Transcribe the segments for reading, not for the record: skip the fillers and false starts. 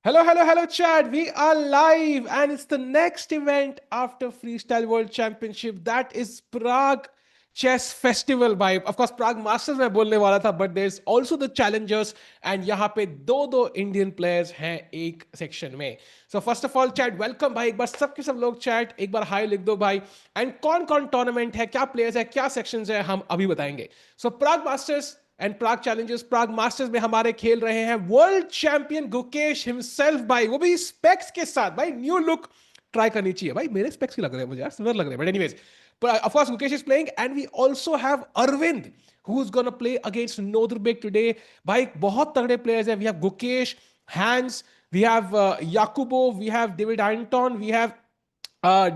Hello, hello, hello, chat. We are live, and it's the next event after Freestyle World Championship. That is Prague Chess Festival. By of course, Prague Masters में बोलने वाला था, but there's also the challengers, and यहाँ पे दो Indian players हैं एक section में. So first of all, chat, welcome भाई. एक बार सबके सब लोग chat एक बार hi लिख दो भाई. And कौन-कौन tournament है, क्या players है, क्या sections है, हम अभी बताएंगे. So Prague Masters and Prague Challengers Prague masters में हमारे खेल रहे हैं वर्ल्ड चैंपियन गुकेश हिमसेल्फ भाई, वो भी स्पेक्स के साथ भाई. न्यू लुक ट्राई करनी चाहिए भाई. मेरे स्पेक्स ही लग रहे हैं मुझे यार, सिमिलर लग रहे हैं, but anyways of course Gukesh is playing and we also have Aravindh who's going to play against Nodirbek today. भाई बहुत तगड़े players हैं. We have Gukesh, Hans, we have Yakubboev, we have David Anton, we have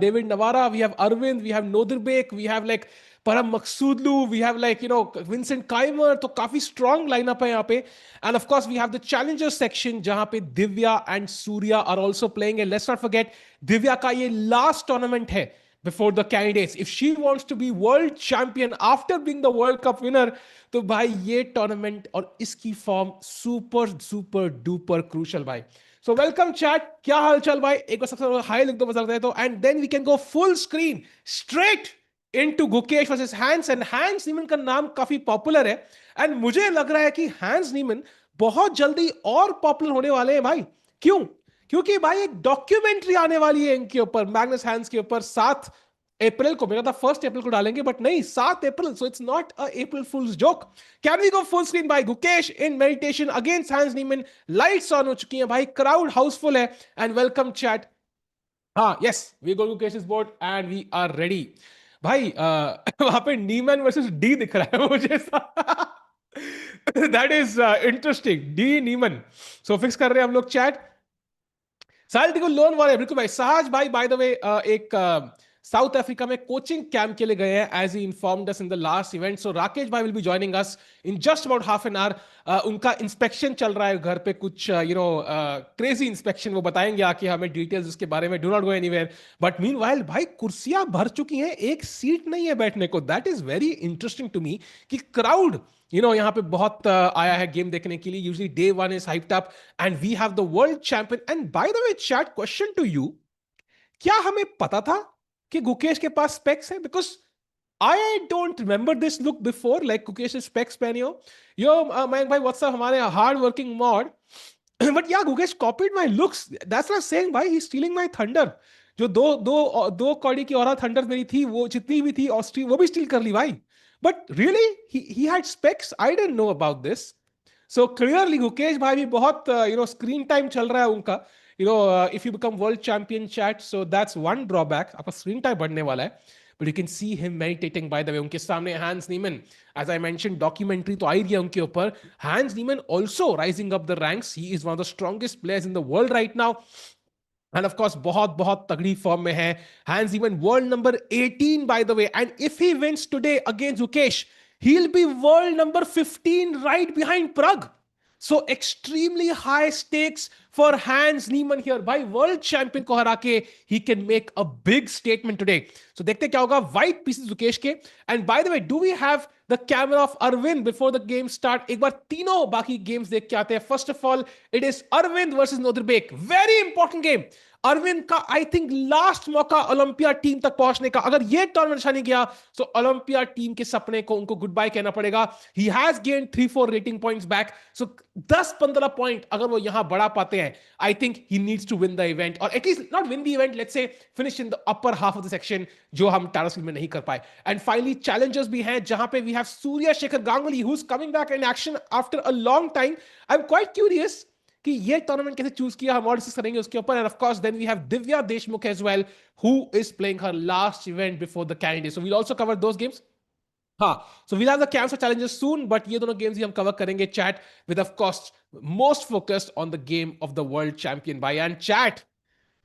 David Navara, we have Aravindh, we have Nodirbek, we have like Parham Maghsoodloo, we have like, Vincent Keymer. तो काफी strong lineup है यहाँ पे. And of course, we have the challenger section जहाँ पे Divya and Surya are also playing. And let's not forget, Divya का ये last tournament है before the candidates. If she wants to be world champion after being the World Cup winner, तो भाई ये tournament और इसकी form super duper crucial भाई. So welcome chat. क्या हाल चाल भाई? एक बार सबसे हाई लिख दो बस सकते हैं तो. And then we can go full screen straight into Gukesh versus Hans. And Hans Niemann का नाम काफी पॉपुलर है. And मुझे लग रहा है कि Hans Niemann बहुत जल्दी और पॉपुलर होने वाले हैं भाई. क्यों? क्योंकि भाई एक डॉक्यूमेंट्री आने वाली है इनके ऊपर, मैग्नस हैंस के ऊपर 7 अप्रैल को. मेरा था 1 अप्रैल को डालेंगे, बट नहीं, 7 April. So it's not a April fools joke. Can we go full screen भाई? Gukesh in meditation against Hans Niemann. Lights on हो चुकी हैं भाई, क्राउड हाउसफुल है. And welcome chat. हाँ, yes, we go Gukesh is board and we are ready भाई. वहां पे नीमन वर्सेस डी दिख रहा है मुझे. That is interesting. डी नीमन. सो फिक्स कर रहे हैं हम लोग चैट. साल को लोन वाले बिल्कुल भाई. सहज भाई बाय द वे एक साउथ अफ्रीका में कोचिंग कैंप के लिए गए हैं, as he informed us in the last event. So Rakesh भाई will be joining us in just about half an hour. उनका इंस्पेक्शन चल रहा है घर पे, कुछ क्रेजी इंस्पेक्शन. वो बताएंगे आके हमें डिटेल्स उसके बारे में. Do not go anywhere. But meanwhile भाई कुर्सियां भर चुकी हैं, एक सीट नहीं है बैठने को. That is very interesting to me कि क्राउड यहाँ पे बहुत आया है गेम देखने के लिए. Usually day one is hyped up and we have the world champion. And by the way chat, question to you, क्या हमें पता था कि गुकेश के पास स्पेक्स है? Because I don't remember this look before, like Gukesh specs पहने हो. मैं भाई व्हाट्सएप हमारे hard working mode. But yeah Gukesh copied my looks. That's what I saying भाई, he is stealing my thunder. जो दो कौड़ी की और थंडर मेरी थी, वो जितनी भी थी ऑस्ट्री, वो भी स्टील कर ली भाई. But really, he had specs. I didn't know about this. So clearly, Gukesh भाई भी बहुत screen time चल रहा है उनका. If you become world champion chat, so that's one drawback. आपका screen time बढ़ने वाला है. But you can see him meditating by the way. उनके सामने Hans Niemann, as I mentioned, documentary तो आई रही है उनके ऊपर. Hans Niemann also rising up the ranks. He is one of the strongest players in the world right now. And of course, बहुत तगड़ी form में है. Hans even world number 18 by the way. And if he wins today against Gukesh, he'll be world number 15 right behind Prague. So extremely high stakes for Hans Niemann here. By world champion को हरा के he can make a big statement today. So देखते क्या होगा. White pieces Gukesh के. And by the way, do we have the camera of Aravindh before the game start? एक बार तीनों बाकी games देख के आते हैं. First of all, it is Aravindh versus Nodirbek. Very important game. Arvind का आई थिंक लास्ट मौका ओलंपिया टीम तक पहुंचने का. अगर ये टूर्नामेंट अच्छा नहीं गया तो ओलंपिया टीम के सपने को उनको गुड बाय कहना पड़ेगा. He has gained 3-4 rating points back. So 10-15 point अगर वो यहां बढ़ा पाते हैं, I think he needs to win the event, और at least not win the event, let's say finish in the upper half of the section, जो हम टारसफील्ड में नहीं कर पाए. एंड फाइनली चैलेंजर्स भी हैं, जहां पे we have Surya Shekhar Ganguly who is coming back in action after a long time. I am quite curious कि ये टूर्नामेंट कैसे चूज किया, हम और डिस्कस करेंगे उसके ऊपर. And of course then we have Divya Deshmukh as well, who is playing her last event before the candidate. So we will also cover those games. हाँ, so we'll have the cancer challenges soon, but ये दोनों games ही हम cover करेंगे chat, with of course most focused on the game of the world champion भाई. And chat,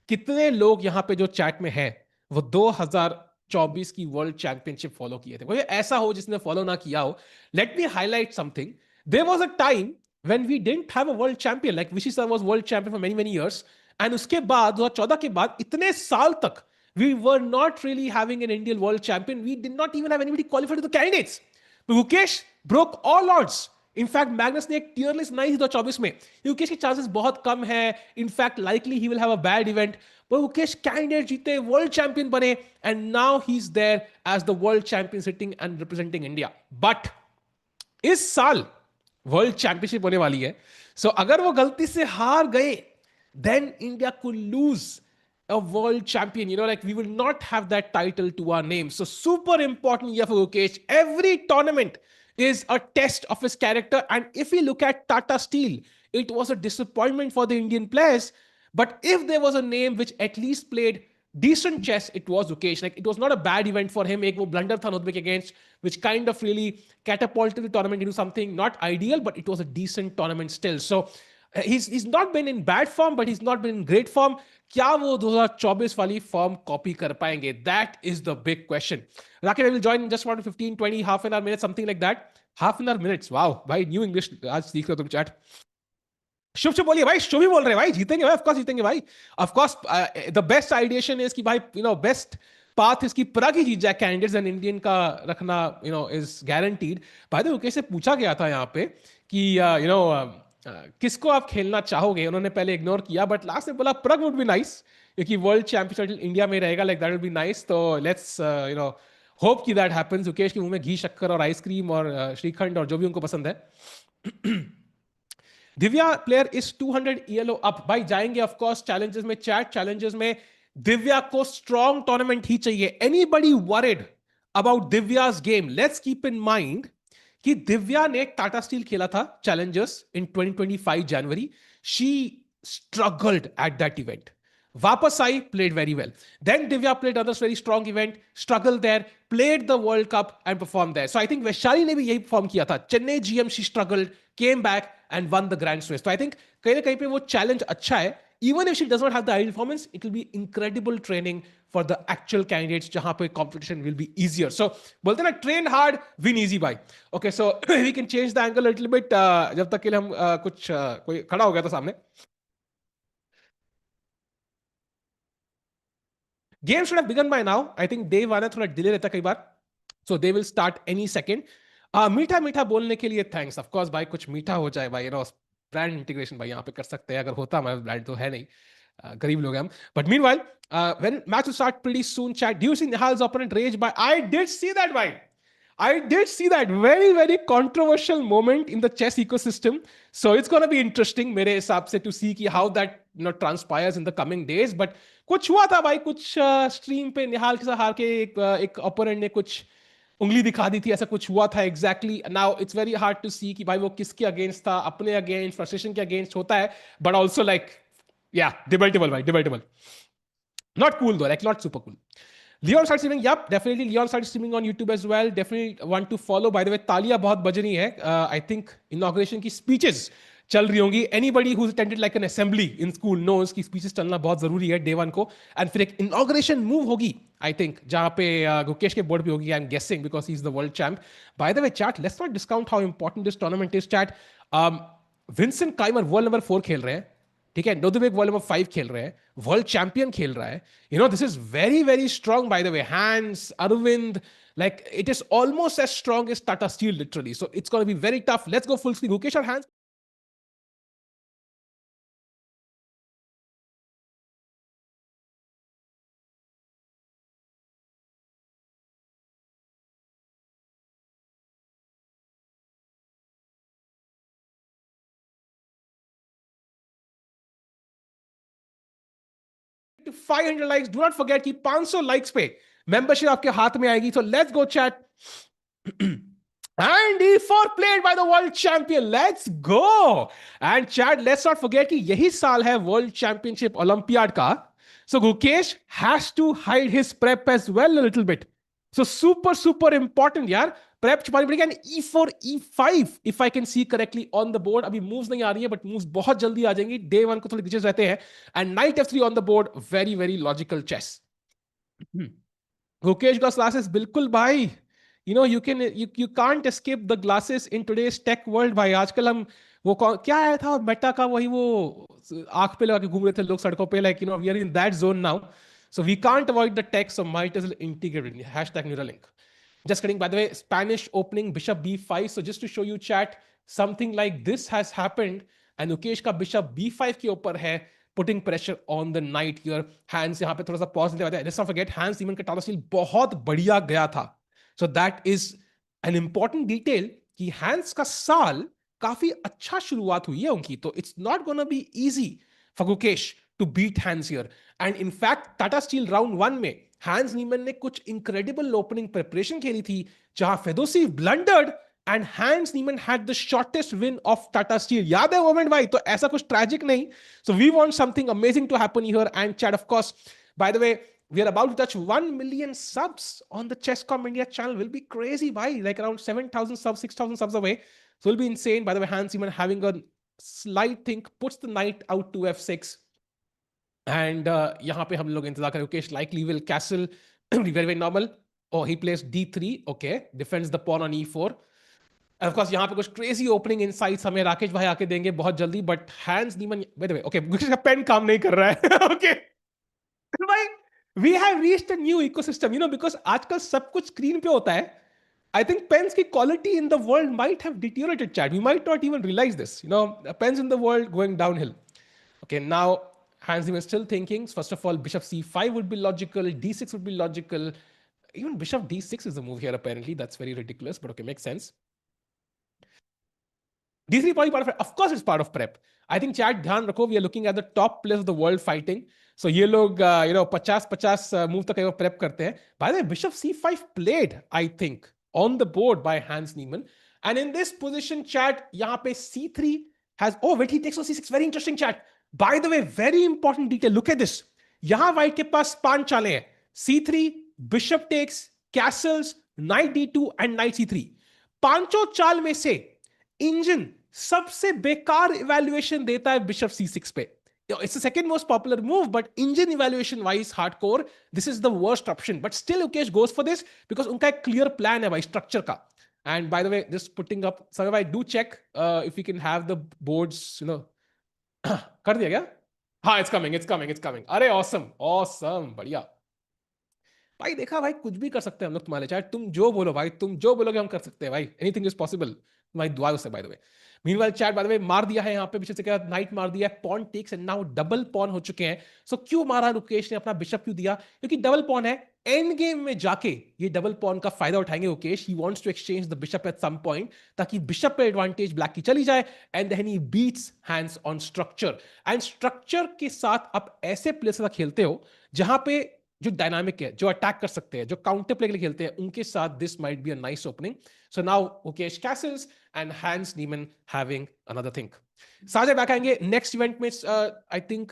कितने लोग यहाँ पे जो चैट में है वो 2024 की वर्ल्ड चैंपियनशिप फॉलो किए थे? कोई ऐसा हो जिसने फॉलो ना किया हो, let me highlight something. There was a time when we didn't have a world champion, like Vishy sir was world champion for many years, and उसके बाद 2014 के बाद इतने साल तक we were not really having an Indian world champion. We did not even have anybody qualified to the candidates. But Gukesh broke all odds. In fact Magnus ने एक tier list बनाई थी 2024 में, गुकेश के चांसेस बहुत कम है, in fact likely he will have a bad event, पर गुकेश कैंडिडेट जीते, वर्ल्ड चैंपियन बने, and now he is there as the world champion sitting and representing India. But इस साल वर्ल्ड चैंपियनशिप होने वाली है, सो अगर वो गलती से हार गए, then India could lose a world champion. Like we will not have that title to our name. So super important year for Gukesh. Every tournament is a test of his character. And if we look at Tata Steel, it was a disappointment for the Indian players. But if there was a name which at least played decent chess, it was Gukesh. Like it was not a bad event for him. Ek wo blunder tha Nodirbek against, which kind of really catapulted the tournament into something not ideal, but it was a decent tournament still. So he's not been in bad form, but he's not been in great form. क्या वो 2024 वाली form copy कर पाएंगे? That is the big question. Rakesh, I will join in just about 15, 20, half an hour, minutes, something like that. Half an hour, minutes. Wow, भाई new English आज सीख रहे हो तुम चैट. शुभ शुभ बोलिए भाई, शुभ ही बोल रहे हैं भाई, जीतेंगे भाई, ऑफकोर्स जीतेंगे भाई, of course. The best ideation is कि भाई बेस्ट पाथ इसकी प्राग ही जीत जाए कैंडिडेट्स, एंड इंडियन का रखना इज गारंटीड. बाय द वे कैसे पूछा गया था यहाँ पे कि किसको आप खेलना चाहोगे, उन्होंने पहले इग्नोर किया, बट लास्ट में बोला प्रग वुड बी नाइस, क्योंकि वर्ल्ड चैंपियनशिप इंडिया में रहेगा, like that would be nice. तो लेट्स होप कि दैट हैपेंस. गुकेश के मुंह में घी, शक्कर और आइसक्रीम और श्रीखंड और जो भी उनको पसंद है. दिव्या प्लेयर इज 200 ELO अप. भाई जाएंगे ऑफकोर्स चैलेंजेस में, चैट चैलेंजेस में. दिव्या को स्ट्रॉन्ग टूर्नामेंट ही चाहिए. Anybody worried about Divya's game? Let's keep in mind कि दिव्या ने टाटा स्टील खेला था challengers in 2025 January. She struggled at that event, वापस आई, played very well. Then Divya played others very strong event, struggle there, played the world cup and perform there. So I think Vaishali ने भी यही perform किया था. Chennai GM she struggled, came back and won the grand slam. So I think कहीं ना कहीं पे वो चैलेंज अच्छा है. Even if she does not have the ideal performance, it will be incredible training for the actual candidates जहां पे competition will be easier. So बोलते ना train hard, win easy by. Okay, so we can change the angle a little bit. जब तक के लिए हम कुछ कोई खड़ा हो गया था सामने. Game should have begun by now. I think day one थोड़ा डिले रहता कई बार. So they will start any second. मीठा मीठा बोलने के लिए थैंक्स. ऑफ कोर्स भाई कुछ मीठा हो जाए भाई, ब्रांड इंटीग्रेशन भाई यहाँ पे कर सकते हैं, अगर होता हमारा ब्रांड तो है नहीं, गरीब लोग हैं हम. But meanwhile when match will start pretty soon. Chat, do you see Nihal's opponent rage by? I did see that भाई. I did see that very controversial moment in the chess ecosystem. So it's going to be interesting मेरे हिसाब से to see कि how that transpires in the coming days. But कुछ हुआ था भाई, कुछ स्ट्रीम पे निहाल के साथ हार के एक ओपोनेंट ने कुछ उंगली दिखा दी थी, ऐसा कुछ हुआ था exactly. Now it's very hard to see कि भाई वो किसके अगेंस्ट था, अपने अगेंस्ट, फ्रस्ट्रेशन के अगेंस्ट होता है, बट ऑल्सो लाइक या डिबेटेबल भाई, डिबेटेबल. नॉट कूल दो, like not super cool. Leon started streaming. Yep, definitely. Leon started streaming on YouTube as well. Definitely want to follow. By the way, तालियां बहुत बज रही है. I think inauguration की speeches चल रही होंगी. Anybody who's attended like an assembly in school knows कि speeches चलना बहुत जरूरी है day one को. And फिर एक inauguration move होगी, I think, जहाँ पे गुकेश के बोर्ड पे होगी. I'm guessing because he's the world champ. By the way, chat, let's not discount how important this tournament is. Chat, Vincent Keymer world number 4 खेल रहे हैं. ठीक है, नोडिर्बेक वर्ल्ड नंबर 5 खेल रहे हैं, वर्ल्ड चैंपियन खेल रहा है. This is very strong by the way. Hands, Arvind, like it is almost as strong as Tata Steel literally. So it's going to be very tough. Let's go full screen. Gukesh, our hands. To 500 likes. Do not forget कि 500 likes पे membership आपके हाथ में आएगी. So let's go chat. And E4 played by the world champion. Let's go. And chat, let's not forget कि यही साल है world championship Olympiad का. So Gukesh has to hide his prep as well a little bit. So super important यार. Prep छुपानी पड़ेगी. And E4, E5 if I can see correctly on the board. अभी moves नहीं आ रही है, but moves बहुत जल्दी आ जाएंगी. Day 1 को थोड़े glitches रहते हैं. And Knight F3 on the board. Very logical chess. Gukesh got glasses. बिल्कुल भाई. You can't escape the glasses in today's tech world भाई. आजकल हम वो क्या आया था मेटा का, वही वो आंख पे लगा के घूम रहे थे लोग सड़कों पे, like we are in that zone now. So we can't avoid the tech, so might as well integrate it. #Neuralink. Just kidding. By the way, Spanish opening bishop b5. So just to show you chat, something like this has happened and Gukesh का bishop b5 के ऊपर है, putting pressure on the knight here. Hans यहाँ पे थोड़ा सा pause लेते हैं. Let's not forget Hans Niemann का Tata steel बहुत बढ़िया गया था. So that is an important detail कि Hans का साल काफी अच्छा शुरुआत हुई है उनकी. तो it's not gonna be easy for Gukesh to beat Hans here. And in fact Tata Steel round 1 में Hans Niemann ने कुछ incredible opening preparation खेली थी जहां Fedosiev blundered and Hans Niemann had the shortest win of Tata Steel. याद है moment भाई? तो ऐसा कुछ tragic नहीं. So we want something amazing to happen here. And chat, of course, by the way, we are about to touch 1 million subs on the Chesscom India channel. Will be crazy, bhai. Like around 7,000 subs, 6,000 subs away. So it'll be insane. By the way, Hans Niemann having a slight think, puts the knight out to f6. And यहाँ पे हम लोग इंतजार करें. Gukesh likely will castle. Very, very normal. Oh, he plays d3. Okay. Defends the pawn on e4. And of course, यहाँ पे कुछ crazy opening insights हमें राकेश भाई आके देंगे बहुत जल्दी. But Hans Niemann, by the way, okay, Gukesh का पेन काम नहीं कर रहा है. Okay. भाई, we have reached a new ecosystem, because आजकल सब कुछ स्क्रीन पे होता है. I think pens की quality in the world might have deteriorated, chat. We might not even realize this. Pens in the world going downhill. Okay, now Hans Niemann still thinking. First of all, bishop c5 would be logical. d6 would be logical. Even bishop d6 is the move here, apparently. That's very ridiculous, but okay, makes sense. D3 probably part of prep. Of course, it's part of prep. I think chat, ध्यान रखो, we are looking at the top players of the world fighting. So ये लोग 50-50 move तक वो prep करते हैं. By the way, bishop c5 played, I think, on the board by Hans Niemann. And in this position, chat, यहाँ पे c3 has, oh wait, he takes on c6. Very interesting, chat. By the way, very important detail. Look at this. यहाँ white के पास 5 चालें हैं. c3, bishop takes, castles, knight d2 and knight c3. पांचों चाल में से engine सबसे बेकार evaluation देता है बिशप c6 पे. It's the second most popular move, but engine evaluation wise, hardcore, this is the worst option. But still, Gukesh goes for this because उनका एक clear plan है भाई structure का. And by the way, this putting up, Sameer, do check if we can have the boards, कर दिया क्या? हाँ, it's coming. अरे awesome, बढ़िया. भाई देखा भाई, कुछ भी कर सकते हैं हम लोग तुम्हारे. चाहे तुम जो बोलो भाई, तुम जो बोलोगे हम कर सकते हैं भाई. Anything is possible. भाई दुआ से, by the way. Meanwhile, chat, by the way, मार दिया है यहाँ पे बिशप से, क्या नाइट मार दिया है, pawn takes and now double pawn हो चुके हैं. सो क्यों मारा गुकेश ने अपना बिशप, क्यों दिया? क्योंकि डबल पॉन है. एंड गेम में जाके ये डबल पॉन का फायदा उठाएंगे Gukesh. He wants to exchange the bishop at some point ताकि बिशप पे एडवांटेज ब्लैक की चली जाए and then he beats hands on structure. And structure के साथ आप ऐसे प्लेयर से खेलते हो जहां पे जो डायनामिक है, जो अटैक कर सकते हैं, जो काउंटर प्ले के लिए खेलते हैं, उनके साथ this might be a nice opening. So now Gukesh Castle's and Hans Niemann having another thing. साझे बैक आएंगे नेक्स्ट इवेंट में. आई थिंक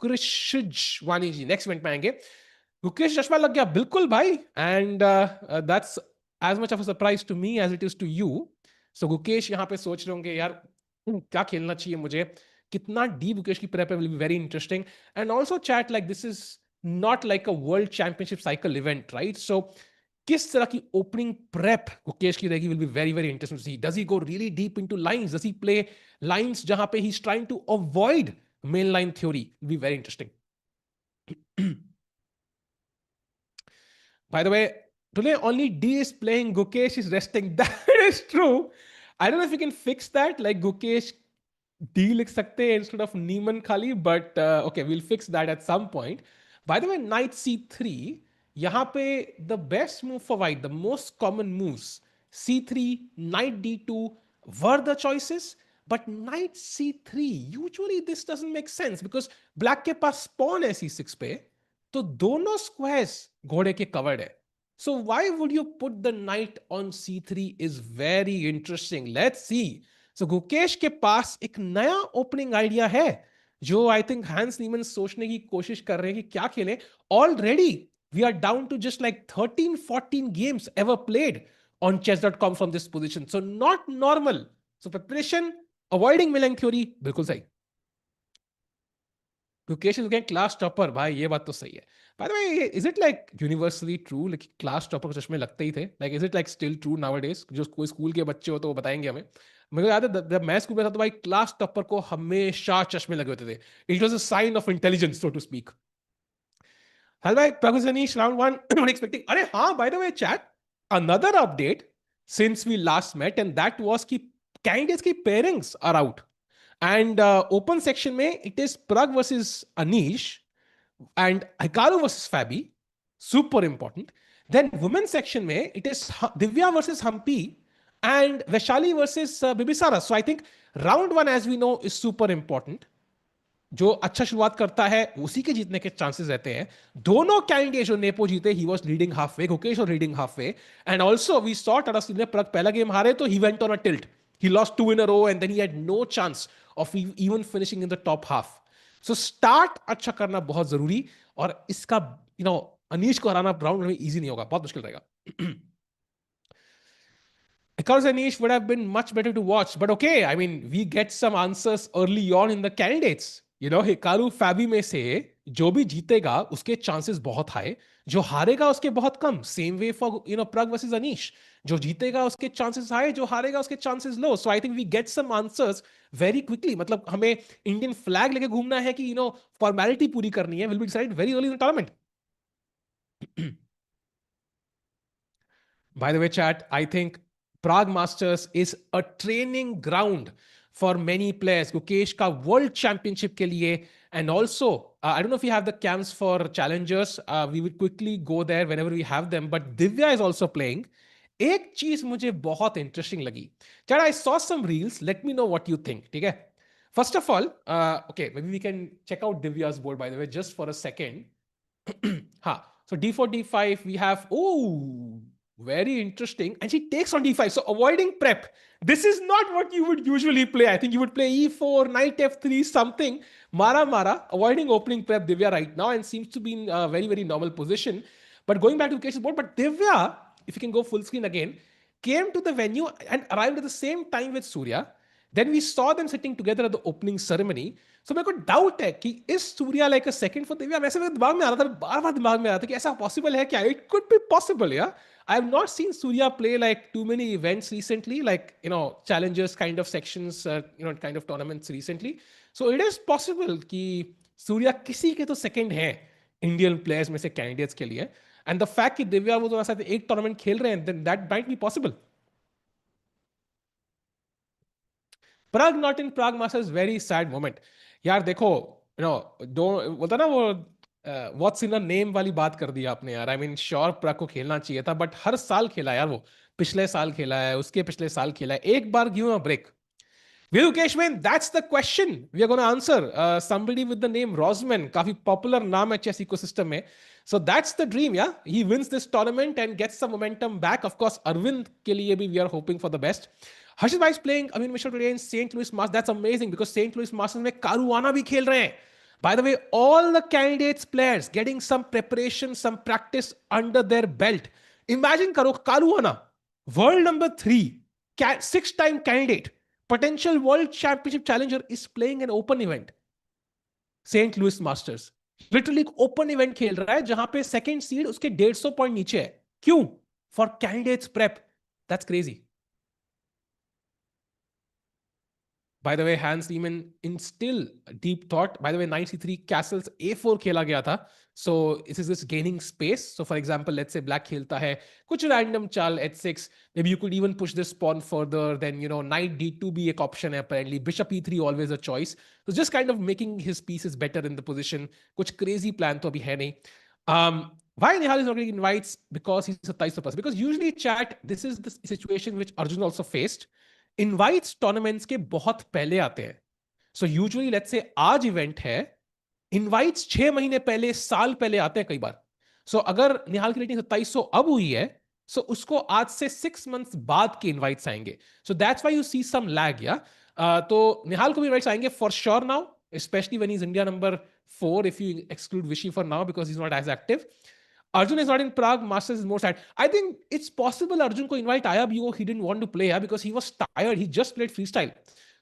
कृषिज वानी जी नेक्स्ट इवेंट में आएंगे. गुकेश चश्मा लग गया, बिल्कुल भाई. And that's as much of a surprise to me as it is to you. So Gukesh यहाँ पे सोच रहे होंगे यार क्या खेलना चाहिए मुझे, कितना डीप गुकेश की prep will be very interesting. And also chat, like this is not like a world championship cycle event, right? So किस तरह की opening prep गुकेश की रहेगी will be very, very interesting to see. Does he go really deep into lines? Does he play lines जहां पे he's trying to avoid mainline theory? Will be very interesting. By the way, today only D is playing, Gukesh is resting. That is true. I don't know if we can fix that, like Gukesh D लिख सकते हैं instead of Niemann खाली, but okay, we'll fix that at some point. By the way, knight c3, यहाँ पे the best move for white, the most common moves, c3, knight d2 were the choices, but knight c3, usually this doesn't make sense because black के पास pawn है c6 पे, तो दोनों squares घोड़े के covered है. So why would you put the knight on c3 is very interesting. Let's see. So Gukesh के पास एक नया opening idea है जो आई थिंक हैंस नीमन सोचने की कोशिश कर रहे हैं कि क्या खेलें. Already we are down to just like 13-14 games ever played on chess.com from this position. So not normal. So preparation, avoiding milling theory, बिल्कुल सही. गुकेश इज क्लास टॉपर, भाई ये बात तो सही है. By the way, is it like universally true, like class topper के चश्मे लगते ही थे? Like is it like still true nowadays? जो कोई स्कूल के बच्चे हो तो वो बताएंगे हमें. मुझे याद है जब मैं स्कूल में था तो भाई क्लास टॉपर को हमेशा चश्मे लगे होते थे. It was a sign of intelligence, so to speak. हल भाई, प्रोग्रेस राउंड 1 एक्सपेक्टिंग. अरे हाँ, by the way chat, another update since we last met and that was कि कैंडिडेट्स की pairings are out and open section में it is Pragg versus Anish and Hikaru versus Fabi, super important. Then women's section में it is Divya versus Hampi and Vaishali versus Bibisara. So I think round one, as we know, is super important. जो अच्छा शुरुआत करता है उसी के जीतने के चांसेस रहते हैं. दोनों कैंडिडेट जो नेपो जीते, he was leading half way, Gukesh और leading half way, and also we saw Tata Steel ने पहला गेम हारे तो he went on a tilt. He lost two in a row and then he had no chance of even finishing in the top half. So start अच्छा करना बहुत जरूरी, और इसका अनीश को हराना राउंड में इजी नहीं होगा, बहुत मुश्किल रहेगा. Because Anish would have been much better to watch. But okay, I mean, we get some answers early on in the candidates. Hikaru Fabi में से जो भी जीतेगा उसके चांसेस बहुत हाई, जो हारेगा उसके बहुत कम. Same way for Prague versus Anish. जो जीतेगा उसके चांसेस हाई, जो हारेगा उसके chances low. So I think we get some answers very quickly. मतलब हमें इंडियन फ्लैग लेके घूमना है कि फॉर्मेलिटी पूरी करनी है, will be decided very early in the tournament. By the way, chat, I think Prague Masters is a training ground for many players. Gukesh ka World Championship ke liye, and also, I don't know if you have the cams for challengers. We will quickly go there whenever we have them. But Divya is also playing. एक चीज मुझे बहुत interesting लगी. Chat, I saw some reels. Let me know what you think. ठीक है? First of all, okay, maybe we can check out Divya's board, by the way, just for a second. So d4, d5, we have, very interesting. And she takes on d5. So avoiding prep. This is not what you would usually play. I think you would play e4, knight f3, something. Mara, avoiding opening prep Divya right now, and seems to be in a very, very normal position. But going back to Gukesh's board, but Divya, if you can go full screen again, came to the venue and arrived at the same time with Surya. Then we saw them sitting together at the opening ceremony. So मेरे को doubt है कि इस Surya like a second for Divya. वैसे मेरे दिमाग में आ रहा था, बार बार दिमाग में आ रहा था कि ऐसा पॉसिबल है क्या? It could be possible. या I have not seen Surya play like too many events recently, like challengers kind of sections, kind of tournaments recently. So it is possible कि Surya किसी के तो second है Indian players में से candidates के लिए, and the fact कि दिव्या वो तो ऐसा एक tournament खेल रहे हैं, then that might be possible. Prague not in Prague Masters, very sad moment. यार देखो, बोलता ना वो व्हाट्स इन अ नेम वाली बात कर दी आपने यार. आई मीन श्योर प्राग को खेलना चाहिए था, बट हर साल खेला यार. वो पिछले साल खेला है, उसके पिछले साल खेला है. एक बार give a break. Will Gukesh win? That's the question we are going to answer. Somebody with the name Rosman, काफी popular नाम है chess ecosystem में. So that's the dream, yeah. He wins this tournament and gets some momentum back. Of course, Aravindh के लिए भी we are hoping for the best. Harshit bhai is playing Amin Mishra today in St. Louis Masters. That's amazing because St. Louis Masters में Caruana भी खेल रहे हैं. By the way, all the candidates players getting some preparation, some practice under their belt. Imagine karo Caruana, world number 3, 6-time candidate, potential world championship challenger is playing an open event. St. Louis Masters. Literally open event खेल रहा है जहां पे second seed उसके 150 point नीचे है. क्यों? For candidates prep. That's crazy. By the way, Hans Niemann in still deep thought. By the way, knight c3, castles a4 खेला गया था. So this is this gaining space. So for example, let's say black खेलता है कुछ random चाल h6. Maybe you could even push this pawn further. Then knight d2 भी एक option है apparently. Bishop e3 always a choice. So just kind of making his pieces better in the position. कुछ crazy plan तो अभी है नहीं. Why Nihal is not getting invites? Because he's a Taiso person. Because usually chat, this is the situation which Arjun also faced. Invites tournaments के बहुत पहले आते हैं. So usually let's say आज event है, invites 6 महीने पहले, साल पहले आते हैं कई बार. So अगर निहाल की रेटिंग 2700 अब हुई है, so उसको आज से 6 months बाद के invites आएंगे. So that's why you see some lag, yeah. तो निहाल को भी invites आएंगे for sure now, especially when he's India number 4 if you exclude Vishy for now because he's not as active. Arjun is not in Prague Masters is more sad. I think it's possible Arjun ko invite आया भी हो, he didn't want to play because he was tired. He just played freestyle.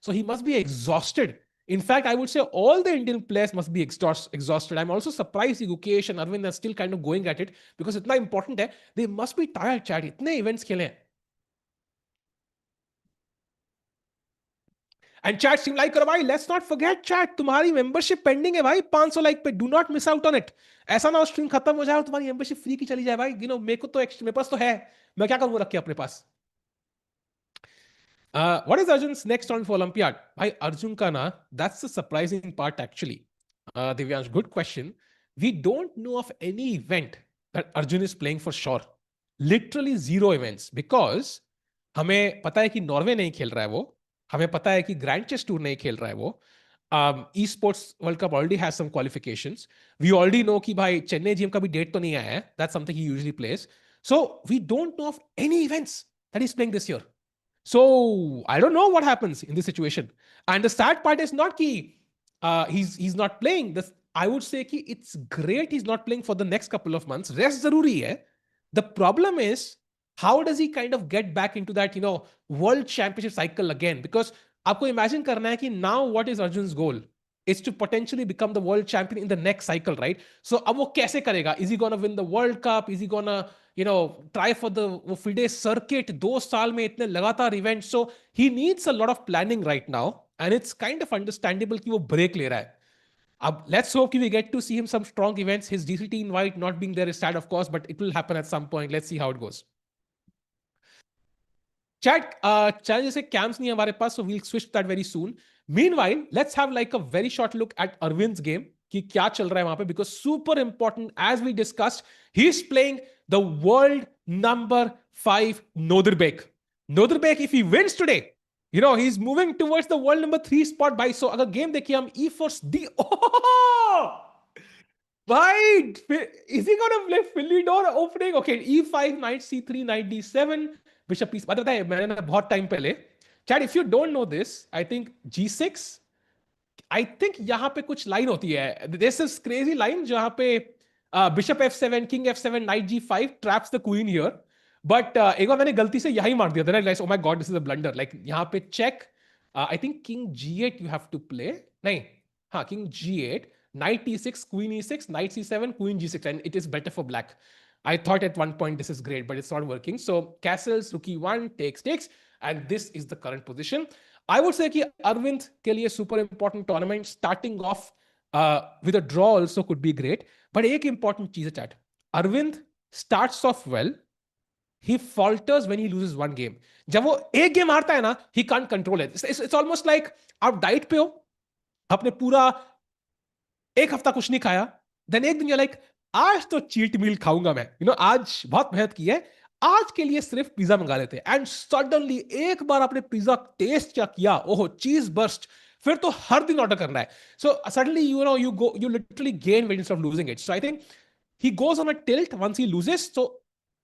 So he must be exhausted. In fact, I would say all the Indian players must be exhausted. I'm also surprised Gukesh and Aravindh are still kind of going at it because it's not important hai. They must be tired, chat. इतने events खेले हैं. And chat stream like करो भाई. Let's not forget chat. तुम्हारी membership pending है भाई 500 like पे. Do not miss out on it. ऐसा ना हो stream खत्म हो जाए और तुम्हारी membership free की चली जाए भाई. मेरे को तो मेरे पास तो है. मैं क्या करूँ रख के अपने पास. What is Arjun's next round for Olympiad? Bhai, Arjun ka na, that's the surprising part actually. Divyansh, good question. We don't know of any event that Arjun is playing for sure. Literally zero events because हमें पता है कि Norway नहीं खेल रहा है वो, हमें पता है कि ग्रैंड चेस टूर नहीं खेल रहा है वो, esports World Cup already has some qualifications. We already know कि भाई चेन्नई जीएम का भी डेट तो नहीं आया है. That's something he usually plays. So we don't know of any events that he's playing this year. So I don't know what happens in this situation. And the sad part is not ki he's not playing. This, I would say ki it's great he's not playing for the next couple of months. Rest zaruri hai. The problem is how does he kind of get back into that, world championship cycle again? Because आपको imagine करना है कि now what is Arjun's goal? Is to potentially become the world champion in the next cycle, right? So अब वो कैसे करेगा? Is he gonna win the World Cup? Is he gonna try for the FIDE circuit? 2 साल में इतने लगातार events. So he needs a lot of planning right now, and it's kind of understandable कि वो break ले रहा है. Let's hope we get to see him some strong events. His DCT invite not being there is sad, of course, but it will happen at some point. Let's see how it goes. Chat, challenges से camps नहीं हमारे पास, so we'll switch to that very soon. Meanwhile, let's have like a very short look at Aravindh's game कि क्या चल रहा है वहां पे, because super important, as we discussed, he's playing the world number 5 Nodirbek. Nodirbek, if he wins today, he's moving towards the world number 3 spot by. So अगर game देखिए हम E4 D. Oh! Why? Is he gonna play Philidor opening? Okay, E5, knight C3, knight D7, bishop P. पता है मैंने ना बहुत time पहले. Chad, if you don't know this, I think G6. I think यहाँ पे कुछ लाइन होती है. This is crazy line जहाँ पे bishop F7, king F7, knight G5 traps the queen here. But एक बार मैंने गलती से यही मार दिया था. Like, oh my god, this is a blunder. Like यहाँ पे check. I think king G8 you have to play. नहीं, हाँ, king G8. Knight e6, queen e6, knight c7, queen g6, and it is better for black. I thought at one point this is great, but it's not working. So castles, rook e1, takes, and this is the current position. I would say कि Aravindh के लिए super important tournament, starting off with a draw also could be great. But एक important चीज है chat. Aravindh starts off well. He falters when he loses one game. जब वो एक game हारता है ना, he can't control it. It's almost like आप डाइट पे हो, आपने पूरा एक हफ्ता कुछ नहीं खाया, देन एक दिन you're like, आज तो चीट मील खाऊंगा मैं, आज बहुत मेहनत की है, आज के लिए सिर्फ पिज्जा मंगा लेते हैं, एंड सडनली एक बार आपने पिज्जा टेस्ट क्या किया, ओहो चीज बर्स्ट, फिर तो हर दिन ऑर्डर करना है. So suddenly you literally gain weight instead of losing it. So I think he goes on a tilt once he loses. So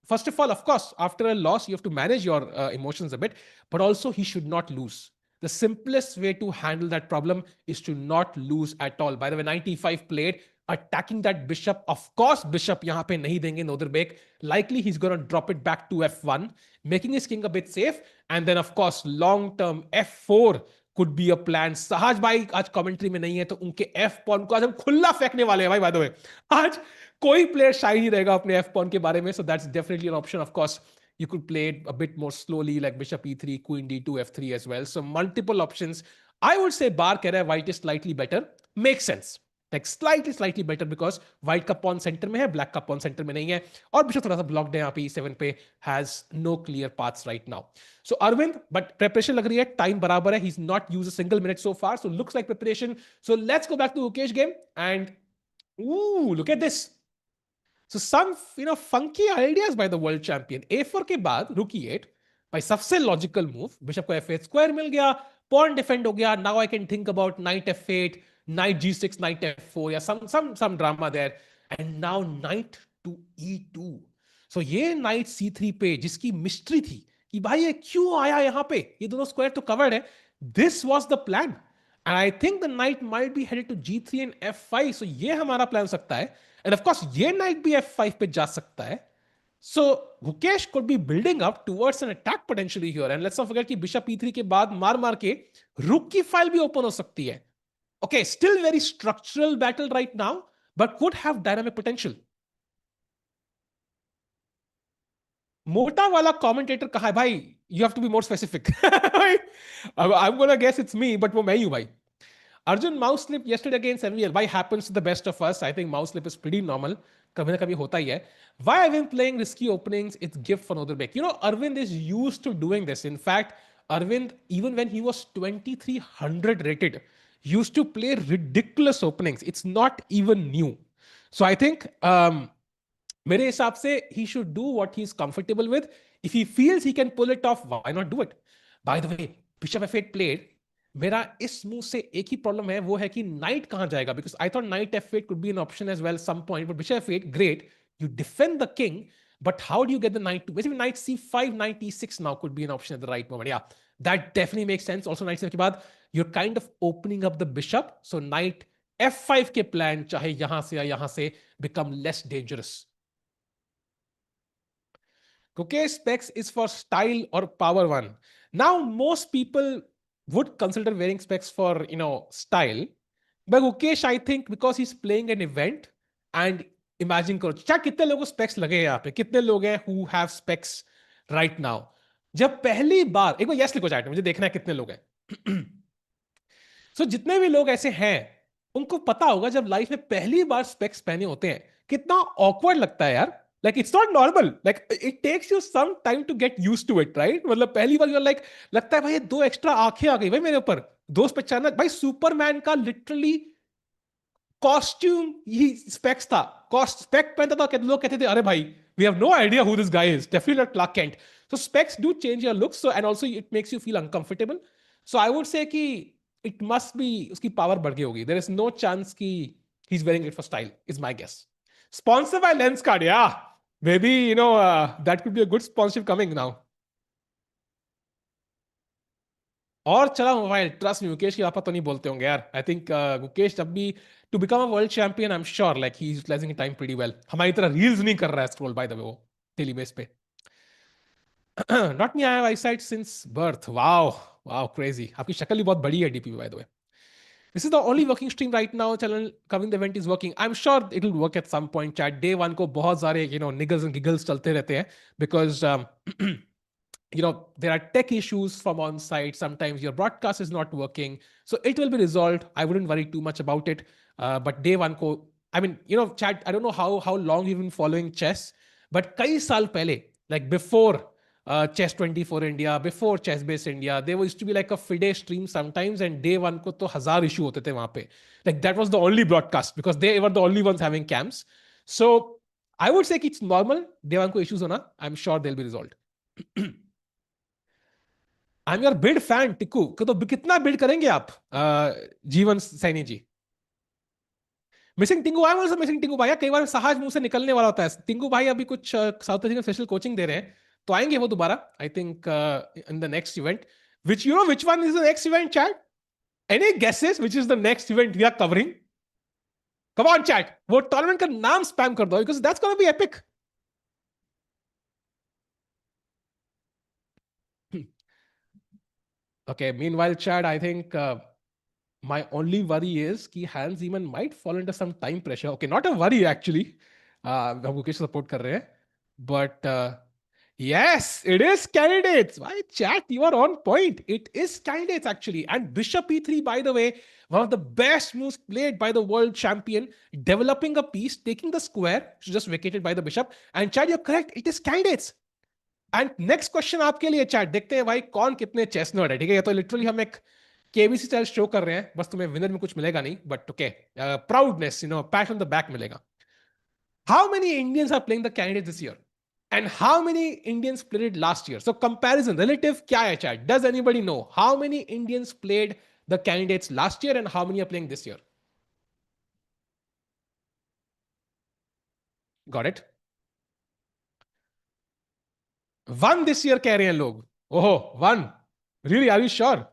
first of all, of course, after a loss you have to manage your emotions a bit, but also he should not lose. The simplest way to handle that problem is to not lose at all. By the way, 95 played, attacking that bishop. Of course, bishop yahan pe nahi denge Nodirbek. Likely he's going to drop it back to F1, making his king a bit safe. And then, of course, long-term F4 could be a plan. Sahaj bhai aaj commentary mein nahi hai, to unke F pawn ko aaj hum khulla fenkne wale hain bhai, by the way. Aaj koi player shy nahi rahega apne F pawn ke bare mein. So that's definitely an option. Of course, you could play it a bit more slowly, like bishop e3, queen d2, f3 as well. So multiple options. I would say bar keh raha hai white is slightly better. Makes sense. Like slightly better because white का pawn center में है, black का pawn center में नहीं है, और bishop थोड़ा सा blocked है यहाँ पे e7 पे, has no clear paths right now. So Aravindh, but preparation लग रही है, time बराबर है, he's not used a single minute so far, so looks like preparation. So let's go back to Gukesh game and look at this. So some funky ideas by the world champion. A4 के बाद rook e8 by सबसे logical move, bishop को f8 square मिल गया, pawn defend हो गया. Now I can think about knight f8, knight g6, knight f4, या some drama there. And now knight to e2. So ये knight c3 पे जिसकी mystery थी कि भाई ये क्यों आया यहाँ पे, ये दोनों square तो covered है. This was the plan. And I think the knight might be headed to g3 and f5. So ये हमारा plan हो सकता है. And of course, ये knight भी f5 पे जा सकता है. So Gukesh could be building up towards an attack potentially here. And let's not forget कि bishop e3 के बाद मार के rook की file भी open हो सकती है. Okay, still very structural battle right now, but could have dynamic potential. मोटा वाला commentator कहा है भाई, you have to be more specific. I'm gonna guess it's me, but वो मैं ही हूँ भाई. Arjun mouse slip yesterday against MVL. Why happens to the best of us? I think mouse slip is pretty normal. कभी ना कभी होता ही है. Why I've been playing risky openings? It's gift for Nodirbek. Arvind is used to doing this. In fact, Aravindh, even when he was 2300 rated, used to play ridiculous openings. It's not even new. So I think मेरे हिसाब से he should do what he's comfortable with. If he feels he can pull it off, why not do it? By the way, Bishop F8 played. मेरा इस move से एक ही problem है, वो है कि नाइट कहां जाएगा, because I thought night F8 could be an option as well some point, but Bishop F8 great, you defend the king, but how do you get the knight to basically knight C5, knight E6 now could be an option at the right moment. Yeah, that definitely makes sense. Also knight C5 के बाद you're kind of opening up the bishop, so knight F5 के plan चाहे यहां से या यहां से become less dangerous. Gukesh specs is for style or power one. Now, most people would consider wearing specs for, style. But Gukesh, I think, because he's playing an event, and imagine करो, क्या कितने लोगों को specs लगे हैं यहाँ पे, कितने लोग हैं who have specs right now. जब पहली बार, एक बार yes लिखो चैट में, मुझे देखना है कितने लोग हैं. So जितने भी लोग ऐसे हैं, उनको पता होगा जब लाइफ में पहली बार स्पेक्स पहने होते हैं, कितना ऑकवर्ड लगता है यार. Like it's not normal. Like it takes you some time to get used to it, right? मतलब पहली बार you're like, लगता है भाई ये दो एक्स्ट्रा आंखें आ गई भाई मेरे ऊपर, दोस्त पहचाना भाई. सुपरमैन का लिटरली कॉस्ट्यूम ही स्पेक्स था. कॉस्ट स्पेक पहनता था, लोग कहते थे अरे भाई we have no idea who this guy is. Definitely not Clark Kent. So specs do change your looks, so and also it makes you feel uncomfortable. So I would say कि it must be उसकी power बढ़ गई होगी. There is no chance कि he's wearing it for style, is my guess. Sponsored by Lenskart, yeah. Maybe, that could be a good sponsorship coming now. और चला mobile, trust me, Mukesh के पापा तो नहीं बोलते होंगे यार. आई थिंक मुकेश जब भी to become a world champion, I am sure like he is utilising time pretty well. हमारी तरह रील्स नहीं कर रहा है स्क्रॉल बाय द वे वो डेली बेस पे. Not me, I have eyesight since birth. Wow wow crazy. आपकी शक्ल भी बहुत बड़ी है DP bye the way. This is the only working stream right now. Channel covering the event is working. I'm sure it will work at some point. Chat day one को बहुत सारे niggles and giggles चलते रहते हैं because there are tech issues from on site. Sometimes your broadcast is not working, so it will be resolved. I wouldn't worry too much about it. But day one को, I mean, chat, I don't know how long you've been following chess, but कई साल पहले, like before Chess 24 India, before Chess Base India, there used to be like a FIDE stream sometimes, and day one को तो 1000 issue होते थे वहां पे. Like that was the only broadcast because they were the only ones having cams. So I would say it's normal. Day one को issues होना, I'm sure they'll be resolved. I'm your bid fan, Tikku. तो कितना bid करेंगे आप Jeevan Saini ji? Missing Tingu, I am also missing Tingu भाई. कई बार साहज मुंह से निकलने वाला होता है. टिंगू भाई अभी कुछ साउथ अफ्रीकन स्पेशल कोचिंग दे रहे हैं, तो आएंगे वो दोबारा. आई think in the next event. which one is the next event, chat? Any guesses which is the next event we are covering? Come on, chat. वो टूर्नामेंट का नाम स्पैम कर दो because that's going to be epic. Okay, meanwhile, Chad, I think my only worry is कि Hans Niemann might fall into some time pressure. Okay, not a worry actually. हम Gukesh support कर रहे हैं, but yes, it is candidates. Why, chat? You are on point. It is candidates actually. And Bishop E3, by the way, one of the best moves played by the world champion, developing a piece, taking the square, just vacated by the bishop. And Chad, you're correct. It is candidates. And next question आपके लिए chat. देखते हैं भाई कौन कितने chess nerd है. ठीक है, ये तो लिटरली हम एक केबीसी स्टाइल शो कर रहे हैं, बस तुम्हें विनर में कुछ मिलेगा नहीं, but okay, proudness, pat on the back मिलेगा. How many Indians are playing the candidate this year and how many Indians played last year? So comparison relative क्या है chat? Does anybody know how many Indians played the candidates last year and how many are playing this year? Got it? One this year कह रहे हैं लोग. ओहो, one? Really, are you sure?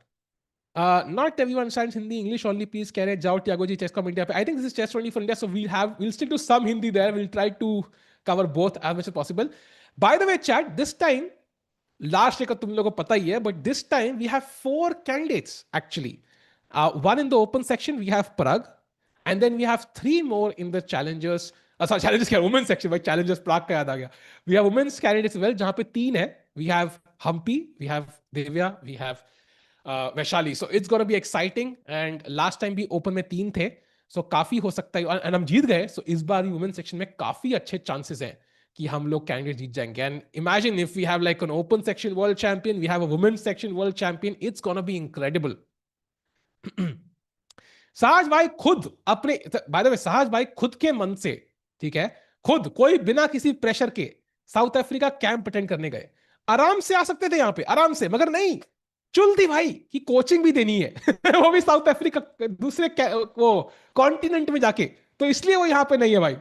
Not everyone understands Hindi, English only. Please कह रहे हैं जाओ Tiago ji Chesscom India पे. I think this is Chess 24 India, so we'll stick to some Hindi there. We'll try to cover both as much as possible. By the way, chat, this time, last year का तुम लोगों को पता ही है, but this time we have 4 candidates actually. One in the open section, we have Prague, and then we have 3 more in the challengers. Sorry, challengers क्या, women's section, भाई challengers Prague का याद आ गया. We have women's candidates as well, जहाँ पे 3 है. We have Humpy, we have Divya, we have Vaishali. So it's going to be exciting. And last time भी open में 3 थे, so काफी हो सकता है, and हम जीत गए. So इस बार भी women's section में काफी अच्छे chances हैं कि हम लोग कैंडिडेट जीत जाएंगे. And imagine if we have like an open section world champion, we have a women's section world champion, it's gonna be incredible. Sahaj भाई खुद अपने, बाय द वे साहज भाई खुद के मन से, ठीक है, खुद कोई बिना किसी प्रेशर के साउथ अफ्रीका कैंप अटेंड करने गए. आराम से आ सकते थे यहां पे, आराम से, मगर नहीं, चुल दी भाई कि कोचिंग भी देनी है. वो भी साउथ अफ्रीका, दूसरे वो कॉन्टिनेंट में जाके, तो इसलिए वो यहां पे नहीं है भाई.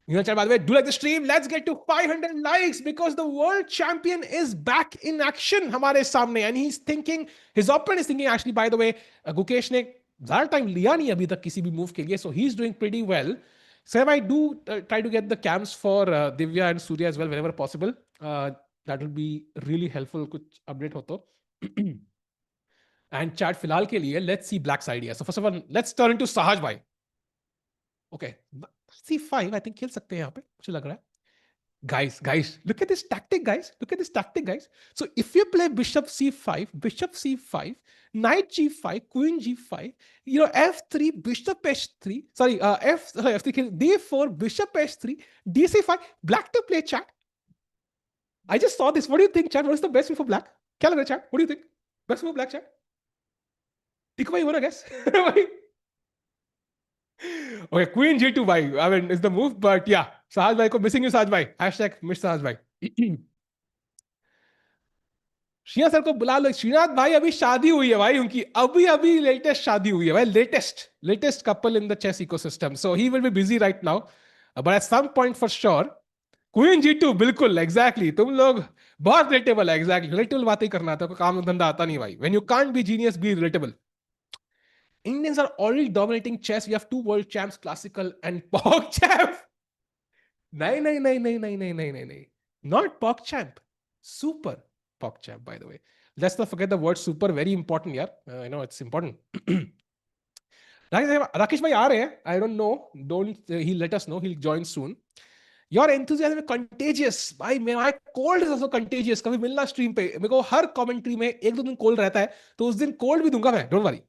You know, chat, by the way, do like the stream. Let's get to 500 likes because the world champion is back in action हमारे सामने, and he's thinking, his opponent is thinking actually, by the way, Gukesh ने ज़्यादा time लिया नहीं अभी तक किसी भी मूव के लिए, so he's doing pretty well. So I do try to get the cams for Divya and Surya as well whenever possible. That will be really helpful. कुछ update हो तो. And chat फिलहाल के लिए, let's see Black's idea. So first of all, let's turn into Sahaj bhai. Okay. C5 I think खेल सकते हैं यहाँ पे, मुझे लग रहा है. Guys, look at this tactic, guys. So if you play bishop c5, knight g5, queen g5, you know, f3, bishop h3, f3, d4, bishop h3, dc5, black to play, chat. I just saw this. What do you think, chat? What is the best move for black? क्या लग रहा है, chat? What do you think? Best move black, chat? ठीक भाई, हो ना, guess? Okay, Queen G2 bhai. I mean, it's the move, but yeah, Sahaj bhai ko missing you, Sahaj bhai. Hashtag miss Sahaj bhai. Srinath sir को बुला लो. श्रीनाथ भाई अभी शादी हुई है भाई उनकी, अभी लेटेस्ट शादी हुई है भाई, latest couple in the chess ecosystem. So he will be busy right now, but at some point for sure queen G2, बिल्कुल एग्जैक्टली. तुम लोग बहुत रिलेटेबल है, एग्जैक्टली रिलेटेबल बातें करना आता है, काम धंधा आता नहीं भाई. When you can't be genius, be relatable. Indians are already dominating chess. We have 2 world champs, classical and Pog champ. No. Not Pog champ. Super Pog champ, by the way. Let's not forget the word super. Very important, yeah. I know it's important. Rakesh bhai aa rahe hain. I don't know. He'll let us know. He'll join soon. Your enthusiasm is contagious. भाई my cold is also contagious. कभी मिलना stream पे, मेरे को हर commentary में 1-2 दिन cold रहता है, तो उस दिन कोल्ड भी दूंगा मैं, don't worry.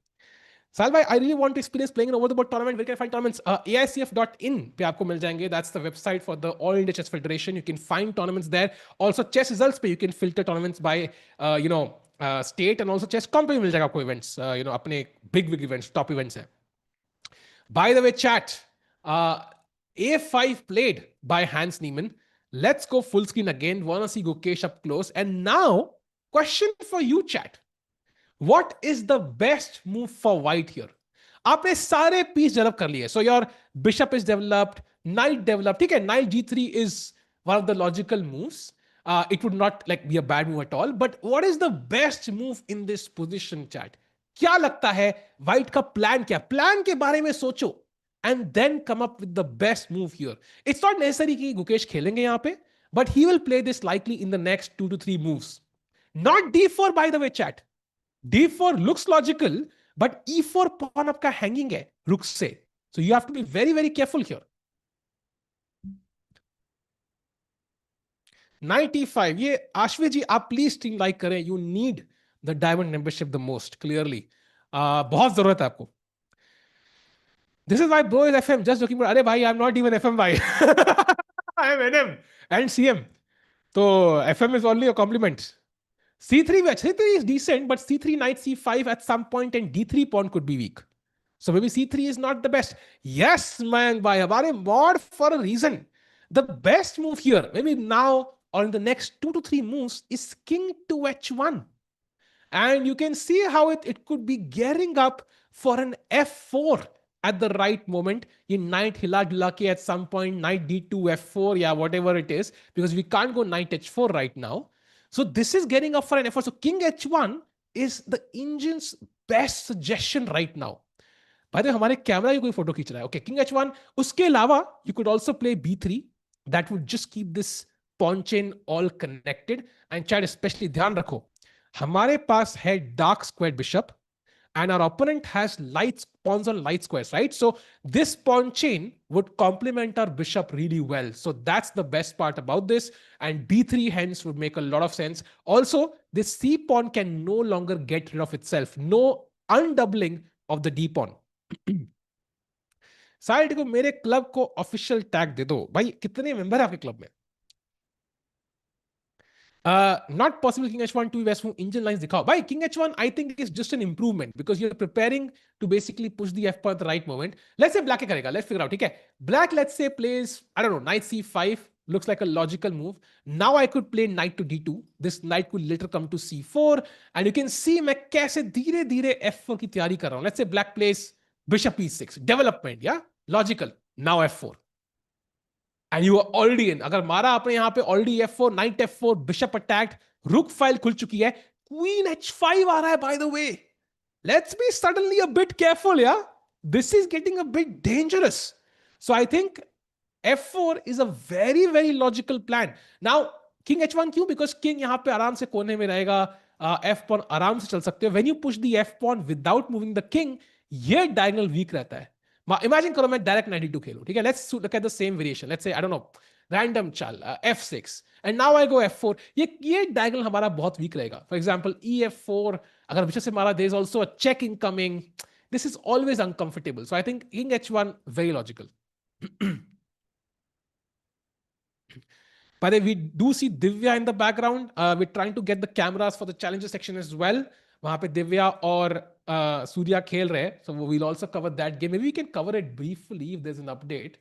Sal bhai, I really want to experience playing an over-the-board tournament. Where can I find tournaments? AICF.in पे आपको मिल जाएंगे. That's the website for the All India Chess Federation. You can find tournaments there. Also, chess results पे you can filter tournaments by, state, and also Chesscom पे भी मिल जाएगा आपको events. अपने big events, top events है. By the way, chat, A5 played by Hans Niemann. Let's go full screen again. Wanna see Gukesh up close. And now, question for you, chat. What is the best move for white here? आपने सारे piece develop कर लिए. So your bishop is developed, knight developed. ठीक है, knight G3 is one of the logical moves. It would not be a bad move at all. But what is the best move in this position, chat? क्या लगता है white का plan क्या? Plan के बारे में सोचो and then come up with the best move here. It's not necessary कि गुकेश खेलेंगे यहाँ पे, but he will play this likely in the next 2 to 3 moves. Not D4, by the way, chat. D4 looks logical, but E4 pawn आपका hanging है रुक से. So you have to be very, very careful here. Knight E5. ये आश्वे जी आप please stream like करें. You need the diamond membership the most, clearly. बहुत जरूरत है आपको. This is why bro is FM. Just joking. अरे भाई, I'm not even FM भाई. I am NM and CM. तो FM is only a compliment. C3 is decent, but C3 knight C5 at some point and D3 pawn could be weak. So maybe C3 is not the best. Yes, man, bhai, hamare mod for a reason. The best move here, maybe now or in the next 2 to 3 moves, is king to H1. And you can see how it could be gearing up for an F4 at the right moment. In knight hila dula ke at some point, knight D2, F4, yeah, whatever it is, because we can't go knight H4 right now. So this is getting up for an effort. So king H1 is the engine's best suggestion right now. By the way, हमारे camera की कोई photo खींच रहा है. Okay, king H1. उसके अलावा you could also play B3. That would just keep this pawn chain all connected. And chat, especially ध्यान रखो, हमारे पास है dark squared bishop, and our opponent has pawns on light squares, right? So this pawn chain would complement our bishop really well. So that's the best part about this. And B3 hence would make a lot of sense. Also, this C pawn can no longer get rid of itself. No undoubling of the D pawn. Side को मेरे club को official tag दे दो भाई। कितने member है आपके club में? Not possible king h1 2 west engine lines दिखाओ भाई। king h1 I think is just an improvement because you're preparing to basically push the f pawn at the right moment. Let's say black क्या करेगा, let's figure out, ठीक है? Black let's say plays, I don't know, knight c5 looks like a logical move. Now I could play knight to d2. This knight could later come to c4 and you can see मैं कैसे धीरे धीरे f4 की तैयारी कर रहा हूं. Let's say black plays bishop e6, development, yeah, logical. Now f4 and you are already in. अगर मारा आपने यहां पे already f4, knight f4, bishop attacked, rook file खुल चुकी है, queen h5 आ रहा है by the way. Let's be suddenly a bit careful, yeah. This is getting a bit dangerous. So I think f4 is a very very logical plan. Now king h1 क्यों? Because king यहां पे आराम से कोने में रहेगा, f pawn आराम से चल सकते हो. When you push the f pawn without moving the king, ये diagonal weak रहता है. Imagine करो मैं डायरेक्ट 92 खेलूं, ठीक है? Let's look at the same variation. Let's say I don't know, random चाल f6 and now I go f4. ये diagonal हमारा बहुत weak रहेगा. For example ef4 अगर बिशप से मारा, there is also a check incoming. This is always uncomfortable. So I think king h1 very logical. By the way, we do see Divya in the background. We're trying to get the cameras for the challenges section as well. वहां पे दिव्या और सूर्या खेल रहे हैं, so we'll also cover that game. Maybe we can cover it briefly if there's an update.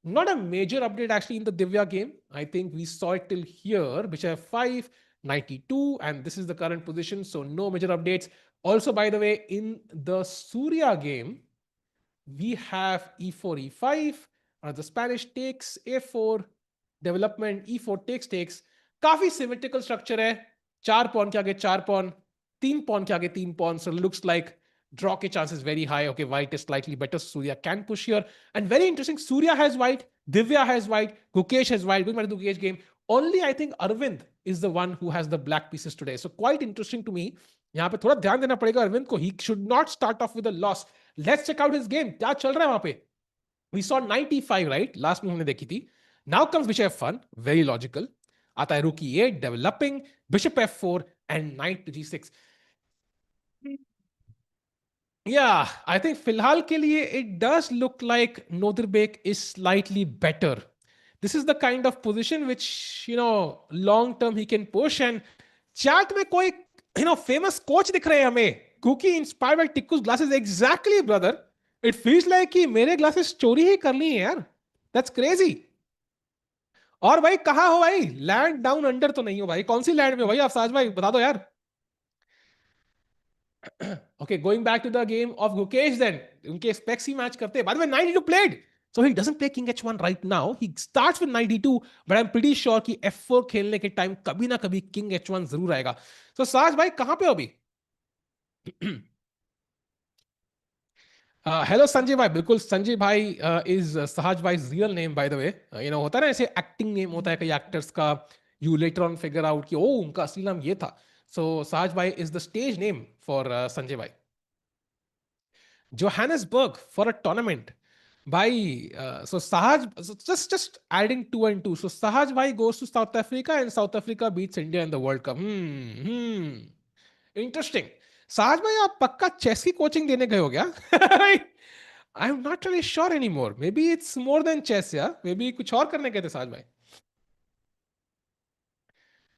Not a major update actually in the Divya game. I think we saw it till here, bishop f5, 92, and this is the current position, so no major updates. Also, by the way, in the Surya game, we have e4, e5, the Spanish takes, a4, development, e4 takes. काफी symmetrical structure है. 4 pawn के आगे 4 pawn, 3 pawn के आगे 3 pawn, so looks like draw के chances very high. Okay, white is slightly better. Surya can push here. And very interesting, Surya has white, Divya has white, Gukesh has white. Going back to the Gukesh game, only I think Aravindh is the one who has the black pieces today. So quite interesting to me. यहाँ पे थोड़ा ध्यान देना पड़ेगा अरविंद को. He should not start off with a loss. Let's check out his game. क्या चल रहा है वहां पे? We saw 95, right? Last में हमने देखी थी. Now comes bishop f1, very logical. आता है rook e8, developing, bishop f4 and knight to g6. Yeah, I think फिलहाल के लिए it does look like Nodirbek is slightly better. This is the kind of position which, long term he can push. And chat में कोई, famous coach दिख रहे हैं हमें. Cookie inspired by Tikku's glasses. Exactly, brother. It feels like कि मेरे glasses चोरी ही कर ली है यार. That's crazy. और भाई कहाँ हो भाई? लैंड डाउन अंडर तो नहीं हो भाई? कौन सी लैंड में हो भाई आप? साज भाई बता दो यार. Okay, going back to the game of Gukesh then. उनके specs ही मैच करते हैं. By the way, 92 played. So he doesn't play king h1 right now. He starts with 92, but I'm pretty sure कि f4 खेलने के time कभी ना कभी king h1 जरूर आएगा. So साज भाई कहाँ पे हो अभी? हेलो संजय भाई. बिल्कुल संजय भाई इज सहज भाई रियल नेम बाय द वे. होता है ना ऐसे एक्टिंग नेम होता है कई एक्टर्स का. You later on figure out कि ओ उनका असली नाम ये था. सो सहज भाई is the stage name for Sanjay भाई. Johannesburg for a tournament. Bhai, so Sahaj, just adding 2 and 2. So Sahaj bhai goes to South Africa and South Africa beats India in the World Cup. Interesting. Sahaj bhai, आप पक्का chess की coaching देने गए हो क्या? I'm not really sure anymore. Maybe it's more than chess, yeah. Maybe कुछ और करने गए थे सहज भाई.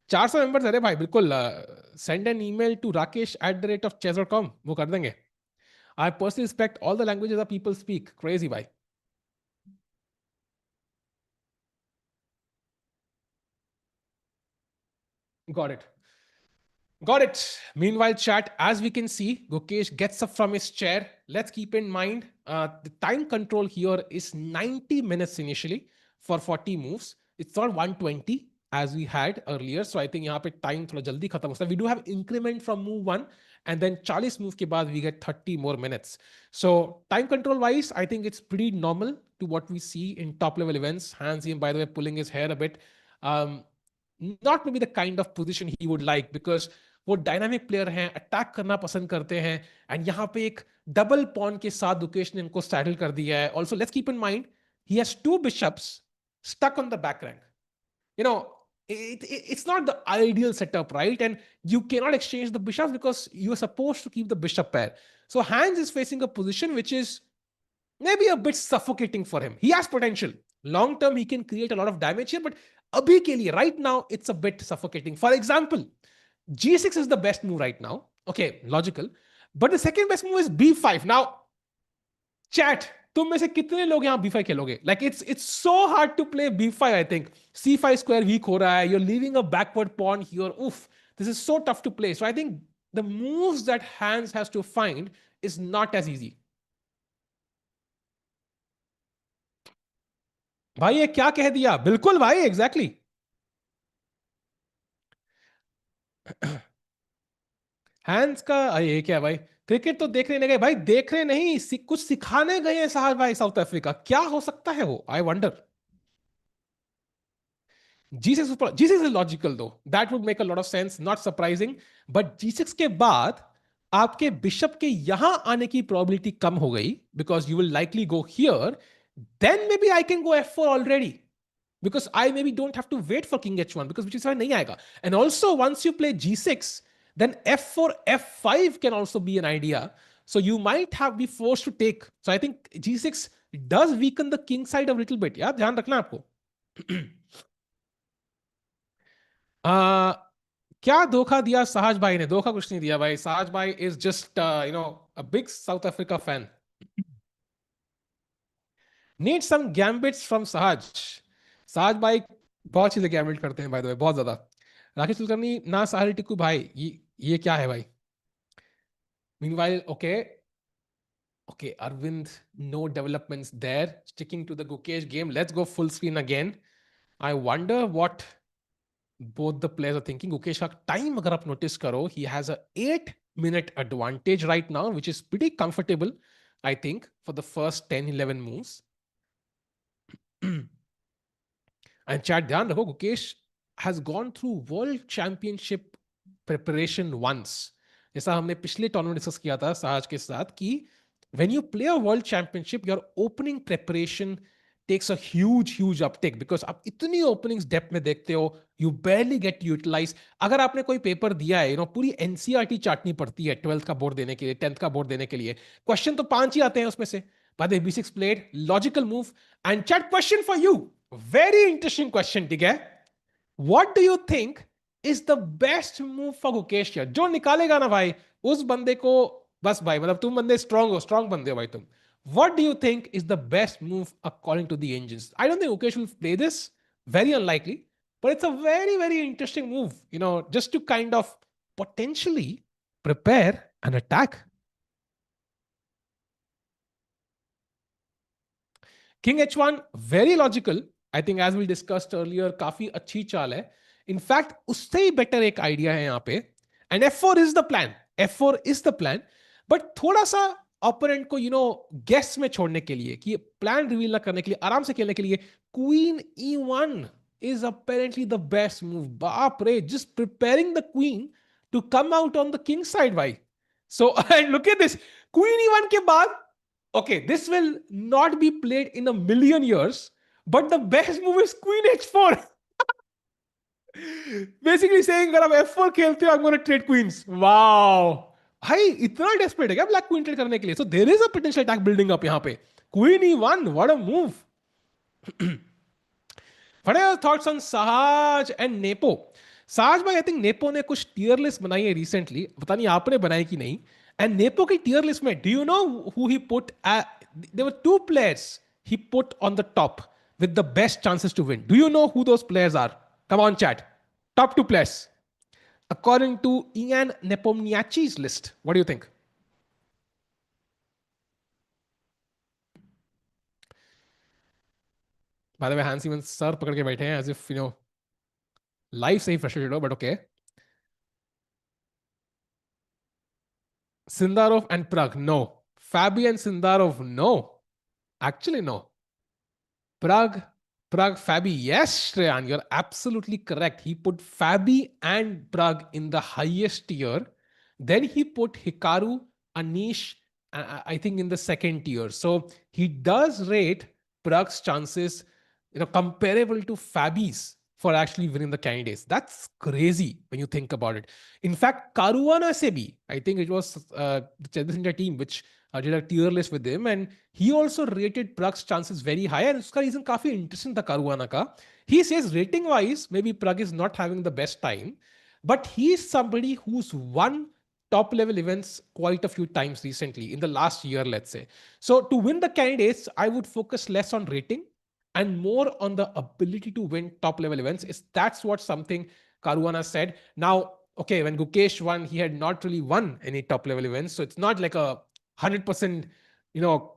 400 मेंबर्स. अरे भाई बिल्कुल. Send an email to rakesh@chess.com. वो कर देंगे. I personally respect all the languages that people speak. Crazy, bhai. Got it. Got it. Meanwhile, chat, as we can see, Gukesh gets up from his chair. Let's keep in mind, the time control here is 90 minutes initially for 40 moves. It's not 120 as we had earlier. So I think यहाँ पे time थोड़ा जल्दी खत्म होता है. We do have increment from move 1 and then 40 move के बाद we get 30 more minutes. So time control wise, I think it's pretty normal to what we see in top level events. Hans him, by the way, pulling his hair a bit. Not maybe the kind of position he would like because वो dynamic player हैं, attack करना पसंद करते हैं. And यहाँ पे एक double pawn के साथ गुकेश ने इनको सैडल कर दिया है. Also let's keep in mind he has 2 bishops stuck on the back rank. It's not the ideal setup, right? And you cannot exchange the bishops because you're supposed to keep the bishop pair. So Hans is facing a position which is maybe a bit suffocating for him. He has potential. Long term, he can create a lot of damage here, but abhi ke liye, right now, it's a bit suffocating. For example, G6 is the best move right now. Okay, logical. But the second best move is B5. Now, chat, तुम में से कितने लोग यहाँ B5 खेलोगे? Like it's so hard to play B5, I think. C5 square weak हो रहा है. You're leaving a backward pawn here. Oof, this is so tough to play. So I think the moves that Hans has to find is not as easy. भाई ये क्या कह दिया? बिल्कुल भाई, एग्जैक्टली हैंड्स का ये क्या है भाई? क्रिकेट तो देखने नहीं गए भाई, देख रहे नहीं, कुछ सिखाने गए हैं साहब भाई साउथ अफ्रीका। क्या हो सकता है वो? I wonder. G6 is logical though. That would make a lot of sense. Not surprising. But G6 के बाद आपके बिशप के यहां आने की प्रोबेबिलिटी कम हो गई because you will likely go here. Then maybe I can go F4 already. Because I maybe don't have to wait for king h1 because which is why nahi aayega. And also once you play g6, then f4, f5 can also be an idea. So you might have be forced to take. So I think g6 does weaken the king side a little bit. Yeah, ध्यान रखना आपको. क्या धोखा दिया साहज भाई ने? धोखा कुछ नहीं दिया भाई. साहज भाई is just a big South Africa fan. Need some gambits from Sahaj. Sahaj भाई बहुत चीजें गैम्बल करते हैं, बाय द वे, बहुत ज्यादा. राकेश कुलकर्णी ना साहरी टिक्कू भाई, ये क्या है भाई? Meanwhile, okay, Arvind, no developments there. Sticking to the Gukesh game. Let's go full screen again. I wonder what both the players are thinking. Gukesh का time अगर आप notice करो, he has a 8-minute advantage right now, which is pretty comfortable, I think, for the first 10-11 moves. And chat, ध्यान रखो, Gukesh has gone through World Championship preparation once. जैसा हमने पिछले tournament discuss किया था साहज के साथ कि when you play a World Championship, your opening preparation takes a huge uptake because आप इतनी openings depth में देखते हो, you barely get utilized. अगर आपने कोई पेपर दिया है, पूरी NCERT चाटनी पड़ती है 12th का बोर्ड देने के लिए, 10th का बोर्ड देने के लिए, क्वेश्चन तो 5 ही आते हैं उसमें से. By the B6 played, logical move. And chat, question for you. Very interesting question, ठीक है? What do you think is the best move for Gukesh here? जो निकालेगा ना भाई, उस बंदे को बस भाई, मतलब तुम बंदे strong बंदे हो भाई तुम. What do you think is the best move according to the engines? I don't think Gukesh will play this. Very unlikely. But it's a very interesting move, just to kind of potentially prepare an attack. King h1, very logical. I think as we discussed earlier, काफी अच्छी चाल है. In fact, उससे ही better एक idea है यहाँ पे. And f4 is the plan. f4 is the plan. But थोड़ा सा opponent को, guess में छोड़ने के लिए, कि plan reveal ना करने के लिए, आराम से खेलने के लिए, queen e1 is apparently the best move. बाप रे, just preparing the queen to come out on the king side, भाई. So, and look at this. Queen e1 के बाद, okay, this will not be played in a million years, but the best move is queen h4. Basically saying, अगर आप f4 खेलते हो, I'm going to trade queens. Wow. भाई इतना desperate है क्या black queen trade करने के लिए? So there is a potential attack building up यहाँ पे. Queen e1, what a move. What are your thoughts on Sahaj and Nepo? Sahaj भाई, I think Nepo ने कुछ tier list बनाई है recently. पता नहीं आपने बनाई कि नहीं. And Nepo की tier list में, do you know who he put? There were 2 players he put on the top with the best chances to win. Do you know who those players are? Come on, chat. Top 2 players. According to Ian Nepomniachtchi's list. What do you think? By the way, Hans even sir पकड़ के बैठे हैं as if, life से ही frustrated हो, but okay. Sindarov and Prague, no. Fabian Sindarov, no. Actually, no. Prague, Fabi, yes, Shreyan, you're absolutely correct. He put Fabi and Prague in the highest tier. Then he put Hikaru, Anish, I think in the second tier. So he does rate Prague's chances, comparable to Fabi's for actually winning the candidates. That's crazy when you think about it. In fact, Caruana se bhi, I think it was the Chess India team which did a tier list with him, and he also rated Prag's chances very high. And uska reason काफी interesting था Caruana का. He says rating wise, maybe Prag is not having the best time, but he's somebody who's won top level events quite a few times recently in the last year, let's say. So to win the candidates, I would focus less on rating and more on the ability to win top level events. That's what something Caruana said. Now, okay, when Gukesh won, he had not really won any top level events. So it's not like a 100%,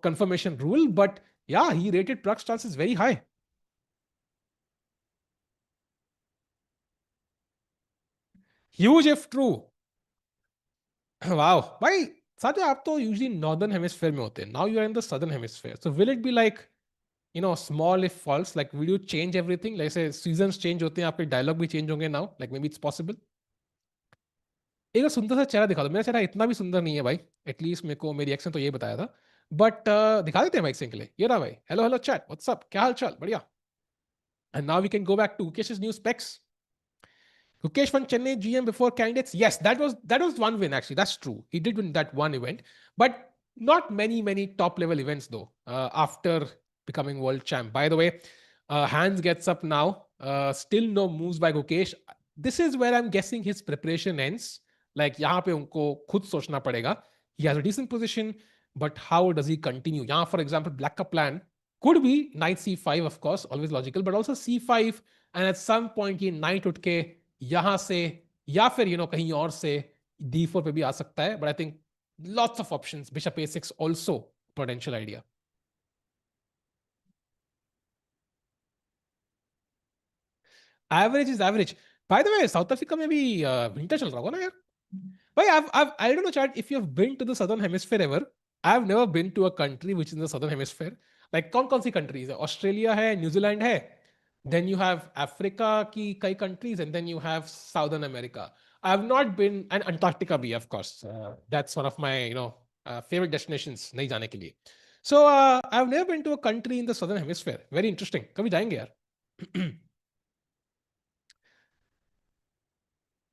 confirmation rule, but yeah, he rated Prag's chances very high. Huge if true. Wow. Why? Satya, आप तो usually northern hemisphere में होते हैं. Now you are in the southern hemisphere. So will it be like, small if false? Like, will you change everything? Like, say, seasons change होते हैं, आपके dialogue भी change होंगे now. Like, maybe it's possible. एक बार सुंदर सा चेहरा दिखा दो. मेरा चेहरा इतना भी सुंदर नहीं है भाई. एटलीस्ट मेरे को मेरी एक्शन तो ये बताया था. बट दिखा देते हैं माइक सिंह के लिए. ये रहा भाई. Hello hello chat. व्हाट्सअप. क्या हाल चाल? बढ़िया. And now we can go back to Gukesh's new specs. Gukesh won Chennai GM before candidates. Yes, that was one win actually. That's true. He did win that one event, but not many top level events though. After becoming world champ. By the way, Hans gets up now. Still no moves by Gukesh. This is where I'm guessing his preparation ends. Like यहाँ पे उनको खुद सोचना पड़ेगा. He has a decent position, but how does he continue? यहाँ, for example, black का plan could be knight c5, of course, always logical, but also c5, and at some point ये knight उठ के यहां से या फिर कहीं और से d4 पे भी आ सकता है. But I think lots of options. Bishop a6 also potential idea. Average is average. By the way, South Africa में भी winter चल रहा होगा ना यार. भाई, I don't know chat if you've been to the southern hemisphere ever. I've never been to a country which is in the southern hemisphere. Like कौन सी countries है? Australia है, New Zealand है. Then you have Africa की कई countries, and then you have Southern America. I have not been, and Antarctica भी, of course. That's one of my favorite destinations नहीं जाने के लिए. So I've never been to a country in the southern hemisphere. Very interesting. कभी जाएंगे यार.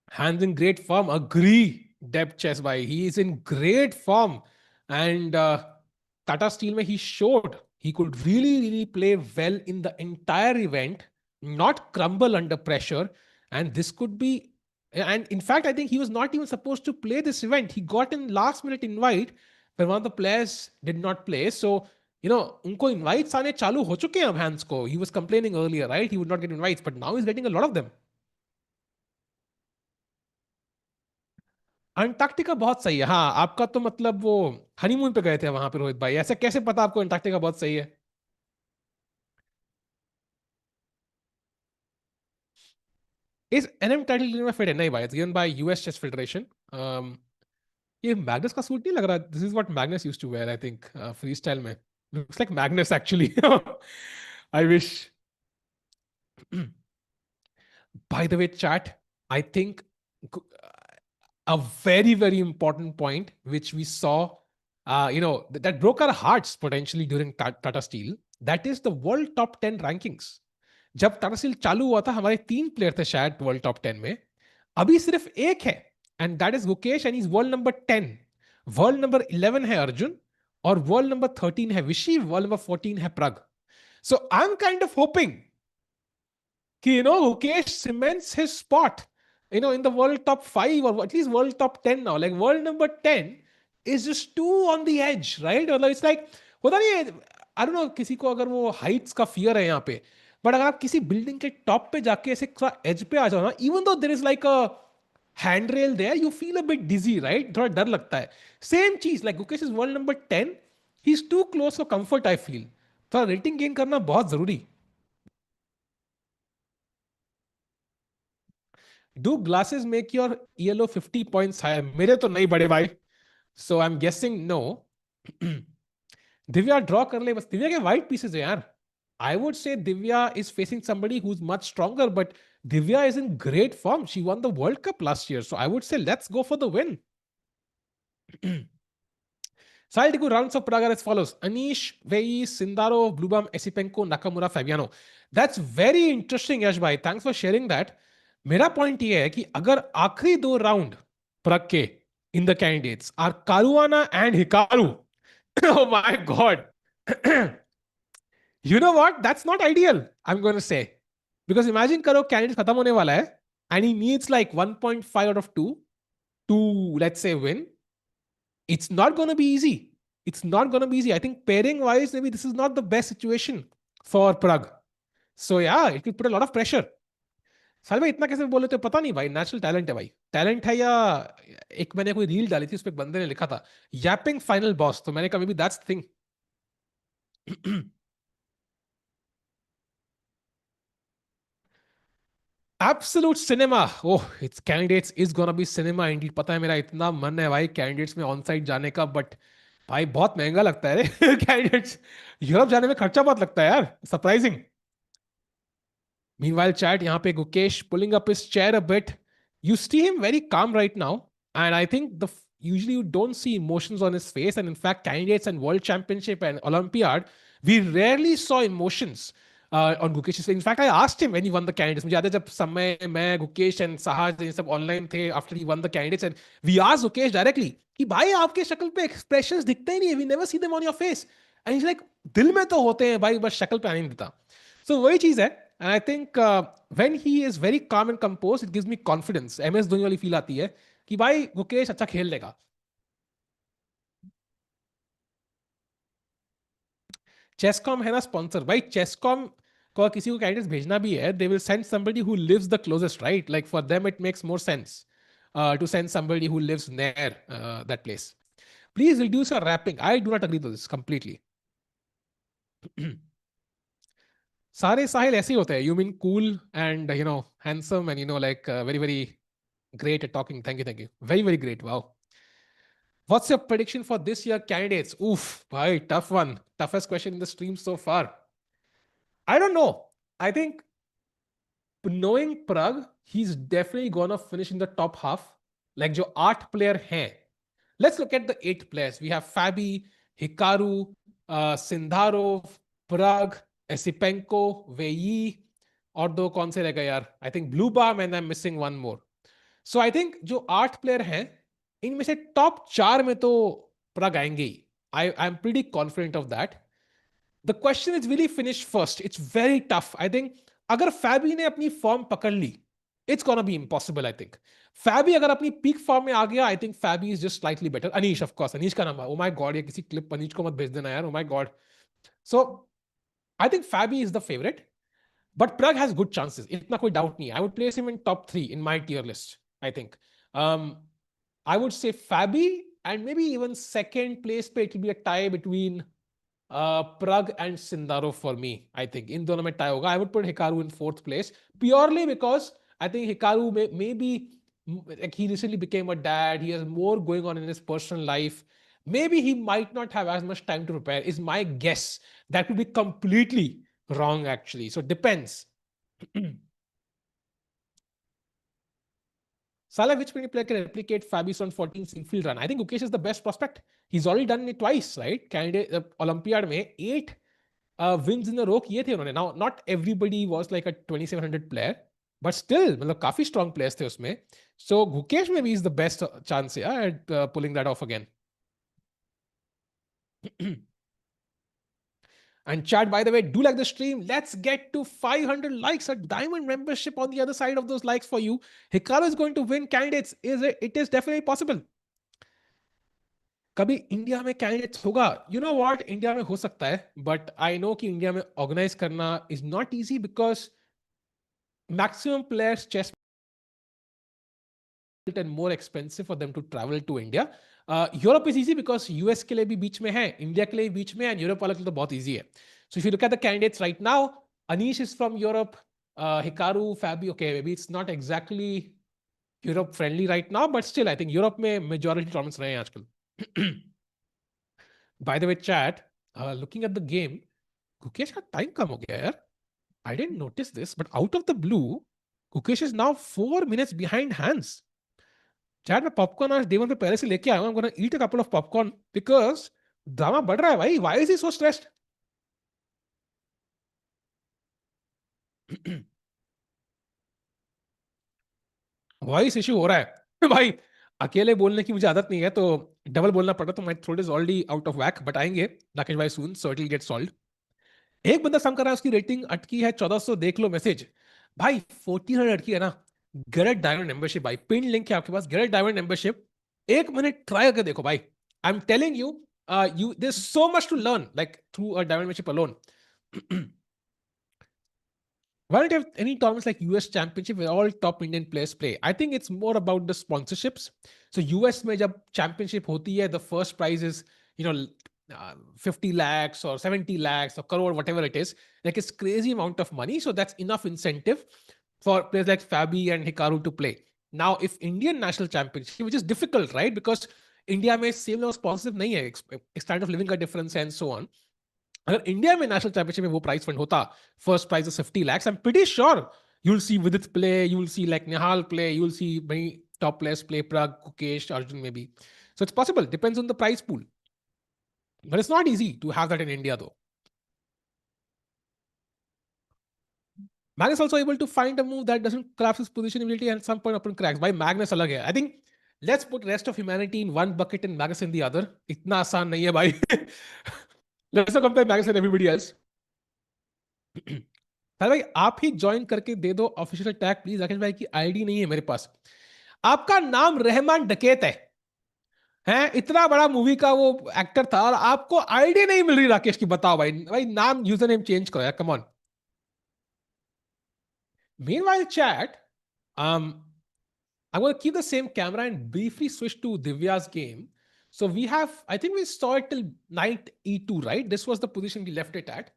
Hands in great form. Agree. Deb Chess by. He is in great form. And Tata Steel mein he showed he could really play well in the entire event, not crumble under pressure. And this could be, and in fact, I think he was not even supposed to play this event. He got in last minute invite when one of the players did not play. So, unko invites aane chalu ho chuke hain Hans ko. He was complaining earlier, right? He would not get invites, but now he's getting a lot of them. Antarctica बहुत सही है. हाँ, आपका तो मतलब वो honeymoon पे गए थे वहां पे रोहित भाई. ऐसे कैसे पता आपको अंटार्कटिका बहुत सही है? इस एनएम टाइटल में फिट है नहीं भाई. It's given by US chess federation. ये मैग्नस का सूट नहीं लग रहा. This is what Magnus used to wear, I think, freestyle में. Looks like Magnus actually. I wish. By the way, chat, I think a very important point which we saw, that broke our hearts potentially during Tata Steel, that is the world top 10 rankings. जब Tata steel चालू हुआ था, हमारे 3 player थे शायद world top 10 में. अभी सिर्फ एक है, and that is Gukesh, and is world number 10. World number 11 है अर्जुन, और वर्ल्ड नंबर 13 है विशी, वर्ल्ड नंबर 14 है Pragg. So I am kind of hoping कि Gukesh cements his spot in the world top 5 or at least world top 10 now. Like world number 10 is just too on the edge, right? It's like, होता नहीं, I don't know, किसी को अगर वो heights का fear है यहाँ पे, but अगर आप किसी building के top पे जाके ऐसे थोड़ा edge पे आ जाओ ना, even though there is like a handrail there, you feel a bit dizzy, right? थोड़ा डर लगता है. Same चीज, like Gukesh is world number 10, he's too close for comfort, I feel. थोड़ा rating gain करना बहुत जरूरी. Do glasses make your ELO 50 points higher? मेरे तो नहीं बड़े भाई. So I'm guessing no. Divya draw कर ले बस. Divya के white pieces है यार. I would say Divya is facing somebody who's much stronger, but Divya is in great form. She won the World Cup last year. So I would say let's go for the win. Saltiku rounds of Prague are as follows: Anish, Vei, Sindaro, Blubam, Esipenko, Nakamura, Fabiano. That's very interesting, Yash bhai. Thanks for sharing that. मेरा point ये है कि अगर आखिरी दो round Prague के in the candidates are Caruana and Hikaru, oh my god. You know what, that's not ideal, I'm going to say, because imagine करो candidate खत्म होने वाला है and he needs like 1.5 out of 2 to, let's say, win. It's not going to be easy. It's not going to be easy. I think pairing wise, maybe this is not the best situation for Prague. So yeah, it will put a lot of pressure. साल भाई इतना कैसे बोले तो पता नहीं भाई, natural talent है भाई, टैलेंट है, या एक मैंने कोई रील डाली थी, उस पर बंदे ने लिखा था यापिंग फाइनल बॉस, तो मैंने कहा may be that's thing. Absolute cinema, oh it's candidates is gonna be cinema Indeed. पता है मेरा इतना मन है भाई कैंडिडेट्स में ऑन साइट जाने का, बट भाई बहुत महंगा लगता है रे कैंडिडेट्स. यूरोप जाने में खर्चा बहुत लगता है यार, सरप्राइजिंग. Meanwhile, chat, यहाँ पे Gukesh pulling up his chair a bit. You see him very calm right now. And I think usually you don't see emotions on his face. And in fact, candidates and World Championship and Olympiad, we rarely saw emotions on Gukesh's face. In fact, I asked him when he won the candidates. मुझे याद है जब समय मैं Gukesh and Sahaj ये सब online थे after he won the candidates, and we asked Gukesh directly कि भाई आपके शक्ल पे expressions दिखते ही नहीं, we never see them on your face. And he's like, दिल में तो होते हैं भाई, बस शक्ल पे आने नहीं देता. So वही चीज है. And I think when he is very calm and composed, it gives me confidence. MS Dhoni वाली फील आती है कि भाई गुकेश अच्छा खेल लेगा. Chesscom है ना स्पॉन्सर भाई. Chesscom को किसी को कैंडिडेट्स भेजना भी है, they will send somebody who lives the closest, right? Like for them it makes more sense to send somebody who lives near that place. Please reduce your rapping. I do not agree with this completely. सारे साहिल ऐसे ही होते हैं. You mean cool and handsome and like very very great at talking. Thank you. Very very great. Wow. What's your prediction for this year candidates? Oof, bhai, tough one. Toughest question in the stream so far. I don't know. I think knowing Prague, he's definitely gonna finish in the top half. Like जो 8 player हैं. Let's look at the 8 players. We have Fabi, Hikaru, Sindharov, Prague, Esipenko, Vei, और दो कौन से रह गए यार? I think Blubam and I'm missing one more. So I think जो 8 प्लेयर हैं इनमें से टॉप 4 में तो प्राग आएंगे ही. I'm pretty confident of that. The question is, will he finish first? It's very tough. I think अगर फैबी ने अपनी फॉर्म पकड़ ली, it's gonna be impossible. I think फैबी अगर अपनी पीक फॉर्म में आ गया, I think फैबी is just slightly better. Anish, of course, Anish का नाम, oh my god, ये किसी क्लिप अनीश को मत भेज देना यार, oh my god. So I think Fabi is the favorite, but Prague has good chances. इतना कोई doubt नहीं. I would place him in top 3 in my tier list. I think. I would say Fabi, and maybe even second place पे it will be a tie between Prague and Sindharov for me. I think इन दोनों में tie होगा. I would put Hikaru in 4th place purely because I think Hikaru maybe like he recently became a dad. He has more going on in his personal life. Maybe he might not have as much time to prepare, is my guess. That could be completely wrong actually. So it depends. Salah, which many player can replicate Fabi's on 14 infield run? I think Gukesh is the best prospect. He's already done it twice, right? Candidate Olympiad में 8 wins in a row किए थे उन्होंने. Now, not everybody was like a 2700 player, but still, मतलब काफी strong players थे उसमें. So Gukesh maybe is the best chance at pulling that off again. And chat, by the way, do like the stream. Let's get to 500 likes. A diamond membership on the other side of those likes for you. Hikaru is going to win candidates. It is definitely possible. कभी India में candidates होगा? You know what? India में हो सकता है, but I know कि India में organise करना is not easy because maximum players chess and more expensive for them to travel to India. Europe is easy because US के लिए भी बीच में है, India के लिए भी बीच में है, and Europe वालों के लिए तो बहुत easy है. So if you look at the candidates right now, Anish is from Europe, Hikaru, Fabi, okay, maybe it's not exactly Europe friendly right now, but still I think Europe में majority tournaments रहे हैं आजकल. By the way, chat, looking at the game, Gukesh का time कम हो गया यार. I didn't notice this, but out of the blue, Gukesh is now 4 minutes behind Hans. Chat, मैं popcorn आज day 1 पे पहले से लेके आया हूँ. I'm gonna eat a couple of popcorn because drama बढ़ रहा है भाई. Why is he so stressed? Voice issue हो रहा है भाई. अकेले बोलने की मुझे आदत नहीं है, तो डबल बोलना पड़ा, तो my throat is already out of whack. But आएंगे राकेश भाई soon, so it will get solved. एक बंदा सम कर रहा है, उसकी रेटिंग अटकी है 1400. देख लो मैसेज भाई. 1400 अटकी है ना. गेट डायमंड मेंबरशिप भाई. पिन लिंक है आपके पास. Get diamond membership. एक मिनट ट्राई करके देखो भाई. I am telling you, you there so much to learn like through a diamond membership alone. Why don't you have any tournaments like US Championship where all top Indian players play? I think it's more about the sponsorships. So US में जब championship होती है, the first prize is, you know, 50 lakhs or 70 lakhs or crore, whatever it is. Like it's crazy amount of money. So that's enough incentive for players like Fabi and Hikaru to play. Now, if Indian national championship, which is difficult, right? Because India में same level sponsorship नहीं है, standard of living का difference and so on. अगर India में national championship में वो prize fund होता, first prize is 50 lakhs, I am pretty sure you will see Vidit play, you will see like Nihal play, you will see many top players play, Prag, Gukesh, Arjun maybe. So it's possible, depends on the prize pool. But it's not easy to have that in India though. Magnus also able to find a move that doesn't collapse his position immediately and at some point open cracks. By Magnus अलग है. I think let's put rest of humanity in one bucket and Magnus in the other. इतना आसान नहीं है भाई. Let's not compare Magnus and everybody else. भाई आप ही join करके दे दो ऑफिशियल टैग प्लीज. राकेश भाई की आईडी नहीं है मेरे पास. आपका नाम रहमान डकैत है इतना बड़ा मूवी का वो एक्टर था और आपको आईडी नहीं मिल रही राकेश की. बताओ भाई. भाई नाम यूजर नेम चेंज करो यार. Come on. Meanwhile, chat, I'm going to keep the same camera and briefly switch to Divya's game. So we have, I think we saw it till knight e2, right? This was the position we left it at.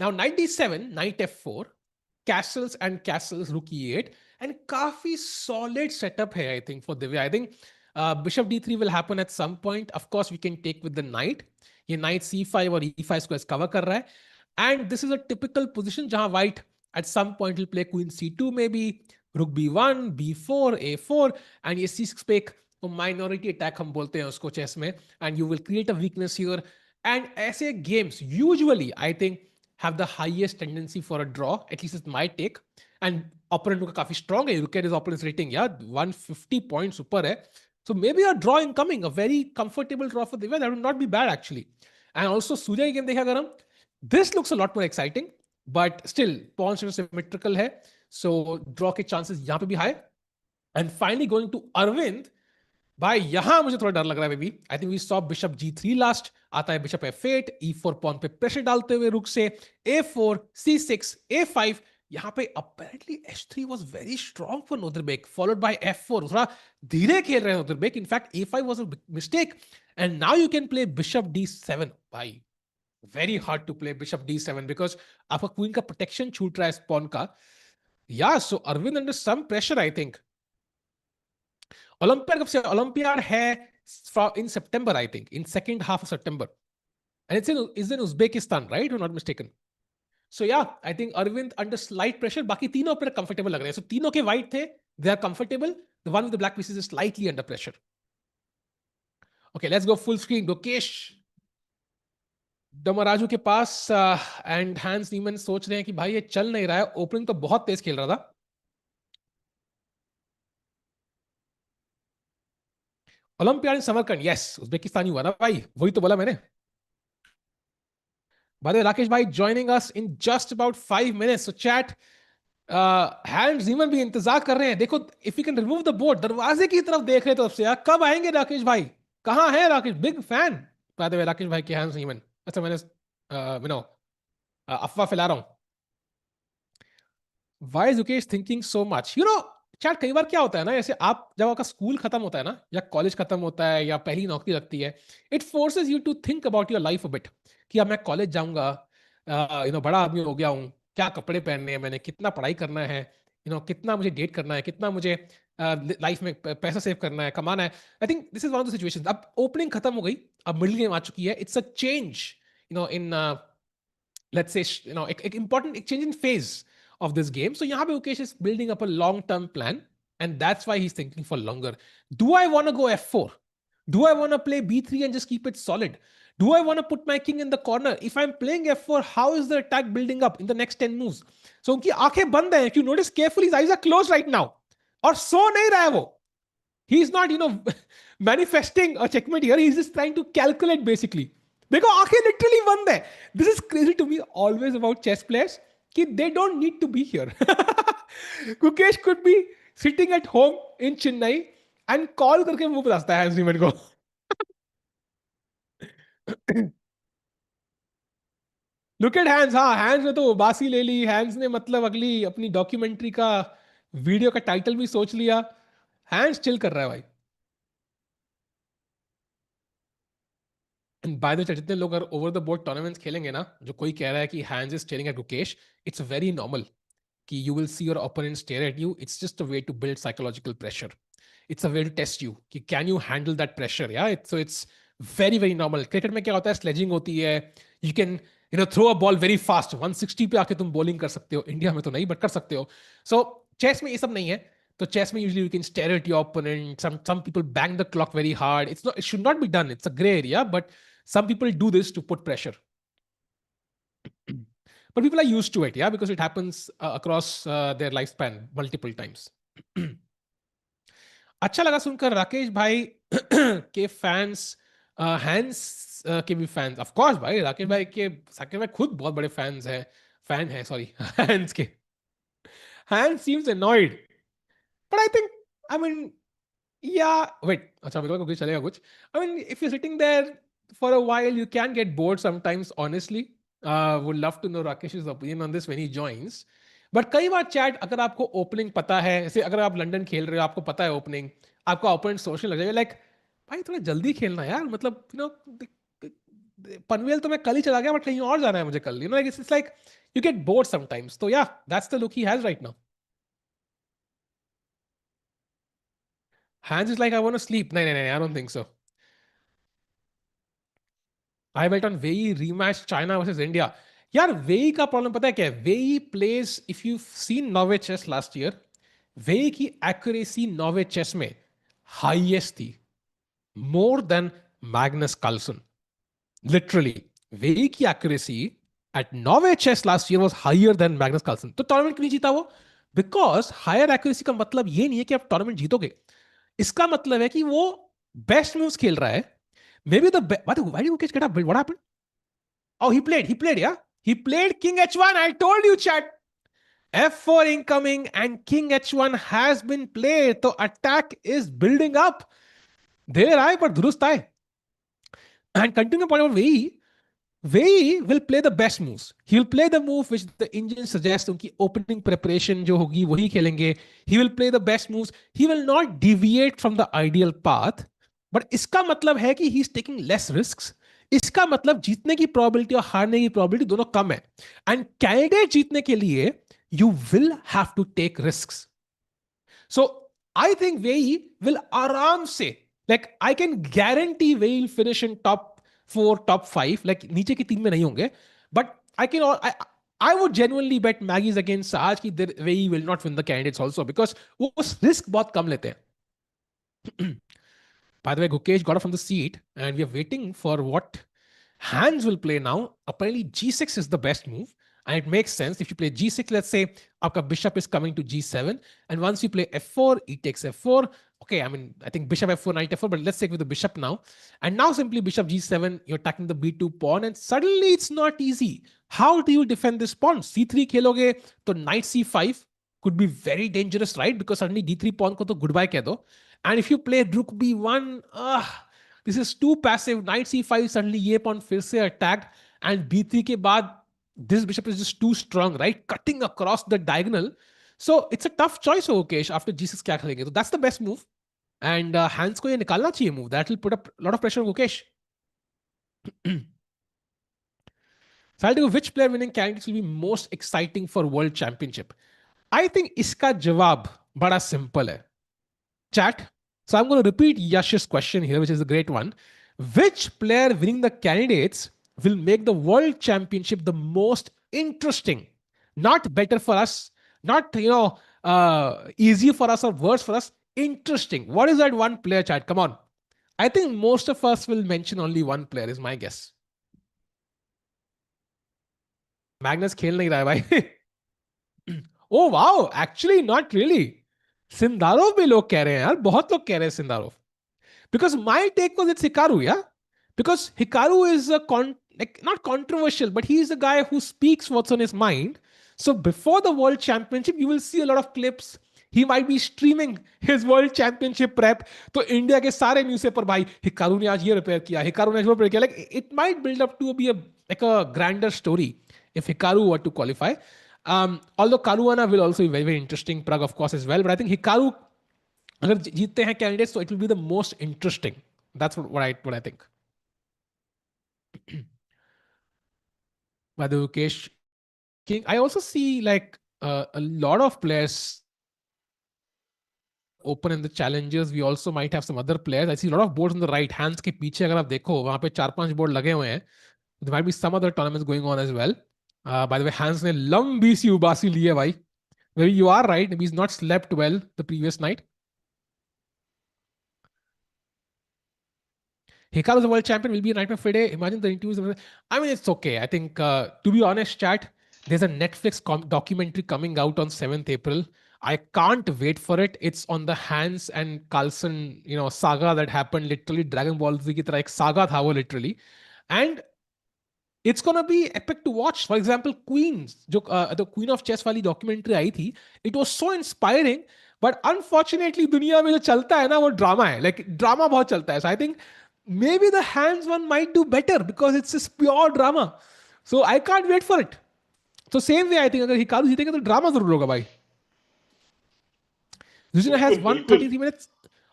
Now knight d7, knight f4, castles and castles, rook e8, and काफी solid setup here, I think, for Divya. I think bishop d3 will happen at some point. Of course, we can take with the knight. ये knight c5 और e5 squares cover कर रहा है. And this is a typical position जहां white at some point will play queen c2 maybe, rook b1, b4, a4, and ये c6 पे एक minority attack हम बोलते हैं उसको chess में, and you will create a weakness here. And ऐसे games usually, I think, have the highest tendency for a draw, at least it's my take. And opponent का काफी strong है. Look at his opponent's rating, yeah, 150 points ऊपर है. So maybe a draw incoming, a very comfortable draw for Divya. That would not be bad actually. And also Surya की game देखा अगर हम, this looks a lot more exciting, but still pawns are symmetrical है, so draw के chances यहाँ पे भी high. And finally going to Aravindh. भाई यहां मुझे थोड़ा डर लग रहा है baby. I think we saw bishop g3 last. आता है बिशप f8, e4 पॉन पे प्रेशर डालते हुए रुक से, a4, c6, a5. यहाँ पे apparently h3 was very strong for Nodirbek, followed by f4. थोड़ा धीरे खेल रहे हैं Nodirbek. In fact, a5 was a mistake. And now you can play bishop d7. भाई very hard to play bishop d7 because आपका queen का protection छूट रहा है इस pawn का. Yeah, so Arvind under some pressure, I think. Olympiad कब से? Olympiad है in September, I think, in second half of September, and it's in Uzbekistan, right? If I'm not mistaken. So yeah, I think Arvind under slight pressure. बाकी तीनों पर comfortable लग रहे हैं. So तीनों के white थे, they are comfortable. The one with the black pieces is slightly under pressure. Okay, let's go full screen. Gukesh डोमाराजू के पास एंड हैंस नीमन सोच रहे हैं कि भाई ये चल नहीं रहा है. ओपनिंग तो बहुत तेज खेल रहा था. ओलंपियाड इन समरकंद, यस, उज्बेकिस्तानी हुआ ना भाई, वही तो बोला मैंने. भाई राकेश भाई joining us in just about 5 minutes. So chat, hence नीमन भी इंतजार कर रहे हैं. देखो, if you can remove the board, दरवाजे की तरफ देख रहे तो से कब आएंगे राकेश भाई. कहां है Rakesh? Big fan bye the वे राकेश भाई के हैंस नीमन. अच्छा मैंने अफवाह फैला रहा हूं. Why is Yukesh thinking so much? You know, chat कई बार क्या होता है ना, जैसे आप जब आपका स्कूल खत्म होता है ना, या कॉलेज खत्म होता है, या पहली नौकरी लगती है, it forces you to think about your life a bit. कि अब मैं कॉलेज जाऊंगा, बड़ा आदमी हो गया हूँ, क्या कपड़े पहनने हैं मैंने, कितना पढ़ाई करना है, कितना मुझे डेट करना है, कितना मुझे लाइफ में पैसा सेव करना है, कमाना है. आई think this is one of the situations. अब ओपनिंग खत्म हो गई, अब मिडिल गेम आ चुकी है. It's a change in let's say, एक important change in phase of this game. So यहाँ पे Ukesh is building up a long-term plan, and that's why he's thinking for longer. Do I want to go f4? Do I want to play b3 and just keep it solid? Do I want to put my king in the corner? If I'm playing f4, how is the attack building up in the next 10 moves? So उनकी आंखें बंद हैं. If you notice carefully, his eyes are closed right now. और सो नहीं रहा है वो. He's not, manifesting a checkmate here. He's just trying to calculate basically. देखो आंखें literally बंद है. This is crazy to me always about chess players कि they don't need to be here. Gukesh could be sitting at home in Chennai and call करके वो बताता है Hans Niemann को. Look at Hans. हाँ, Hans ने तो बासी ले ली. हैंस ने मतलब अगली अपनी डॉक्यूमेंट्री का वीडियो का टाइटल भी सोच लिया. हैंस चिल कर रहा है भाई. एंड बाय द वे, जितने लोग अगर ओवर द बोर्ड टूर्नामेंट्स खेलेंगे ना, जो कोई कह रहा है कि Hans is staring at Gukesh, it's very normal कि you will see your opponent stare at you. It's just a way to build psychological pressure. It's a way to test you कि can you handle that pressure. Yeah, so it's very very normal. Cricket में क्या होता है, sledging होती है. You can throw a ball very fast. 160 पे आके तुम बॉलिंग कर सकते हो. इंडिया में तो नहीं, बट कर सकते हो. So चेस में ये सब नहीं है. तो चेस में usually you can stare at your opponent. Some people bang the clock very hard. It should not be done. It's a gray area, but some people do this to put pressure. But people are used to it, yeah, because it happens across their lifespan multiple times. अच्छा लगा सुनकर राकेश भाई के fans, hence के भी fans. Of course भाई, राकेश भाई खुद बहुत बड़े फैन है सॉरी हैंस के. Hans seems annoyed, but I think, I mean, yeah, wait, अच्छा मेरे को कुछ चलेगा कुछ. I mean, if you're sitting there for a while, you can get bored sometimes, honestly. Would love to know Rakesh's opinion on this when he joins. But कई बार chat, अगर आपको opening पता है, जैसे अगर आप लंदन खेल रहे हो, आपको पता है ओपनिंग, आपका ओपोनेंट सोचने लग जाएगा लाइक भाई थोड़ा जल्दी खेलना यार, मतलब पनवेल तो मैं कल ही चला गया, बट कहीं और जाना है मुझे कल. It's like you get bored sometimes. तो yeah that's the look he has right now. Hans is like I want to sleep. नहीं, I don't think so. I bet on Wei rematch China versus India. यार Wei का problem पता है क्या है? Wei plays, if you seen Norway chess last year, Wei की accuracy Norway chess में highest थी, more than Magnus Carlsen. Literally वेई की accuracy at Norway chess last year was higher than Magnus Carlsen. तो टूर्नामेंट क्यों नहीं जीता वो? बिकॉज हायर एक्यूरेसी का मतलब ये नहीं है कि आप टूर्नामेंट जीतोगे. इसका मतलब है कि वो बेस्ट मूव्स खेल रहा है. May be the why do Gukesh get up? What happened? Oh, he played, yeah. He played king h1. I told you, chat. f4 incoming and king h1 has been played. So attack is building up. There आए पर दुरुस्त आए. And continue point about Wei will play the best moves. He will play the move which the engine suggests. उनकी opening preparation जो होगी वही खेलेंगे. He will play the best moves. He will not deviate from the ideal path. But इसका मतलब है कि he is taking less risks. इसका मतलब जीतने की प्रोबेबिलिटी और हारने की प्रोबेबिलिटी दोनों कम है. एंड कैंडिडेट जीतने के लिए you will have to take risks. So I think Wei will आराम से, like I can guarantee Wei will finish in top 4, top 5, like नीचे की 3 में नहीं होंगे. But I would genuinely bet Maggie's against Sahaj कि वेई will not win the candidates also because वो रिस्क बहुत कम लेते हैं. By the way, Gukesh got up from the seat and we are waiting for what hands will play now. Apparently, G6 is the best move. And it makes sense. If you play G6, let's say our bishop is coming to G7. And once you play F4, e takes F4. Okay, I mean, I think bishop F4, knight F4, but let's take with the bishop now. And now simply bishop G7, you're attacking the B2 pawn. And suddenly it's not easy. How do you defend this pawn? C3 खेलोगे तो knight C5 could be very dangerous, right? Because suddenly D3 pawn को तो goodbye कह दो. And if you play rook b1, this is too passive. Knight c5, suddenly ये pawn फिर से attacked. And b3 के बाद this bishop is just too strong, right? Cutting across the diagonal. So it's a tough choice for Gukesh after g6 क्या खेलेंगे. So that's the best move. And hands को ये निकालना चाहिए move. That will put up a lot of pressure on Gukesh. So I'll tell you which player winning candidates will be most exciting for World Championship. I think इसका जवाब बड़ा simple है. Chat. So I'm going to repeat Yash's question here, which is a great one. Which player winning the candidates will make the World Championship the most interesting? Not better for us, not easier for us or worse for us. Interesting. What is that one player, chat? Come on. I think most of us will mention only one player, is my guess. Magnus खेल नहीं रहा है भाई. Oh wow, actually not really. Sindarov भी लोग कह रहे हैं यार, बहुत लोग कह रहे हैं Sindarov. Because my take was it's Hikaru, yeah? Because Hikaru is like not controversial, but he's the guy who speaks what's on his mind. So before the World Championship, you will see a lot of clips. He might be streaming his World Championship prep. तो India के सारे newspaper भाई Hikaru ने आज ये repair किया, Hikaru ने आज वो रिपेयर किया. Like it might build up to be a grander story if Hikaru were to qualify. Although Caruana will also be very, very interesting. Prague, of course, as well. But I think Hikaru, अगर जीतते हैं candidates, so it will be the most interesting. That's what I think. By the Gukesh King, I also see like a lot of players open in the challenges. We also might have some other players. I see a lot of boards on the right. Hands के पीछे अगर आप देखो वहाँ पे 4-5 board लगे हुए हैं. There might be some other tournaments going on as well. By the way, Hans ने लंबी सी उबासी ली है भाई. Maybe you are right. Maybe he's not slept well the previous night. Hikaru is the world champion, will be a nightmare Friday. Imagine the interviews. I mean, it's okay. I think, to be honest, chat, there's a Netflix documentary coming out on 7th April. I can't wait for it. It's on the Hans and Carlsen, saga that happened. Literally, Dragon Ball Z ki tarah ek saga tha wo literally. And it's gonna be epic to watch. For example, Queens, the Queen of Chess वाली documentary आई थी. It was so inspiring, but unfortunately दुनिया में जो चलता है ना वो drama है. Like ड्रामा बहुत चलता है. So I think maybe the hands one might do better because it's just pure drama. So I can't wait for it. So same way I think अगर हिकारू जीतेगा तो ड्रामा जरूर होगा भाई. Zhu Jiner has 133 minutes.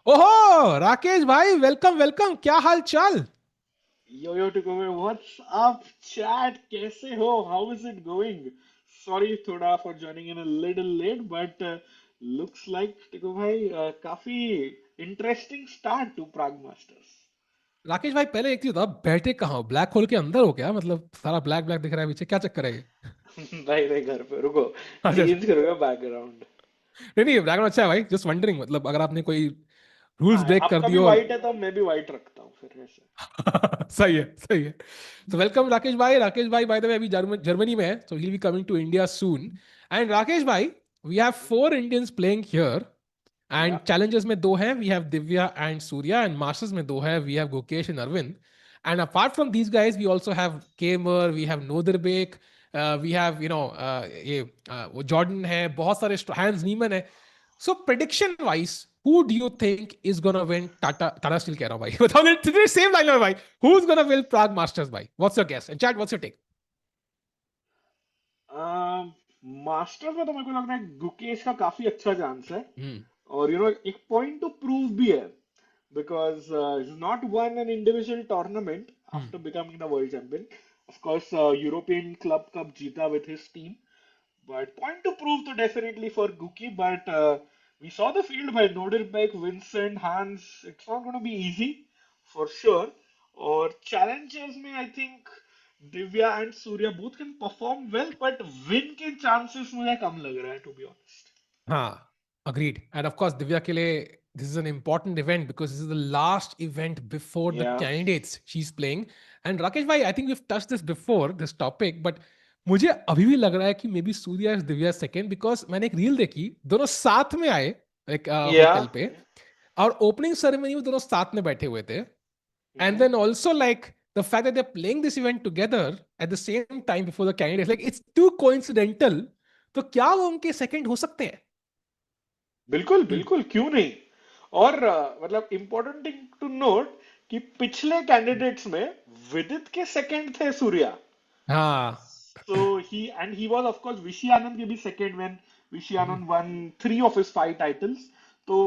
ओहो राकेश भाई welcome. क्या हाल चाल? Yo, what's up, chat? कैसे हो? How is it going? Sorry, थोड़ा for joining in a little late, but looks like टिको भाई काफी interesting start to Prague Masters. Rakesh भाई पहले एक चीज बता, बैठे कहाँ हो? ब्लैक होल के अंदर हो क्या? मतलब सारा ब्लैक ब्लैक दिख रहा है पीछे, क्या चक्कर है ये? भाई मैं घर पे रुको अच्छा चेंज करूंगा बैकग्राउंड. नहीं बैकग्राउंड अच्छा है भाई. जस्ट वंडरिंग, मतलब अगर आपने कोई रूल्स हाँ ब्रेक कर आपका भी दिए और वाइट है तो मैं भी वाइट रखता हूँ फिर ऐसे. सही है. तो वेलकम राकेश भाई बाय द वे अभी जर्मनी में है, so he will be coming to India soon. And Rakesh भाई, we have 4 Indians playing here. And Yeah. Challengers में 2 हैं, we have Divya and Surya. And masters में 2 है, we have Gukesh and Arvind. And apart from these guys we also have Keymer, we have Nodirbek, we have ये वो Jordan है, बहुत सारे hence नीमन है. So prediction wise, who do you think is gonna win Tata Steel कह रहा हूँ भाई. बताओ same line में भाई. Who's gonna win Prague Masters भाई? What's your guess? And chat, what's your take? Master में तो मेरे को लग रहा है गुकेश का काफी अच्छा चांस है. Hmm. और एक पॉइंट टू प्रूव भी है because he's not won an individual tournament after becoming the world champion. Of course, European Club Cup jeeta with his team, but point to prove to definitely for Guki. But we saw the field by Nodirbek, Vincent, Hans. It's not going to be easy for sure. Or challenges में I think Divya and Surya both can perform well, but win के chances मुझे कम लग रहा है to be honest. हाँ, agreed. And of course, Divya के लिए this is an important event because this is the last event before the Yeah. candidates she's playing. And Rakesh bhai, I think we've touched this before, this topic, but मुझे अभी भी लग रहा है कि may be Surya is Divya second. Because मैंने एक reel देखी, दोनों साथ में आए एक होटल पे, और ओपनिंग सेरेमनी में दोनों साथ में बैठे हुए थे. And then also like the fact that they're playing this event together at the same time before the candidates, like it's too coincidental. तो क्या वो उनके सेकंड हो सकते हैं? बिल्कुल क्यों नहीं. और मतलब इम्पोर्टेंट थिंग टू नोट कि पिछले कैंडिडेट्स में विदित के सेकंड थे सूर्या. हाँ. So he was of course Vishy Anand के भी second when Vishy Anand won 3 of his 5 titles. तो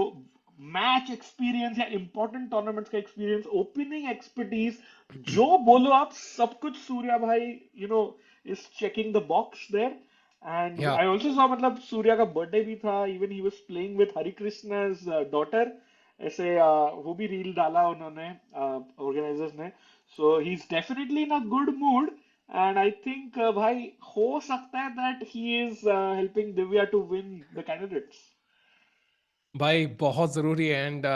मैच एक्सपीरियंस या इंपॉर्टेंट टूर्नामेंट्स का एक्सपीरियंस, ओपनिंग एक्सपर्टीज, जो बोलो आप सब कुछ सूर्या भाई is checking the box there. And I also saw मतलब सूर्या का बर्थडे भी था, even he was playing with Harikrishna's daughter. ऐसे वो भी रील डाला उन्होंने ऑर्गेनाइजर्स ने. So he is definitely in a good mood. And I think भाई हो सकता है that he is helping Divya to win the candidates. भाई बहुत जरूरी है. And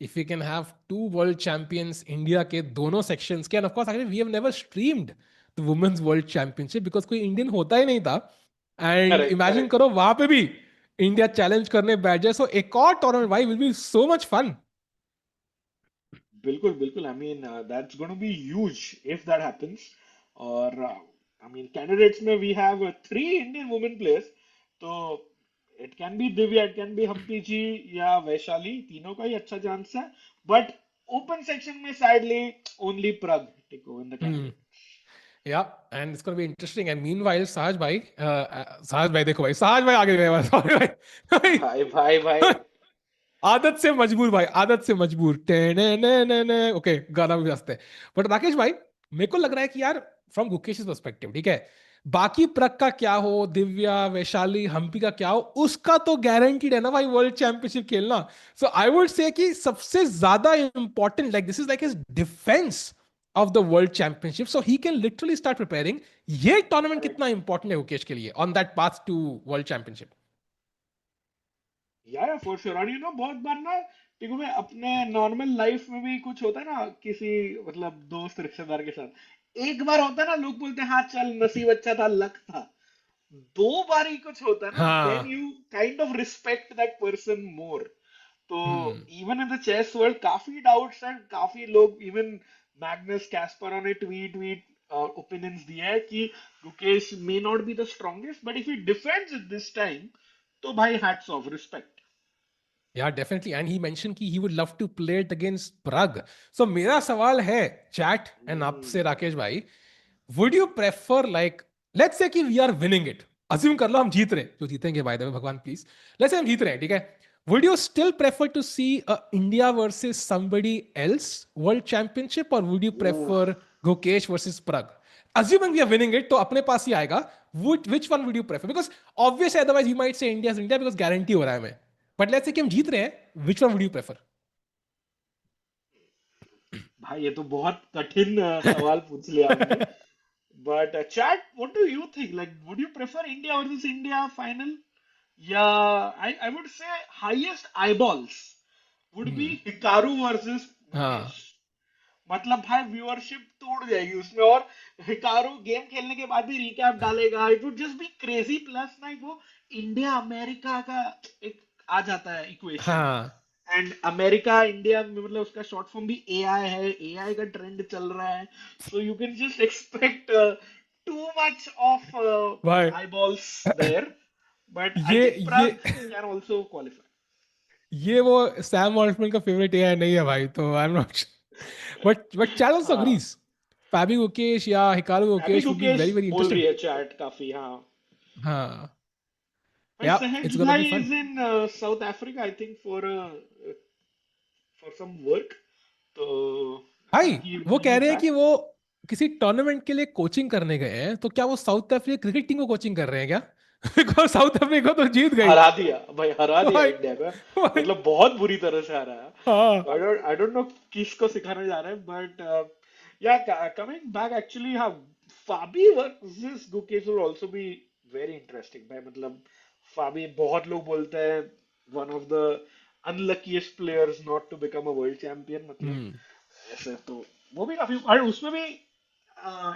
if we can have two world champions India के दोनों sections के, and of course actually we have never streamed the women's world championship because कोई Indian होता ही नहीं था, and करेक्ट imagine करेक्ट करो वहां पे भी India challenge करने बैठ जाए, so एक और tournament भाई will be so much fun. बिल्कुल बिल्कुल I mean that's gonna be huge if that happens और आई मीन कैंडिडेट्स में we have 3 Indian women players तो it can be Divya it can be Humpy ji या वैशाली तीनों का ही अच्छा चांस है बट ओपन सेक्शन में sadly only Pragg take over in the Hmm. Candidate Yeah, and it's going to be interesting. And meanwhile, Sahaj bhai, देखो भाई, Sahaj भाई आगे गए, sorry भाई, भाई भाई भाई आदत से मजबूर भाई, आदत से मजबूर, ओके, गाना भी बजते हैं। बट राकेश भाई, मेरे को लग रहा है कि यार फ्रॉम गुकेश पर्सपेक्टिव, ठीक है, बाकी प्रग का क्या हो, दिव्या, वैशाली, हम्पी का क्या हो, उसका तो गारंटीड है ना भाई वर्ल्ड चैंपियनशिप खेलना। सो आई वुड से कि सबसे ज्यादा important, like this is like his defence of the world championship, so he can literally start preparing. ये टूर्नामेंट कितना इंपॉर्टेंट है गुकेश के लिए on that path to world championship? या फॉर श्योर और यू नो बहुत बार ना देखो मैं अपने नॉर्मल लाइफ में भी कुछ होता है ना किसी मतलब दोस्त रिश्तेदार के साथ एक बार होता है ना लोग बोलते हैं हाँ चल नसीब अच्छा था लक था दो बार ही कुछ होता है ना देन हाँ। You kind of respect that person more तो hmm. Even in the chess world काफी डाउट्स एंड काफी लोग इवन मैग्नस कैस्पर ने ट्वीट ओपिनियंस दिया है कि Gukesh may not be the strongest but if he defends it this time तो भाई hats off respect Yeah, definitely. And he mentioned कि he would love to play it against Prague. So मेरा सवाल है chat and आपसे राकेश भाई, would you prefer like, let's say कि we are winning it, assume कर लो हम जीत रहे हैं, जो जीतेंगे by the way भगवान प्लीज, let's say हम जीत रहे हैं, ठीक है, would you still prefer to see a India versus somebody else world championship, or would you prefer Gukesh versus Prague? Assuming we are winning it, तो अपने पास ही आएगा, which one would you prefer? Because obviously otherwise you might say India is India because guarantee हो रहा है हमें, but let's say कि हम जीत रहे हैं, which one would you prefer? भाई ये तो बहुत कठिन सवाल पूछ लिया आपने but chat what do you think like would you prefer India versus India final या I would say highest eyeballs would be hmm. Hikaru versus Gukesh हाँ। मतलब भाई व्यूअरशिप तोड़ जाएगी उसमें और हिकारू गेम खेलने के बाद भी रिकैप डालेगा it would just be crazy plus ना वो इंडिया अमेरिका का एक आ जाता है इक्वेशन हाँ एंड अमेरिका इंडिया में मतलब उसका शॉर्ट फॉर्म भी एआई है एआई का ट्रेंड चल रहा है so you can just expect too much of भाई, eyeballs there but I ये think ये Prague can also qualify ये वो सैम ऑल्टमैन का फेवरेट एआई नहीं है भाई, तो आई am not, but chat also हाँ अग्रीज, फैबी गुकेश या हिकारू अभी Gukesh would be Gukesh very very बोल रही इंटरेस्टिंग। है चैट काफी हाँ हाँ। भाई या सहज इट्स गोना बी भाई fun. Is in South Africa I think for some work तो आई भाई थिंक ही वो विल कह बी रहे हैं कि बैक वो किसी टूर्नामेंट के लिए कोचिंग करने गए हैं, तो क्या वो साउथ अफ्रीका क्रिकेट टीम को कोचिंग कर रहे हैं क्या? बिकॉज साउथ अफ्रीका तो जीत गई। हरा दिया भाई हरा दिया भाई इंडिया का भाई। मतलब बहुत बुरी तरह से हराया हाँ। आई डोंट नो किसको सिखाने जा रहे हैं बट या कमिंग बैक एक्चुअली हाँ Fabi versus Gukesh will also be very interesting भाई मतलब फाबी बहुत लोग बोलते हैं one of the unluckiest players not to become a world champion मतलब हम्म। ऐसे तो वो भी काफी और उसमें भी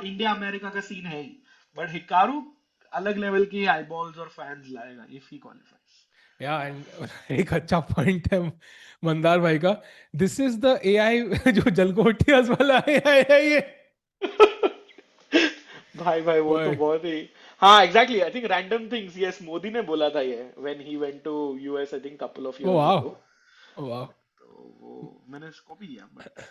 इंडिया अमेरिका का सीन है ही बट हिकारू अलग लेवल की आईबॉल्स और फैंस लाएगा इफ ही क्वालिफाइज या एंड एक अच्छा पॉइंट है मंदार भाई का, दिस इज द एआई जो जलकोटियास वाला एआई है ये। भाई भाई वो तो भाई। बहुत ही हाँ exactly I think random things yes Modi ने बोला था ये when he went to US I think couple of ओ इयर्स वाह। अगो ओ वाह। तो वो मैंने कॉपी किया बट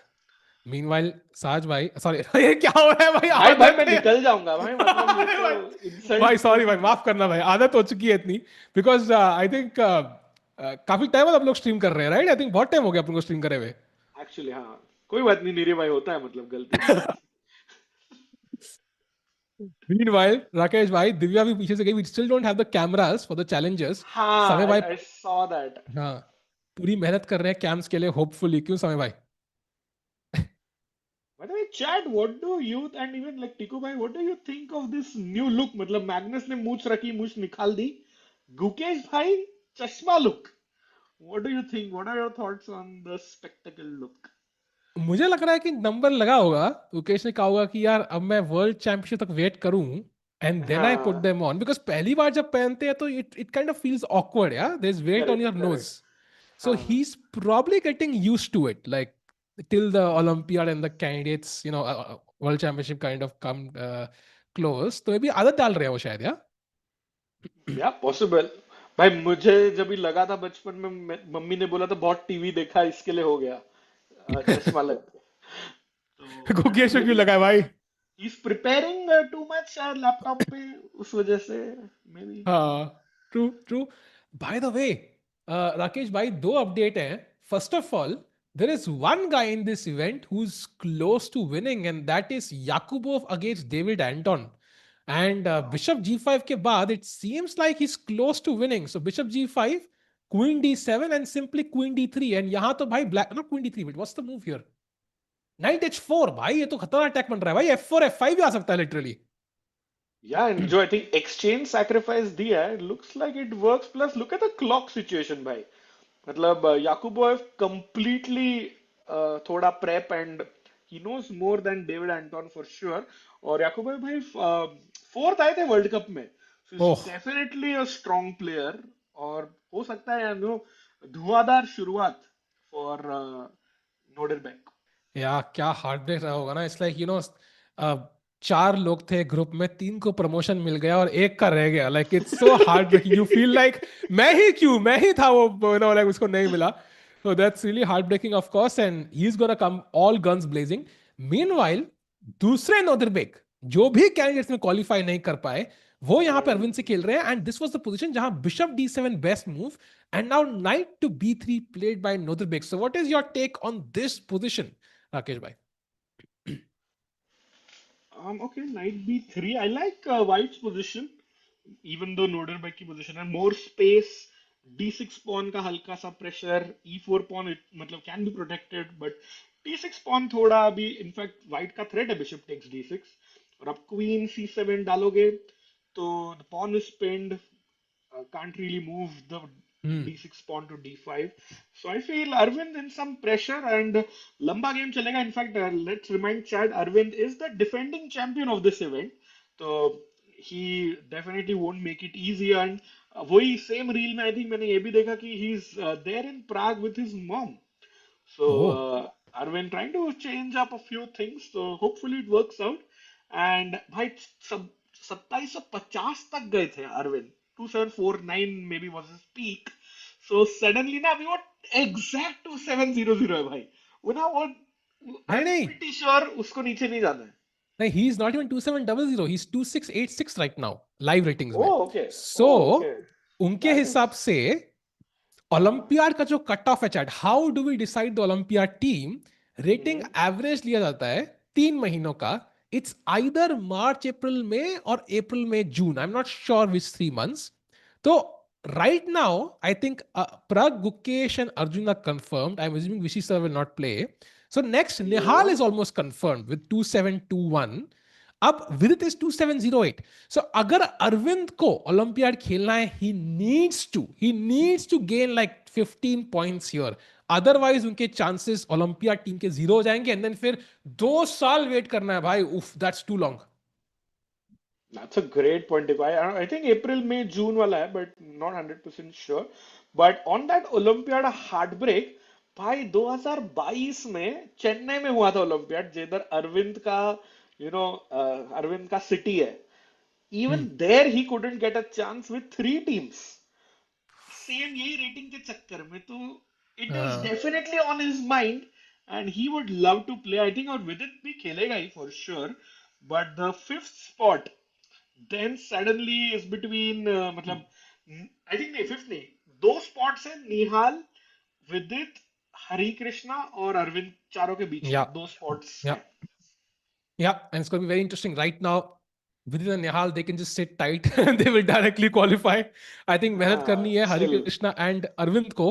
मीनवाइल साज भाई, सॉरी ये क्या हो रहा है भाई, भाई भाई मैं आदत है। निकल जाऊंगा भाई मतलब ये अरे तो भाई, भाई इंसल्ट तो सॉरी भाई, माफ करना भाई, आदत हो चुकी है इतनी, बिकॉज आई थिंक काफी टाइम बाद हम लोग स्ट्रीम कर रहे हैं, राइट? आई थिंक बहुत टाइम हो गया अपन को स्ट्रीम करे हुए। एक्चुअली हाँ कोई बात नहीं नीरे भाई होता है मतलब गलती तो होती मीनवाइल राकेश भाई, दिव्या भी पीछे से गई, we still don't have the cameras for the challengers. हाँ समय भाई, आई सॉ दैट हाँ, पूरी मेहनत कर रहे हैं कैम्स के लिए, होपफुली, क्यों समय भाई? By the way, Chad, what do you and even like Tiku bhai, what do you think of this new look? मतलब मैग्नस ने मूछ रखी, मूछ निकाल दी. गुकेश भाई चश्मा look What do you think? What are your thoughts on the spectacle look? मुझे लग रहा है कि नंबर लगा होगा, मुकेश ने कहा होगा कि यार अब मैं वर्ल्ड चैंपियनशिप तक वेट करूं एंड देन आई पुट हाँ, देम ऑन, बिकॉज पहली बार जब पहनते हैं तो it kind of feels awkward, या there is weight on correct your nose. Correct. So हाँ. he's probably getting used to it, like till the Olympiad and the candidates, World Championship kind of come close. तो maybe आदत डाल रहे हैं वो शायद, yeah? या पॉसिबल. भाई मुझे जब भी लगा था बचपन में, मम्मी ने बोला था बहुत टीवी देखा इसके लिए हो गया चश्मा लग गया. तो गुकेश को मे क्यों बी लगा है भाई? He is preparing too much शायद लैपटॉप पे, उस वजह से मे बी. हाँ, ट्रू ट्रू. बाय द वे, राकेश भाई, दो अपडेट हैं. First of all, there is one guy in this event who's close to winning, and that is Yakubov against David Anton. And bishop g5 के बाद it seems like he's close to winning. So bishop g5, queen d7, and simply queen d3. And यहाँ तो भाई black, not queen d3, but what's the move here? Knight h4. भाई ये तो खतरनाक attack बन रहा है भाई. f4 f5 भी आ सकता है literally. Yeah, and जो I think exchange sacrifice दिया है, looks like it works. Plus look at the clock situation भाई. मतलब याकूबोव completely थोड़ा prep and he knows more than David Anton for sure. और याकूबोव भाई फोर्थ आए थे वर्ल्ड कप में, so he's Oh, definitely a strong player. और हो सकता है धुआंधार शुरुआत for नोडरबेक. या क्या हार्ट ब्रेक रहा होगा ना. इट्स लाइक चार लोग थे ग्रुप में, तीन को प्रमोशन मिल गया और एक का रह गया. Like it's so heartbreaking. You feel like मैं ही था वो, लाइक उसको नहीं मिला. So that's really heartbreaking, of course, and he's gonna come all guns blazing. Meanwhile, दूसरे नोदरबेक जो भी कैंडिडेट्स में क्वालिफाई नहीं कर पाए, वो यहाँ पे अरविंद से खेल रहे हैं. And this was the position जहां bishop d7 best move, and now knight to b3 played by Nodirbek. So what is your take on this position, Rakesh भाई? Okay, knight b3. I like white's position, even though Nodirbek की position है more space. d6 pawn का हल्का सा pressure, e4 pawn मतलब can be protected, but d6 pawn थोड़ा अभी, in fact white का threat है bishop takes d6. और अब queen c7 डालोगे तो the pawn is pinned, can't really move the d6 pawn to d5. So I feel Arvind in some pressure and lamba game chalega. In fact, let's remind Chad, Arvind is the defending champion of this event. So he definitely won't make it easy. And वही same reel में I think मैंने ये भी देखा कि he's there in Prague with his mom. So oh, Arvind trying to change up a few things. So hopefully it works out. And भाई सब 2750 तक गए थे Arvind. 2749 maybe was his peak. So suddenly ना अभी वो exact 2700 है भाई. वो ना वो नहीं I'm नहीं pretty sure उसको नीचे नहीं जाना है. नहीं, he is not even 2700, he is 2686 right now live ratings में. Oh, okay. सो Oh, okay. उनके That is. हिसाब से ओलंपियाड का जो कट ऑफ है, chat, how do we decide the Olympiad team? Rating Mhm. Average लिया जाता है 3 महीनों का. इट्स आइदर मार्च अप्रैल में और अप्रैल में June. I am not sure which 3 months. तो right now I think Prag, Gukesh and Arjun are confirmed. I'm assuming Vishy sir will not play. So next Nihal Yeah. is almost confirmed with 2721. अब Vidit is 2708. So अगर अरविंद को olympiad खेलना है, he needs to gain like 15 points here. Otherwise उनके chances olympiad team के zero हो जाएंगे, and then फिर 2 साल वेट करना है भाई. उफ, that's too long. That's a great point, Deepak. I think April, May, June वाला है, but not 100% sure. But on that Olympiad heartbreak, भाई 2022 में चेन्नई में हुआ था ओलंपियाड, जिधर अरविंद का अरविंद का सिटी है. Even there he couldn't get a chance with three teams. Same यही रेटिंग के चक्कर में तो it is definitely on his mind and he would love to play. I think और विदित भी खेलेगा ही for sure. But the fifth spot then suddenly is between मतलब आई थिंक नहीं, फिफ्थ नहीं, दो स्पॉट्स है निहाल, विदित, हरि कृष्णा और अरविंद, चारों के बीच Yeah, में दो स्पॉट्स yeah, हैं. yeah, and it's going to be very interesting right now. Vidit and Nihal, they can just sit tight and they will directly qualify. I think मेहनत करनी है Hari Still, Krishna and Arvind को.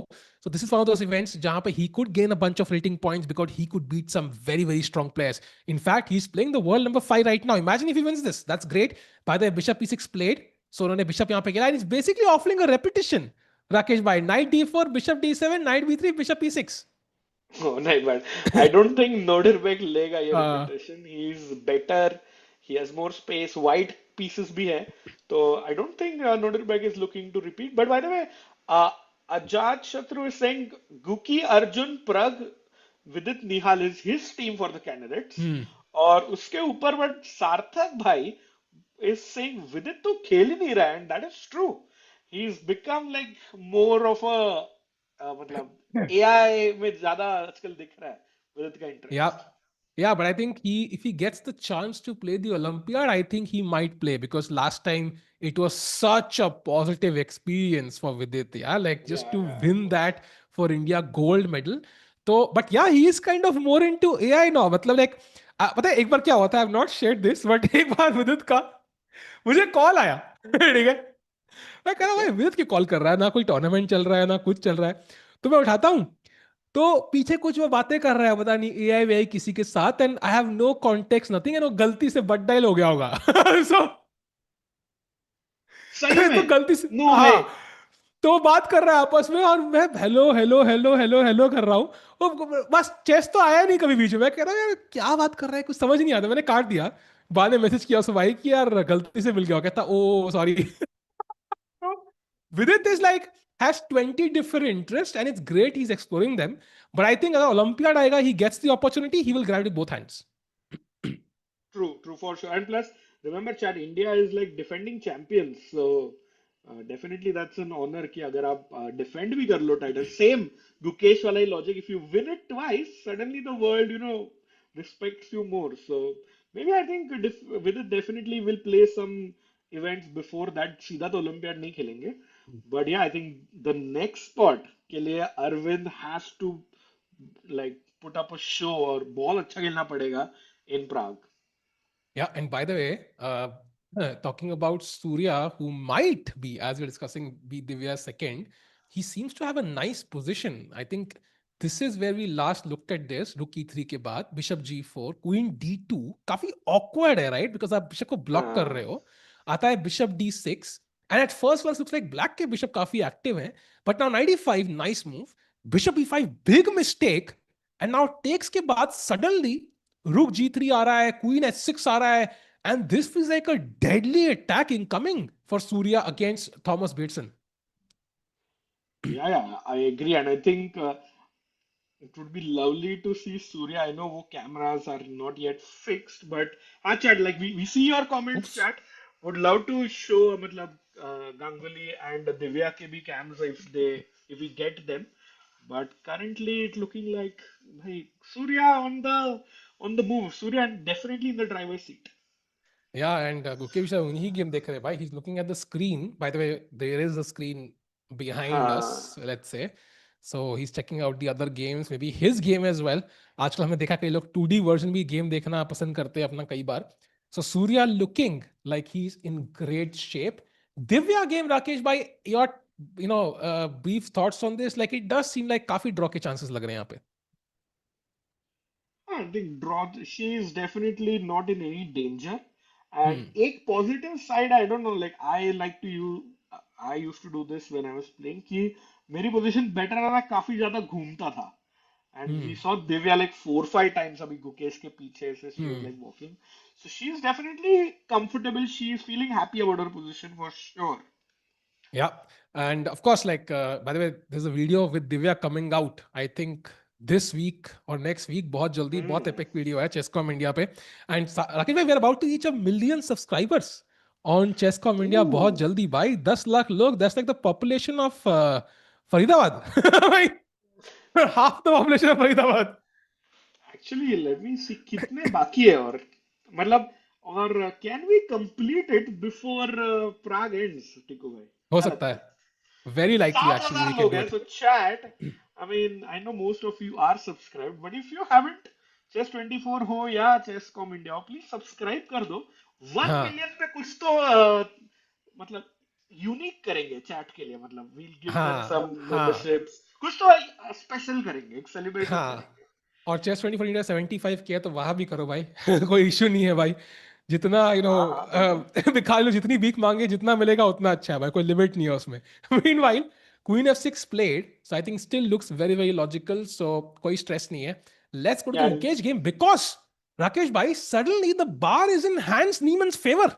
So this is one of those events जहाँ पे he could gain a bunch of rating points because he could beat some very, very strong players. In fact, he's playing the world number 5 right now. Imagine if he wins this. That's great. By the way, Bishop E6 played. So उन्होंने Bishop यहाँ पे खेला, and it's basically offering a repetition Rakesh bhai, knight d4, bishop d7, knight b3, bishop e6. Oh, no, but I don't think Nodirbek लेगा ये uh, repetition. He is better. He has more space. White pieces भी है. So I don't think Nodirbek is looking to repeat. But by the way, uh, Ajat Shatru is saying Guki, Arjun, Prag, Vidit Nihal is his team for the candidates. hmm. और उसके ऊपर but सार्थक भाई is saying Vidit तो खेल ही नहीं रहा है, and that is true. He's become like more of a मतलब AI में ज्यादा आजकल दिख रहा है विदित का Yeah. Interest. Yeah, but I think if he gets the chance to play the Olympiad, I think he might play because last time it was such a positive experience for Vidit. Yeah, like just Yeah, to yeah, of win course. that for India gold medal. So, but yeah, he is kind of more into AI now. मतलब like पता है एक बार क्या हुआ था? I have not shared this, but एक बार विदित का मुझे कॉल आया. ठीक है, मैं कह रहा हूँ Okay. भाई विदित की कॉल कर रहा है, ना कोई टूर्नामेंट चल रहा है ना कुछ चल रहा है. तो मैं उठाता हूँ तो पीछे कुछ वो बातें कर रहा है, पता नहीं एआई वे किसी के साथ, and I have no context nothing, and वो गलती से बट डायल हो गया होगा. सो सही तो में? गलती से नो वे. हाँ, तो वो बात कर रहा है आपस में और मैं hello hello hello hello hello कर रहा हूँ. वो बस चेस तो आया नहीं कभी बीच में. मैं कह रहा हूँ यार क्या बात कर रहा है, कुछ समझ नहीं आता. मैंने काट दिया. बाद में मैसेज किया उस भाई कि यार गलती से मिल गया. कहता ओ sorry. Vidit is like has 20 different interests and it's great he's exploring them. But I think अगर Olympiad आएगा, he gets the opportunity, he will grab it with both hands. True, true for sure. And plus, remember, Chad, India is like defending champions. So definitely that's an honor कि अगर आप defend भी कर लो title. Same Gukesh वाला ही logic. If you win it twice, suddenly the world, respects you more. So maybe I think with it definitely will play some events before that. सीधा तो Olympiad नहीं खेलेंगे. But yeah, I think the next spot के लिए Arvind has to like put up a show और बहुत अच्छा खेलना पड़ेगा in Prague. Yeah, and by the way, talking about Surya, who might be, as we're discussing, be Divya's second, he seems to have a nice position. I think this is where we last looked at this. Rook e3 के बाद, bishop g4, queen d2, काफी awkward है, right? Because आप bishop को block कर रहे हाँ. हो. आता है bishop d6, and at first glance looks like black के bishop काफी active है. But now knight e5, nice move. Bishop e5, big mistake. And now takes के बाद suddenly Rook g3 आ रहा है, Queen h6 आ रहा है, and this feels like a deadly attack incoming for Surya against Thomas Beerdsen. Yeah, I agree, and I think it would be lovely to see Surya. I know wo cameras are not yet fixed, but chat, like we see your comments, Oops. chat. Would love to show matlab, Ganguly and Divya ke bhi cams if we get them. But currently it looking like hey, Surya on the move. Surya definitely in the driver's seat. Yeah, and Gukesh उन्हीं game देख रहे हैं भाई. He's looking at the screen. By the way, there is a screen behind हाँ. us, let's say. So he's checking out the other games, maybe his game as well. आजकल हमने देखा कई लोग 2D वर्जन भी गेम देखना पसंद करते हैं अपना कई बार. So Surya looking like he's in great shape. Divya game, Rakesh bhai, your brief thoughts on this? Like it does seem like काफी draw के chances लग रहे हैं यहाँ पे. I think draw. She is definitely not in any danger. And Hmm. एक positive side, I don't know. Like I like to use. I used to do this when I was playing. कि मेरी position better है, मैं काफी ज्यादा घूमता था. And we Hmm. saw Divya like 4 5 times अभी गुकेश के पीछे से she was Hmm. like walking. So she is definitely comfortable. She is feeling happy about her position for sure. Yeah. And of course, like, by the way, there's a video with Divya coming out, I think this week or next week. बहुत जल्दी, बहुत Hmm. epic video है Chesscom India पे. And Rakesh bhai, we are about to reach 1 million subscribers on Chesscom India बहुत Ooh. जल्दी भाई. 10 lakh लोग, that's like the population of Faridabad. भाई, half the population of Faridabad. Actually, let me see कितने बाकी है और मतलब और can we complete it before Prague ends, टिकू भाई? हो क्या सकता लगता है. है? Very likely सात actually हजार we can लोग do हैं, it. so chat. I mean, I know most of you are subscribed, but if you haven't, Chess 24 हो या Chesscom India हो, please subscribe कर दो. 1 हाँ. million पे कुछ तो मतलब यूनिक करेंगे चैट के लिए. मतलब we'll give them हाँ. some हाँ. memberships. कुछ तो स्पेशल करेंगे, एक सेलिब्रेशन हाँ. करेंगे. और चेस 24 इंडिया 75 किया तो वहां भी करो भाई. कोई इश्यू नहीं है भाई. जितना हाँ हाँ बिल्कुल. दिखा लो, जितनी भीख मांगे जितना मिलेगा उतना अच्छा है भाई. कोई लिमिट नहीं है उसमें. Meanwhile Queen f6 played, so I think still looks very, very logical. So koi stress nahi hai. Let's go to the Yeah, Gukesh game because Rakesh bhai, suddenly the bar is in Hans Niemann's favor.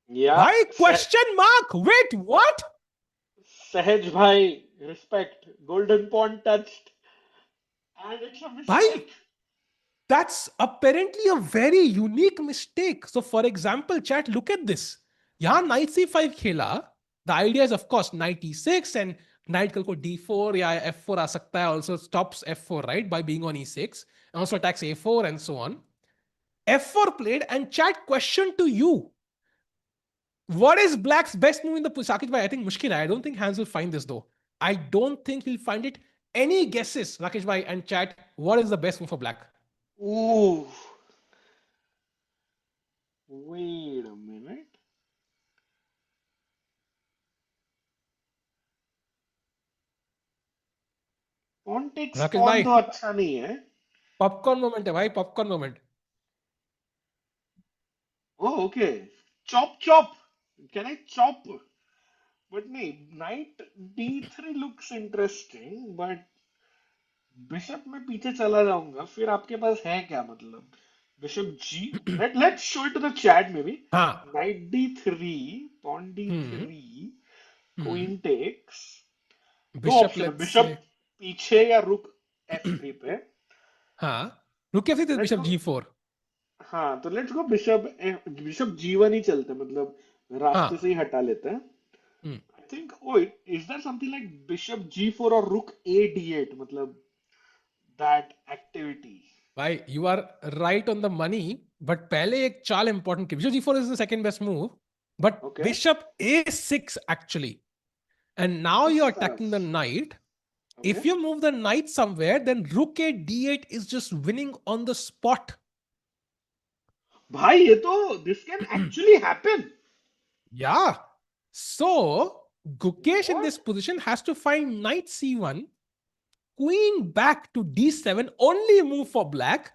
yeah. Bhai, question mark. Wait, what? Sahaj bhai, respect. Golden pawn touched, and it's a Bhai, mistake. that's apparently a very unique mistake. So, for example, chat, look at this. यहाँ knight c5 खेला. The idea is, of course, knight e6 and knight कल को d4 या f4 आ सकता है. Also stops f4, right, by being on e6. And also attacks a4 and so on. f4 played, and chat, question to you. What is black's best move in the Sakit bhai? I think mushkil hai. I don't think Hans will find this though. I don't think he'll find it. Any guesses, Rakesh bhai and chat? What is the best move for black? Ooh. Wait a minute. Pawn takes Rakesh pawn bhai, तो अच्छा नहीं है. popcorn moment है भाई, popcorn moment. Oh, okay. Chop, chop. Can I chop? But no, knight d3 looks interesting, but bishop में पीछे चला जाऊंगा, फिर आपके पास है क्या मतलब? Bishop G. Let's show it to the chat maybe. हाँ. Knight d3, pawn d3, queen takes. दो Bishop, ऑप्शन है, let's बिशप say. पीछे या रुक f3 पे. हाँ. रुकिए फिर Let's Bishop go. G4. हाँ, तो लेट्स गो बिशप G1 ही चलते हैं, मतलब रास्ते से हाँ. ही हटा लेते हैं. I think, oh, is there something like bishop G4 or rook A D8, मतलब that activity? भाई, you are right on the money. But पहले एक चाल important की. Bishop G4 is the second best move. But Okay, Bishop A6 actually. And now किस you're तरह attacking the से? knight. Okay, If you move the knight somewhere, then rook a d8 is just winning on the spot. भाई ये तो this can actually happen. Yeah. So, Gukesh in this What? position has to find knight c1, queen back to d7, only move for black,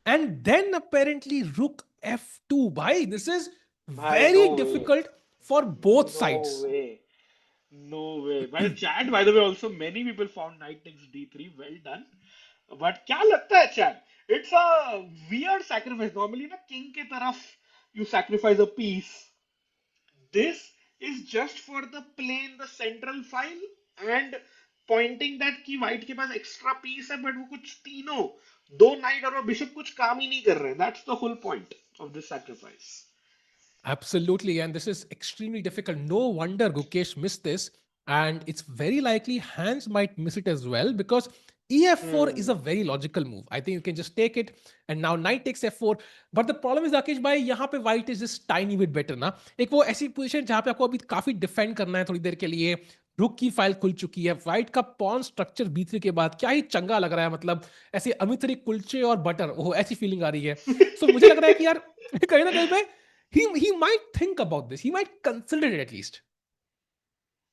and then apparently rook f2. Bhai, this is भाई very no way, difficult for both no sides. way, no way. By chat, by the way, also many people found knight takes d3. Well done. But क्या लगता है chat? It's a weird sacrifice. Normally ना king के तरफ you sacrifice a piece. This is just for the plane, the central file, and pointing that कि white के पास extra piece है, but वो कुछ तीनों दो knight और वो bishop कुछ काम ही नहीं कर रहे हैं. That's the whole point of this sacrifice. Absolutely. And this is extremely difficult. No wonder Gukesh missed this. And it's very likely Hans might miss it as well because ef4 is a very logical move. I think you can just take it and now knight takes f4. But the problem is, Rakesh bhai, यहाँ पे white is just tiny bit better ना. एक वो ऐसी position जहाँ पे आपको अभी काफी डिफेंड करना है थोड़ी देर के लिए. रुक की फाइल खुल चुकी है. व्हाइट का पॉन स्ट्रक्चर b3 के बाद क्या ही चंगा लग रहा है. मतलब ऐसे अमितरी कुलचे और बटर, वो ऐसी फीलिंग आ रही है. सो मुझे लग रहा है कि यार कहीं ना कहीं पे he might think about this. He might consider it at least.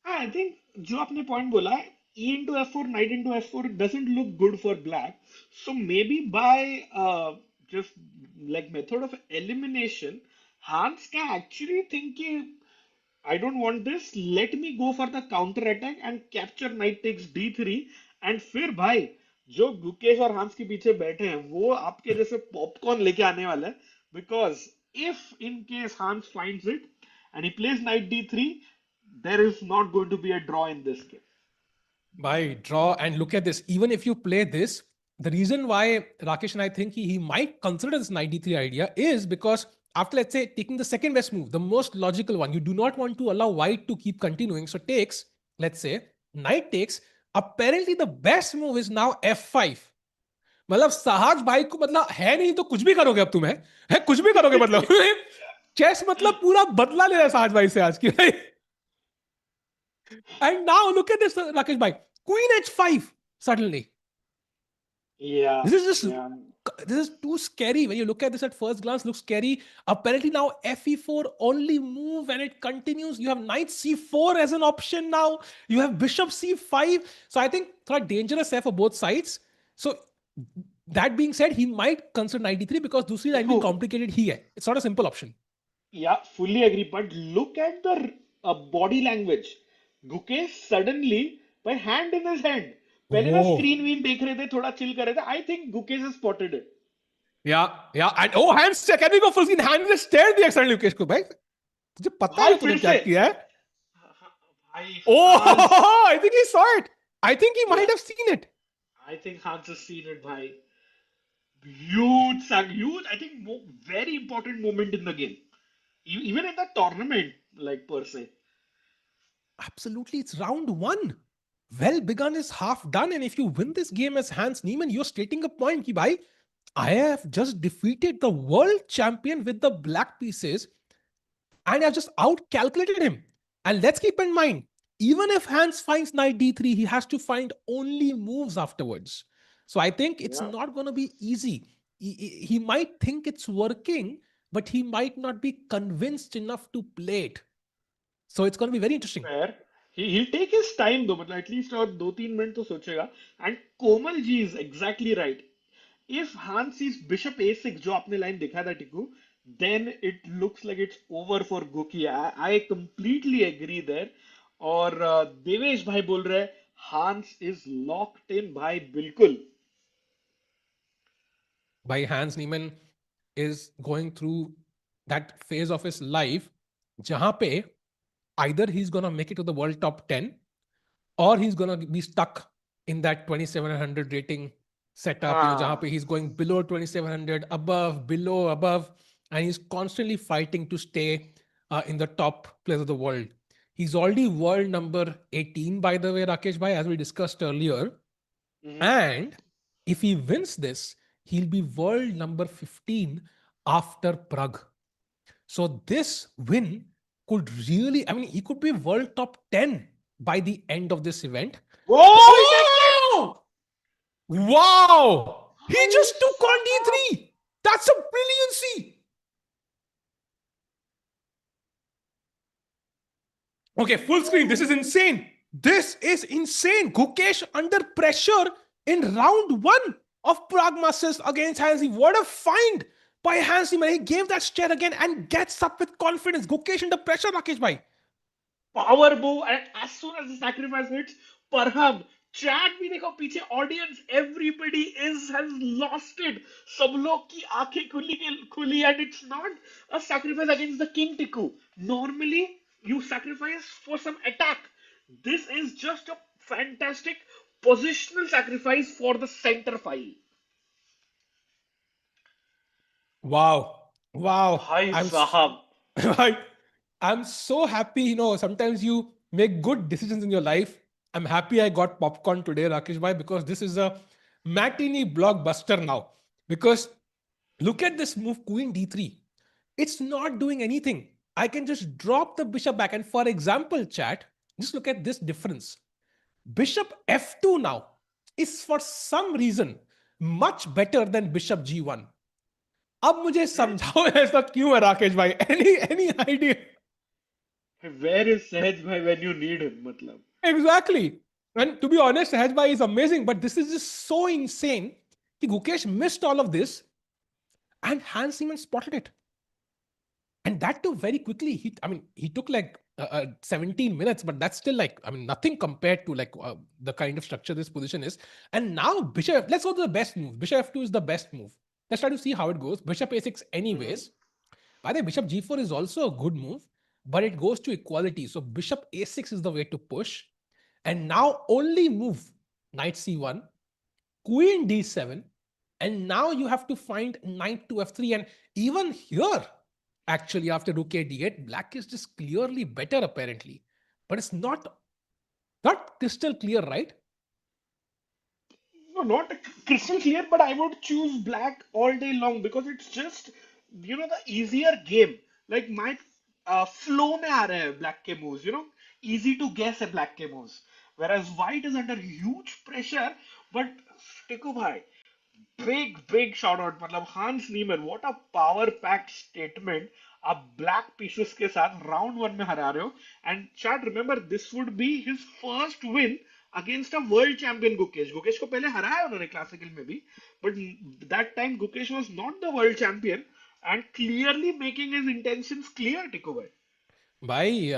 हाँ, I think जो आपने point बोला, e into f4, knight into f4 doesn't look good for black. So maybe by just like method of elimination, Hans can actually think कि I don't want this. Let me go for the counter attack and capture knight takes d3. And फिर भाई जो गुकेश और हांस के पीछे बैठे हैं वो आपके जैसे पॉपकॉर्न लेके आने वाला है. Because if in case Hans finds it and he plays knight d3, there is not going to be a draw in this game. By draw, and look at this. Even if you play this, the reason why Rakesh and I think he might consider this knight d3 idea is because after, let's say, taking the second best move, the most logical one, you do not want to allow white to keep continuing. So takes, let's say, knight takes. Apparently, the best move is now f5. मतलब साहज भाई को मतलब है नहीं तो कुछ भी करोगे अब तुम्हें है कुछ भी करोगे मतलब चेस मतलब पूरा बदला ले रहा है साहज भाई से आज की भाई. And now look at this, Rakesh bhai. Queen h5 suddenly. Yeah, This is just yeah. this is too scary. When you look at this at first glance, looks scary. Apparently now fe4 only move and it continues. You have knight c4 as an option now. You have bishop c5. So I think thought dangerous है for both sides. So that being said, he might consider knight d3 because दूसरी line भी complicated ही है. It's not a simple option. Yeah, fully agree. But look at the body language. Gukesh suddenly by hand in his hand. पहले ना Oh. Screen Wien देख रहे थे, थोड़ा chill कर रहे थे. I think Gukesh has spotted it. Yeah. And oh, hands, can we go full screen? Hand ने stare दिया एक्सटर्नल युकेश को भाई. तुझे पता भाई है तूने फिर क्या से किया है? भाई Hans, Oh, I think he saw it. I think he yeah, might have seen it. I think Hans has seen it, भाई. Huge, I think very important moment in the game. Even in the tournament, like per se. Absolutely, it's round one. Well begun is half done, and if you win this game as Hans Niemann, you're stating a point ki bhai, I have just defeated the world champion with the black pieces, and I've just out-calculated him. And let's keep in mind, even if Hans finds knight d3, he has to find only moves afterwards. So I think it's Yeah. not going to be easy. He might think it's working, but he might not be convinced enough to play it. So it's going to be very interesting. Fair. He'll take his time though, मतलब at least और 2-3 minute तो सोचेगा. And Komal ji is exactly right. If Hans sees Bishop A6, जो आपने line दिखा था टिकू, then it looks like it's over for Goki. I completely agree there. और देवेश भाई बोल रहे हैं Hans is locked in भाई बिल्कुल. By Hans Niemann is going through that phase of his life jahan pe either he's going to make it to the world top 10 or he's going to be stuck in that 2700 rating setup, jahan pe he's going below 2700, above, below, above, and he's constantly fighting to stay in the top players of the world. He's already world number 18, by the way, Rakesh bhai, as we discussed earlier. And if he wins this, he'll be world number 15 after Prague. So this win could really, I mean, he could be world top 10 by the end of this event. Oh, he takes it! Oh! Wow! He Holy just took on shit. D3. That's a brilliancy. Okay, full screen. This is insane. This is insane. Gukesh under pressure in round one of Prague Masters against Hansi. What a find by Hansi, man. He gave that stare again and gets up with confidence. Gukesh under pressure, Rakesh bhai. Power bow, and as soon as the sacrifice hits, Parham, chat भी देखो पीछे audience, everybody has lost it. सब लोग की आंखें खुली, and it's not a sacrifice against the king Tiku. Normally you sacrifice for some attack. This is just a fantastic positional sacrifice for the center file. Wow. भाई साहब. I'm so happy. Sometimes you make good decisions in your life. I'm happy I got popcorn today, Rakesh bhai, because this is a matinee blockbuster now. Because look at this move, Queen D3. It's not doing anything. I can just drop the bishop back. And for example, chat, just look at this difference. Bishop F2 now is for some reason much better than Bishop G1. अब मुझे समझाओ ऐसा क्यों है राकेश भाई? Any idea? Where is Sahaj bhai when you need him, matlab? Exactly. And to be honest, Sahaj bhai is amazing, but this is just so insane. Gukesh missed all of this and Hans Niemann spotted it. And that too very quickly. He took like 17 minutes, but that's still nothing compared to the kind of structure this position is. And now Bishop, let's go to the best move. Bishop F2 is the best move. Let's try to see how it goes. Bishop A6 anyways. By the way, Bishop G4 is also a good move, but it goes to equality. So Bishop A6 is the way to push. And now only move Knight C1, Queen D7, and now you have to find Knight to F3. And even here, actually, after Rook a D8, Black is just clearly better apparently. But it's not crystal clear, right? No, not crystal clear, but I would choose black all day long because it's just, the easier game. Like my flow में आ रहे हैं black के moves, easy to guess है black के moves. Whereas white is under huge pressure, but Tiku bhai, big shout out. मतलब Hans Niemann, what a power packed statement. आप black pieces के साथ round one में हरा रहे हो. And chat, remember this would be his first win against a world champion Gukesh. Gukesh को पहले हराया उन्होंने classical में भी, but that time Gukesh was not the world champion and clearly making his intentions clear, Tiku bhai. भाई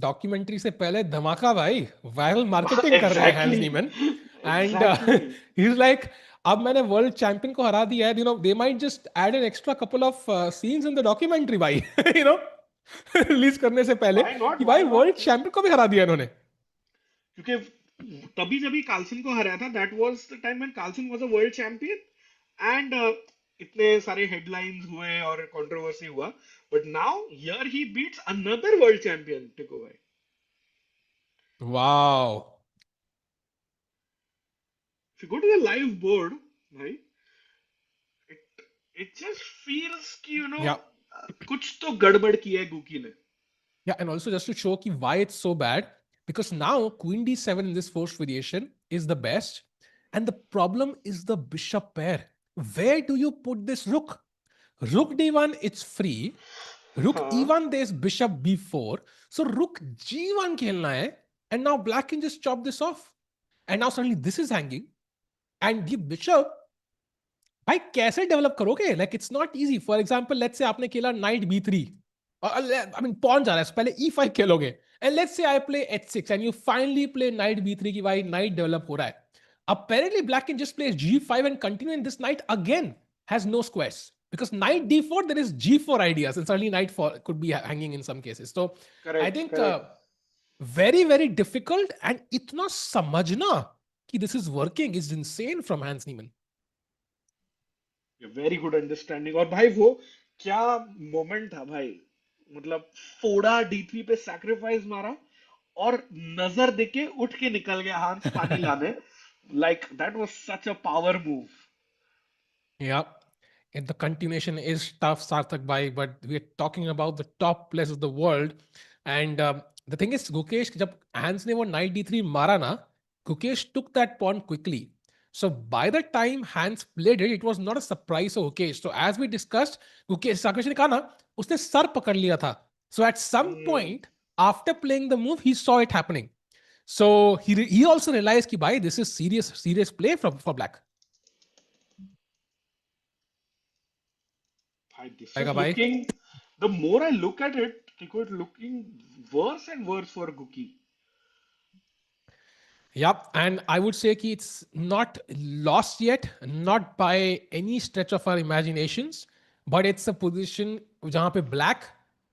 documentary से पहले धमाका भाई, वायरल मार्केटिंग कर रहे हैं हैंस Exactly. नीमन and Exactly. He is like अब मैंने वर्ल्ड चैंपियन को हरा दिया है, you know they might just add an extra couple of scenes in the documentary भाई यू नो रिलीज करने से पहले Why not? कि Why भाई not? वर्ल्ड चैंपियन को भी हरा दिया इन्होंने. क्योंकि तभी जब कार्लसन को हराया था, that was the time when Carlsen was a world champion and इतने सारे हेडलाइंस हुए और कंट्रोवर्सी हुआ, but now here he beats another world champion Tiko भाई. Wow. If you go to the live board, भाई, it it just feels कि या कुछ तो गड़बड़ किया है गुकी ने. Yeah, and also just to show ki why it's so bad, because now Queen D7 in this forced variation is the best, and the problem is the bishop pair. Where do you put this rook? Rook D1, it's free. Rook हाँ. E1, there's bishop B4. So rook G1 khelna hai, and now black can just chop this off. And now suddenly this is hanging, and the bishop, भाई कैसे develop करोगे? Like it's not easy. For example let's say आपने खेला knight बी3, I mean pawn जा रहा है, पहले E5 खेलोगे, and let's say I play H6 and you finally play knight बी3 की भाई नाइट डेवलप हो रहा है. Apparently black can just play G5 and continue, and this knight again has no squares because knight D4 there is G4 ideas, and certainly knight 4 could be hanging in some cases. So I Correct, think correct. very very difficult, and itna samajhna कि this is working is insane from Hans Niemann. Very good understanding. और भाई वो क्या moment था भाई, मतलब फोड़ा D3 पे सैक्रिफाइस मारा और नजर देके उठ के निकल गया हांस पानी लाने. Like that was such a power move. Yeah. And the continuation is tough, Sarthak Bhai, but we're talking about the top players of the world. And the thing is, Gukesh, जब Hans ने वो knight d3 मारा ना, Gukesh took that pawn quickly. So by the time Hans played it, it was not a surprise for Gukesh. So as we discussed, Gukesh Sakesh ने कहा ना, उसने sir पकड़ लिया था. So at some point, after playing the move, he saw it happening. So he also realized कि भाई, this is serious play for Black. This आएगा is भाई. looking, the more I look at it, it's looking worse and worse for Guki. Yep, and I would say कि it's not lost yet, not by any stretch of our imaginations, but it's a position जहाँ पे black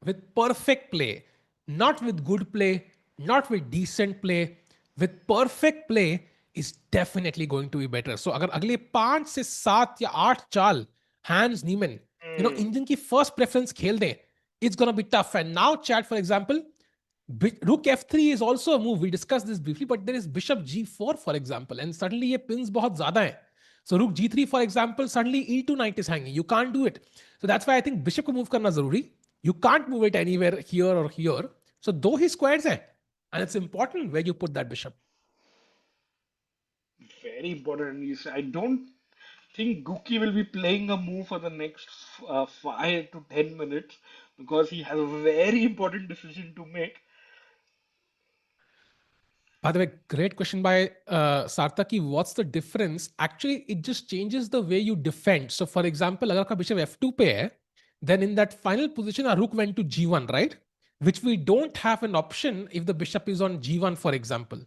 with perfect play, not with good play, not with decent play, with perfect play is definitely going to be better. So अगर अगले 5 से 7 या 8 चाल Hans Niemann, engine की first preference खेल दें, it's gonna be tough. And now, chat for example, Rook F3 is also a move. We discussed this briefly, but there is Bishop G4, for example, and suddenly ये pins बहुत ज़्यादा हैं. So Rook G3, for example, suddenly E2 knight is hanging. You can't do it. So that's why I think Bishop को move करना ज़रूरी. You can't move it anywhere here or here. So दो ही squares हैं, and it's important where you put that bishop. Very important. I don't think Guki will be playing a move for the next 5 to 10 minutes because he has a very important decision to make. By the way, great question by Sarthaki. What's the difference? Actually, it just changes the way you defend. So, for example, अगर आपका bishop f2 पे है, then in that final position, our rook went to g1, right? Which we don't have an option if the bishop is on g1, for example.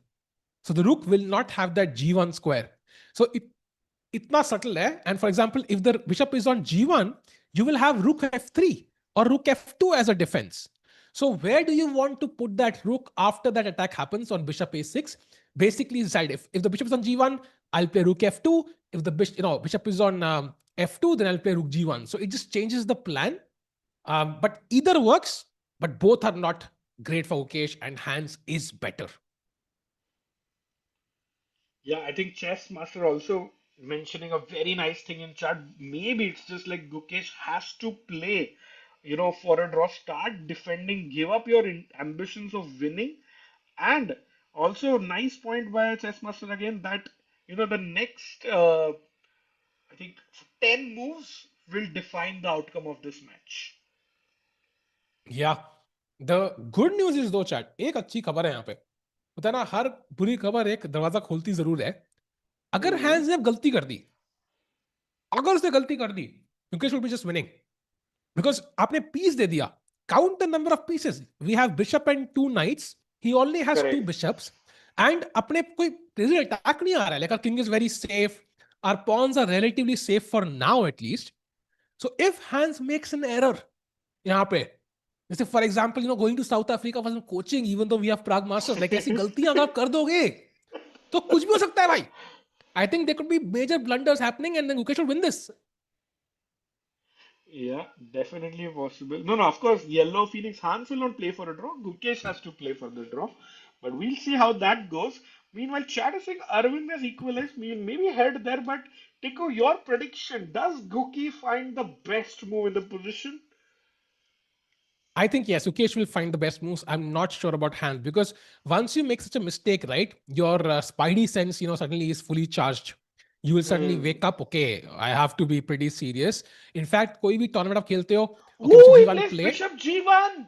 So the rook will not have that g1 square. So it itna subtle hai. And for example, if the bishop is on g1, you will have rook f3 or rook f2 as a defense. So where do you want to put that rook after that attack happens on bishop a6? Basically, decide if the bishop is on g1, I'll play rook f2. If the bishop is on f2, then I'll play rook g1. So it just changes the plan. But either works, but both are not great for Gukesh, and Hans is better. Yeah, I think Chess Master also mentioning a very nice thing in chat. Maybe it's just like Gukesh has to play, for a draw, start defending, give up your ambitions of winning, and also nice point by Chess Master again that the next I think 10 moves will define the outcome of this match. Yeah. The good news is दो chat. एक अच्छी खबर है यहाँ पे. पता है ना, हर बुरी खबर एक दरवाजा खोलती जरूर है. अगर हैंस ने गलती कर दी, अगर उसने गलती कर दी, Gukesh would be just winning. Because आपने पीस दे दिया. count the number of pieces. We have bishop and 2 knights. He only has 2 Correct. bishops. And अपने कोई crazy attack नहीं आ रहा है. Like our king is very safe. Our pawns are relatively safe for now at least. So if Hans makes an error यहाँ पे, जैसे for example, going to South Africa for some coaching, even though we have Prague Masters, like ऐसी गलतियां अगर आप कर दोगे, तो कुछ भी हो सकता है भाई. I think there could be major blunders happening and then Gukesh will win this. Yeah, definitely possible. No, of course, Yellow Phoenix Hans will not play for a draw. Gukesh has to play for the draw. But we'll see how that goes. Meanwhile, Chad is saying Aravindh has equalized. Maybe head there, but Tiko, your prediction, does Guki find the best move in the position? I think yes, Gukesh will find the best moves. I'm not sure about Hans because once you make such a mistake, right, your spidey sense, suddenly is fully charged. You will suddenly wake up, okay, I have to be pretty serious. In fact, koi bhi tournament aap khelte ho, okay, Ooh, he Bishop G1 plays play. Bishop G1.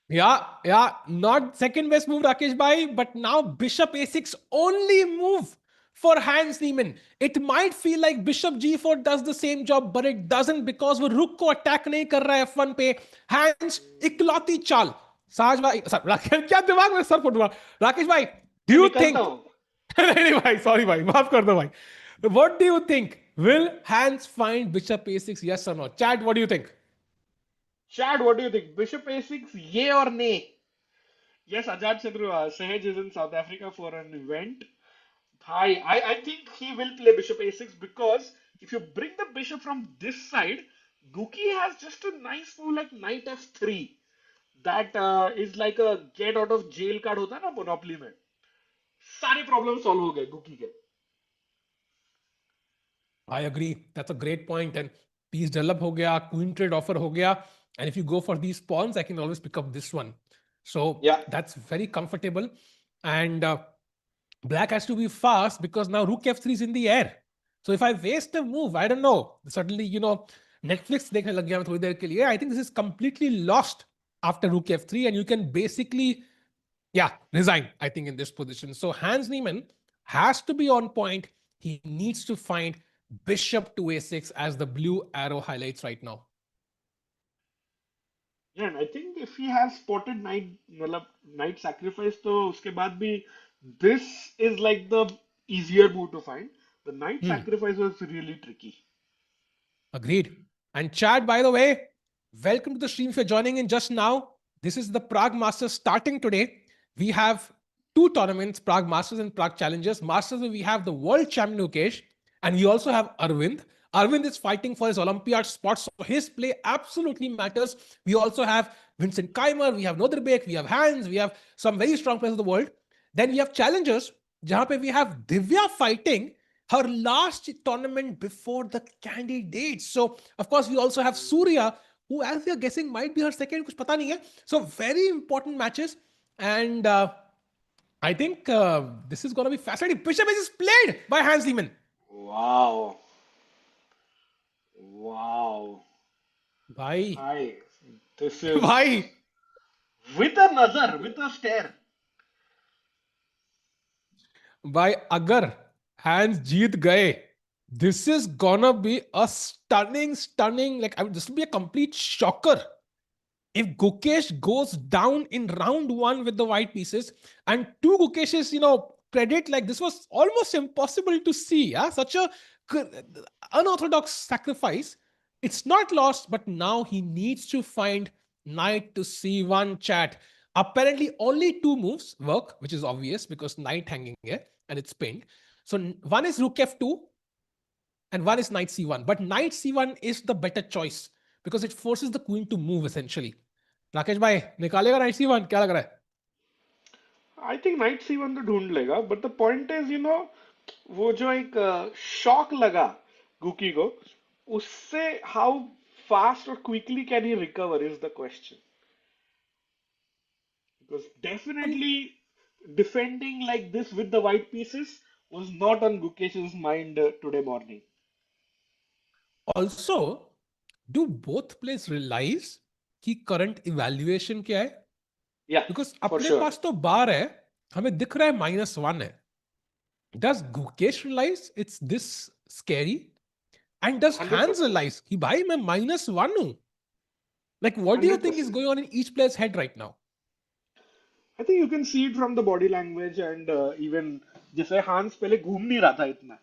Yeah, not second best move, Rakesh bhai, but now Bishop A6 only move for Hans Niemann. It might feel like Bishop G4 does the same job, but it doesn't because वो रुक को attack नहीं कर रहा है F1 पे. Hans इकलौती चाल. साज भाई, राकेश क्या दिमाग में सर फुट रहा. राकेश भाई, do you think? नहीं भाई, sorry भाई, माफ कर दो भाई. What do you think? Will Hans find Bishop A6? Yes or no? Chad, what do you think? Chad, what do you think? Bishop A6, yay or nay? Yes, Ajad Chandru Sahaj is in South Africa for an event. I think he will play Bishop A6 because if you bring the bishop from this side, Guki has just a nice move like Knight F3. That is like a get out of jail card होता है ना Monopoly में. सारे problem solve हो गए Guki के. I agree. That's a great point. And piece develop ho gaya, queen trade offer ho gaya. And if you go for these pawns, I can always pick up this one. So Yeah. that's very comfortable. And black has to be fast because now rook f3 is in the air. So if I waste a move, I don't know. Suddenly, Netflix dekhne lag gaya thodi der ke liye. I think this is completely lost after rook f3 and you can basically, resign, I think, in this position. So Hans Niemann has to be on point. He needs to find Bishop to A6 as the blue arrow highlights right now. Yeah, and I think if he has spotted knight sacrifice, तो उसके बाद भी this is like the easier move to find. The knight sacrifice was really tricky. Agreed. And Chad, by the way, welcome to the stream. If you're joining in just now, this is the Prague Masters starting today. We have 2 tournaments, Prague Masters and Prague Challengers. Masters, we have the World Champion Gukesh, and we also have Aravindh. Aravindh is fighting for his Olympiad spot, so his play absolutely matters. We also have Vincent Keymer, we have Nodirbek, we have Hans, we have some very strong players of the world. Then we have Challengers, jahan pe we have Divya fighting her last tournament before the candidates. So, of course, we also have Surya, who, as we are guessing, might be her second, kuch pata nahi hai. So, very important matches. And I think this is going to be fascinating. Bishop is played by Hans Niemann. Wow. Bhai. This is Bhai. with a nazar, with a stare. Bhai, agar Hans jeet gaye, this is gonna be a stunning, this will be a complete shocker. If Gukesh goes down in round 1 with the white pieces and 2 Gukeshes, credit, like this was almost impossible to see. Such a unorthodox sacrifice. It's not lost, but now he needs to find knight to c1 chat. Apparently, only 2 moves work, which is obvious because knight hanging here and it's pinned. So one is rook f2 and one is knight c1. But knight c1 is the better choice because it forces the queen to move essentially. Rakesh bhai, nikalega knight c1? Kya lag raha hai? I think knight c1 तो ढूंढ लेगा, but the point is, वो जो एक shock लगा गुकी को, उससे how fast or quickly can he recover is the question. Because definitely defending like this with the white pieces was not on Gukesh's mind today morning. Also, do both players realize कि current evaluation क्या है? Yeah, because for अपने sure. पास तो बार है, हमें दिख रहा है -1 है. Does Gukesh realize it's this scary? And does 100%. Hans realize कि भाई मैं -1 हूं? Like, what do you think is 100%. going on in each player's head right now? I think you can see it from the body language and even जैसे हांस पहले घूम नहीं रहा था इतना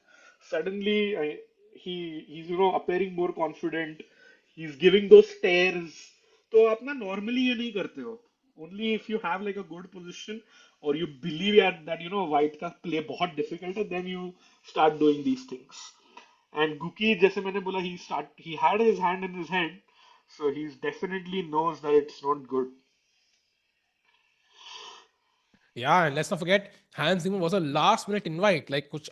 suddenly he's appearing more confident. He's giving those stares. तो आप ना normally ये नहीं करते हो. Only if you have like a good position or you believe that white का play बहुत difficult है, then you start doing these things. And Guki, जैसे मैंने बोला, he had his hand in his hand, so he's definitely knows that it's not good. Yeah, and let's not forget, Hans Zimmer was a last minute invite. Like कुछ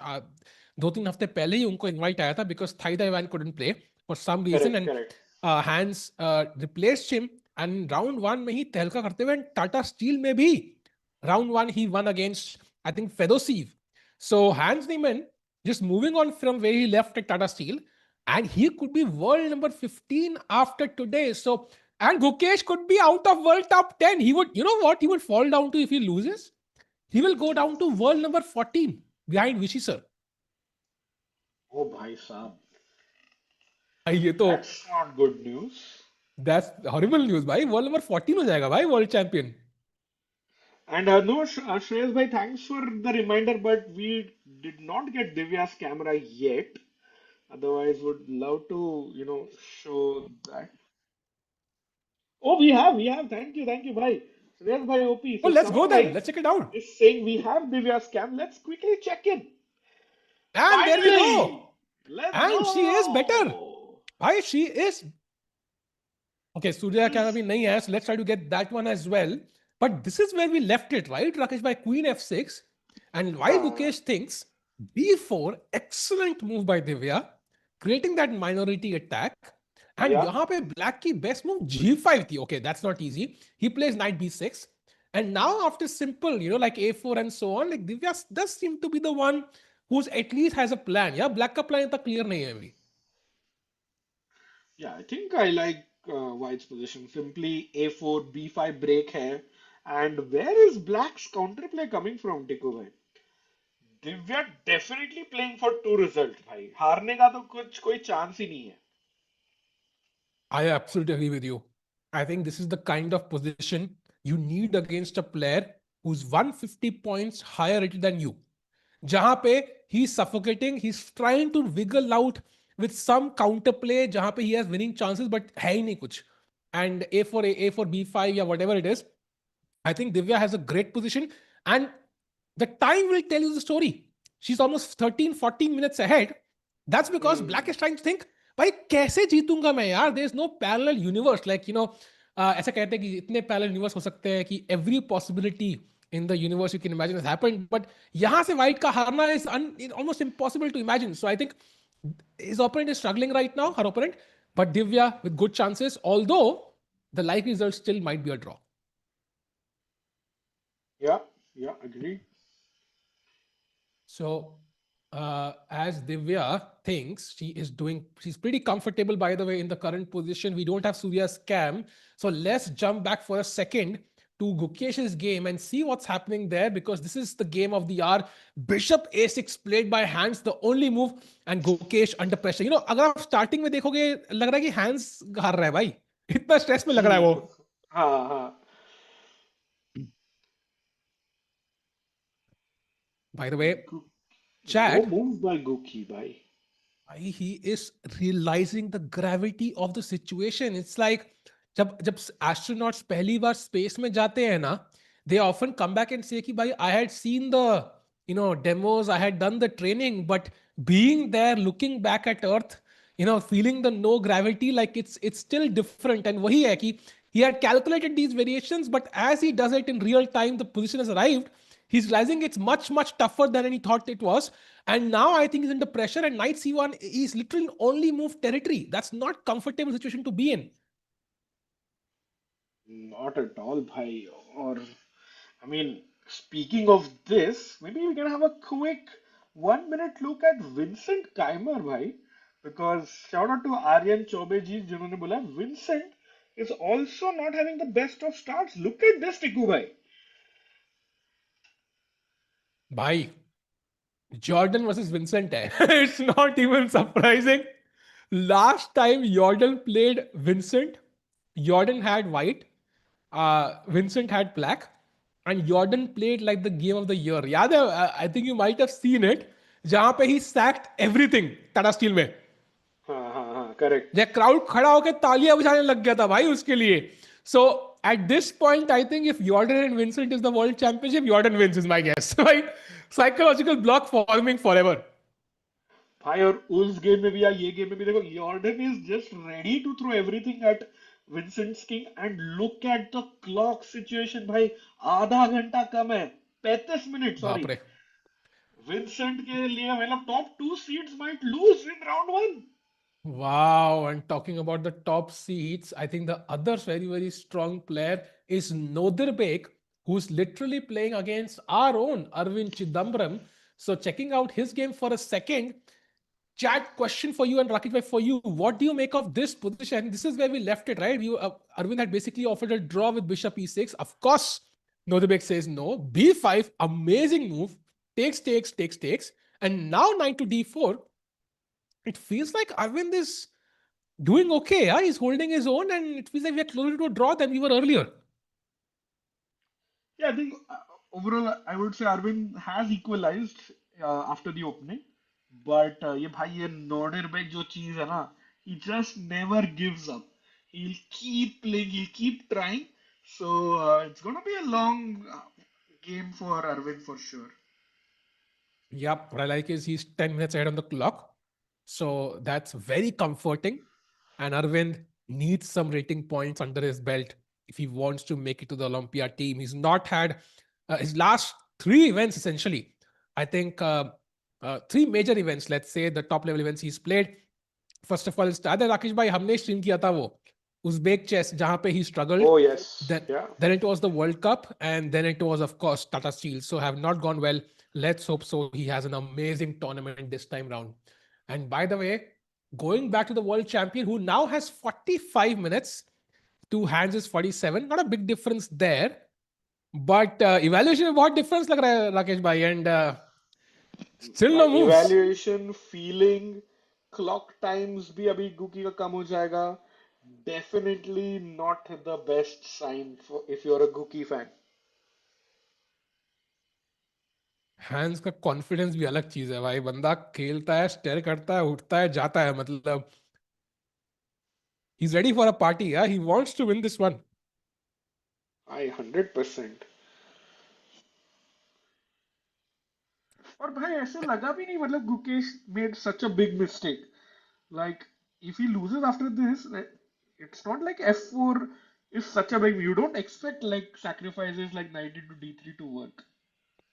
2-3 हफ्ते पहले ही उनको invite आया था because Thaida Ivan couldn't play for some reason, Correct, and correct. Hans replaced him. And round 1 में ही तहलका करते हुए Tata Steel में भी round 1 he won against, I think, Fedosiv. So Hans Niemann just moving on from where he left at Tata Steel, and he could be world number 15 after today. So, and Gukesh could be out of world top 10. He would, you know what he would fall down to if he loses? He will go down to world number 14 behind Vichy sir. Oh, bhai साहब. ये तो That's not good news. that's horrible news भाई. World number 14 हो जाएगा भाई, world champion. And no, Shreyas bhai, thanks for the reminder, but we did not get Divya's camera yet. Otherwise, would love to, show that. Oh, we have. Thank you, bhai. Shreyas bhai, OP. Oh, So let's go then. someone Let's check it out. is saying we have Divya's cam. Let's quickly check in. And there we Finally! go. Let's And she is better. go! Why she is. Okay, Surya camera bhi nahi hai, so let's try to get that one as well. But this is where we left it, right? Rakesh, by Queen F6. And while Gukesh thinks B4, excellent move by Divya, creating that minority attack. And Yeah. yahan pe black ki best move G5 thi. Okay, that's not easy. He plays knight B6. And now after simple, like A4 and so on, like Divya does seem to be the one who's at least has a plan. Yeah, black ka plan itna clear nahi hai abhi. Yeah, I think I like White's position. Simply A4, B5 break here. And where is Black's counterplay coming from, Tiku bhai? Divya definitely playing for two results, भाई. हारने का तो कुछ कोई chance ही नहीं है. I absolutely agree with you. I think this is the kind of position you need against a player who's 150 points higher rated than you. जहां पे he's suffocating, he's trying to wiggle out with some counterplay, जहां पे he has winning chances, but है ही नहीं कुछ. And A4, B5, yeah, whatever it is, I think Divya has a great position, and the time will tell you the story. She's almost 13, 14 minutes ahead. That's because Black is trying to think, भाई कैसे जीतूंगा मैं यार? There is no parallel universe. Like, ऐसा कहते हैं कि इतने parallel universe हो सकते हैं कि every possibility in the universe you can imagine has happened. But यहाँ से White का हारना is almost impossible to imagine. So I think his opponent is struggling right now, her opponent. But Divya with good chances, although the likely result still might be a draw. Yeah, agree. So, as Divya thinks she's pretty comfortable, by the way, in the current position. We don't have Surya's cam. So let's jump back for a second to Gukesh's game and see what's happening there, because this is the game of the hour. Bishop A6 played by Hans, the only move, and Gukesh under pressure. अगर आप starting में देखोगे, लग रहा है कि Hans हार रहा है भाई. इतना stress में लग रहा है वो. हाँ. By the way, chat. No move by Guki, bhai. He is realizing the gravity of the situation. It's like जब astronauts पहली बार space में जाते हैं ना, they often come back and say कि भाई I had seen the demos, I had done the training, but being there, looking back at Earth, feeling the no gravity, like it's still different. And वही है कि he had calculated these variations, but as he does it in real time, the position has arrived. He's realizing it's much, much tougher than he thought it was. And now I think he's under pressure, and knight c1 is literally only move territory. That's not comfortable situation to be in. Not at all, bhai. Or, I mean, speaking of this, maybe we can have a quick 1 minute look at Vincent Keymer, bhai. Because shout out to Aryan Chobe ji, जिन्होंने बोला Vincent is also not having the best of starts. Look at this, Tiku bhai. Bhai, Jordan versus Vincent hai. It's not even surprising. Last time Jordan played Vincent, Jordan had white, Vincent had black, and Jordan played like the game of the year. याद है? I think you might have seen it. जहां पे he sacked everything Tata Steel में. हाँ हाँ हाँ, correct. जब crowd खड़ा होकर तालियां बजाने लग गया था भाई उसके लिए. So at this point, I think if Jordan and Vincent is the world championship, Jordan wins is my guess. Right? Psychological block forming forever. भाई और उस गेम में भी या ये गेम में भी देखो, Jorden is just ready to throw everything at Vincent Keymer and look at the clock situation भाई. आधा घंटा कम है, 35 मिनट बाप सॉरी. रे. विंसेंट के लिए मतलब top two seeds might lose in round one. Wow, and talking about the top seeds, I think the other very, very strong player is Nodirbek, who's literally playing against our own Aravindh Chithambaram. So, checking out his game for a second, chat question for you and Rakesh bhai for you. What do you make of this position? This is where we left it, right? Arvind had basically offered a draw with Bishop E6. Of course, Nodirbek says no. B5, amazing move. Takes. And now knight to D4. It feels like Arvind is doing okay. Yeah? He's holding his own, and it feels like we're closer to a draw than we were earlier. Yeah, I think overall I would say Arvind has equalized after the opening, but ये भाई ये Nodirbek जो चीज है ना, he just never gives up. He'll keep playing, he'll keep trying. So it's gonna be a long game for Arvind for sure. Yep, what I like is he's 10 minutes ahead on the clock. So that's very comforting. And Arvind needs some rating points under his belt if he wants to make it to the Olympia team. He's not had his last three events, essentially. I think three major events, let's say the top level events he's played. First of all, Rakesh bhai, हमने stream किया था वो Uzbek chess, जहाँ पे he struggled. Oh yes, Then, yeah. then it was the World Cup, and then it was, of course, Tata Steel. So have not gone well. Let's hope so. He has an amazing tournament this time round. And by the way, going back to the world champion, who now has 45 minutes, two hands is 47. Not a big difference there. But evaluation में बहुत difference लग रहा है राकेश भाई, and still no moves. Evaluation, feeling, clock times भी अभी गुकी का कम हो जाएगा. Definitely not the best sign for if you're a Guki fan. Hands का कॉन्फिडेंस भी अलग चीज है भाई. बंदा खेलता है, स्टेयर करता है, उठता है, जाता है. मतलब he's ready for a party. Yeah, he wants to win this one. I 100%. और भाई ऐसे लगा भी नहीं मतलब Gukesh made such a big mistake. Like if he loses after this, it's not like F4 is such a big. You don't expect like sacrifices like knight into D3 to work.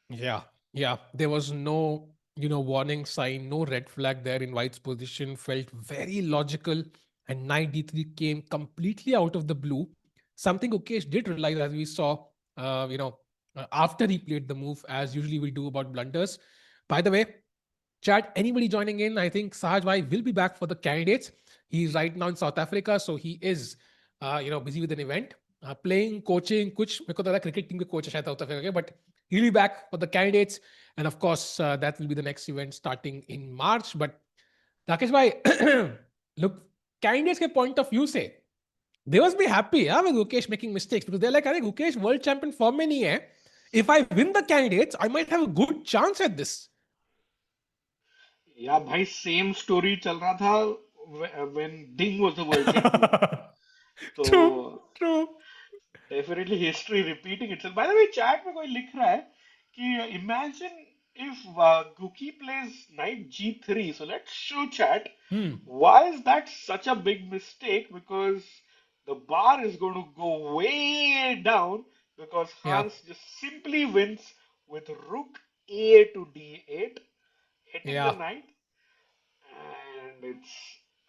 Yeah. There was no, warning sign, no red flag there in White's position. Felt very logical, and knight D3 came completely out of the blue. Something Gukesh did realize, as we saw, after he played the move, as usually we do about blunders. By the way, chat, anybody joining in, I think Sahaj Bhai will be back for the candidates. He's right now in South Africa, so he is, busy with an event. Playing, coaching, कुछ मेरे को तो लगा cricket team के coach है शायद South Africa के, but he'll be back for the candidates, and of course that will be the next event starting in March. But Rakesh bhai, look, candidates के point of view से they must be happy with Gukesh making mistakes, because they're like, अरे Gukesh world champion form में नहीं है. If I win the candidates, I might have a good chance at this. Yeah, भाई same story चल रहा था when Ding was the world champion. True. Definitely history repeating itself. By the way, chat में कोई लिख रहा है कि imagine if Guki plays knight g3. So let's show chat. Why is that such a big mistake? Because the bar is going to go way down, because Hans just simply wins with rook a to d8, hitting the knight.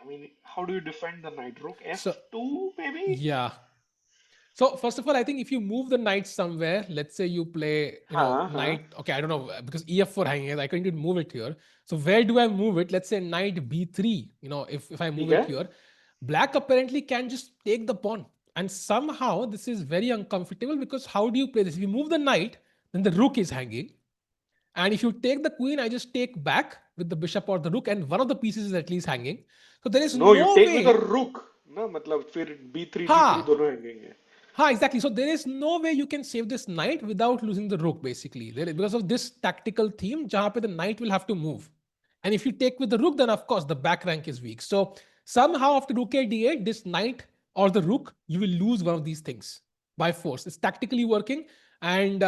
And how do you defend the knight? Rook f2 maybe? Yeah. So first of all, I think if you move the knight somewhere, let's say you play, knight. Okay, I don't know, because ef4 hanging, I couldn't move it here. So where do I move it? Let's say knight b3. If I move it here, black apparently can just take the pawn, and somehow this is very uncomfortable, because how do you play this? If you move the knight, then the rook is hanging, and if you take the queen, I just take back with the bishop or the rook, and one of the pieces is at least hanging. So there is no you take way. with the rook. ना, मतलब फिर b3 g3 हाँ, दोनों हैंगेंगे. exactly. So there is no way you can save this knight without losing the rook, basically. Because of this tactical theme, jahan pe the knight will have to move. And if you take with the rook, then of course the back rank is weak. So somehow after rook a d8, this knight or the rook, you will lose one of these things by force. It's tactically working. And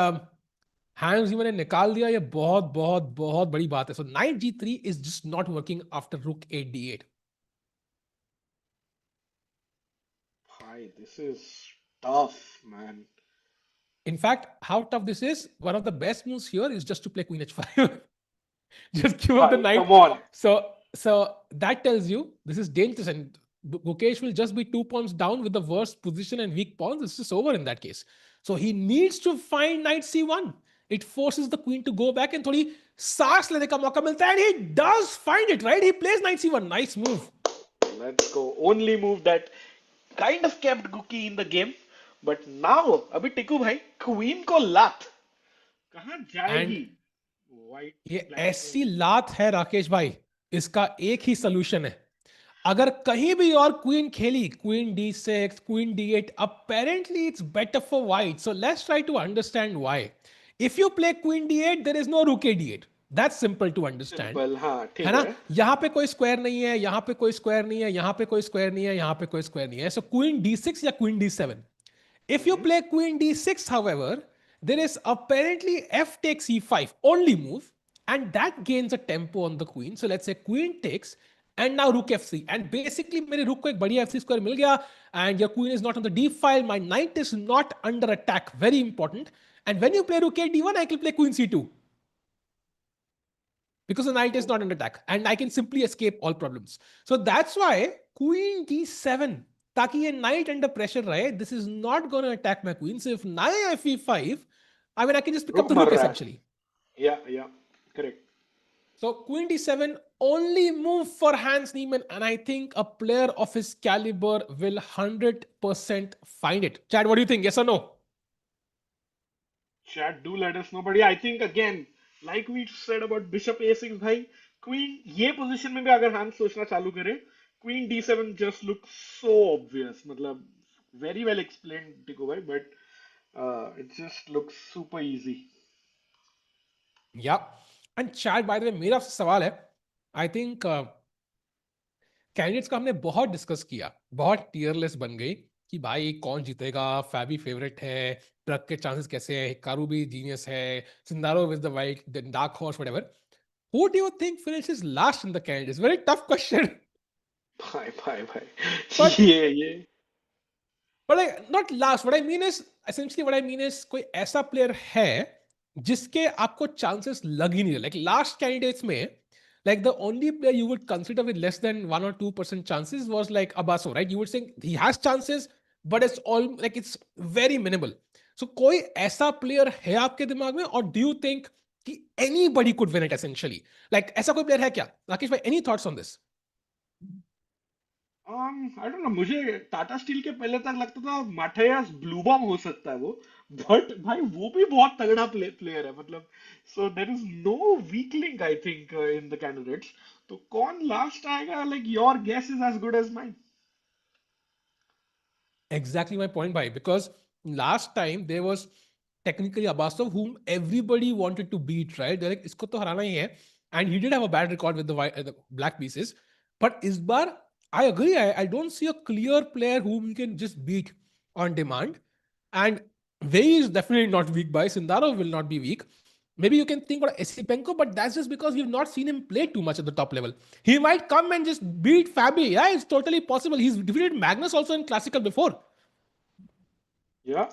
Hans Zimmer ने निकाल दिया, ये बहुत बहुत बहुत बड़ी बात है. So knight g3 is just not working after rook a d8. Hi, this is tough, man. In fact, how tough this is, one of the best moves here is just to play queen h5. Just give up the Hi, knight. come on. So that tells you this is dangerous, and Gukesh will just be 2 pawns down with the worst position and weak pawns. It's just over in that case. So he needs to find knight c1. It forces the queen to go back and थोड़ी सांस लेने का मौका मिलता है, and he does find it, right? He plays knight c1. Nice move. Let's go. Only move that kind of kept Guki in the game. But now, अभी टिकू भाई, queen को लात कहाँ And जाएगी? White ये black ऐसी लात है राकेश भाई, इसका एक ही सोल्यूशन है. अगर कहीं भी और क्वीन खेली, queen d6, queen d8, apparently it's better for white. So let's try to understand why. If you play queen d8, there is no rook a d8. That's simple to understand. Simple, हाँ है ठीक ना? है. यहां पे कोई square नहीं है, यहां पे कोई स्क्वायर नहीं है, यहां पे कोई स्क्वायर नहीं है, यहां पे कोई स्क्वायर नहीं है. So queen d6 या queen d7. If you play queen d6, however, there is apparently f takes e5, only move, and that gains a tempo on the queen. So let's say queen takes, and now rook f3. And basically, मेरे rook को एक बढ़िया f3 square मिल गया, and your queen is not on the d file. My knight is not under attack. Very important. And when you play rook a d1, I can play queen c2 because the knight is not under attack, and I can simply escape all problems. So that's why queen d7, ताकि ये knight under pressure रहे. This is not going to attack my queen. So if knight fe5, I mean, I can just pick up रुक the मर rook रहा है. essentially. या correct. So queen d7, only move for Hans Niemann, and I think a player of his caliber will 100% find it. Chad, what do you think? Yes or no? Chat, do let us know. But yeah, I think again, like we said about bishop a6, भाई, queen ये position में भी अगर hand सोचना चालू करे, queen d7 just looks so obvious. मतलब very well explained, टिको भाई, but it just looks super easy. Yeah. And Chad, by the way, मेरा सवाल है. I think कैंडिडेट्स का हमने बहुत डिस्कस किया, बहुत टीयर लिस्ट बन गई कि भाई कौन जीतेगा, फैबी फेवरेट है, ट्रक के चांसेस कैसे हैं, हिकारू भी जीनियस है, Sindarov with the white the dark horse whatever. Who do you think finishes last in the candidates? Very tough question. भाई बट ये not last. What I mean is essentially what I mean is कोई ऐसा player है जिसके आपको chances लग ही नहीं रहे. लाइक लास्ट कैंडिडेट्स में, like the only player you would consider with less than 1 or 2% chances was like Abaso, right? You would think he has chances, but it's all like it's very minimal. So कोई ऐसा player है आपके दिमाग में, or do you think कि anybody could win it essentially? Like ऐसा कोई player है क्या? राकेश भाई, any thoughts on this? I don't no, मुझे टाटा स्टील के पहले तक लगता था माठेयास ब्लू बॉम्ब हो सकता है वो, बट भाई वो भी बहुत तगड़ा प्लेयर है. मतलब so there is no weak link I think in the candidates. तो कौन लास्ट आएगा? Like your guess is as good as mine. Exactly my point, bhai. Because last time there was technically Abbasov whom everybody wanted to beat, right? They're like, isko to harana hi hai. And he did have a bad record with the black pieces. But is bar, I agree. I don't see a clear player whom you can just beat on demand. And Vei is definitely not weak by. Sindarov will not be weak. Maybe you can think about Esipenko, but that's just because we've not seen him play too much at the top level. He might come and just beat Fabi. Yeah, it's totally possible. He's defeated Magnus also in classical before. या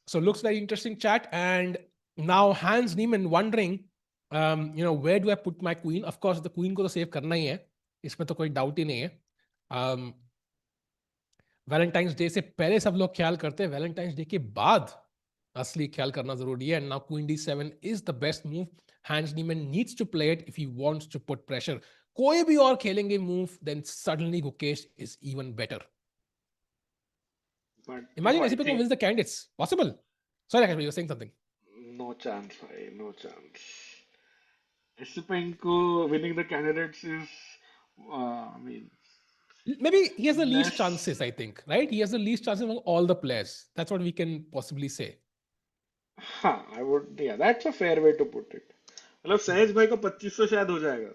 So looks very interesting chat. And now Hans Niemann wondering, where do I put my queen? Of course, the queen को तो save करना ही है. इसमें तो कोई doubt ही नहीं है. वैलेंटाइंस डे से पहले सब लोग ख्याल करते हैं, वैलेंटाइंस डे के बाद असली ख्याल करना जरूरी है. And now queen d7 is the best move. Hans Niemann needs to play it if he wants to put pressure. कोई भी और खेलेंगे move, then suddenly Gukesh is even better. But Imagine I Esipenko think wins the candidates. Possible? Sorry, Akash, you were saying something. No chance भाई, no chance. Esipenko winning the candidates is I mean, Maybe he has the least less. chances, I think, right? He has the least chances among all the players. That's what we can possibly say. I would, yeah, that's a fair way to put it. मतलब सहज भाई को 2500 शायद हो जाएगा.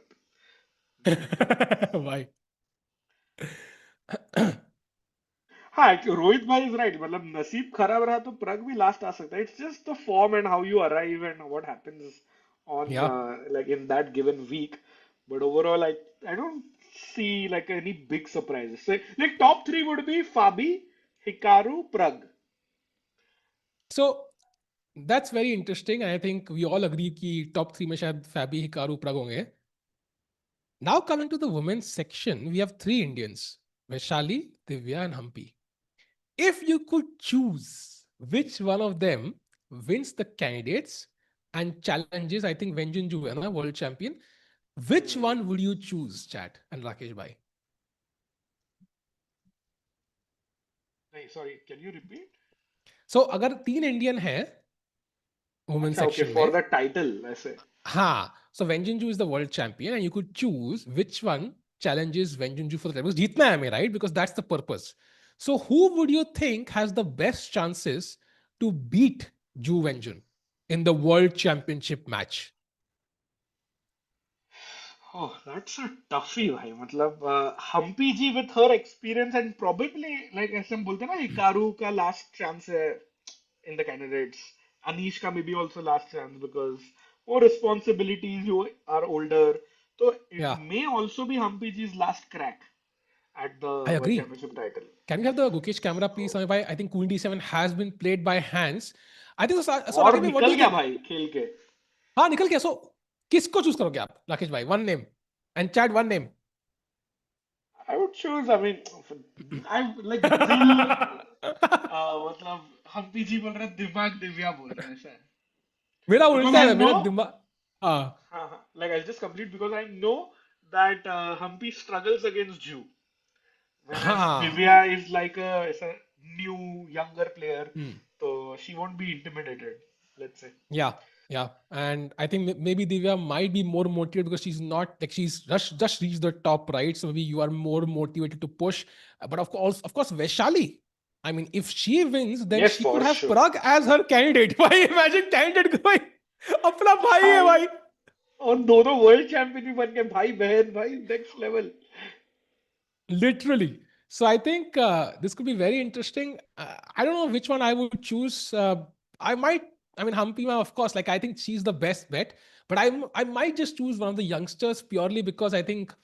Why? हाँ, रोहित भाई is right. मतलब नसीब खराब रहा तो प्रग भी लास्ट आ सकता है. It's just the form and how you arrive and what happens on Yeah. like in that given week. But overall, I don't see like any big surprises. So, like top three would be Fabi, Hikaru, Prag. So that's very interesting. I think we all agree कि top three में शायद Fabi, Hikaru, Prag होंगे. Now coming to the women's section, we have three Indians: Vaishali, Divya, and Hampi. If you could choose which one of them wins the candidates and challenges, I think Wenjunju है ना world champion. Which one would you choose, Chat and Rakesh bhai? Hey, sorry, can you repeat? So अगर तीन Indian है women's अच्छा, okay, section for में, the title, ऐसे. हाँ, so Wenjunju is the world champion and you could choose which one challenges Wenjunju for the title. Because जीतना है हमें, right? Because that's the purpose. So who would you think has the best chances to beat Zhu Wenjun in the world championship match? Oh, that's a toughie, भाई. मतलब हम्पी जी with her experience and probably like ऐसे हम बोलते हैं ना, Hikaru का last chance है in the candidates. Anish ka maybe also last chance because more responsibilities, you are older. So it Yeah, may also be Humpy G's last crack at the I World agree. Championship title. Can we have the Gukesh camera, please? So, Samir bhai? I think Queen D7 has been played by hands. I think so. So और Rakesh bhai, what do निकल you गया think? भाई खेल के. हाँ निकल गया. So किसको choose करोगे आप, Rakesh bhai? One name and Chad one name. I would choose, I mean, I like दिल, मतलब हम्पी जी बोल रहे हैं, दिमाग दिव्या बोल रहे हैं ऐसा है. मेरा Because उल्टा I है, मेरा know, दिमाग. हाँ. like I'll just complete because I know that Humpy struggles against Jew. Whereas हाँ. Divya is a new, younger player, Hmm. so she won't be intimidated, let's say. Yeah, yeah, and I think maybe Divya might be more motivated because she's not like she's just reached the top, right? So maybe you are more motivated to push. But of course, Vaishali. I mean, if she wins, then Yes, she could for have sure. Prague as her candidate. Why imagine candidate going? अपना भाई है भाई, भाई. और दोनों world champion भी बन गए, भाई बहन भाई, next level. Literally. So I think this could be very interesting. I don't know which one I would choose. I might, I mean, Hampima, of course, like I think she's the best bet, but I might just choose one of the youngsters purely because I think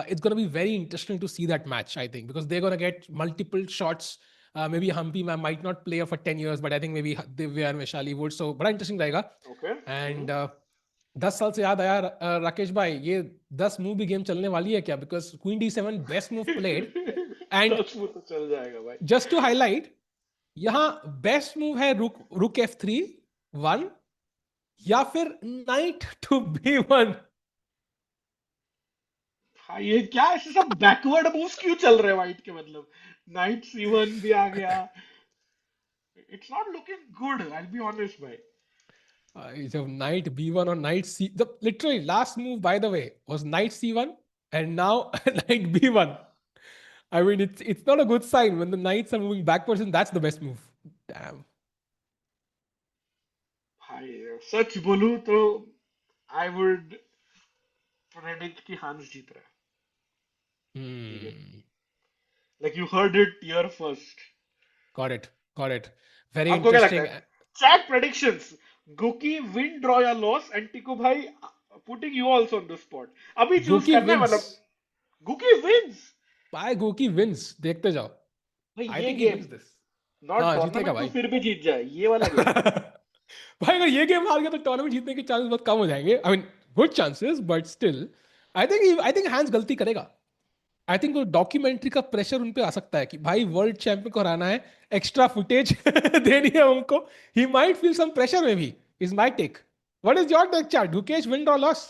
it's going to be very interesting to see that match, I think, because they're going to get multiple shots. Maybe Hampima might not play for 10 years, but I think maybe Divya and Vaishali would. So, बड़ा interesting रहेगा. Okay. And 10 साल से याद आया राकेश भाई, ये 10 move भी game चलने वाली है क्या? Because queen D7 best move played and 10 में तो चल जाएगा भाई. जस्ट टू हाईलाइट, यहाँ बेस्ट मूव है रुक F3 1 या फिर नाइट टू B1. हाँ, ये क्या ऐसे सब बैकवर्ड मूव्स क्यों चल रहे हैं वाइट के? मतलब नाइट C1 भी आ गया. It's not looking good, I be honest भाई. So knight B1 or knight C, the literally last move by the way was knight C1 and now knight B1. I mean, it's not a good sign when the knights are moving backwards and that's the best move. Damn. भाई सच बोलूं तो I would predict कि हांस जीत रहा है ये game. Hmm. Like you heard it here first. Got it. Got it. Very आपको क्या लगता interesting. है? Chat predictions. Guki win, draw या लॉस, एंड टिको भाई putting you also on the spot. अभी चूज Goki करना है मतलब. wins. Guki wins. By Goki wins. देखते जाओ. भाई I ये think he game, wins this. Not हाँ जीतेगा टूर्नामेंट तो भाई. फिर भी जीत जाए, ये वाला गेम. भाई अगर ये गेम हार गया तो टूर्नामेंट जीतने के चांसेस बहुत कम हो जाएंगे. I mean good chances but still I think Hans गलती करेगा. आई थिंक वो डॉक्यूमेंट्री का प्रेशर उन पे आ सकता है कि भाई वर्ल्ड चैंपियन को हराना है, एक्स्ट्रा फुटेज देनी है उनको. He might feel some pressure maybe. Is my take. What is your take chat? Gukesh win और लॉस?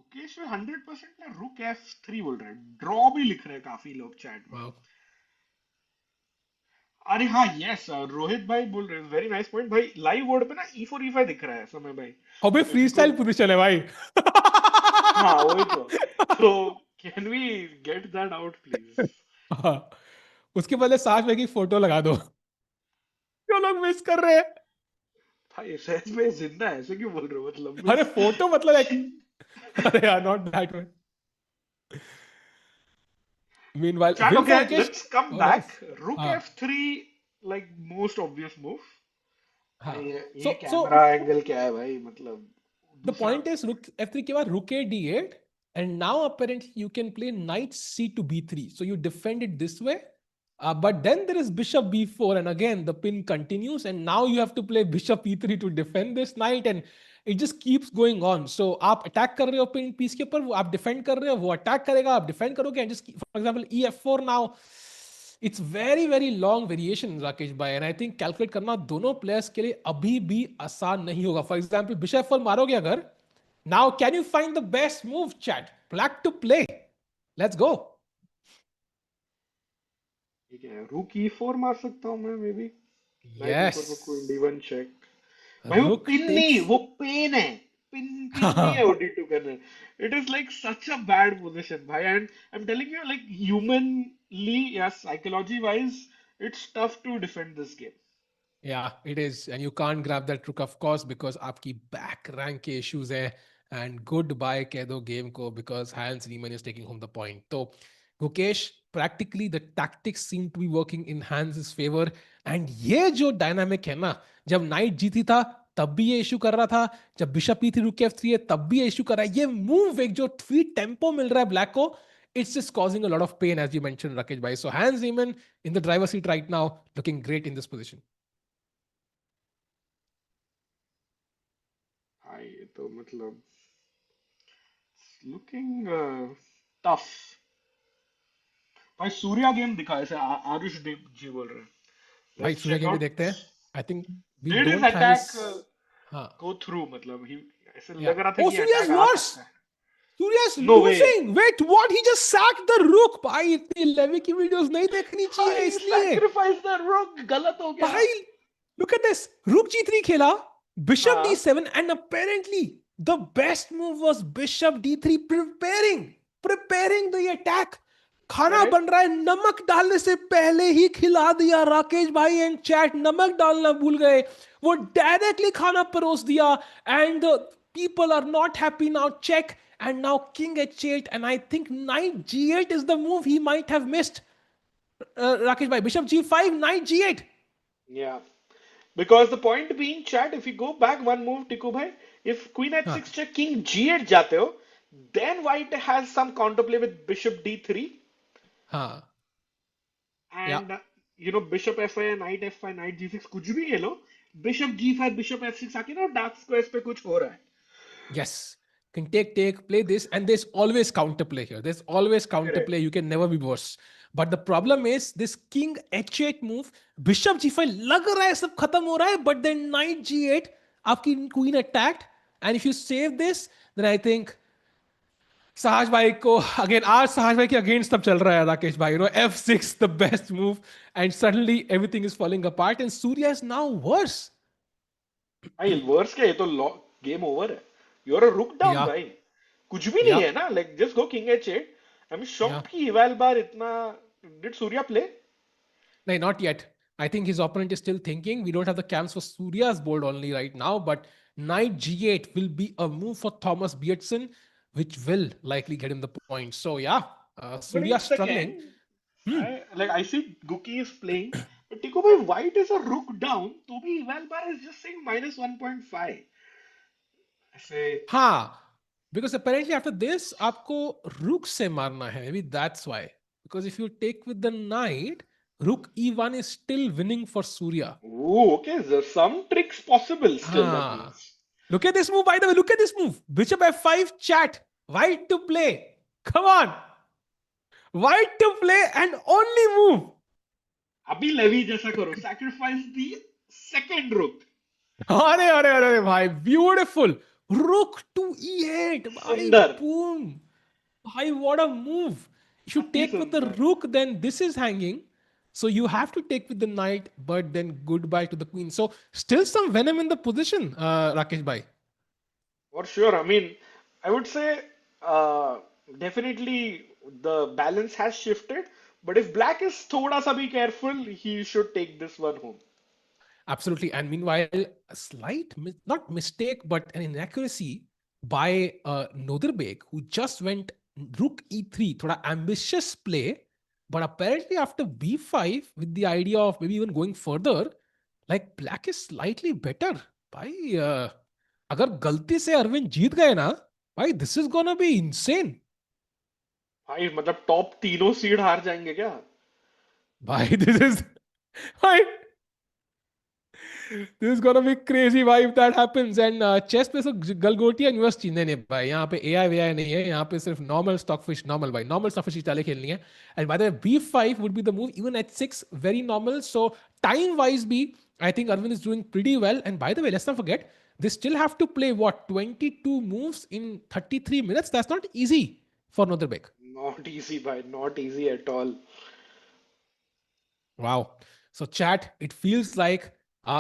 मुकेश में 100% ना रुक F3 बोल रहे हैं, ड्रॉ भी लिख रहे हैं काफी लोग चैट में. अरे हाँ, यस, रोहित भाई बोल रहे हैं, वेरी नाइस पॉइंट भाई. लाइव वर्ड पे ना E4 E5 दिख रहा है समय भाई. अबे So if free you could, style position है भाई. हाँ वही तो. So can we get that out please? हाँ, उसके बदले साथ में की फोटो लगा दो. क्यों लोग मिस कर रहे हैं? भाई सच में जिंदा है, ऐसे क्यों बोल रहे हो, मतलब अरे मीन्स. फोटो मतलब एक, अरे यार नॉट दैट वे. Meanwhile, चलो win क्या, for Gukesh. let's come Oh, back. nice. Rook हाँ f3, like most obvious move. भाई हाँ. ये So कैमरा एंगल क्या है भाई, मतलब the दूसरा. point is rook f3 के बाद rook a d8, and now apparently you can play knight c to b3. So you defend it this way. But then there is bishop b4, and again the pin continues, and now you have to play bishop e3 to defend this knight, and it just keeps going on. So आप attack कर रहे हो pin piece के ऊपर, वो आप defend कर रहे हो, वो attack करेगा, आप defend करोगे, and just for example ef4 now. It's very very long variation Rakesh भाई, and I think calculate करना दोनों players के लिए अभी भी आसान नहीं होगा. For example bishop 4 मारोगे अगर, now can you find the best move chat? Black to play. Let's go. ठीक है, रूक e4 मार सकता हूँ मैं मे बी. नाइट e4 पर क्वीन Yes. d1 check. भाई वो Rook पिन नहीं, takes. वो पेन है. पिन पिन नहीं है वो d2 करना. It is like such a bad position भाई, and I am telling you like humanly या psychology wise it's tough to defend this game. Yeah, it is. And you can't grab that rook, of course, because आपकी back rank के issues है. And goodbye कह दो game को, because Hans Niemann is taking home the point. तो Gukesh, practically the tactics seem to be working in Hans's favor. And ये जो dynamic है ना, जब knight जीती था तब भी ये इशू कर रहा था, जब बिशप ई थ्री रुक के f3 है तब भी ये इशू कर रहा है. ये मूव एक जो थ्री टेम्पो मिल रहा है ब्लैक को, it's just causing a lot of pain, as you mentioned, Rakesh bhai. So Hans Niemann in the driver's seat right now, looking great in this position. हाँ ये तो मतलब लुकिंग टफ. भाई Surya game दिखा, ऐसे आरुष देव जी बोल रहे हैं. भाई लेट्स सूर्या चेक गेम भी आउट. देखते हैं. I think we did his don't have his. Attack हाँ. गो थ्रू, मतलब ही ऐसे या लग रहा था ओ कि Surya is attack a worse. सकता है. Surya is no way. Losing. Wait what, he just sacked the rook. भाई इतनी लेवी की वीडियोस नहीं देखनी चाहिए भाई इसलिए. सैक्रिफाइस द रुक, गलत हो गया. भाई look at this. Rook g3 खेला, bishop हाँ. d7, and apparently the best move was bishop d3, preparing the attack. खाना करेक्ट. बन रहा है, नमक डालने से पहले ही खिला दिया राकेश भाई. एंड चैट नमक डालना भूल गए, वो डायरेक्टली खाना परोस दिया. And people are not happy now. Check, and now king h8, and I think knight g8 is the move he might have missed. Rakesh bhai, bishop g5, knight g8. Yeah. Because the point being, chat, if you go back one move, Tiku bhai, if queen हाँ h6 check, king g8 जाते हो, then white has some counterplay with bishop d3, हाँ. या and bishop f5, knight f5, knight g6, कुछ भी ये लो, bishop g5, bishop f6 आके ना डार्क स्क्वायर्स पे कुछ हो रहा है. yes, can take, play this, and there's always counterplay here. There's always Correct. counterplay. You can never be worse. But the problem is this king h8 move, bishop g5 लग रहा है सब खत्म हो रहा है, but then knight g8, आपकी queen attacked, and if you save this, then I think Sahaj bhai को again, आज Sahaj bhai के against तब चल रहा है राकेश भाई. F6 the best move, and suddenly everything is falling apart, and Surya is now worse. भाई verse क्या, ये तो गेम ओवर है. यूर अ रुक डाउन Yeah, भाई. कुछ भी नहीं yeah, है ना, like just go king h8. I am yeah. Shocked कि इवाल बार इतना. Did Surya play? No, not yet. I think his opponent is still thinking. We don't have the cams for Surya's board only right now, but knight g8 will be a move for Thomas Beerdsen, which will likely get him the point. So yeah, But in Surya struggling. second, Hmm. I see Guki is playing, but Tico bhai, white is a rook down. तो भी इवाल बार is just saying -1.5. ऐसे. हाँ, because apparently after this आपको rook से मारना है. Maybe that's why. Because if you take with the knight, rook e1 is still winning for Surya. Oh, okay. There's some tricks possible still, that हाँ. means. Look at this move, by the way. Look at this move. Bishop f5, chat. White to play. Come on. White to play and only move. अभी levy जैसा करो. Sacrifice the second rook. अरे भाई, beautiful. Rook to e8. Bhai, सुंदर. boom. Bhai, what a move. If you अति take with the सुंदर. rook, then this is hanging. So you have to take with the knight, but then goodbye to the queen. So still some venom in the position, Rakesh bhai. For sure. I mean, I would say uh, definitely the balance has shifted. But if black is thoda sa bhi careful, he should take this one home. Absolutely. And meanwhile, a slight, not mistake, but an inaccuracy by Nodirbek, who just went rook e3, thoda ambitious play. But apparently, after b5, with the idea of maybe even going further, like black is slightly better. भाई अगर गलती से अरविंद जीत गए ना भाई this is gonna be insane भाई मतलब top तीनों सीड हार जाएंगे क्या? भाई दिस इज भाई this is gonna be crazy भाई if that happens and chess पे सब गलगोटियां यूएस चीन नहीं भाई यहाँ पे AI वेआई नहीं है यहाँ पे सिर्फ नॉर्मल स्टॉकफिश नॉर्मल भाई नॉर्मल स्टॉकफिश चाले खेलनी है and by the way b5 would be the move even at 6 very normal so time wise be I think Arvind is doing pretty well and by the way let's not forget they still have to play what 22 moves in 33 minutes that's not easy for Nodirbek. Not easy, bhai. Not easy at all. Wow. So chat, it feels like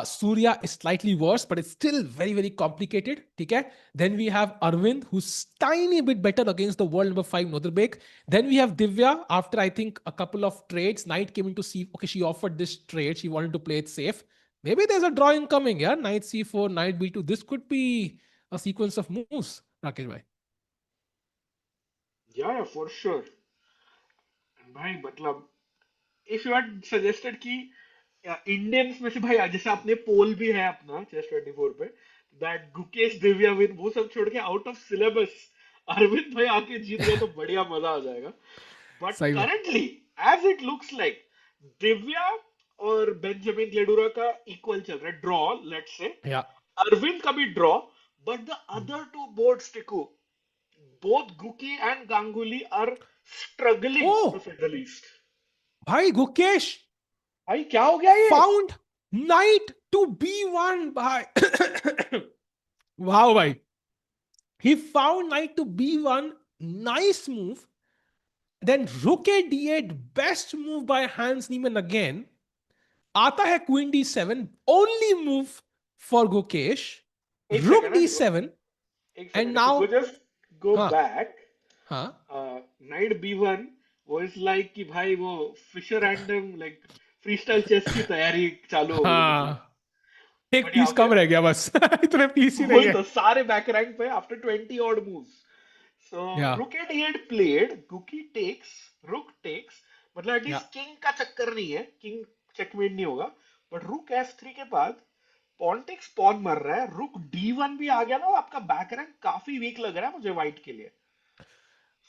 Surya is slightly worse, but it's still very, very complicated. Okay? Then we have Aravindh, who's tiny bit better against the world number 5 Nodirbek. Then we have Divya, after I think a couple of trades, Knight came in to see, okay, she offered this trade. She wanted to play it safe. Maybe there's a drawing coming, yeah? Knight C4, Knight B2. This could be a sequence of moves, Rakesh bhai. Yeah, for sure. And भाई मतलब if you had suggested कि Indians में से भाई जैसे अपने पोल भी है अपना चेस 24 पे दैट गुकेश दिव्या विन वो सब छोड़ के आउट ऑफ सिलेबस अरविंद भाई आके जीत गए तो बढ़िया मजा आ जाएगा. बट सही में. Currently as it looks like Divya और बेंजामिन ग्लेडुरा का इक्वल चल रहा है draw let's say. Yeah. Arvind का भी draw but the other two boards Tiko both Guki and Ganguly are struggling to say the least. भाई गुकेश भाई क्या हो गया ये? Found knight to b1 भाई wow भाई he found knight to b1 nice move then rook a d8 best move by Hans Niemann again आता है queen d7 only move for Gukesh rook d7 and now just go back. हाँ Knight b1 was like कि भाई वो Fischer random like freestyle chess की तैयारी चालू हो गई. एक पीस कम रह गया बस इतने पीस ही नहीं है तो सारे बैक रैंक पे after 20 odd moves. So rook a8 played, Guki takes, rook takes, मतलब एटलीस्ट किंग का चक्कर नहीं है, किंग चेकमेट नहीं होगा, बट rook f3 के बाद पॉन टेक्स पॉन मर रहा है, रुक d1 भी आ गया ना, आपका बैक रैंक काफी वीक लग रहा है मुझे व्हाइट के लिए.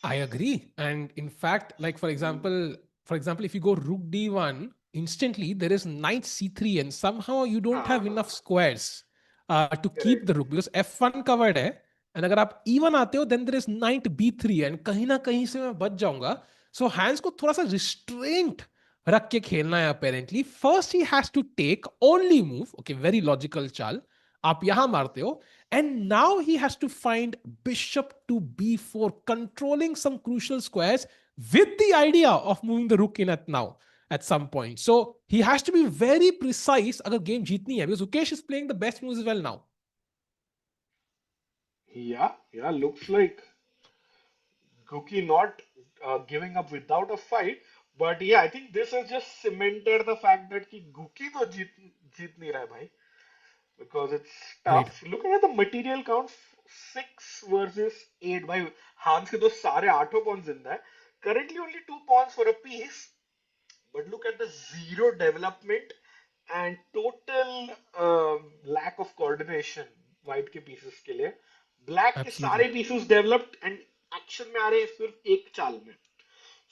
I agree. And in fact, like for example, if you go rook d1, instantly there is knight c3 and somehow you don't have enough squares to keep the rook because f1 covered है. And अगर आप e1 आते हो, then there is knight b3 and कहीं ना कहीं से मैं बच जाऊंगा. So hands को थोड़ा सा restraint रख के खेलना है apparently. First he has to take only move. Okay, very logical चाल. आप यहां मारते हो. And now he has to find bishop to b4, controlling some crucial squares with the idea of moving the rook in at some point. So he has to be very precise agar game jeetni hai because Gukesh is playing the best moves as well now. Yeah, looks like Guki not giving up without a fight. But yeah, I think this has just cemented the fact that कि Guki तो जीत नहीं रहा है भाई. Because it's tough. Right. Looking at the material count, 6 versus 8. भाई हांस के तो सारे 8 पॉन्स जिंदा है. Currently only 2 pawns for a piece. But look at the zero development and total lack of coordination white के pieces के लिए. Black के सारे pieces developed and action में आ रहे हैं सिर्फ एक चाल में.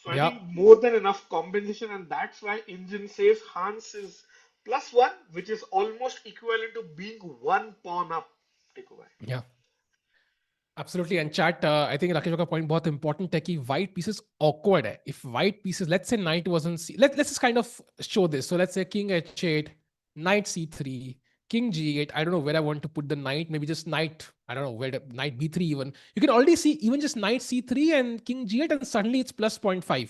So I think more than enough compensation and that's why Engine says Hans is +1, which is almost equivalent to being 1 pawn up. Yeah. Absolutely. And chat, I think Rakesh ka point बहुत important है कि white pieces awkward है. If white pieces, let's say knight wasn't, let's just kind of show this. So let's say king h8, knight c3, king g8. I don't know where I want to put the knight. Maybe just knight, I don't know, where knight b3 even. You can already see even just knight c3 and king g8 and suddenly it's +0.5.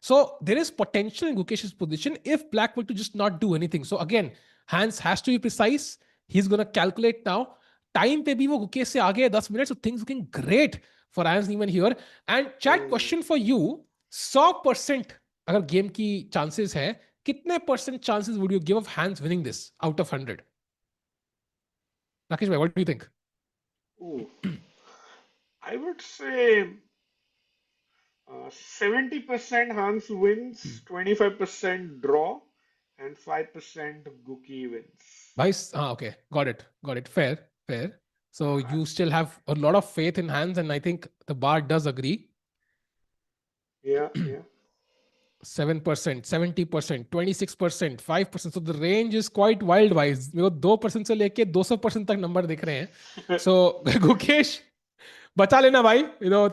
So there is potential in Gukesh's position if black were to just not do anything. So again, Hans has to be precise. He's going to calculate now. Time पे भी वो गुकेश से आगे है 10 minutes, so things looking great for Hans Niemann here. And chat question for you, 100% अगर game की chances है, कितने percent chances would you give of Hans winning this out of 100? Rakesh भाई, what do you think? Ooh, I would say 70% Hans wins, 25% draw, and 5% Guki wins. भाई हाँ, okay, got it, fair. So you still have a lot of faith in Hans, and I think the bar does agree. Yeah, yeah. 7%, 70%, 26%, 5%. So the range is quite wild wise. मेरे को 2% से लेके 200% तक number दिख रहे हैं. So Gukesh, बचा लेना भाई,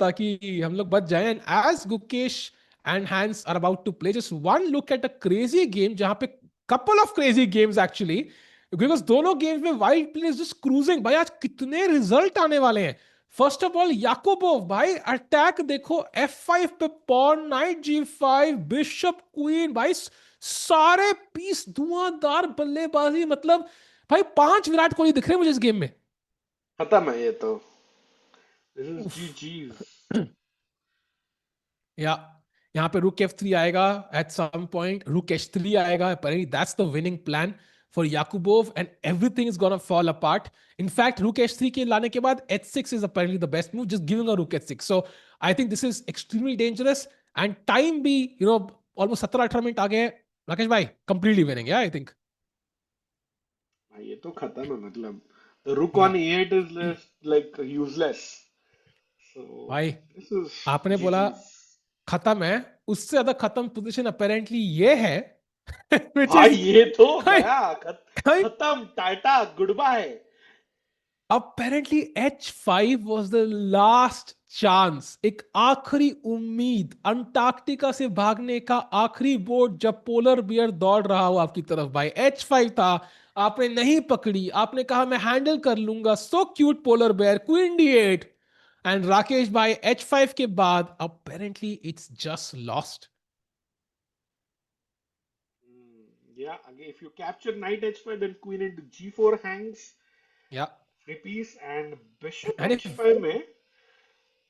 ताकि हम लोग बच जाएं. And as Gukesh and Hans are about to play, just one look at a crazy game, जहां पे couple of crazy games actually, because दोनों गेम्स में वाइट प्लेयर्स जस्ट क्रूजिंग. भाई आज कितने रिजल्ट आने वाले हैं. फर्स्ट ऑफ ऑल याकोबोव, भाई अटैक देखो, F5 पे pawn, night G5, bishop queen, भाई सारे पीस धुआंधार बल्लेबाजी. मतलब भाई 5 विराट कोहली दिख रहे हैं मुझे इस गेम में. खत्म है ये तो. This is GG's. या यहाँ पे रुक F3 आएगा at some point, रुक H3 आएगा. Apparently that's the winning plan for Yakubov, and everything is gonna fall apart. In fact, रुक H3 के लाने के बाद H6 is apparently the best move, just giving a rook H6. So I think this is extremely dangerous, and time भी almost 17-18 minute आ गए. राकेश भाई, completely winning, yeah, I think. ये तो खत्म है. मतलब the rook Yeah. on E8 is like useless. So भाई this is आपने बोला GG's. खत्म है, उससे ज्यादा खत्म पोजीशन अपेरेंटली ये है. which भाई is ये तो भाई, गया. खत्म. Tata. Goodbye. apparently H5 was the last chance, एक आखिरी उम्मीद, अंटार्कटिका से भागने का आखिरी बोट जब पोलर बियर दौड़ रहा हो आपकी तरफ. भाई H5 था, आपने नहीं पकड़ी, आपने कहा मैं हैंडल कर लूंगा. So cute polar bear, queen D8. And Rakesh भाई H5 के बाद apparently it's just lost. Yeah, again, if you capture knight h5, then queen into g4 hangs, Yeah. free piece, and bishop And if h5 में.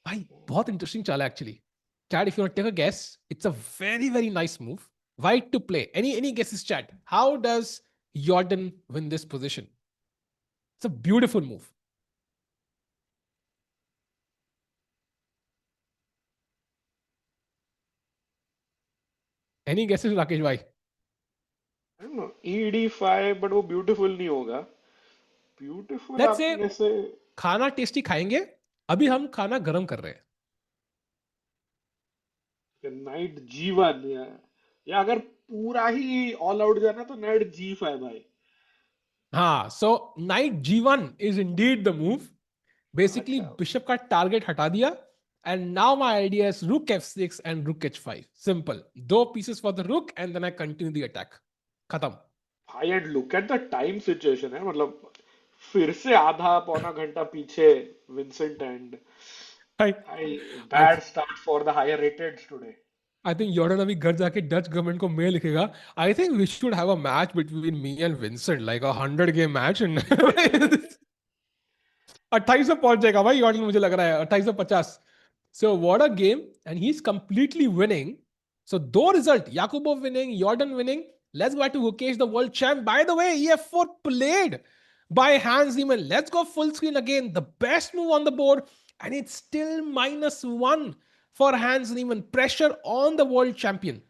भाई बहुत interesting चला actually. Chad, if you want to take a guess, it's a very, very nice move. White to play. Any guesses, Chad? How does Jordan win this position? It's a beautiful move. Any guesses, Rakesh bhai? I don't know, e d5, but वो beautiful नहीं होगा. Beautiful Let's say आपने से खाना tasty खाएंगे, अभी हम खाना गरम कर रहे हैं. knight g1 या अगर पूरा ही all out जाना तो knight g5 भाई. हाँ, so knight G1 is indeed the move. Basically, अच्छा. bishop का target हटा दिया. And now my idea is rook F6 and rook H5. Simple. 2 pieces for the rook and then I continue the attack. खत्म. भाई and look at the time situation है. मतलब फिर से आधा पौना घंटा पीछे Vincent and I, bad start for the higher rateds today. I think Jordan अभी घर जाके डच गवर्नमेंट को मेल लिखेगा. I think we should have a match between me and Vincent, like a 100-game match. And 28 पे पहुंच जाएगा भाई Jordan, मुझे लग रहा है 28 पे 50. So what a game, and he's completely winning. So though result, Yakubov winning, Jordan winning. Let's go back to Gukesh, the world champ. By the way, EF4 played by Hans Niemann. Let's go full screen again. The best move on the board, and it's still -1 for Hans Niemann. Pressure on the world champion.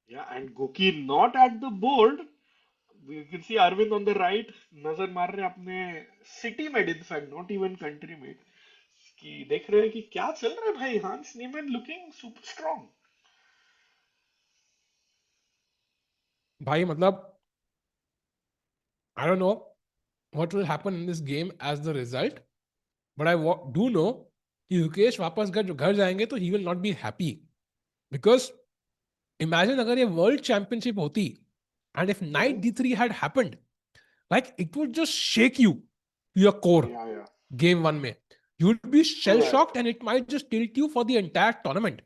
Yeah, and Guki not at the board. You can see Aravindh on the right. नजर मार रहे हैं अपने city mate, in fact, not even country mate. कि देख रहे हैं कि क्या चल रहा है भाई. Hans Niemann looking super strong. भाई मतलब I don't know what will happen in this game as the result, but I do know कि Gukesh वापस घर जाएंगे तो he will not be happy, because imagine अगर ये वर्ल्ड चैंपियनशिप होती and if knight d3 had happened, like it would just shake you to your core. Yeah. Game 1 में you'd be shell True है. shocked and it might just tilt you for the entire tournament.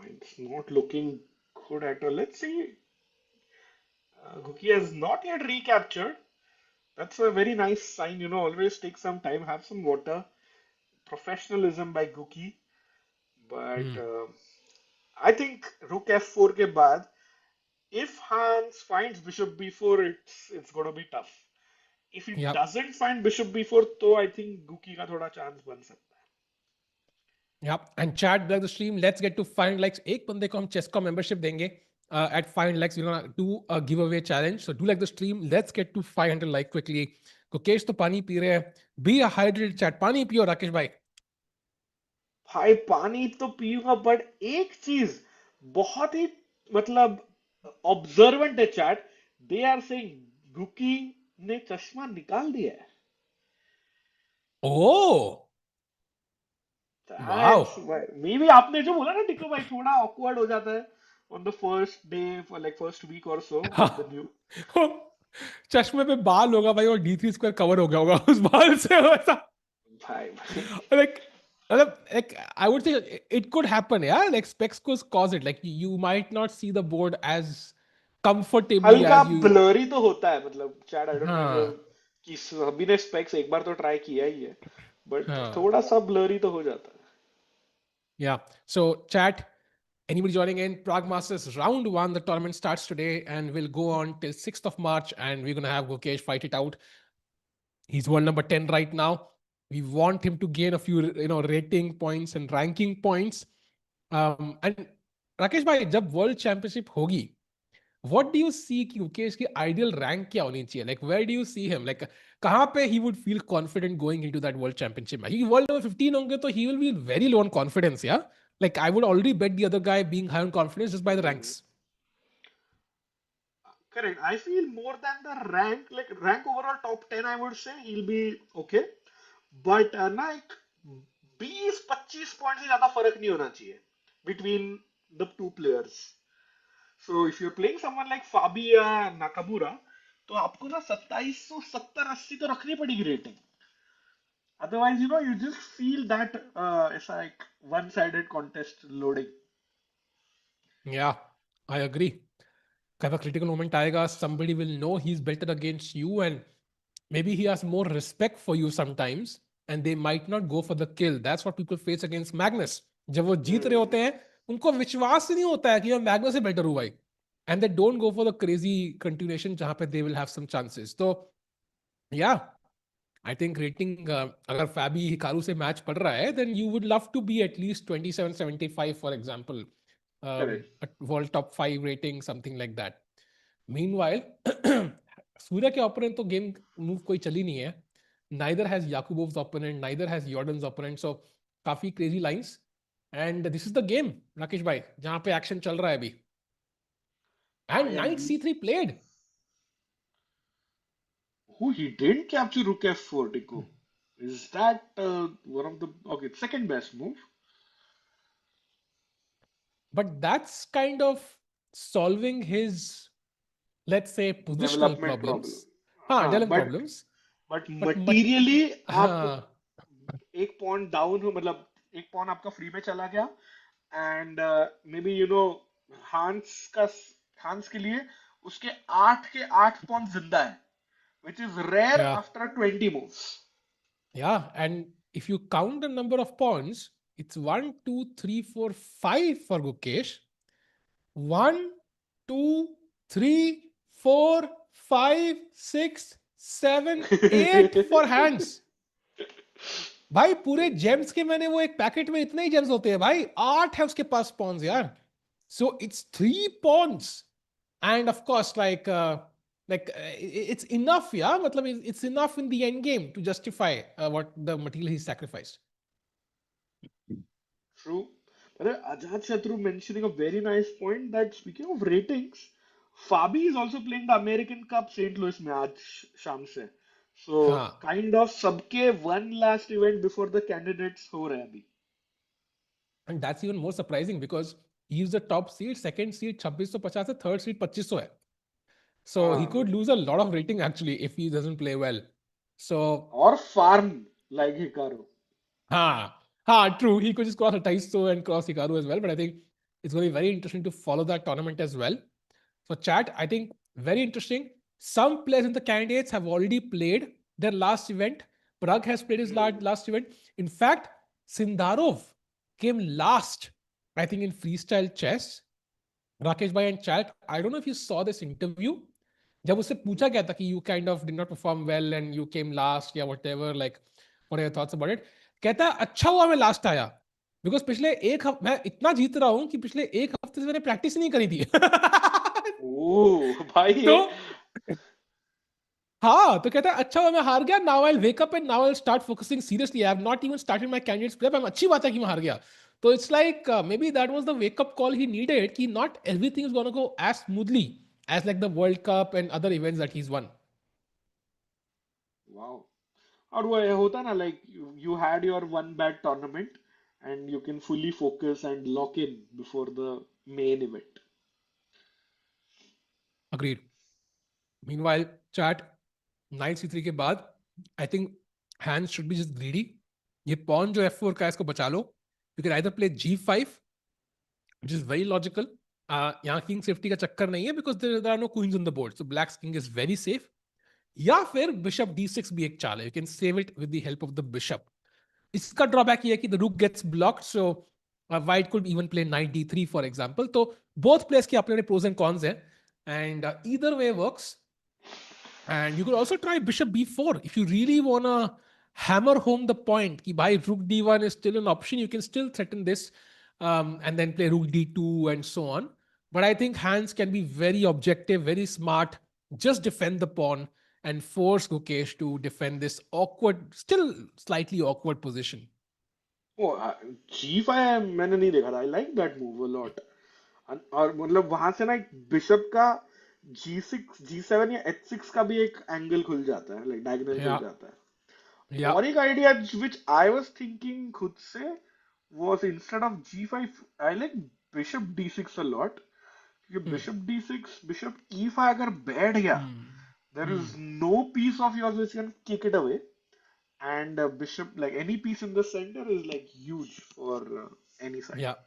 It's not looking good at all. Let's see. Guki has not yet recaptured. That's a very nice sign, always take some time, have some water. Professionalism by Guki. But Hmm. I think Rook F4 के बाद, if Hans finds Bishop B4, it's gonna be tough. If he Yep. doesn't find Bishop B4, तो I think Guki का थोड़ा chance बन सकता Yep. And chat like the stream. Let's get to 500 likes. एक बंदे को हम Chesscom membership देंगे. At 500 likes, we're gonna do a giveaway challenge. So do like the stream. Let's get to 500 like quickly. Gukesh तो पानी P रहे हैं. Be a hydrated chat. पानी पियो राकेश भाई. है। भाई पानी तो पीऊंगा, बट एक चीज बहुत ही मतलब ऑब्जर्वेंट है चैट। दे आर सेइंग गुकी ने चश्मा निकाल दिया है। Oh, that's wow. May be आपने जो बोला ना टिको भाई, थोड़ा ऑकवर्ड हो जाता है on the first day, for like first week और सो विद द न्यू। चश्मे पे बाल होगा भाई और D3 स्क्वायर कवर हो गया होगा उस बाल से वैसा भाई भाई like like I would say it could happen, yeah, like specs could cause it, like you might not see the board as comfortably हल्का as you. ब्लरी तो होता है, मतलब चैट आई डोंट नो हाँ कि सभी ने स्पेक्स एक बार तो ट्राई किया ही है, बट हाँ थोड़ा सा ब्लरी तो हो जाता है। yeah. So chat, anybody joining in, Prague Masters round 1, the tournament starts today and will go on till 6th of March, and we're gonna have Gukesh fight it out. He's world number 10 right now. We want him to gain a few, rating points and ranking points. And Rakesh bhai, जब world championship होगी, what do you see कि मुकेश की ideal rank क्या होनी चाहिए? Like where do you see him? Like कहाँ पे he would feel confident going into that world championship? He world number 15 होंगे तो he will be very low on confidence, yeah? Like I would already bet the other guy being high on confidence just by the ranks. Correct. I feel more than the rank, like rank overall top 10, I would say he'll be okay. But like 20-25 point से ज्यादा फर्क नहीं होना चाहिए between the two players. So if you're playing someone like Fabi या Nakamura, तो आपको ना 2770-80 तो रखनी पड़ेगी rating. Otherwise, you just feel that it's like one-sided contest loading. Yeah, I agree. Kind of critical moment आएगा, somebody will know he's better against you and maybe he has more respect for you sometimes and they might not go for the kill. That's what people face against Magnus. जब वो जीत रहे Hmm. होते हैं उनको विश्वास ही नहीं होता है कि मैं मैग्नस से बेटर हूं भाई, and they don't go for the crazy continuation जहां पे they will have some chances. So yeah, I think rating अगर फैबी हिकारू से मैच पड़ रहा है then you would love to be at least 2775 for example, Correct. a world top 5 rating something like that. Meanwhile, सूर्य के opponent तो game move कोई चली नहीं है. Neither has Yakubov's opponent, neither has Jordan's opponent. So काफी crazy lines. And this is the game, Rakesh भाई, जहां पे एक्शन चल रहा है अभी. I And knight agree. C3 played. Who he didn't capture Rook F4, Tico. Is that one of the okay second best move? But that's kind of solving his, let's say, positional Development problem. problems. हाँ, हाँ, development problems. but But materially आप हाँ, एक pawn down हो, मतलब एक pawn आपका free में चला गया, एंड मे बी हांस का हांस के लिए उसके 8 पॉन जिंदा है, which is rare yeah, after 20 moves. yeah. And if you count the number of pawns, it's 1, 2, 3, 4, 5 for Gukesh. 1, 2, 3, 4, 5, 6, 7, 8 for hands. भाई पूरे जेम्स के मैंने वो एक पैकेट में इतने ही जेम्स होते हैं भाई, 8 है उसके पास पॉन्स यार. So it's 3 pawns. And of course, it's enough, yeah. मतलब it's enough in the end game to justify what the material he sacrificed. True. But Ajat Shatru mentioning a very nice point that speaking of ratings, Fabi is also playing the American Cup St. Louis match शाम से. So हाँ. kind of सबके one last event before the candidates हो रहे हैं अभी. And that's even more surprising because he's the top seed, second seed 2650 है, third seed 2500 है. So he हाँ. could lose a lot of rating actually if he doesn't play well. So और farm like Hikaru. true. He could just cross Taiso and cross Hikaru as well. But I think it's going to be very interesting to follow that tournament as well. So chat, I think very interesting. Some players in the candidates have already played their last event. Prague has played his last event. In fact, Sindarov came last, I think, in freestyle chess. Rakesh bhai and chat, I don't know if you saw this interview. जब उससे पूछा गया था कि you kind of did not perform well and you came last या whatever, like what are your thoughts about it? कहता है अच्छा हुआ मैं लास्ट आया, बिकॉज पिछले मैं इतना जीत रहा हूं कि पिछले एक हफ्ते से मैंने प्रैक्टिस नहीं करी थी. ओह भाई तो ये हाँ, तो कहता है अच्छा हुआ मैं हार गया. Now I will wake up and now I will start focusing seriously. I have not even started my candidates prep. अच्छी बात है कि मैं हार गया. तो it's like maybe that was the wake up call he needed कि not everything is gonna go as smoothly as like the world cup and other events that he is one. Wow. और वो ये होता है ना, like you had your one bad tournament and you can fully focus and lock in before the main event. Agreed. Meanwhile chat, knight c3 के बाद I think Hans should be just greedy. ये pawn जो f4 का है इसको बचा लो. You can either play g5 which is very logical. यहाँ किंग सेफ्टी का चक्कर नहीं है because there are no queens on the board, so black king is very safe. या फिर बिशप d6 भी एक चाल है. You can save it with the help of the bishop. इसका ड्रॉबैक ये है कि the rook gets blocked, so white could even play knight d3 for example. तो बोथ प्लेस के अपने अपने प्रोज एंड कॉन्स हैं and either way works. And you could also try bishop b4 if you really want to hammer home the point ki bhai rook d1 is still an option. You can still threaten this and then play rook d2 and so on. But I think hands can be very objective, very smart. Just defend the pawn and force Gukesh to defend this awkward, still slightly awkward position. O g5 मैंने नहीं देखा था. I like that move a lot. और मतलब वहां से ना एक बिशप का g6 g7 या h6 का भी एक एंगल खुल जाता है, लाइक डायगोनल खुल Yeah, जाता है. yeah. और एक idea which I was thinking खुद से was instead of g5 I like bishop d6 a lot. क्योंकि Hmm. bishop d6 bishop e5 अगर बैठ गया, Hmm. there Hmm. is no piece of yours which can kick it away. And bishop, like any piece in the center, is like huge for any side. Yeah.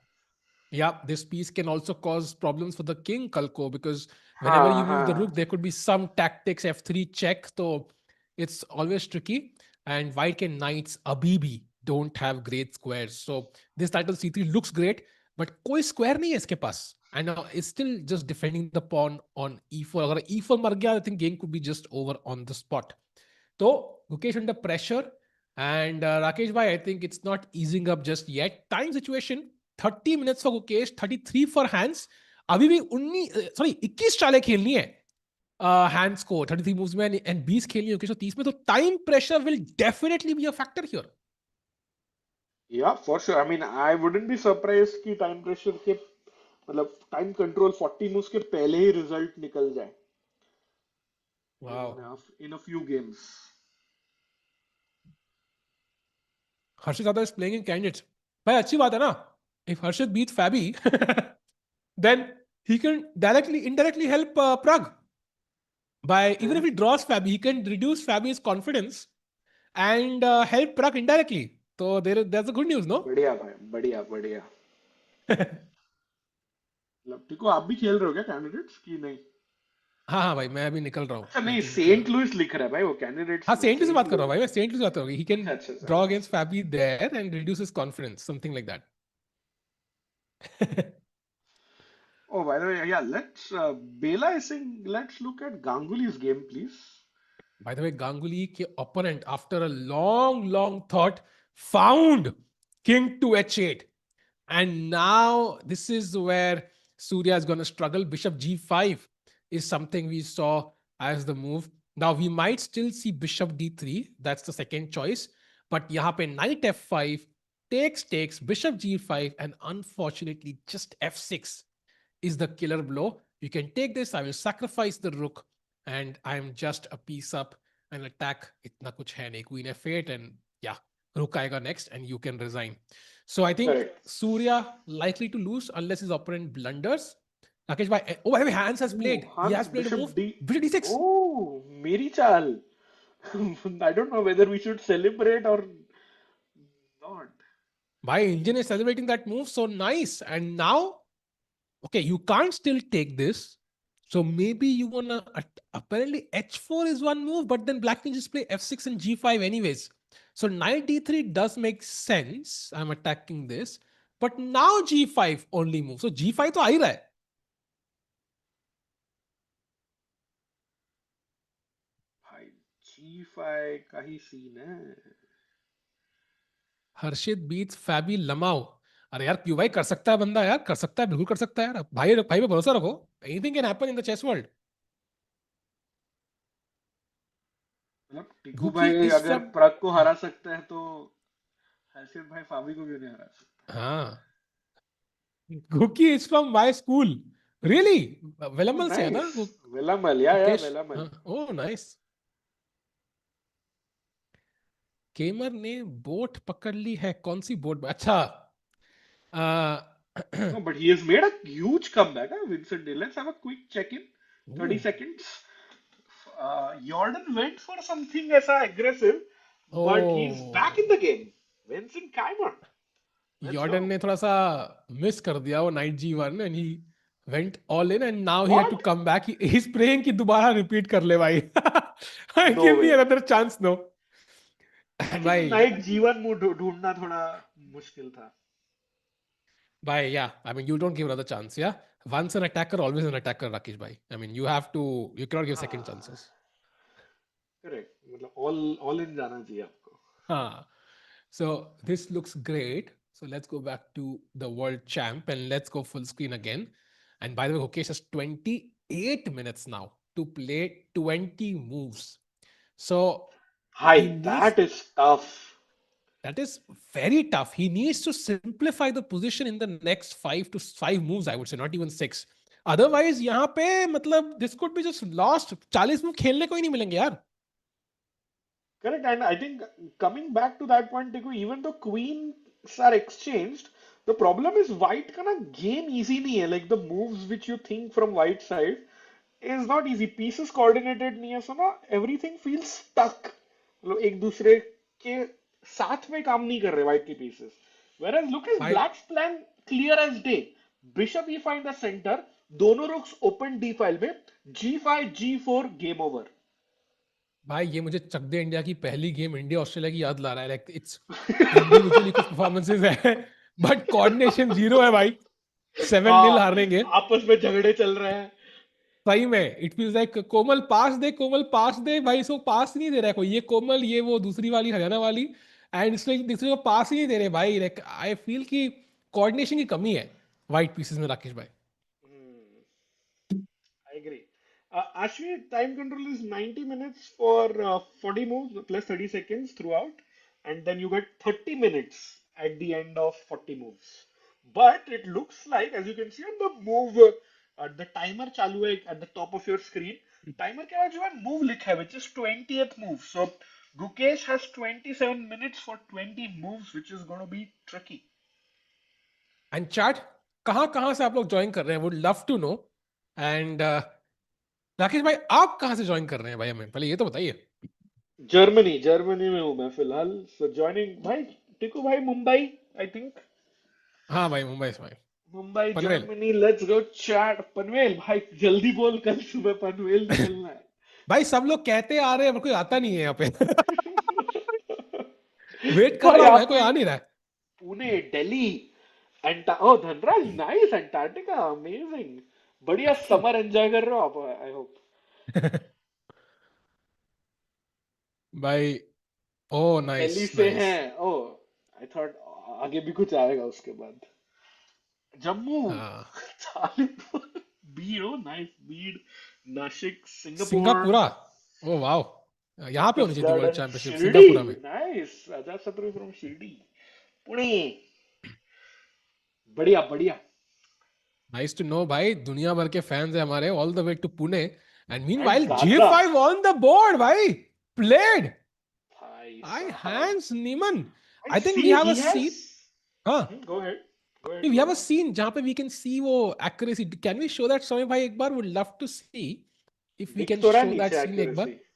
Yeah, this piece can also cause problems for the king, Kalko, because whenever you हाँ move the rook, हाँ. there could be some tactics, f3 check, so it's always tricky. And white can knights Abibi don't have great squares. So this title c3 looks great, but कोई square नहीं है इसके पास. And it's still just defending the pawn on e4. अगर e4 मर गया, I think game could be just over on the spot. So Gukesh under pressure. And Rakesh bhai, I think it's not easing up just yet. Time situation, 30 minutes for Gukesh, 33 for hands. अभी भी 21 चालें खेलनी है hands को 33 moves में and 20 खेलनी है Gukesh को 30 में. तो time pressure will definitely be a factor here. Yeah, for sure. I mean, I wouldn't be surprised कि time pressure के मतलब time control 40 moves के पहले ही result निकल जाए Wow. in a few games. Harshit Dada is playing in candidates. भाई अच्छी बात है ना. If Harshit beats Fabi, then he can indirectly help Prague. By even if he draws Fabi, he can reduce Fabi's confidence and help Prague indirectly. So there's a good news, no? बढ़िया भाई, बढ़िया बढ़िया. मतलब टिको आप भी खेल रहे हो क्या कैंडिडेट्स की नहीं? हाँ हाँ भाई, मैं अभी निकल रहा हूँ. अच्छा I नहीं, think, सेंट लुइस लिख रहा है भाई वो कैंडिडेट्स हाँ में. सेंट लुइस से सेंट बात कर रहा हूँ लुइस. भाई. मैं सेंट लुइस बात कर रहा हूँ. He can अच्छा अच्छा draw अच्छा. against Fabi there and reduce his confidence, something like that. Oh, by the way, yeah, Bela is saying, let's look at Ganguly's game, please. By the way, Ganguly ke opponent, after a long thought, found king to h8. And now this is where Surya is going to struggle. Bishop g5 is something we saw as the move. Now we might still see bishop d3. That's the second choice. But yahan pe knight f5, takes, bishop g5, and unfortunately just f6 is the killer blow. You can take this. I will sacrifice the rook and I'm just a piece up and attack. Itna kuch hai nahi. Queen f8 and yeah, rook aega next and you can resign. So I think Correct. Surya likely to lose unless his opponent blunders. Rakesh bhai, oh, by the way, Hans has Ooh, played. He Hans, has played a Bishop move. D. Bishop d6. Oh, Meri Chal. I don't know whether we should celebrate or not. Bhai, Indian is celebrating that move. So nice. And now, okay, you can't still take this. So maybe you wanna apparently h4 is one move, but then black can just play f6 and g5 anyways. So knight d3 does make sense. I'm attacking this, but now g5 only move. So g5 तो आ ही रहा है. भाई G5 का ही scene है. हर्षित beats फैबी लमाओ. अरे यार क्यों भाई, कर सकता है बंदा यार, कर सकता है, बिल्कुल कर सकता है यार. भाई भाई पे भरोसा रखो. Anything can happen in the chess world. मतलब टिकू गुकी भाई इज अगर फ्रॉम. प्रग को हरा सकते हैं तो हर्षित भाई फाबी को क्यों नहीं हरा सकते? हाँ, Guki is from my school. Really? Oh, Velammal से है ना nice. Velamal, yeah, Gukesh? Velamal. हाँ, ओह नाइस. केमर ने बोट पकड़ ली है. कौन सी बोट? अच्छा. आ, No, but he has made a huge comeback, huh? Vincent. Let's have a quick check-in. 30 ooh, seconds. Jordan went for something as aggressive, but he's back oh, in the game. Vincent Keymer. Let's यॉर्डन go. ने थोड़ा सा miss कर दिया वो knight G1 and he went all in and now he had to What? Come back. He is praying कि दोबारा repeat कर ले भाई. No give me way. Another chance. No I think वो भाई. नाइट जीवन मूड ढूंढना थोड़ा मुश्किल था. Bhai, yeah. I mean, you don't give another chance, yeah. Once an attacker, always an attacker, Rakesh bhai. I mean, you cannot give second हाँ, chances. Correct. मतलब all in जाना चाहिए आपको. Huh. So this looks great. So let's go back to the world champ and let's go full screen again. And by the way, Mukesh has 28 minutes now to play 20 moves. So he Hi, needs. that is tough. That is very tough. He needs to simplify the position in the next 5 moves, I would say, not even 6. Otherwise, यहाँ पे मतलब this could be just lost. 40 move खेलने को ही नहीं मिलेंगे यार. Correct, and I think coming back to that point, Tiku, even though queens are exchanged, the problem is white का ना game easy नहीं है. Like the moves which you think from white side is not easy. Pieces coordinated नहीं है, so ना everything feels stuck. मतलब एक दूसरे के साथ में काम नहीं कर रहे white के pieces. Whereas look at भाई black's plan clear as day. Bishop e5 in the center, दोनों rooks open d file में, g5 g4 game over. भाई ये मुझे चक दे इंडिया की पहली गेम इंडिया ऑस्ट्रेलिया की याद ला रहा है. लाइक इट्स इंडिविजुअली कुछ परफॉर्मेंसेस है बट कोऑर्डिनेशन जीरो है भाई. 7-0 हाँ, हारेंगे. आपस में झगड़े चल रहे हैं. सही में इट फील्स लाइक कोमल पास दे, कोमल पास दे. भाई इसको पास नहीं दे रहा है कोई. ये कोमल, ये वो दूसरी वाली हरियाणा वाली, एंड इसको दूसरे को पास ही नहीं दे रहे भाई. लाइक आई फील कि कोऑर्डिनेशन की कमी है वाइट पीसेस में राकेश भाई. Hmm, I agree. Ashwi, time control is 90 minutes for 40 moves plus 30 seconds throughout, and then you get 30 minutes at the end of 40 moves. But it looks like, as you can see on the move, the timer चालू है at the top of your screen. Timer के बाद जो है move लिखा है, which is 20th move. So Gukesh has 27 minutes for 20 moves, which is going to be tricky. And chat, कहाँ कहाँ से आप लोग ज्वाइन कर रहे हैं? Would love to know. And Rakesh भाई आप कहाँ से ज्वाइन कर रहे हैं भाई? हमें पहले ये तो बताइए. जर्मनी में हूँ मैं फिलहाल. सो जॉइनिंग भाई टिकू भाई मुंबई आई थिंक. हाँ भाई, मुंबई से भाई. Mumbai Panvel. Germany let's go chat. Panvel भाई जल्दी बोल, कल सुबह पनवेल निकलना है. भाई सब लोग कहते आ रहे हैं, पर कोई आता नहीं है यहाँ पे. वेट कर भाई रहा हूँ मैं, कोई आपको आ नहीं रहा पुणे दिल्ली एंटा ओ धनराज नाइस. Antarctica amazing. बढ़िया समर एंजॉय कर रहे हो आप आई होप. है. भाई ओ दिल्ली नाइस से नाइस. हैं. ओ आई थॉट आगे भी कुछ आएगा उसके बाद. जम्मू. हाँ. Beed. Oh nice. Beed, Nashik, Singapore, Singapura. Oh wow. यहाँ पे होनी चाहिए थी Chhattisgarh world and championship, Shirdi. Singapura में. नाइस. अजातशत्रु फ्रॉम शिरडी. पुणे. बढ़िया बढ़िया. नाइस टू नो भाई. दुनिया भर के फैंस है हमारे, all the way to Pune. And and meanwhile Dadra. J5 on the board भाई. प्लेड. भाई आई साहब. Hans Niemann. I I think we see have a he has. Seen. हाँ, Go ahead. Go ahead. we Go have a ahead. scene जहाँ पे we can see वो accuracy. Can we show that समय भाई एक बार? Would love to see if we दिख can तो रहा है show that नीचे scene एक बार. एक्यूरेसी.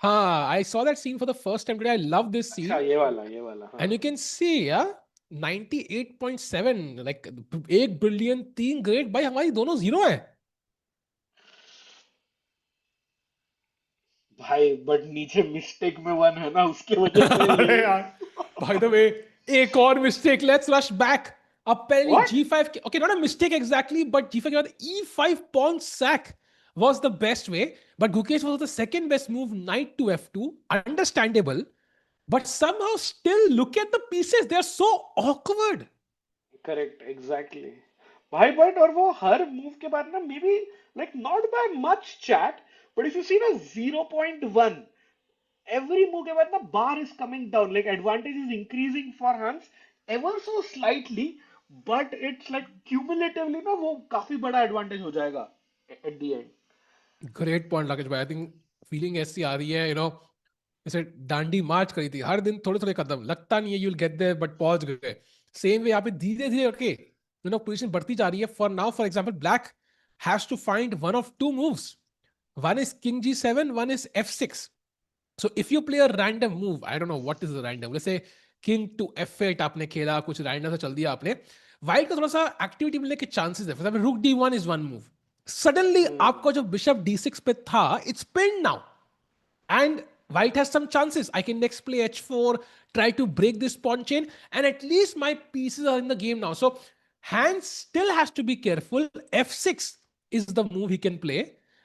हाँ, I saw that scene for the first time today. I love this अच्छा scene. ये वाला हाँ. And you can see, yeah, 98.7, like 1 billion 3 grade भाई. हमारी दोनों जीरो है. भाई बट नीचे मिस्टेक में वन है ना, उसके वजह से ये अरे यार, by the way, एक और mistake, let's rush back. Apparently what G5, okay, not a mistake exactly, but G5 के बाद E5 pawn sack was the best way, but Gukesh was the second best move, knight to F2, understandable, but somehow still look at the pieces, they're so awkward. Correct exactly भाई, but और वो हर move के बाद ना maybe like not by much chat, but if you see ना 0.1 every move के बाद ना bar is coming down, like advantage is increasing for Hans ever so slightly, but it's like cumulatively ना वो काफी बड़ा advantage हो जाएगा at the end. Great point Rakesh भाई. आई थिंक फीलिंग ऐसी आ रही है, जैसे डांडी मार्च करी थी, हर दिन थोड़े थोड़े कदम, लगता नहीं है यूल गेट देयर बट पहुंच गए. सेम वे यहाँ पे धीरे धीरे करके पोजीशन बढ़ती जा रही है. For now for example black has to find one of two moves. One is king G7, one is F6. So if you play a random move, I don't know what is the random. Let's say king to F8 आपने खेला, कुछ random सा चल दिया आपने. White का थोड़ा सा एक्टिविटी मिलने के चांसेस है. For example, rook D1 is one move. Suddenly आपका जो bishop D6 पे था, it's pinned now. And white has some chances. I can next play H4, try to break this pawn chain, and at least my pieces are in the game now. So Hans still has to be careful. F6 is the move he can play.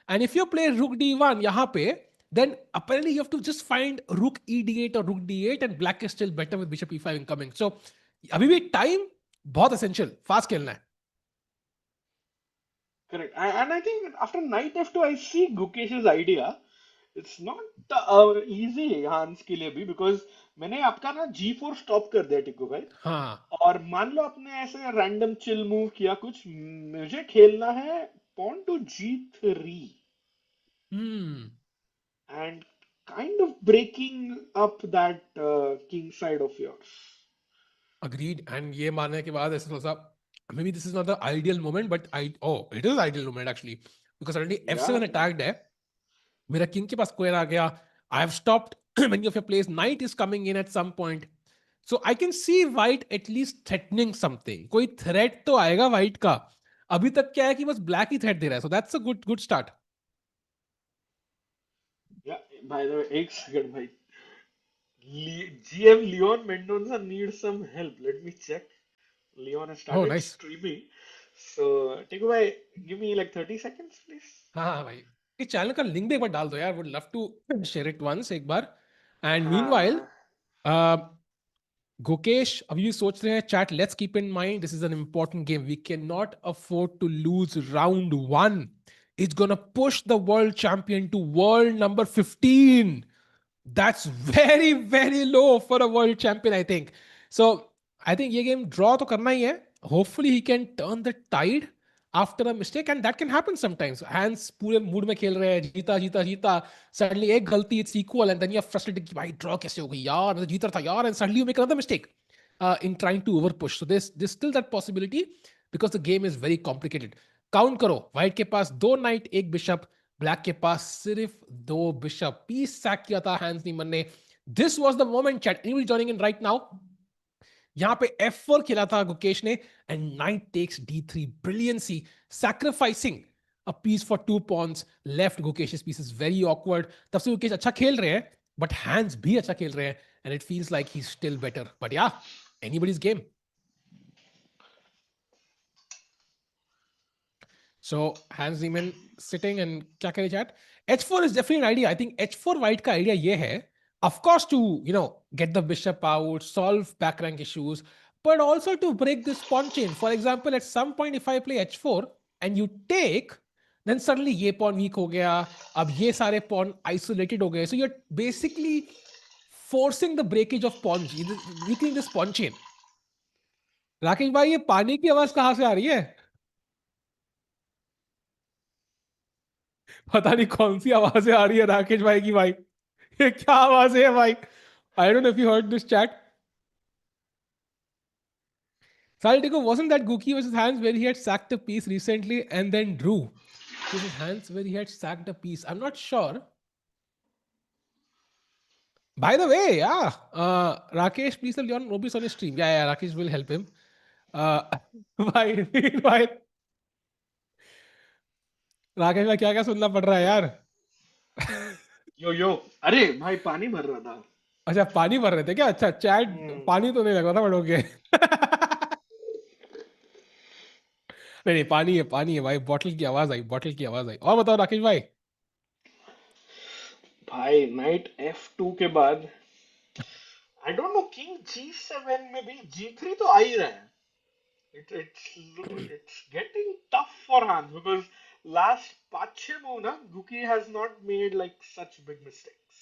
And if you play rook D1 यहाँ पे, then apparently you have to just find rook E8 or rook D8, and black is still better with bishop E5 incoming. So अभी भी time बहुत essential. Fast खेलना है. Correct. And I think after knight F2 I see Gukesh's idea. It's not easy Hans के लिए भी, because मैंने आपका ना G4 स्टॉप कर दिया टिकू भाई. हाँ. और मान लो आपने ऐसे रैंडम चिल मूव किया कुछ, मुझे खेलना है pawn to G3 and kind of breaking up that king side of yours. Agreed. And ये मानने के बाद ऐसा थोड़ा सा, maybe this is not the ideal moment, but it is ideal moment actually, because suddenly Yeah, F7 attacked है, मेरा king के पास square आ गया, I have stopped many of your plays, knight is coming in at some point, so I can see white at least threatening something. कोई threat तो आएगा white का. अभी तक क्या है कि बस black ही threat दे रहा है, so that's a good start. yeah. By the way, एक second भाई. GM Leon Mendonça needs some help. Let me check. Leon has Oh, started nice. streaming. So, Tiku bhai, give me like 30 seconds, please. हाँ भाई, इस channel का link भी एक बार डाल दो यार, would love to share it once एक बार. And meanwhile, हाँ, Gukesh, अभी भी सोच रहे हैं chat, let's keep in mind this is an important game. We cannot afford to lose round one. It's gonna push the world champion to world number 15. That's very, very low for a world champion, I think. So, I think ये game draw तो करना ही है. Hopefully he can turn the tide after a mistake, and that can happen sometimes. Hands पूरे mood में खेल रहे हैं, जीता जीता जीता, suddenly एक गलती, it's equal, and then you're frustrated कि भाई draw कैसे हो गई यार, मैं तो जीता था यार, and suddenly you make another mistake in trying to over push. So there's still that possibility, because the game is very complicated. Count करो, white के पास दो knight, एक bishop, ब्लैक के पास सिर्फ दो बिशप. पीस सैक किया था हैंस नीमन ने. This was the moment chat, anybody joining in right now. यहां पे F4 खेला था गुकेश ने, and knight takes D3. Brilliancy, sacrificing a piece for two pawns left. Gukesh piece is very awkward. तब से गुकेश अच्छा खेल रहे हैं, बट हैंस भी अच्छा खेल रहे हैं, and it feels like he is still better. But yeah, anybody's game. So Hans Niemann sitting and क्या करे chat? H4 is definitely an idea. I think H4 white का idea ये है, of course to get the bishop out, solve back rank issues, but also to break this pawn chain. For example, at some point if I play H4 and you take, then suddenly ये pawn weak हो गया, अब ये सारे pawn isolated हो गए. So you're basically forcing the breakage of pawns, weakening this pawn chain. Rakesh भाई, ये पानी की आवाज कहाँ से आ रही है? पता नहीं कौन सी आवाजें आ रही है राकेश भाई की. भाई ये क्या आवाज है भाई? आई don't know if you heard this chat. Saltico, wasn't that Guki versus Hans where he had sacked a piece recently and then drew? This is Hans where he had sacked a piece. I'm not sure. By the way, yeah, Rakesh, please tell Leon Nobis on his stream. Yeah, Rakesh will help him. भाई राकेश भाई क्या क्या सुनना पड़ रहा है यार. यो अरे भाई पानी भर रहा था। अच्छा पानी भर रहे थे क्या? अच्छा चैट हम्म। पानी तो नहीं लग रहा था बट ओके। नहीं नहीं पानी है भाई, बॉटल की आवाज आई, बॉटल की आवाज आई। और बताओ राकेश भाई। भाई नाइट F2 के बाद आई डोंट नो, किंग G7 में भी G3 तो आ ही रहा है। It's getting tough for Hans because last 5-6 move na Guki has not made like such big mistakes.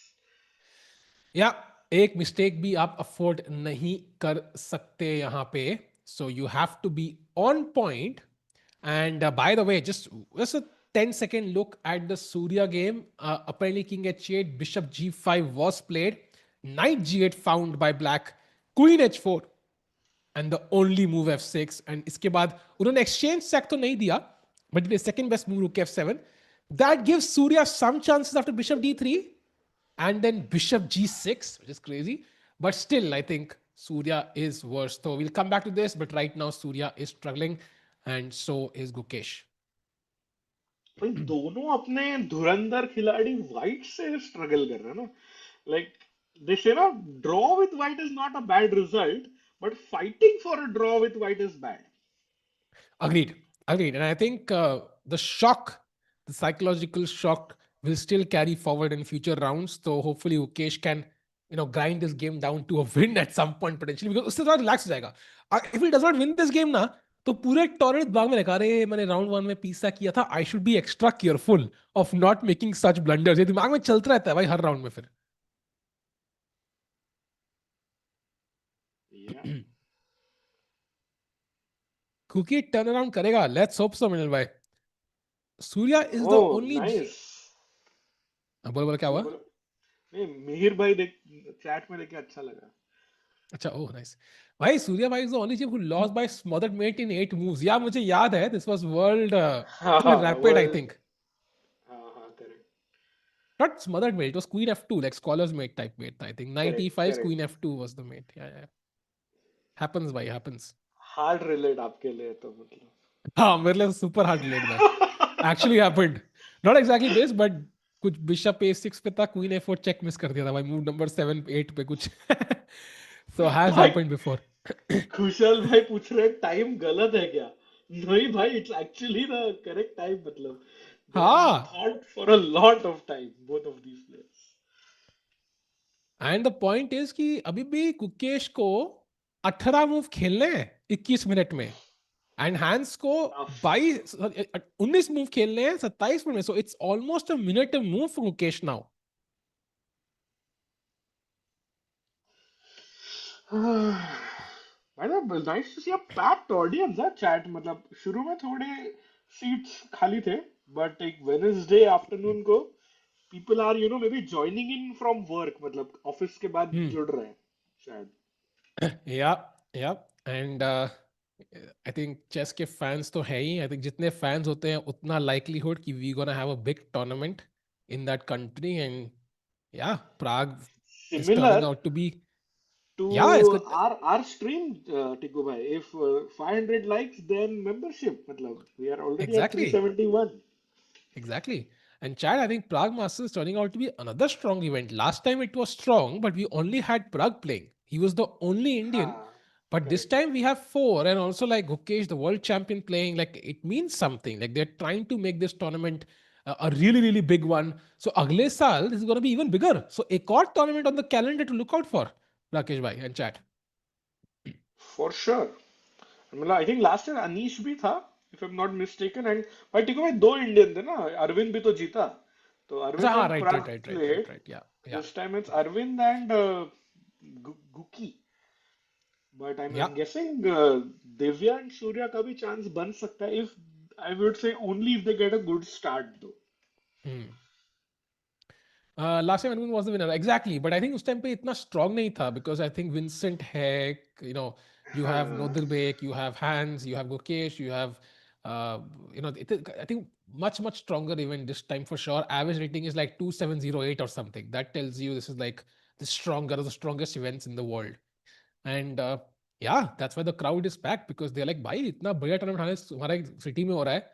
या एक मिस्टेक भी आप अफोर्ड नहीं कर सकते यहाँ पे, so you have to be on point. And by the way, just a 10-second look at the Surya game. Apparently, King H8, Bishop G5 was played. Knight G8 found by Black. Queen H4. And the only move F6. And इसके बाद उन्होंने exchange sack तो नहीं दिया, but the second best move Rook F7. That gives Surya some chances after Bishop D3. And then Bishop G6, which is crazy. But still, I think Surya is worse. So we'll come back to this, but right now Surya is struggling, and so is Gukesh. भाई दोनों अपने धुरंधर खिलाड़ी white से struggle कर रहे हैं ना। Like they से ना, draw with white is not a bad result, but fighting for a draw with white is bad. Agreed. Agreed. And I think the shock, the psychological shock, will still carry forward in future rounds. So hopefully Ukesh can, grind this game down to a win at some point potentially, because उससे थोड़ा relax हो जाएगा. If he does not win this game ना, तो पूरे tournament दिमाग में रखा, अरे मैंने राउंड 1 में पीसा किया था, I should be extra careful of not making such blunders. ये दिमाग में चलता रहता है भाई हर राउंड में फिर. या क्योंकि टर्न अराउंड करेगा, लेट्स होप सो मिनल भाई. Surya is the oh only. Nice. बोल बोल क्या बोलो हुआ? बोलो। नहीं, मिहिर भाई देख, चैट में देख के अच्छा लगा। अच्छा ओह नाइस. भाई सूर्या भाई is the only team who lost by smothered mate in 8 moves. या मुझे याद है, दिस वाज वर्ल्ड हाँ हाँ रैपिड आई वर्ल्ड। थिंक. हाँ हाँ correct. Not smothered mate, it was queen f2, like scholar's mate type mate. I think knight correct e5 queen correct. f2 was the mate. Yeah, yeah. Happens भाई, happens. Hard relate आपके लिए तो मतलब। हाँ मेरे लिए सुपर हार्ड लेट भाई. Actually happened. Not exactly this, but कुछ bishop a6 पे था, queen a4 check मिस कर दिया था भाई, move number 7 8 पे कुछ. So has भाई happened before. खुशल भाई पूछ रहे हैं टाइम गलत है क्या? नहीं भाई, it's actually the correct time, मतलब दे हैव हाँ. Thought for a lot of time both of these players. And the point is कि अभी भी गुकेश को 18 मूव खेलने हैं 21 मिनट में, एंड हैंस को टफ। 22 19 मूव खेलने हैं 27 मिनट में. So it's almost a minute a move for Gukesh now. मतलब nice to see a packed audience है चैट, मतलब शुरू में थोड़े सीट्स खाली थे, बट एक वेडनेसडे आफ्टरनून को people are may be joining in from work, मतलब ऑफिस के बाद जुड़ रहे हैं शायद। Yeah yeah and I think chess के फैंस तो है ही. आई थिंक जितने फैंस होते हैं उतना लाइकलीहुड कि we gonna have a big tournament in that country. And या Prague is turning similar out to be. to Yeah, it's good. our stream, Tiku bhai. If 500 likes, then membership. Matlab, we are already at Exactly. 371. Exactly. And Chad, I think Prague Masters is turning out to be another strong event. Last time it was strong, but we only had Prague playing. He was the only Indian. हाँ, But this correct. time we have four, and also like Gukesh, the world champion, playing. Like it means something. Like they're trying to make this tournament a really, really big one. So Agle Saal, this is going to be even bigger. So a core tournament on the calendar to look out for, Rakesh bhai and Chad. For sure. मतलब I think last year Anish भी था, if I'm not mistaken. And भाई टिको भाई दो Indian थे ना, अरविंद भी तो जीता। तो Arvind Ah, and right, right, Prag right, right, right, played. right. Yeah, yeah, This time it's Arvind and Guki. But yeah. I'm guessing Divya and Surya का भी chance बन सकता है, if I would say only if they get a good start though. Hmm. Last time Anand was the winner, exactly. But I think उस time पे इतना strong नहीं था, because I think Vincent Heck, you have हाँ, Nodirbek, you have Hans, you have Gukesh, you have, I think much stronger even this time for sure. Average rating is like 2708 or something. That tells you this is like the strongest events in the world. And yeah, that's why the crowd is packed, because they're like, भाई इतना बढ़िया tournament हमारे city में हो रहा है.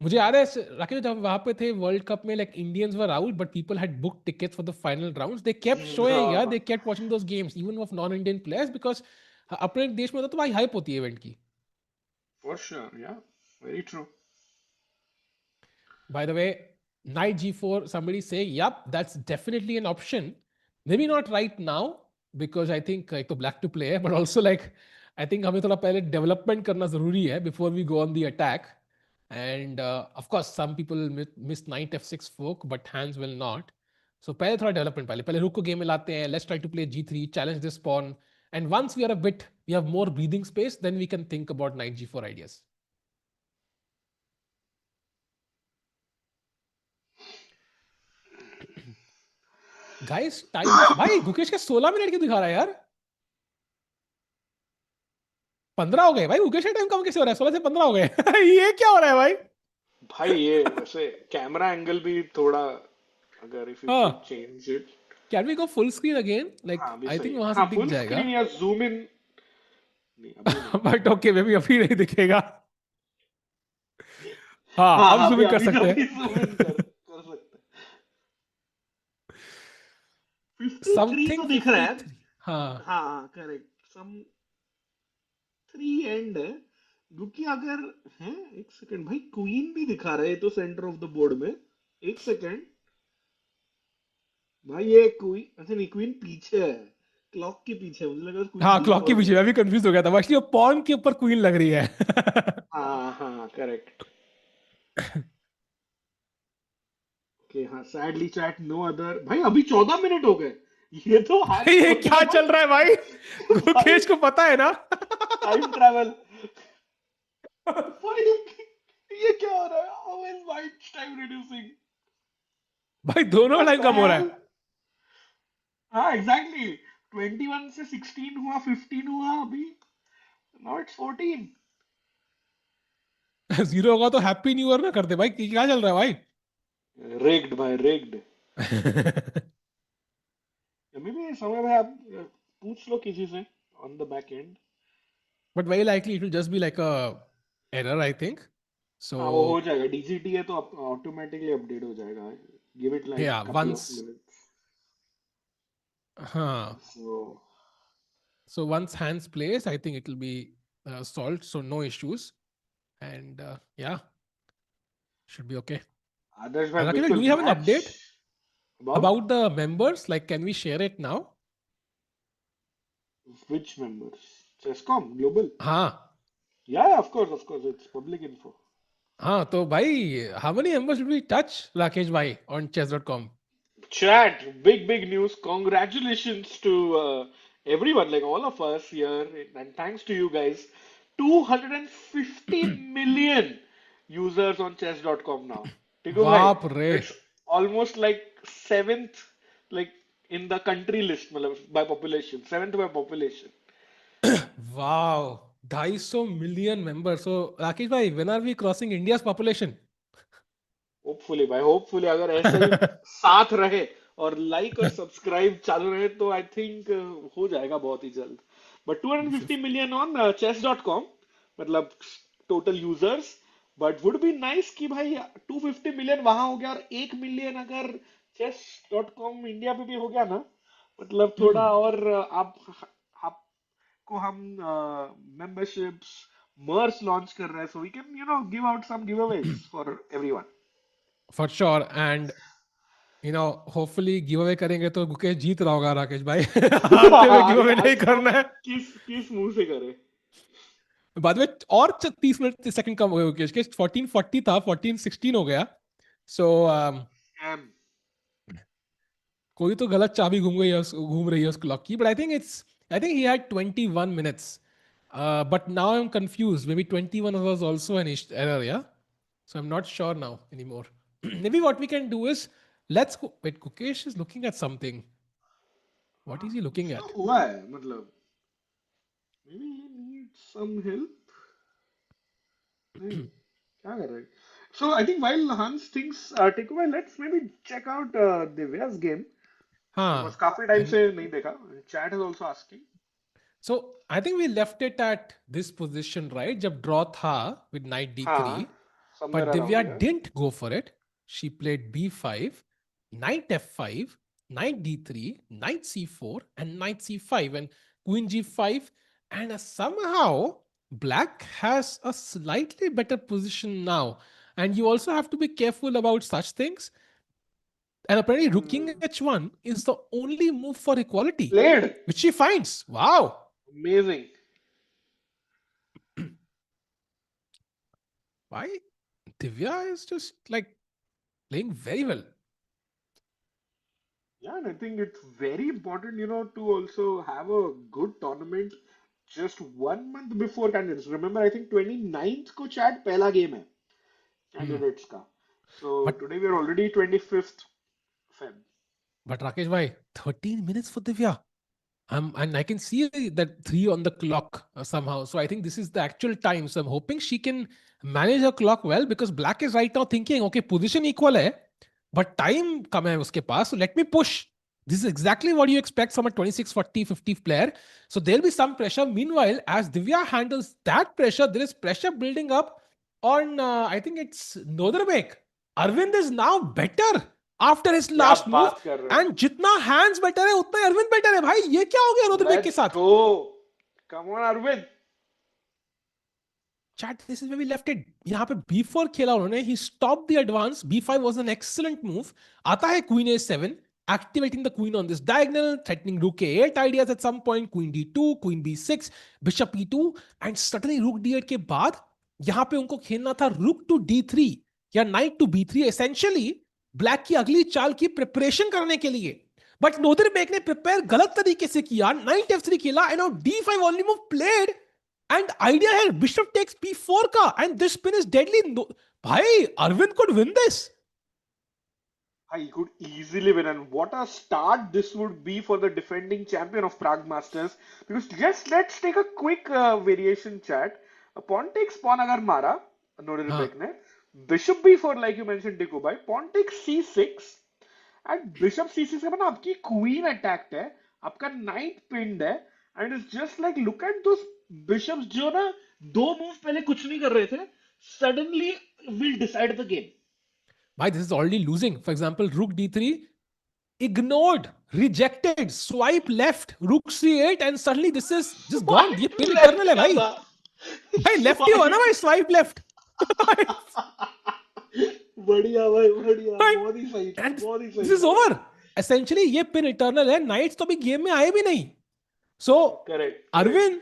मुझे याद है राकेश जब वहां पे थे वर्ल्ड कप में like Indians were out but people had book tickets for the final rounds they kept showing यार दे हाँ, kept watching those games even of non Indian players because अपने देश में तो भाई हाइप होती है इवेंट की. for sure, yeah, very true. By the way, knight g4, somebody say, yep, that's definitely an option. Maybe not right now, because I think एक तो black to play है, but also like I think हमें थोड़ा पहले development करना जरूरी है before we go on the attack. And of course, some people miss knight f6 fork, but hands will not. So पहले थोड़ा development पहले रुक को game में लाते हैं. Let's try to play g3, challenge this pawn. And once we have more breathing space, then we can think about knight g4 ideas. Guys time भाई गुकेश के 16 minute क्यों दिखा रहा है यार. 15 हो गए भाई. गुकेश का टाइम कम कैसे हो रहा है. 16 से 15 हो गए. ये क्या हो रहा है भाई. भाई ये वैसे कैमरा एंगल भी थोड़ा, अगर इफ यू हाँ. Could change it. Can we go full screen again like हाँ, भी आई सही थिंक है. वहां से हाँ, दिख फुल जाएगा. स्क्रीन या जूम इन. नहीं, अभी नहीं. बट ओके मे बी अभी नहीं दिखेगा. हाँ हाँ अब हाँ, जूम अभी इन कर अभी सकते अभी हैं. जूम इन कर सकते हैं. 53 तो समथिंग दिख रहा है. 53. हाँ हाँ हाँ, करेक्ट. सम 3 एंड है. क्योंकि अगर है, एक सेकंड भाई, क्वीन भी दिखा रहा है तो सेंटर ऑफ द बोर्ड में. एक सेकंड भाई, ये क्वीन, अच्छा नहीं, क्वीन पीछे है. क्लॉक के पीछे है. मुझे लगा क्वीन हाँ क्लॉक के D4 पीछे में. मैं भी कंफ्यूज हो गया था. एक्चुअली वो पॉन के ऊपर क्वीन लग रही है. हाँ हाँ, करेक्ट. ओके, हाँ, सैडली चैट नो अदर. भाई अभी 14 मिनट हो गए. ये तो हाथ ये हो क्या गया चल रहा है भाई. भाई. गुकेश को पता है ना. Time travel. भाई ये क्या हो रहा है? How is white time reducing? भाई दोनों व्हाट टाइम द कम हो रहा हेल? हाँ, एग्जैक्टली. 21 से 16 हुआ, 15 हुआ अभी. Now it's 14. है. जीरो होगा तो हैप्पी न्यू ईयर ना करते भाई. क्या चल रहा है रिग्ड भाई, रिग्ड. भाई. अभी भी समय भाई, आप पूछ लो किसी से on the back and. But very likely it will just be like a error, I think. हाँ, वो हो So जाएगा. डीजीटी है तो ऑटोमेटिकली अपडेट हो जाएगा. Give it like yeah, couple of once minutes. huh. So So once hands place, I think it will be solved. So no issues. And yeah, should be okay. आदर्श भाई Rakesh, do बिल्कुल we have an match. update about about the members? Like, can we share it now? which members? Chesscom global. हाँ Yeah, of course, it's public info. हाँ तो भाई how many members should we touch Rakesh bhai on chess.com? Chat, big news. Congratulations to everyone, like all of us here, and thanks to you guys. 250 million users on chess.com now. Tiku bhai, बाप रे. it's almost like seventh, like in the country list, मतलब, by population, seventh by population. Wow. 250 million members. So Rakesh bhai, when are we crossing India's population? Hopefully भाई, hopefully अगर ऐसे ही साथ रहे और like और सब्सक्राइब चालू रहे तो आई थिंक हो जाएगा बहुत ही जल्द. बट 250 मिलियन ऑन chess.com, मतलब total users. But would be nice कि भाई 250 मिलियन वहां हो गया और 1 मिलियन अगर chess.com इंडिया पे भी हो गया ना, मतलब थोड़ा और आपको हम मेंबरशिप्स, मर्स लॉन्च कर रहे हैं, so we can give out some giveaways for everyone. For sure. And hopefully giveaway करेंगे तो गुकेश जीत रहा होगा राकेश भाई. हारते हुए गिवअवे आज नहीं तो करना है. किस किस मुंह से करे. बाद में और 30 मिनट सेकंड कम हो गए गुकेश के. 1440 था 1416 हो गया. सो Scam. कोई तो गलत चाबी घूम रही है उस क्लॉक की. But I think he had 21 minutes. But now I am confused. Maybe 21 was also an error. Yeah so I am not sure now anymore. Maybe what we can do is let's go. Wait, Gukesh is looking at something. What is he कुछ looking तो at? हुआ है, मतलब maybe he needs some help. नहीं, क्या कर रहे हैं? So I think while Hans thinks, take away, let's maybe check out Divya's game, because हाँ. काफी टाइम And से नहीं देखा. Chat is also asking. so I think we left it at this position, right? जब draw था with knight हाँ d3. somewhere But around Divya here. didn't go for it. She played b5, knight f5, knight d3, knight c4, and knight c5, and queen g5. And somehow, black has a slightly better position now. And you also have to be careful about such things. And apparently, rook king h1 is the only move for equality, Played. which she finds. Wow. Amazing. Why? Divya is just like playing very well. Yeah, and I think it's very important, to also have a good tournament just 1 month before candidates. Remember, I think 29th को chat पहला game है Hmm. candidates का. So But today we are already 25th Feb. but Rakesh bhai, 13 minutes for Divya. And I can see that 3 on the clock somehow. So I think this is the actual time. So I'm hoping she can manage her clock well, because black is right now thinking, okay, position equal hai, but time kam hai uske paas. So let me push. This is exactly what you expect from a 26, 40, 50 player. So there'll be some pressure. Meanwhile, as Divya handles that pressure, there is pressure building up on, I think it's Nodirbek. Aravindh is now better after his क्या last move. बात कर रहे हो? And जितना hands better है उतना Arvind better है भाई. ये क्या हो गया नोदरबेक के Let's साथ? go. Come on, Arvind. Chat, this is where we left it. यहाँ पे b4 खेला उन्होंने. He stopped the advance. b5 was an excellent move. आता है queen a7, activating the queen on this diagonal, threatening rook a8 ideas at some point. Queen d2, queen b6, bishop e2, and suddenly rook d8 के बाद यहाँ पे उनको खेलना था rook to d3 या knight to b3. Essentially black की अगली चाल की प्रिपरेशन करने के लिए. बट नोदरबेक ने प्रिपेयर गलत तरीके से किया. नाइट f3 खेला and now d5 only move played. And idea है बिशप टेक्स b4 का, and this pin is deadly. भाई Arvind could win this. He could easily win, and what a start this would be for the defending champion of Prague Masters. Because let's take a quick variation chat. Pawn takes pawn अगर मारा Nodirbek ने, bishop b4 like you mentioned Diku bhai, pawn takes c6 and bishop c6 के बाद आपकी queen attacked है, आपका knight pinned है, and it's just like look at those bishops जो ना 2 moves पहले कुछ नहीं कर रहे थे, suddenly will decide the game. Why this is already losing. For example, rook d3 ignored, rejected, swipe left, rook c8, and suddenly this is just gone. ये pin eternal है भाई. भाई lefty हो ना भाई, swipe left. बढ़िया भाई, बढ़िया, बहुत ही सही, And बहुत ही सही. this is over. Essentially ये pin eternal है. Knights तो अभी गेम में आए भी नहीं. So Correct. Arvind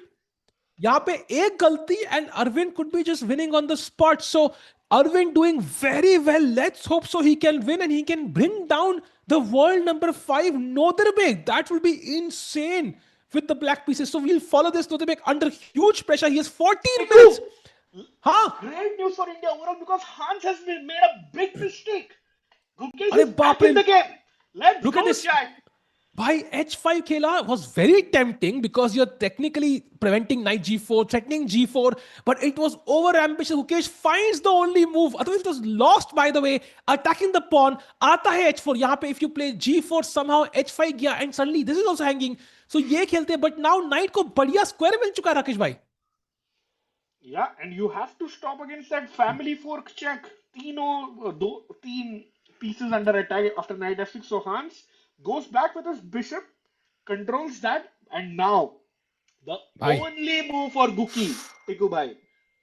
यहाँ पे एक गलती and Arvind could be just winning on the spot. So Arvind doing very well. Let's hope so he can win and he can bring down the world number 5 Nodirbek. That will be insane with the black pieces. So we'll follow this Nodirbek under huge pressure. He has 14 minutes. Huh? Great news for India overall because Hans has made a big mistake. Gukesh अरे is back बाप रे. in the game. Let's Look at go, this. chat. Bhai, h5 khela was very tempting because you're technically preventing knight g4, threatening g4, but it was over ambitious. Gukesh finds the only move. Otherwise, it was lost, by the way. Attacking the pawn. Aata hai h4. Yahan pe if you play g4, somehow h5 gaya, and suddenly this is also hanging. So ye khelte, but now knight ko badhiya square mil chuka hai, Rakesh bhai. Yeah, and you have to stop against that family fork check. Teen pieces under attack after knight f6. So Hans goes back with his bishop, controls that, and now the only move for Guki, Tiku bhai.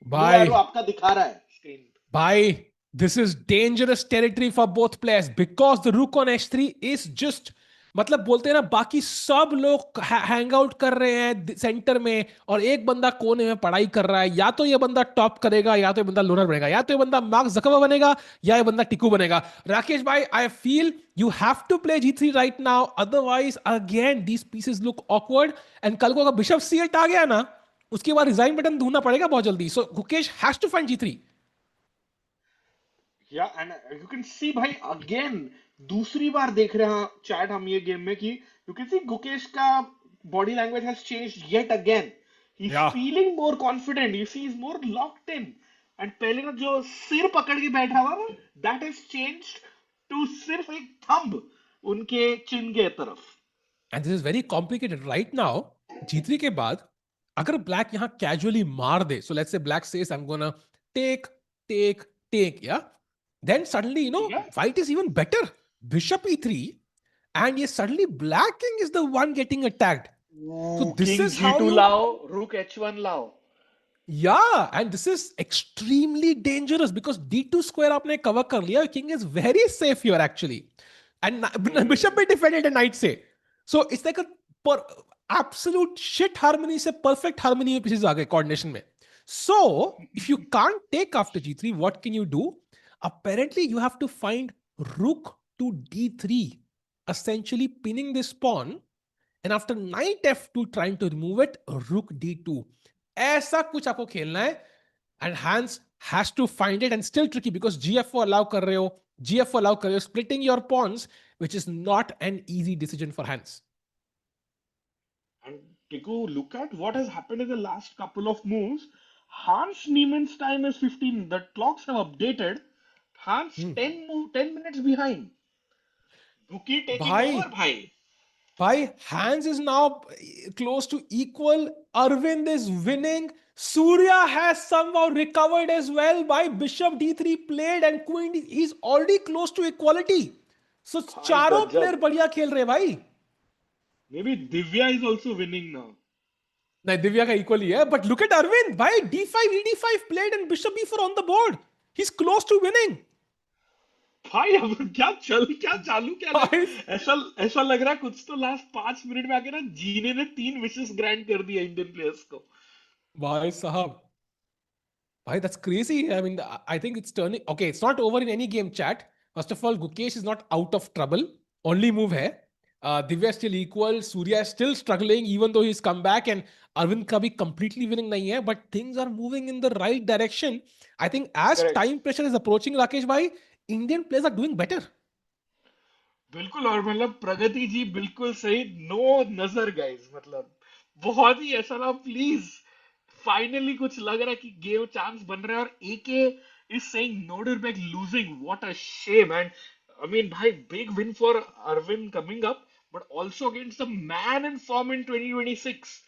Bhai. आपका दिखा रहा है screen. Bhai, this is dangerous territory for both players because the rook on h3 is just, मतलब बोलते हैं ना, बाकी सब लोग हैंग आउट कर रहे हैं सेंटर में और एक बंदा कोने में पढ़ाई कर रहा है. या तो ये बंदा टॉप करेगा, या तो ये बंदा लोनर बनेगा, या तो ये बंदा मार्क जकरबर्ग बनेगा, या ये बंदा टिकू बनेगा. राकेश भाई, I feel you have to play g3 right now, otherwise again these pieces look awkward. And कल को अगर बिशप c8 आ गया ना, उसके बाद रिजाइन बटन ढूंढना पड़ेगा बहुत जल्दी. So Gukesh has to find g3. Yeah, and you can see भाई again दूसरी बार देख रहे हैं चैट हम ये गेम में कि you can see गुकेश का body language has changed yet again. He's feeling more confident. You see, he's more locked in. And पहले ना जो सिर पकड़ के बैठ रहा था ना, that has changed to सिर्फ एक thumb उनके चिन के तरफ. And this is very complicated right now. g3 के बाद अगर ब्लैक यहाँ casually मार दे, so let's say black says I'm gonna take, take, yeah. Then suddenly, Yeah. white is even better. Bishop e3, and yes, suddenly black king is the one getting attacked. So Ooh, this King is how G2 you, lao, Rook H1 lao. yeah, and this is extremely dangerous because d2 square आपने cover कर लिया. King is very safe here actually, and bishop be defended and knight say. So it's like a per, absolute shit harmony से perfect harmony में pieces आ गए coordination में. So if you can't take after g3, what can you do? Apparently you have to find rook to d3, essentially pinning this pawn, and after knight f2 trying to remove it, rook d2. ऐसा कुछ आपको खेलना है, and Hans has to find it, and still tricky because gf4 allow कर रहे हो, gf4 allow कर रहे हो, splitting your pawns, which is not an easy decision for Hans. And Tiku, look at what has happened in the last couple of moves. Hans Niemann's time is 15. The clocks have updated. Hans 10 minutes behind. Guki taking over, भाई bhai. Hans is now close to equal. Aravindh is winning. Surya has somehow recovered as well. By bishop d3 played and queen he's already close to equality. So Bhai, चारों gajab. player बढ़िया खेल रहे हैं भाई. Maybe Divya is also winning now. नहीं, दिव्या का equally है, but look at Arvind. भाई d5 ed5 played and bishop e4 on the board. He's close to winning. भाई अब क्या चालू क्या नहीं भाई ऐसा ऐसा लग रहा है कुछ तो लास्ट 5 मिनट में आके ना जीने ने 3 विशेस ग्रांट कर दिया इंडियन प्लेयर्स को भाई साहब, भाई that's crazy. I mean, I think it's turning. Okay, it's not over in any game, chat. First of all, Gukesh is not out of trouble. Only move है. Divya is still equal. Surya is still struggling, even though he's come back. And Arvind का भी completely winning नहीं है. But things are moving in the right direction. I think as correct time pressure is approaching, Rakesh bhai, Indian players are doing better. बिल्कुल और मतलब प्रगति जी बिल्कुल सही no नजर गाइस मतलब बहुत ही ऐसा ना प्लीज फाइनली कुछ लग रहा है कि गेम चांस बन रहा है और AK is saying Nodirbek losing what a shame and I mean भाई big win for Arvind coming up but also against the man in form in 2026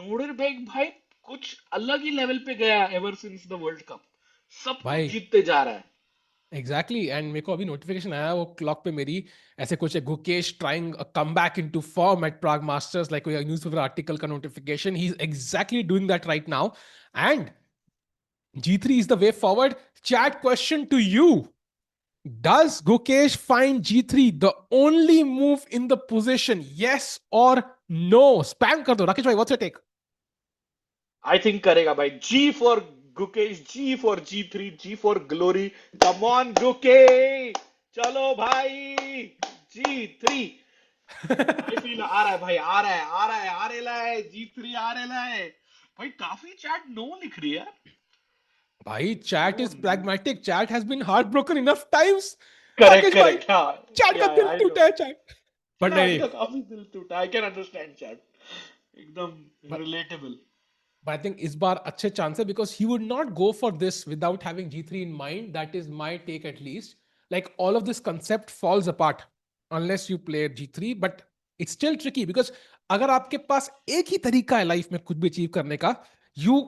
Nodirbek भाई कुछ अलग ही लेवल पे गया ever since the world cup सब कुछ भाई जीतते जा रहा है एग्जैक्टली एंड मेरे को अभी नोटिफिकेशन आया वो क्लॉक पे मेरी ऐसे कुछ है Gukesh trying come back into form at Prague Masters like कोई न्यूज़पेपर आर्टिकल का notification he is exactly doing that right now and G3 is the way forward. Chat question to you. Does Gukesh find G3 the only move in the position? Yes or no? Spam kar do. Rakesh bhai, what's your take? I think करेगा भाई G for Gukesh G for G3 G for glory come on Guki चलो भाई G3 I feel आ रहा है भाई आ रहा है G3 आ रहा है भाई काफी चैट नो लिख रही है Bhai, chat no is pragmatic. Chat has been heartbroken enough times. Correct Rakesh bhai, correct हाँ chat का या दिल आई नो टूटा है chat. But चैट नहीं. का काफी दिल टूटा आई कैन अंडरस्टैंड चैट एकदम But relatable But I think इस बार अच्छे chance है because he would not go for this without having G3 in mind. That is my take at least. Like all of this concept falls apart unless you play G3. But it's still tricky because अगर आपके पास एक ही तरीका है life में कुछ भी achieve करने का, you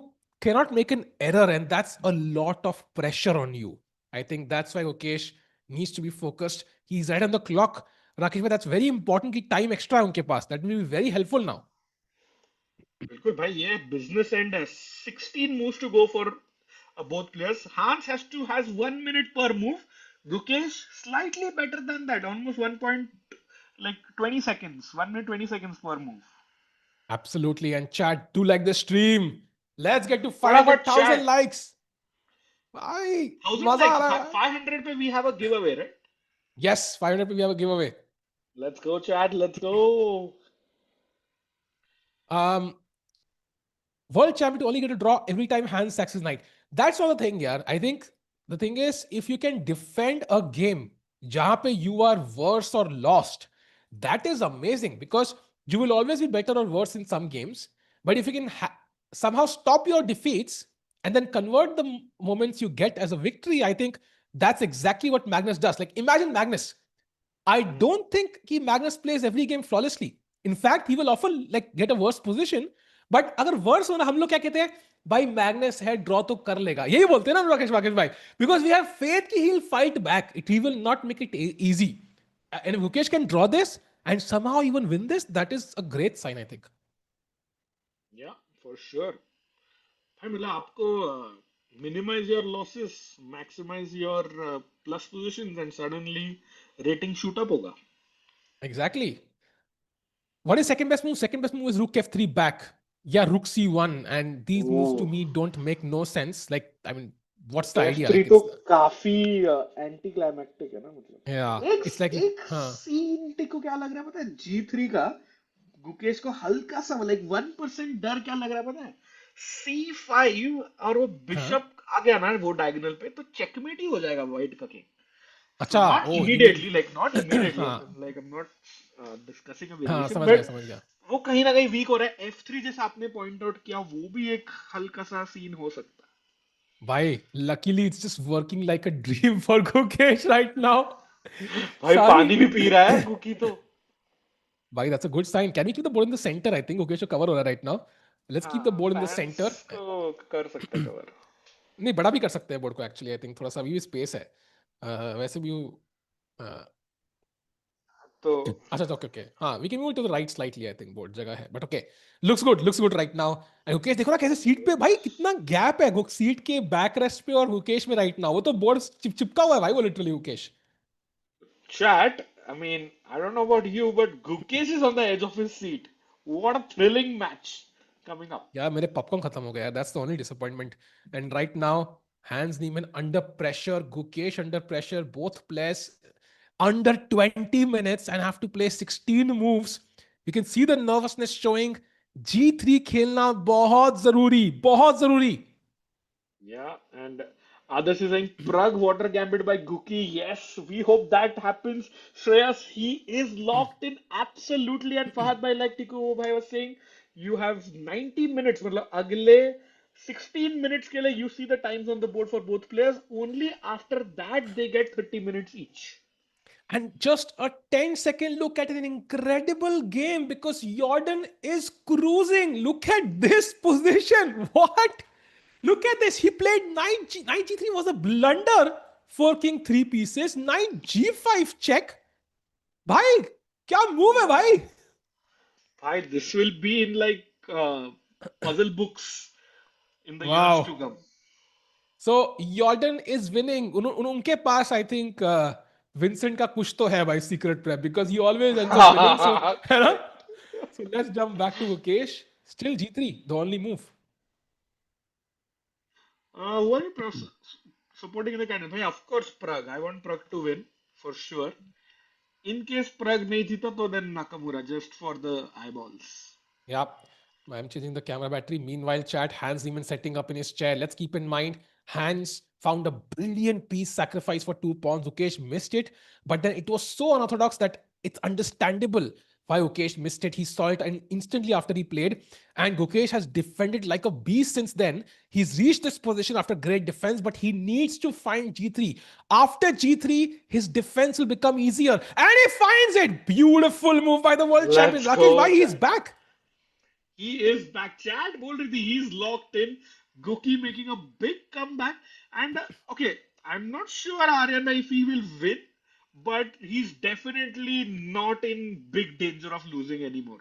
cannot make an error and that's a lot of pressure on you. I think that's why Gukesh needs to be focused. He's right on the clock. Rakesh, that's very important कि time extra है उनके पास. That will be very helpफुल now. बिल्कुल भाई ये business and है 16 moves to go for both players Hans has 1 minute per move Gukesh slightly better than that almost 1 point like 20 seconds 1 minute 20 seconds per move Absolutely. And chat, do like the stream. Let's get to फटाफट 500,000 chat likes. भाई 1000 मजा आ like रहा है. 500 पे we have a giveaway right Yes, 500 पे we have a giveaway. let's go chat let's go Um, World champion to only get a draw every time Hans sacks his knight. That's not the thing, yeah. I think the thing is, if you can defend a game जहाँ पे you are worse or lost, that is amazing because you will always be better or worse in some games. But if you can somehow stop your defeats and then convert the moments you get as a victory, I think that's exactly what Magnus does. Like imagine Magnus. I don't think Magnus plays every game flawlessly. In fact, he will often like get a worse position. But अगर worse होना हम लोग क्या कहते हैं भाई Magnus है draw तो कर लेगा, यही बोलते हैं ना राकेश राकेश भाई, बिकॉज वी हैव फेथ कि he will fight back, it he will not make it easy, and Gukesh can draw this and somehow even win this, that is a great sign I think. Yeah, for sure. भाई मतलब आपको minimize your losses, maximize your plus positions and suddenly rating shoot up होगा. Exactly. What is second best move? Second best move is rook f3 back. Yeah, rook c1, and these moves to Oh, me don't make no sense. Like, I mean, what's the idea? F3 Like, तो it's काफी anti climactic है ना yeah, मतलब एक it's like एक huh. Scene टिको क्या लग रहा है पता है G3 का गुकेश को हल्का सा लाइक 1% डर क्या लग रहा है पता है C5 और वो Huh? बिशप आ गया ना वो डायगोनल पे तो चेकमेट ही हो जाएगा व्हाइट का किंग so अच्छा, not oh, you mean immediately not immediately हाँ, I'm not discussing a हाँ, variation समझ गया, but समझ गया. वो कहीं ना कहीं वीक हो रहा है F3 जैसा आपने पॉइंट आउट किया वो भी एक हल्का सा सीन हो सकता भाई, luckily it's just working like a dream for Gukesh right now. है भाई सारी पानी भी पी रहा है गुकी तो भाई, that's a good sign. Can we keep the board in the center? I think Gukesh will cover हो रहा है right now. Let's keep the हाँ board in the fans center. को कर सकते कवर नहीं, बड़ा भी कर सकते हैं बोर्ड को एक्चुअली, आई थिंक थोड़ा सा अभी भी स्पेस है. वैसे भी तो अच्छा, ओके ओके, हाँ, we can move to the right slightly, I think board जगह है, but okay. Looks good right now. And Gukesh देखो ना कैसे सीट पे, भाई कितना गैप है सीट के बैक रेस्ट पे और गुकेश में राइट नाउ, वो तो बोर्ड चिपका हुआ है भाई, वो literally Gukesh. chat I mean I don't know about you but Gukesh is on the edge of his seat what a thrilling match coming up यार मेरे पॉपकॉर्न खत्म हो गया, that's the only disappointment. And right now Hans Niemann under pressure, Gukesh under pressure, both players under 20 minutes and have to play 16 moves. You can see the nervousness showing. G3 खेलना बहुत जरूरी. yeah and others is saying Prague water gambit by Guki yes we hope that happens Shreyas he is locked in absolutely and Fahad bhai like Tiku bhai was saying you have 90 minutes मतलब अगले 16 minutes के लिए you see the times on the board for both players only after that they get 30 minutes each And just a 10-second look at an incredible game because Jordan is cruising. Look at this position. What? Look at this. He played 9 G3 was a blunder. Forking three pieces. 9 G5 check. भाई क्या move है भाई. Bhai, this will be in like puzzle books in the years to Wow. come. So Jordan is winning. उनके पास I think Vincent का कुछ तो है भाई secret prep because he always ends up winning. So है ना? Correct. So let's jump back to Gukesh. Still G3, the only move. Who are you supporting in the candidate? Bhai, of course, Prague. I want Prague to win for sure. In case Prague नहीं जीता तो then Nakamura just for the eyeballs. Yeah, I'm changing the camera battery. Meanwhile, chat, Hans Niemann setting up in his chair. Let's keep in mind, Hans found a brilliant piece sacrifice for 2 pawns. Ukesh missed it, but then it was so unorthodox that it's understandable why Ukesh missed it. He saw it and instantly after he played, and Gukesh has defended like a beast since then. He's reached this position after great defense, but he needs to find G3. After G3, his defense will become easier, and he finds it. Beautiful move by the world champion. Let's Rakesh, go, why he's Chad. back? He is back. Chad already he's locked in. Guki making a big comeback. And okay, I'm not sure Aryana if he will win, but he's definitely not in big danger of losing anymore.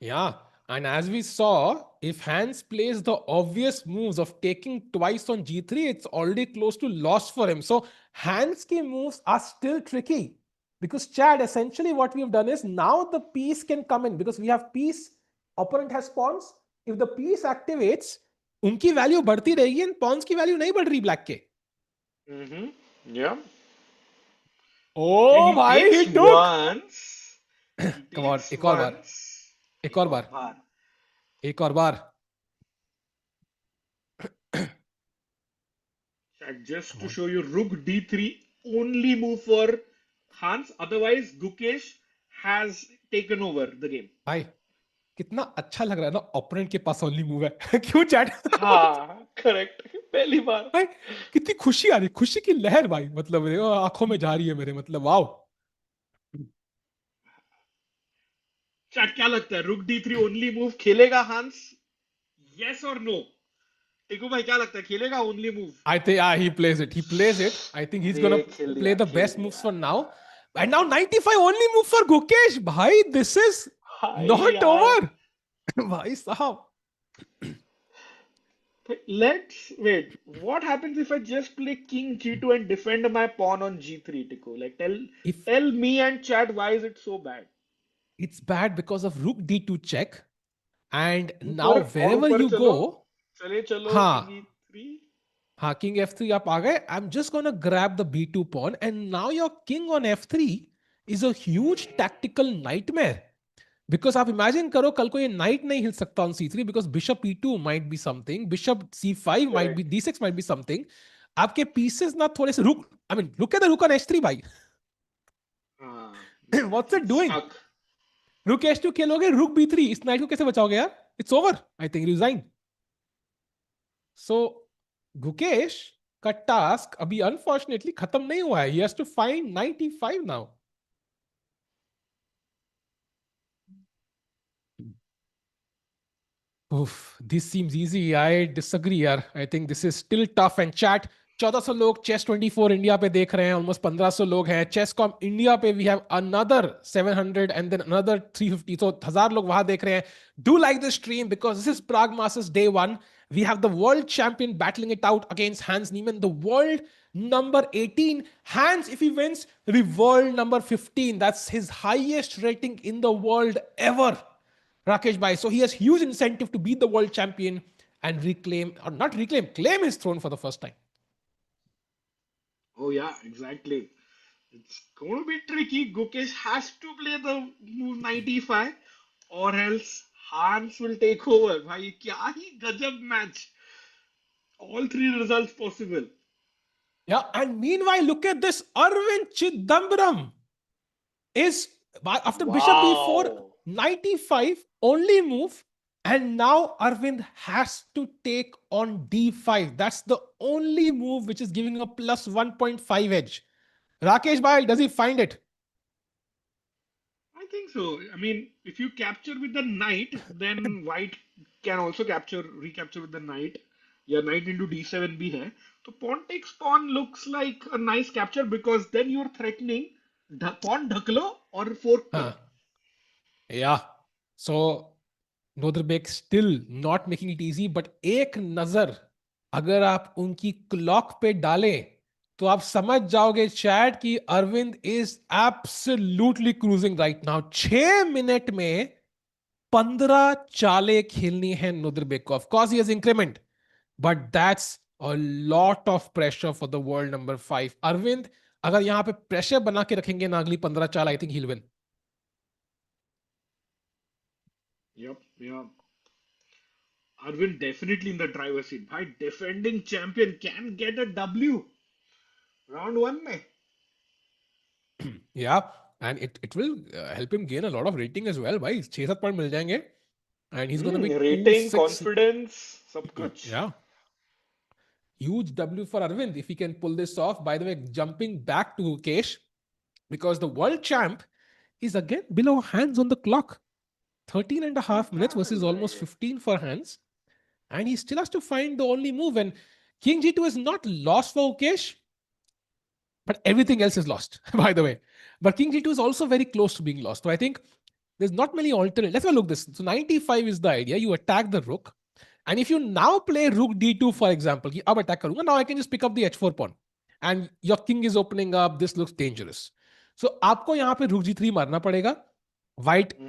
Yeah. And as we saw, if Hans plays the obvious moves of taking twice on G3, it's already close to loss for him. So Hans' key moves are still tricky. Because Chad, essentially what we've done is now the piece can come in because we have piece, opponent has pawns. If the piece activates, उनकी value बढ़ती रहेगी and pawns की value नहीं बढ़ रही black के. Yeah. Oh He भाई, he takes took. once. He Come on, takes एक और बार. once. एक और बार. एक और बार. Just to show you, Rook D3 only move for Hans. Otherwise, Gukesh has taken over the game. भाई कितना अच्छा लग रहा है ना, ओपोनेंट के पास ओनली मूव है. क्यों चैट? हाँ, करेक्ट. पहली बार. भाई कितनी खुशी आ रही, खुशी की लहर भाई, मतलब आंखों में जा रही है मेरे, मतलब वाओ. चैट क्या लगता है? Rook D3 only move खेलेगा Hans? Yes or no? टिकू भाई क्या लगता है खेलेगा only move? I think he plays it. He plays it. I think he's gonna खेल play दिया the खेल best moves दिया for now. And now 95 only move for Gukesh. Bhai, this is भाई not यार. over. Bhai sahab. Let's wait. What happens if I just play King G2 and defend my pawn on G3, Tico? Like If tell me and chat why is it so bad? it's bad because of Rook D2 check, and now ऊपर और wherever ऊपर you चलो. go, चले चलो King हाँ, E3. हाँ, King F3 आप आ गए. I'm just gonna grab the B2 pawn, and now your King on F3 is a huge tactical nightmare. Because आप इमेजिन करो कल को ये नाइट नहीं हिल सकता on C3 because bishop E2 might be something, bishop C5 might be, Correct. D6 might be something. आपके pieces ना थोड़े से रुक, I mean look at the रुक ऑन H3 भाई. What's it It's doing? stuck. रुक H2 खेलोगे, रुक B3, इस नाइट को कैसे बचाओगे यार? It's over. I think resign. So Gukesh का टास्क अभी अनफॉर्चुनेटली खत्म नहीं हुआ है. He has to find 95 now. Oof, this seems easy. I disagree, यार. I think this is still tough. And chat, 1400 लोग चेस 24 इंडिया पे देख रहे हैं. Almost 1500 लोग हैं. Chesscom इंडिया पे we have another 700 and then another 350. So 1000 लोग वहां देख रहे हैं. Do like the stream because this is Prague Masters Day 1. We have the world champion battling it out against Hans Niemann, the world number 18. Hans, if he wins, will be world number 15. That's his highest rating in the world ever. Rakesh Bhai. So he has huge incentive to be the world champion and reclaim, or not reclaim, claim his throne for the first time. Oh yeah, exactly. It's going to be tricky. Gukesh has to play the move 95 or else Hans will take over. भाई क्या ही गजब match. All three results possible. Yeah, and meanwhile, look at this. Aravindh Chithambaram is, after bishop b4, Wow. 95, only move. And now Arvind has to take on d5. That's the only move which is giving a plus 1.5 edge. Rakesh Bhai, does he find it? I think so. I mean, if you capture with the knight, then white can also recapture with the knight. Yeah, knight into d7 भी है. So pawn takes pawn looks like a nice capture because then you're threatening pawn ढकलो or fork करो. Yeah. So Nodirbek still not making it easy, but एक नजर अगर आप उनकी clock पे डालें तो आप समझ जाओगे चैट कि Arvind is absolutely cruising right now. 6 minute में 15 चालें खेलनी है नोदिरबेक को. Of course he has increment, but that's a lot of pressure for the world number 5. Arvind अगर यहां पे प्रेशर बना के रखेंगे ना अगली 15 चाल, आई think he will. Yep. Arvind definitely in the driver's seat. Bhai, defending champion can get a W. Round 1 में. Yeah, and it will help him gain a lot of rating as well. भाई 6-7 point मिल जाएंगे and he's going to be Rating, 2-6. confidence, सब कुछ. Yeah, huge W for Arvind if he can pull this off. By the way, jumping back to Gukesh, because the world champ is again below Hans on the clock. 13 and a half minutes versus almost 15 for Hans, and he still has to find the only move. And King G2 is not lost for Gukesh, but everything else is lost, by the way. But King G2 is also very close to being lost. So I think there's not many alternatives. Let's have a look at this. So 95 is the idea. You attack the rook. And if you now play rook d2, for example, अब attack करूंगा, now I can just pick up the h4 pawn. And your king is opening up. This looks dangerous. So आपको यहाँ पे rook g3 मारना पड़ेगा. White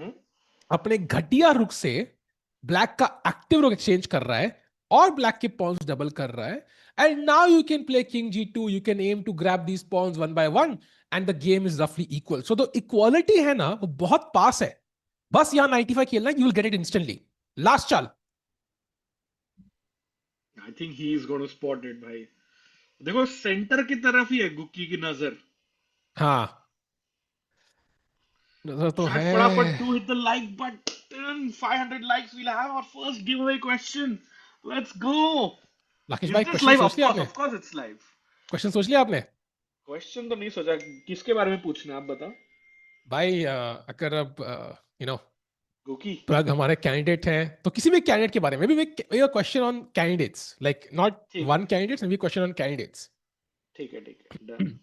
अपने घटिया रुक से ब्लैक का एक्टिव रुक एक्सचेंज कर रहा है और ब्लैक के पॉन्स डबल कर रहा है. And now you can play king G2. You can aim to grab these pawns one by one and the game is रफली इक्वल. सो द इक्वालिटी है ना, वो बहुत पास है. बस यहां 95 खेलना, you will get it instantly. Last चाल. I think he is going to spot it, भाई. देखो सेंटर की तरफ ही है गुक्की की नजर. हाँ, नजर तो Chat है. फटाफट do hit the like button. 500 likes. We'll have our first giveaway question. Let's go. Rakesh Is भाई this क्वेश्चन live? सोच लिया आपने? Of course it's live. Question सोच लिया आपने? क्वेश्चन तो नहीं सोचा. किसके बारे में पूछना है आप बताओ. भाई अगर अब यू नो गुकी। प्रग हमारे कैंडिडेट हैं, तो किसी भी कैंडिडेट के बारे में, may be question on candidates, like not ठीक वन है, candidate, may be question on candidates. ठीक है, ठीक है, डन।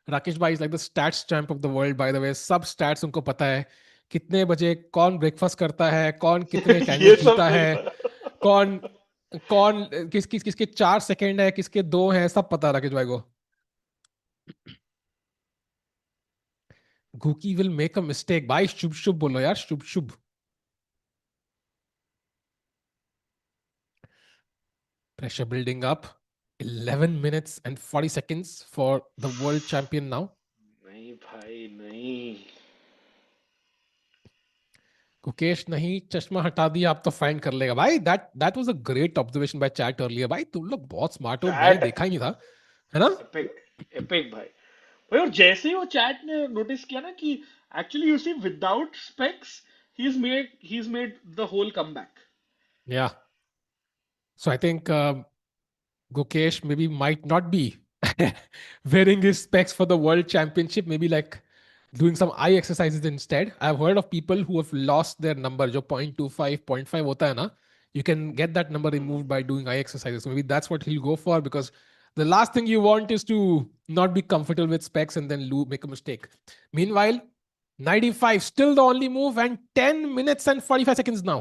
राकेश भाई is like the stats champ of the world by the वे. सब स्टैट्स उनको पता है. कितने बजे कौन ब्रेकफास्ट करता है, कौन कितने ये टेनिस सब जीता नहीं है, था। कौन कौन किसके 4 सेकंड है, किसके 2 है, सब पता है राकेश भाई को. गुकी विल मेक अ मिस्टेक भाई. शुभ शुभ बोलो यार, शुभ शुभ. Pressure building up. 11 minutes and 40 seconds for the world champion now. नहीं भाई, नहीं। गुकेश नहीं, चश्मा हटा दिया, आप तो फाइन कर लेगा भाई. That was a great observation bye chat earlier. भाई तुम लोग बहुत स्मार्ट हो, मैंने चैट देखा ही नहीं था, है ना. एपिक, एपिक भाई। भाई और जैसे ही वो चैट ने नोटिस किया ना कि actually you see without specs he is made the whole comeback. Yeah so I think Gukesh maybe might not be wearing his specs for the world championship, maybe like doing some eye exercises instead. I've heard of people who have lost their number, jo 0.25, 0.5 hota hai na, you can get that number removed by doing eye exercises. So maybe that's what he'll go for, because the last thing you want is to not be comfortable with specs and then make a mistake. Meanwhile, 95 still the only move, and 10 minutes and 45 seconds now.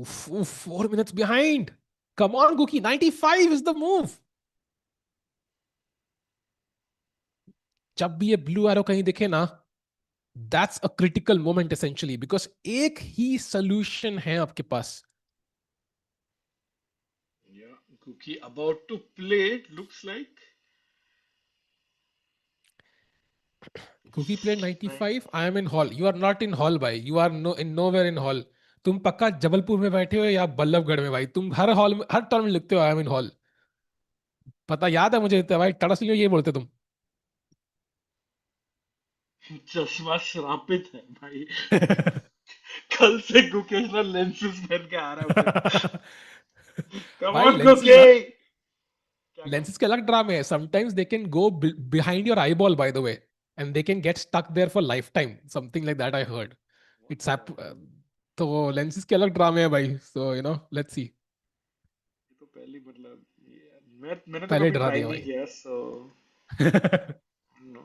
Oof, oof, 4 minutes behind. Come on, Gookie. 95 is the move. जब भी ये blue arrow कहीं दिखे ना, that's a critical moment essentially, because एक ही solution है आपके पास. Yeah, Cookie about to play, it looks like. Cookie played नहीं, 95. I am in hall. You are not in hall, भाई. You are no in nowhere in hall. तुम पक्का जबलपुर में बैठे हो या बल्लभगढ़ में भाई. तुम हर हॉल में, हर टर्म में लिखते हो आई एम इन हॉल. पता याद है मुझे, भाई टड़स लियो ये बोलते तुम. चश्मा श्रापित है भाई। कल से गुकेश ना लेंसेज पहन के आ रहा है भाई। कम भाई ऑन लेंसेज गुके। ना, क्या क्या? lenses के अलग ड्रामे है. sometimes they can go behind your eyeball, by the way, and they can get stuck there for lifetime, something like that I heard. What it's the hap- uh, hell? तो lenses के अलग ड्रामे है भाई. so let's see. ये तो पहली मतलब मैंने तो पहले कभी डरा ट्राई दिया नहीं भाई. किया, सो नो।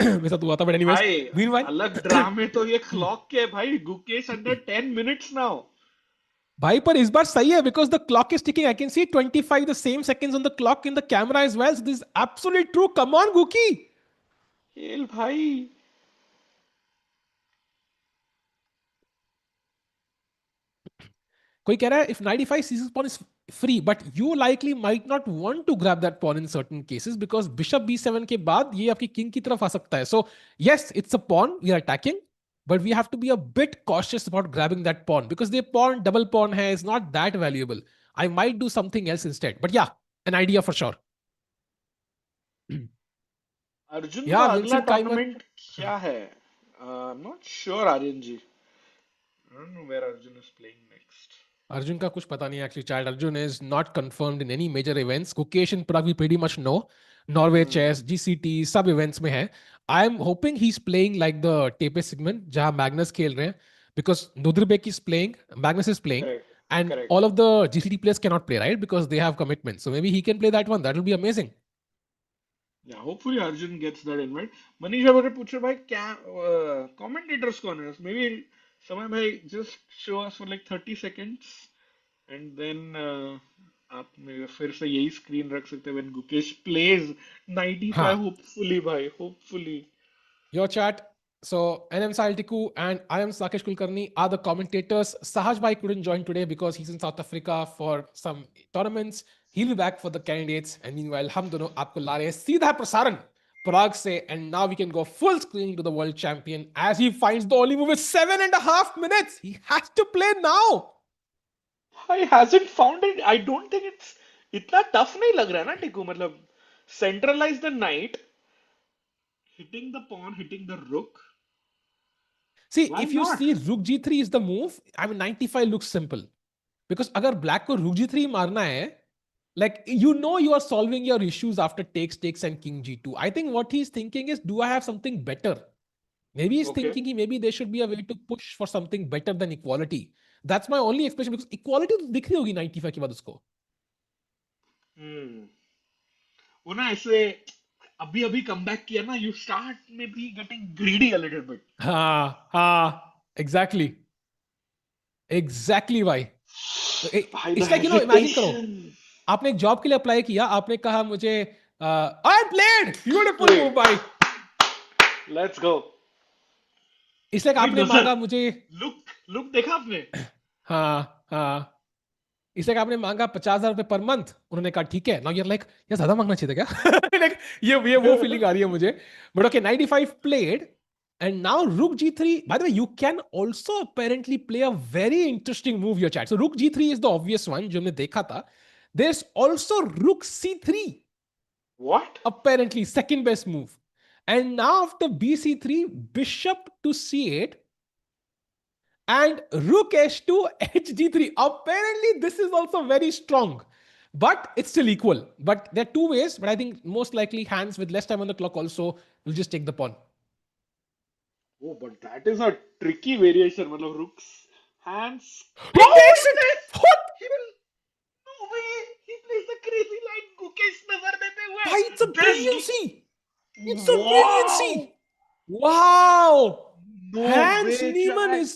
मेरे साथ हुआ था, but anyways, भाई meanwhile. अलग ड्रामे तो ये क्लॉक के है भाई। Gukesh under 10 minutes now. भाई पर इस बार सही है, because the clock is ticking. I can see 25 the same seconds on the clock in the camera as well. So this is absolutely true. Come on, Gookie. खेल भाई। कोई कह रहा है if 95 seizes pawn is free, but you likely might not want to grab that pawn in certain cases, because bishop b7 के बाद ये आपकी king की तरफ आ सकता है. So yes, it's a pawn we are attacking, but we have to be a bit cautious about grabbing that pawn, because the pawn double pawn है is not that valuable. I might do something else instead, but yeah, an idea for sure. Arjun का Yeah, अगला Vincent Keymer. Tournament क्या है? I am not sure Aryan ji. I don't know where Arjun is playing next. Arjun का कुछ पता नहीं actually. Child Arjun is not confirmed in any major events. Gukesh and Prague we pretty much know. Norway Chess, GCT सब events में है. I am hoping he's playing like the tape segment जहाँ Magnus खेल रहे हैं, because Nodirbek is playing, Magnus is playing, correct, and correct. all of the GCT players cannot play, right, because they have commitments. So maybe he can play that one. That will be amazing. Yeah, hopefully Arjun gets that invite. Manish भाई पूछ रहे भाई क्या commentators कौन है? Maybe समय भाई just show us for like 30 seconds and then आप फिर से यही screen रख सकते हैं when Gukesh plays 95 हाँ. hopefully भाई, hopefully. Your chat. So NM Saltiku and I am Sakesh Kulkarni are the commentators. Sahaj Bhai couldn't join today because he's in South Africa for some tournaments. He'll be back for the candidates. And meanwhile, हम दोनों आपको ला रहे हैं सीधा प्रसारण Prague से. And now we can go full screening to the world champion as he finds the only move is 7.5 minutes. He has to play now. I hasn't found it. I don't think it's इतना tough नहीं लग रहा है ना टिकू, मतलब centralize the knight, hitting the pawn, hitting the rook. See, Why if you not? see Rook G3 is the move, I mean 95 looks simple. Because अगर black को Rook G3 मारना है, Like, you are solving your issues after takes and king g2. I think what he's thinking is, do I have something better? Maybe he's Okay. thinking maybe there should be a way to push for something better than equality. That's my only explanation, because equality तो दिख रही होगी 95 के बाद उसको. वो ना ऐसे अभी अभी कम बैक किया ना, you start maybe getting greedy a little bit. Exactly. Exactly why. भाई It's the like, imagine करो, hesitation. आपने एक जॉब के लिए अप्लाई किया, आपने कहा मुझे I played beautiful move भाई. Let's go. It's like भाई आपने दोस्त, मांगा मुझे, लुक देखा आपने? हाँ. इसलिए आपने मांगा 50,000 रुपए पर मंथ, उन्होंने कहा ठीक है. नाउ यूर लाइक, यार ज्यादा मांगना चाहिए था क्या? Like, ये वो फीलिंग आ रही है मुझे. But okay, 95 played and now rook g3. By the way, you can also apparently play a very interesting move, your chat. So rook g3 is the obvious one जो हमने देखा था. There's also rook c3, What? apparently second best move. And now after bc3, bishop to c8 and rook h2 hg3. Apparently this is also very strong, but it's still equal. But there are two ways, but I think most likely hands with less time on the clock also will just take the pawn. Oh, but that is a tricky variation. मतलब rooks, hands. He takes it. What? He will. No way. He plays the crazy line. Gukesh नजर देते हुए. Why, it's a This brilliancy. It's a Wow. brilliancy. Wow. No Hans way, Niemann Chad. is,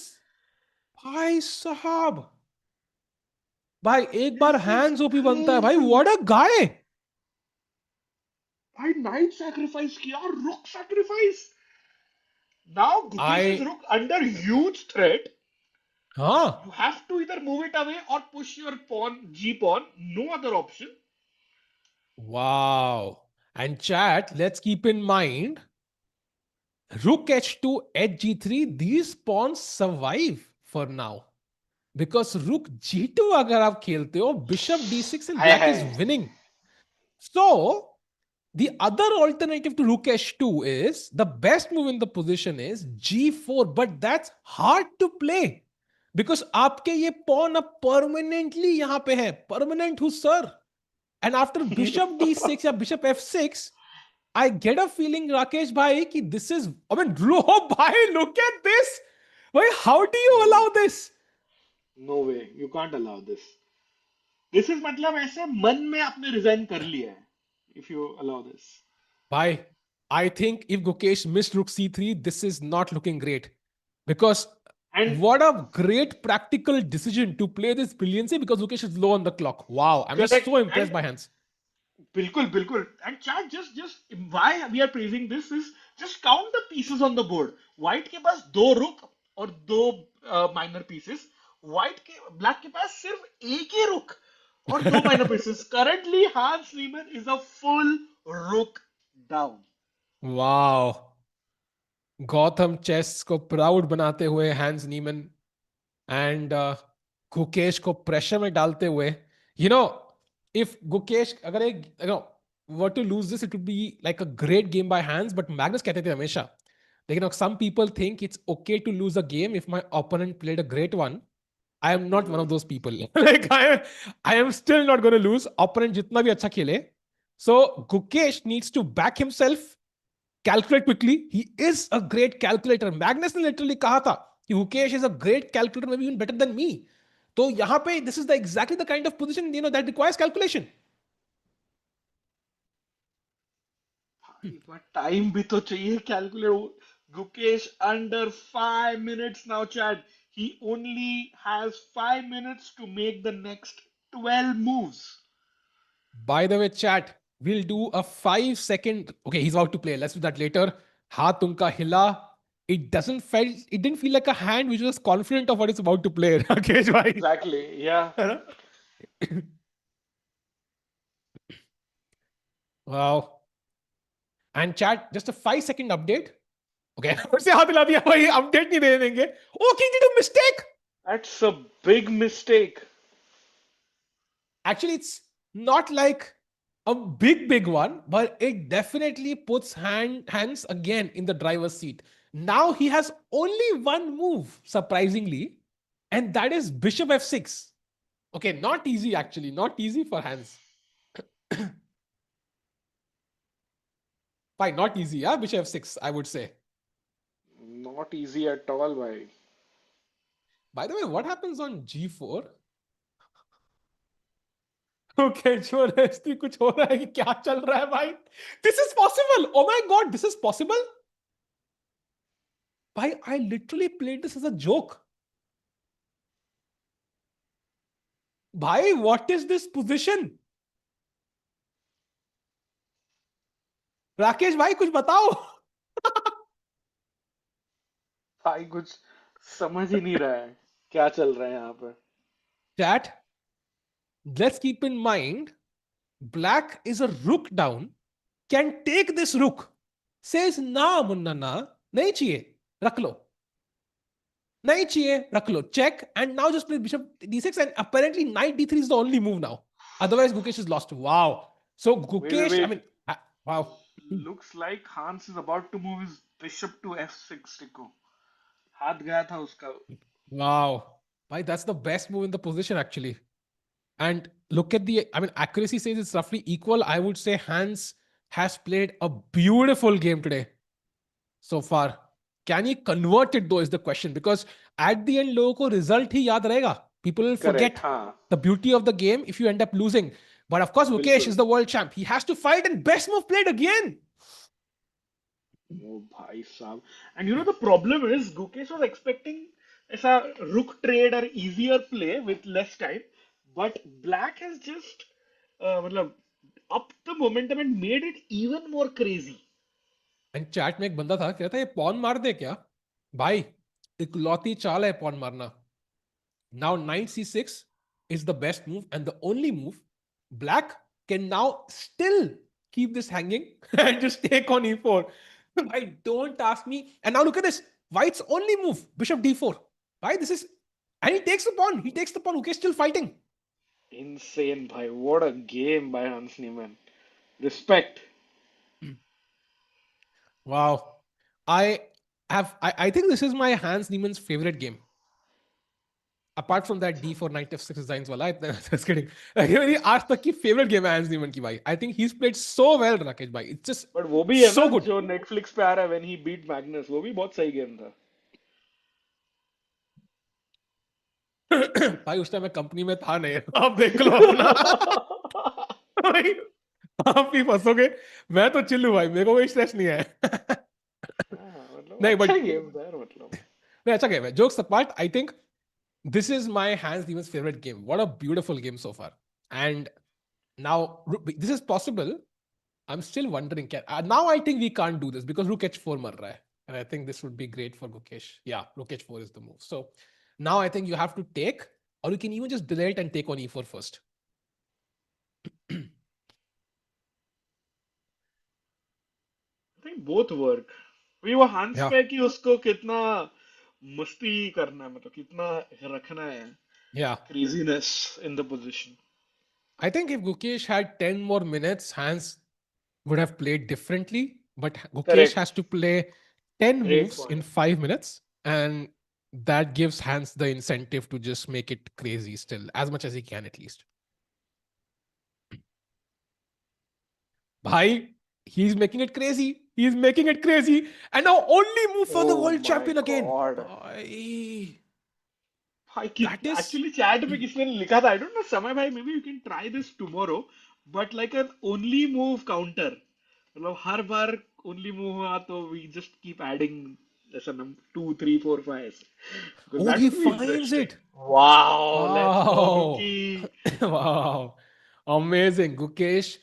भाई साहब, भाई एक बार This is hands OP बनता है भाई. crazy. What a guy. भाई knight sacrifice किया, rook sacrifice. Now Gukesh's rook under huge threat. हाँ. You have to either move it away or push your pawn, G pawn. No other option. Wow. And chat, let's keep in mind, rook h2, h g3, these pawns survive for now. Because rook g2 अगर आप खेलते हो, bishop d6 and black is winning. So, the other alternative to rook h2 is, the best move in the position is g4, but that's hard to play. Because आपके ये pawn अब permanently यहाँ पे है. Permanent who, sir? And after bishop d6 या bishop f6, I get a feeling, Rakesh bhai, ki this is, I mean, bhai, look at this. Why, how do you allow this? No way. You can't allow this. This is मतलब ऐसे मन में आपने resign कर लिया है. If you allow this. Bhai, I think if Gukesh missed rook c3, this is not looking great. Because what a great practical decision to play this brilliancy, because Gukesh is low on the clock. Wow, I'm just so impressed by hands. बिल्कुल. And chat, just why we are praising this is just count the pieces on the board. White के पास 2 rook और 2 minor pieces. Black के पास सिर्फ एक ही rook और 2 minor pieces. Currently, Hans Niemann is a full rook down. Wow. Gotham chess को proud बनाते हुए Hans Niemann and Gukesh को pressure में डालते हुए. If Gukesh अगर एक were to lose this, it would be like a great game by Hans. But Magnus कहते थे हमेशा, लेकिन some people think it's okay to lose a game if my opponent played a great one. I am not one of those people. Like I am still not going to lose. Opponent जितना भी अच्छा खेले. So Gukesh needs to back himself, calculate quickly. He is a great calculator. Magnus ने literally कहा था कि Gukesh is a great calculator, maybe even better than me. तो यहाँ पे this is exactly the kind of position that requires calculation. But time भी तो चाहिए calculate. Gukesh under 5 minutes now, Chad. He only has 5 minutes to make the next 12 moves. By the way, chat, we'll do a 5-second. Okay, he's about to play. Let's do that later. हाथ उनका हिला. It didn't feel like a hand which was confident of what it's about to play. Rakesh bhai. Exactly, yeah. Wow. And chat, just a 5-second update. Okay, फिर से हाथ हिला दिया भाई, update नहीं दे देंगे. Oh, king did a mistake. That's a big mistake. Actually, it's not like a big one, but it definitely puts hands again in the driver's seat. Now he has only one move, surprisingly, and that is bishop f6. Okay, not easy actually, not easy for hands. Fine, not easy, yeah? Bishop f6, I would say. Not easy at all, bhai. By the way, what happens on g4? Okay, Jonas, कुछ हो रहा है कि क्या चल रहा है भाई? This is possible. Oh my God, this is possible. Bhai, I literally played this as a joke. Bhai, what is this position? Rakesh भाई कुछ बताओ. भाई कुछ समझ ही नहीं रहा है क्या चल रहा है यहाँ पे. Chat, let's keep in mind, black is a rook down, can take this rook. Says na munna na, nahi chahiye, rakh lo. Nahi chahiye, rakh lo. Check, and now just play bishop d6, and apparently knight d3 is the only move now. Otherwise, Gukesh is lost. Wow. So Gukesh, wait. I mean, wow. Looks like Hans is about to move his bishop to f6 Tico. हाथ गया था उसका. Wow. Bhai, that's the best move in the position actually. And look at the, I mean, accuracy says it's roughly equal. I would say Hans has played a beautiful game today so far. Can he convert it though is the question, because at the end लोगों को result ही याद रहेगा. People will forget the beauty of the game if you end up losing. But of course, Gukesh is the world champ. He has to fight, and best move played again. Oh, bhai sahab. And you know the problem is Gukesh was expecting ऐसा rook trade or easier play with less time, but black has just मतलब upped the momentum and made it even more crazy. And chat में एक बंदा था कहता है ये pawn मार दे क्या? भाई इकलौती चाल है pawn मारना. Now knight c6 is the best move and the only move. Black can now still keep this hanging and just take on e4. I don't ask me. And now look at this. White's only move, bishop d4. Right? This is, and he takes the pawn. He takes the pawn. Okay, still fighting. Insane, bhai. What a game by Hans Niemann. Respect. Wow. I think this is my Hans Niemann's favorite game. Apart from that d4 knight f6 designs wala, just kidding. मेरी आज तक की favorite game है Hans Niemann की भाई. I think he's played so well, Rakesh भाई. It's just But वो भी है so ना good. जो Netflix पे आ रहा है when he beat Magnus, वो भी बहुत सही गेम था. भाई उस टाइम मैं कंपनी में था नहीं. आप देख लो अपना. भाई आप भी फंसोगे. मैं तो चिल्लू भाई, मेरे को कोई स्ट्रेस नहीं है. नहीं अच्छा बट गेम था यार मतलब. नहीं अच्छा गेम है. Jokes apart, I think this is my Hans Niemann's favorite game. What a beautiful game so far. And now this is possible. I'm still wondering. Now I think we can't do this because rook h4 mar raha hai. And I think this would be great for Gukesh. Yeah, rook h4 is the move. So now I think you have to take, or you can even just delay it and take on e4 first. I think both work. वही वो हंस Yeah. पे कि उसको कितना मस्ती करना है, मतलब कितना रखना है. Yeah. Craziness in the position. I think if Gukesh had 10 more minutes, Hans would have played differently. But Gukesh Correct. has to play 10 Great moves point. in 5 minutes. And that gives Hans the incentive to just make it crazy still, as much as he can at least. Bhai, he's making it crazy. He's making it crazy. And now only move for the world champion again. Bhai. That is... Actually chat में किसने लिखा था, I don't know, समय भाई, maybe you can try this tomorrow, but like an only move counter. मतलब हर बार only move हुआ तो we just keep adding ऐसा 2, 3, 4, 5. Oh, he finds it. Wow, let's go, Guki. Wow. Amazing. Gukesh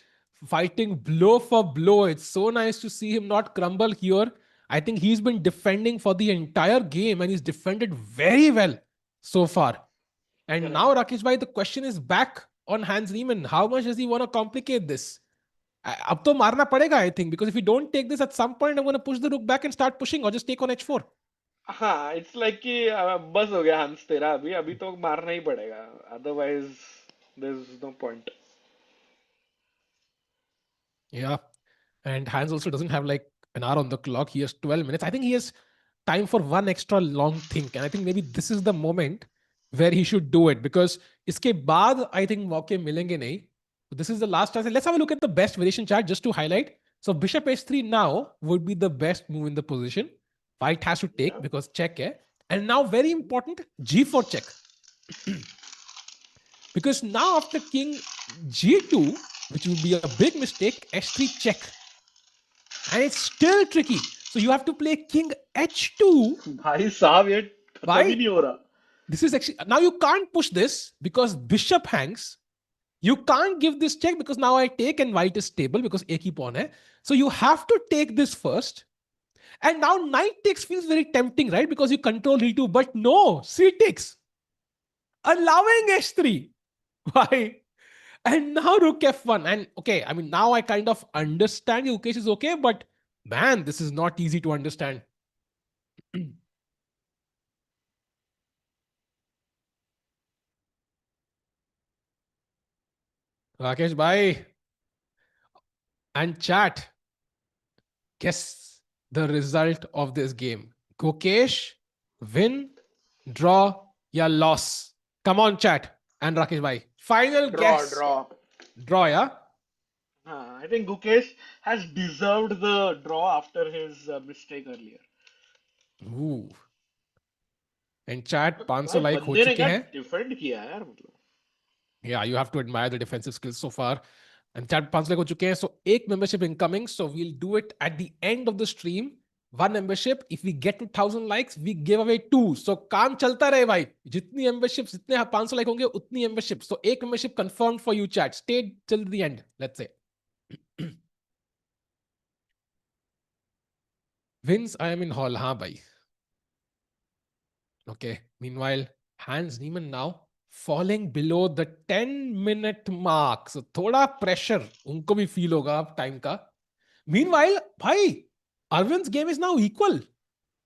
fighting blow for blow. It's so nice to see him not crumble here. I think he's been defending for the entire game and he's defended very well so far. And Correct. now, Rakesh bhai, the question is back on Hans Niemann. How much does he want to complicate this? अब तो मारना पड़ेगा, I think, because if you don't take this at some point, I'm going to push the rook back and start pushing or just take on h4. हाँ, it's like कि बस हो गया हंस तेरा, अभी तो मारना ही पड़ेगा, otherwise there's no point. Yeah. And Hans also doesn't have like an hour on the clock. He has 12 minutes. I think he has time for one extra long think. And I think maybe this is the moment where he should do it, because इसके बाद I think मौके मिलेंगे नहीं. This is the last chance. Let's have a look at the best variation chart just to highlight. So bishop h3 now would be the best move in the position. White has to take Yeah. because check. And now very important, g4 check. Because now after king g2, which would be a big mistake, h3 check. And it's still tricky. So you have to play king h2. भाई साहब ये खत्म ही Why? नहीं हो रहा. This is actually, now you can't push this because bishop hangs. You can't give this check because now I take and white is stable because एक ही pawn है. So you have to take this first. And now knight takes feels very tempting, right? Because you control e2. But no, c takes. Allowing h3. Why? And now rook f1. And okay, I mean, now I kind of understand Gukesh is okay, but man, this is not easy to understand. Rakesh bhai and chat, guess the result of this game. Gukesh, win, draw, ya loss. Come on, chat. And Rakesh bhai. Final guess. Draw, yeah? I think Gukesh has deserved the draw after his mistake earlier. Ooh. And chat, 500 भाई like हो बंदे ने चुके क्या हैं. Defend किया है यार मतलब. Yeah, you have to admire the defensive skills so far. And chat 500 like हो चुके हैं. So, एक membership incoming. So, we'll do it at the end of the stream. One membership. If we get to 1000 likes, we give away 2. So, काम चलता रहे भाई. जितनी memberships, जितने 500 like होंगे, उतनी membership. So, एक membership confirmed for you, chat. Stay till the end, let's say. Vince, I am in hall. हाँ भाई. Okay. Meanwhile, Hans Niemann now falling below the 10-minute mark. So थोड़ा pressure उनको भी feel होगा अब time का. Meanwhile, भाई, Arvind's game is now equal.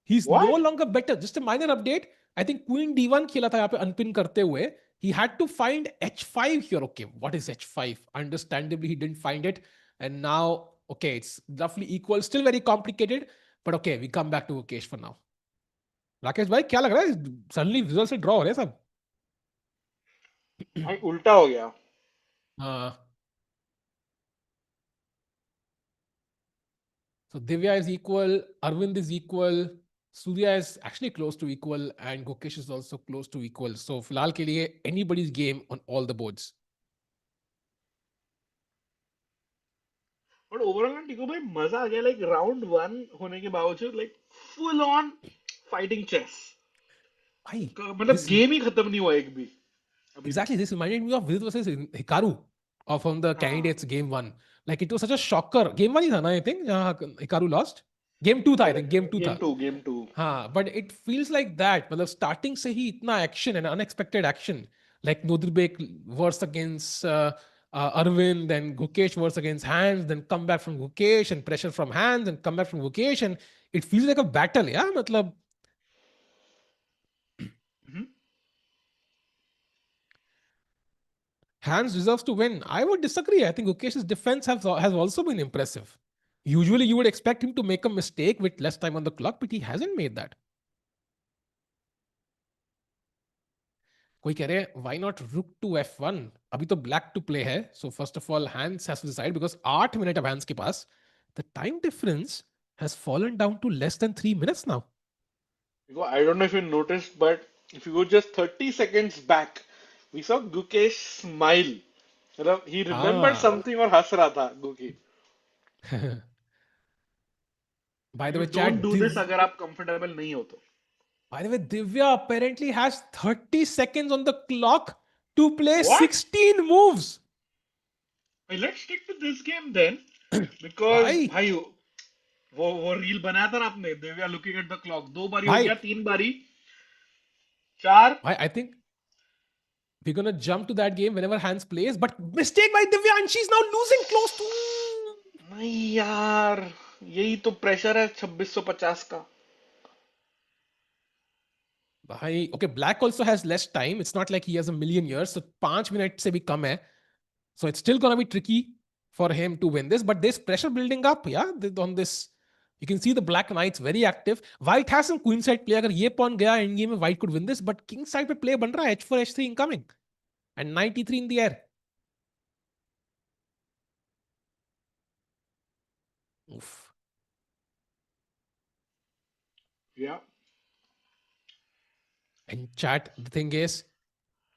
He's no What? longer better. Just a minor update. I think Queen D1 खेला था यहाँ पे unpin करते हुए. He had to find H5 here. Okay, what is H5? Understandably, he didn't find it. And now, okay, it's roughly equal. Still very complicated. But okay, we come back to Gukesh for now. Rakesh भाई क्या लग रहा है suddenly result से draw हो रहे हैं सब भाई उल्टा हो गया. So Divya is equal, Arvind is equal, Surya is actually close to equal, and Gukesh is also close to equal. So फिलहाल के लिए anybody's game on all the boards. But overall ना टिको भाई मजा आ गया. Like round 1 होने के बावजूद like full on fighting chess. भाई मतलब गेम ही खत्म नहीं हुआ एक भी. Exactly, this reminded me of Vidit versus Hikaru from the candidates game 1. Like it was such a shocker. Game 1 ही था ना I think जहाँ Hikaru lost. Game 2 था I think. Game 2 था. Game 2. हाँ, but it feels like that. मतलब starting से ही इतना action and unexpected action. Like Nodirbek versus against Arvind, then Gukesh versus against Hans, then come back from Gukesh and pressure from Hans and come back from Gukesh and it feels like a battle. Yeah, मतलब Hans deserves to win. I would disagree. I think Gukesh's defense has also been impressive. Usually you would expect him to make a mistake with less time on the clock, but he hasn't made that. कोई कह रहे हैं why not rook to f1 अभी तो black to play है so first of all Hans has to decide because 8 minutes of Hans के पास the time difference has fallen down to less than 3 minutes now. I don't know if you noticed, but if you go just 30 seconds back, we saw Gukesh smile. मतलब he remembered something और हंस रहा था Guki. By the way, don't do this अगर आप comfortable नहीं हो तो. By the way, Divya apparently has 30 seconds on the clock to play What? 16 moves. Hey, let's stick to this game then. Because Why? भाई वो reel बनाया था ना आपने Divya looking at the clock 2 बारी हो Why? गया 3 बारी 4. I think we're gonna jump to that game whenever Hans plays, but mistake by Divya and she's now losing close to. नहीं यार यही तो प्रेशर है 2650 का. Okay, Black also has less time. It's not like he has a million years. So 5 minutes se bhi kam hai. So it's still gonna be tricky for him to win this. But there's pressure building up, yeah, on this. You can see the Black Knights very active. White has some queen side play. अगर ये pawn गया endgame में White could win this. But king side पे play बन रहा है h4 h3 incoming. And 93 in the air. Oof. Yeah. And chat, the thing is,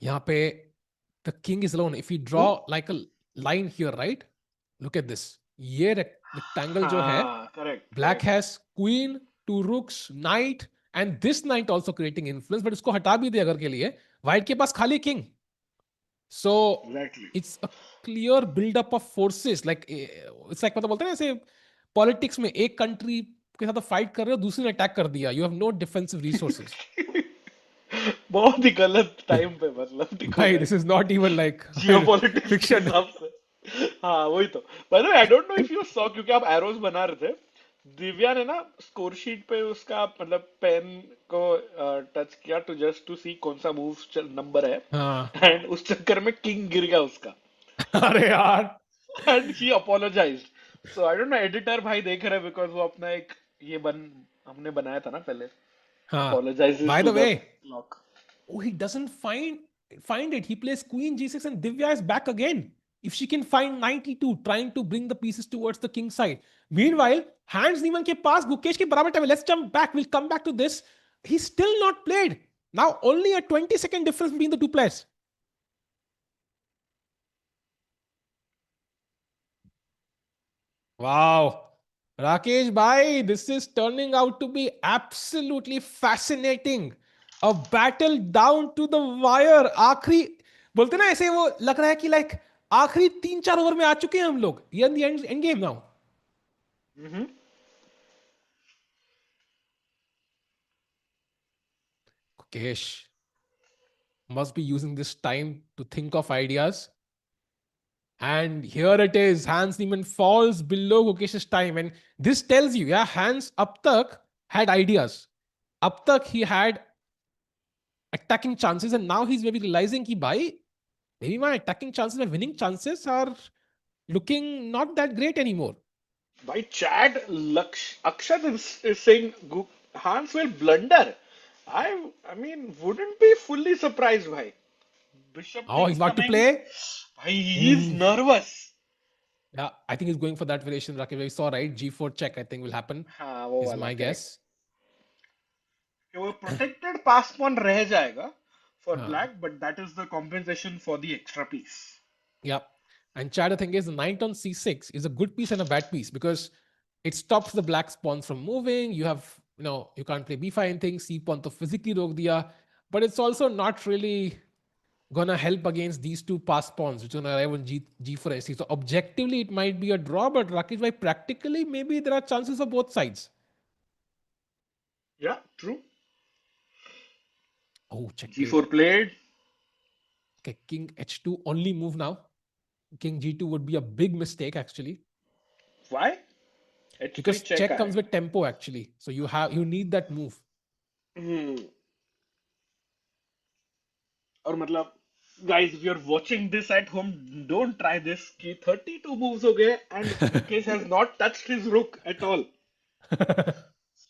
यहाँ पे the king is alone. If we Who? draw like a line here, right? Look at this. ये rectangle जो है, Correct, black correct. has queen, two rooks, knight, and this knight also creating influence. But उसको हटा भी दे अगर के लिए, white के पास खाली king. So Exactly. it's a clear build up of forces. Like it's like मतलब बोलते हैं ना ऐसे politics में एक country के साथ फाइट कर रहे हो दूसरी ने अटैक कर दिया. You have no defensive resources. बहुत ही गलत टाइम पे मतलब देखो भाई, जाए this is not even like geopolitics के fiction. हिसाब से। हाँ वही तो। Bye the way I don't know if you saw, क्योंकि आप एरोज बना रहे थे, दिव्या ने ना स्कोर शीट पे उसका मतलब पेन को टच किया टू जस्ट टू सी कौन सा मूव नंबर है, हाँ. एंड उस चक्कर में किंग गिर गया उसका, अरे यार. And he apologised. So I don't no editor भाई देख रहे हैं, बिकॉज वो अपना एक ये हमने बनाया था ना पहले, हाँ. apologizes By to the the way, clock. oh, he doesn't find it. He plays queen g6 and Divya is back again. If she can find 92, trying to bring the pieces towards the king side. Meanwhile, Hans Niemann ke paas Gukesh ke barabar time. Let's jump back. We'll come back to this. He's still not played. Now only a 20-second difference between the two players. Wow. Rakesh bhai, this is turning out to be absolutely fascinating. A battle down to the wire. आखिरी बोलते ना ऐसे वो लग रहा है कि like आखिरी 3-4 ओवर में आ चुके हैं हम लोग. ये end game now. Mm-hmm. Gukesh must be using this time to think of ideas. And here it is. Hans Niemann falls below Gukesh's time. And this tells you, yeah, Hans up tak had ideas. Up tak he had attacking chances, and now he's maybe realizing ki bhai, maybe my attacking chances, my winning chances are looking not that great anymore. By Chad, Akshat is saying Hans will blunder. I mean, wouldn't be fully surprised, bhai. Bishop Oh, he's takes about to coming. play. Bhai, he is nervous. Yeah, I think he's going for that variation. Rakesh, we saw right. G4 check, I think, will happen. हाँ वो Is वाला my correct. guess. कि वो protected pass pawn रह जाएगा for Uh, black, but that is the compensation for the extra piece. yeah. And Chad, the thing is, the knight on c6 is a good piece and a bad piece because it stops the black pawns from moving. You have, you can't play b5 anything. C pawn to physically rok diya. But it's also not really gonna help against these two pass pawns, which are gonna arrive on G4 SC. So objectively, it might be a draw, but Rakesh, why practically, maybe there are chances of both sides. Yeah, true. Oh, check plate. G4 played. Okay, King H2 only move now. King G2 would be a big mistake actually. Why? H3 Because check check comes आएगा. with tempo actually. So you need that move. Hmm. और मतलब guys, if you're watching this at home, don't try this. कि 32 moves हो गए and Gukesh has not touched his rook at all.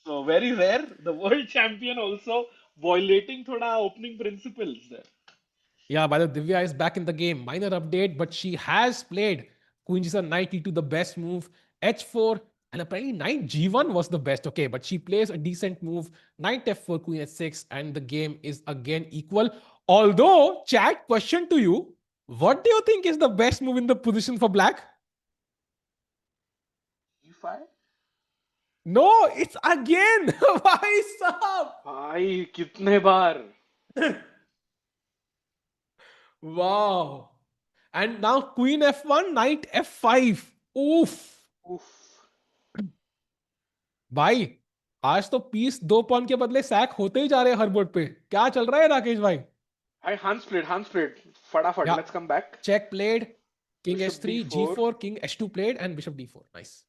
So very rare. The world champion also violating थोड़ा opening principles there. Yeah, by the Divya is back in the game. Minor update, but she has played Queen G7 Knight E2, the best move. H4, and apparently Knight G1 was the best. Okay, but she plays a decent move. Knight F4, Queen H6, and the game is again equal. Although, chat, question to you: what do you think is the best move in the position for Black? E5? No, it's again. Why stop? भाई कितने बार? Wow. And now Queen F1, Knight F5. Oof. Oof. भाई आज तो piece 2 pawn के बदले sac होते ही जा रहे हैं हर बोर्ड पे. क्या चल रहा है राकेश भाई? Hi, Hans played. Hans played. फटाफट. Yeah. Let's come back. Check played. King Bishop H3, D4. G4, King H2 played, and Bishop D4. Nice.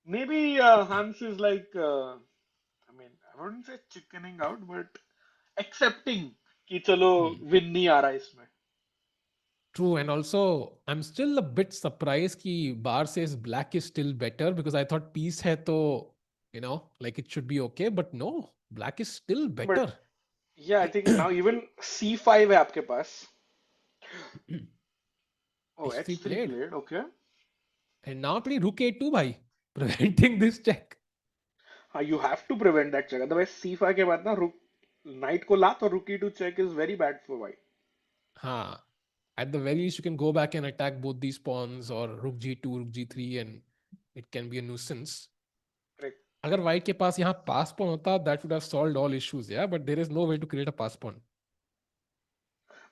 Maybe Hans is like, I mean, I wouldn't say chickening out, but accepting कि चलो win नहीं आ रहा इसमें. True, and also I'm still a bit surprised कि Bar says black is still better because I thought piece है तो like it should be okay, but no, black is still But better. yeah, I think now even C5 है आपके पास. Oh, H3 H3 played. played. Okay. And now playing rook a2 bhai, preventing this check. हाँ, you have to prevent that check. Otherwise c5 के बाद ना रुक knight को लात और rook e2 check is very bad for white. हाँ, at the very least you can go back and attack both these pawns or rook g2, rook g3 and it can be a nuisance. Correct. अगर white के पास यहाँ pass pawn होता, that would have solved all issues, yeah, but there is no way to create a pass pawn.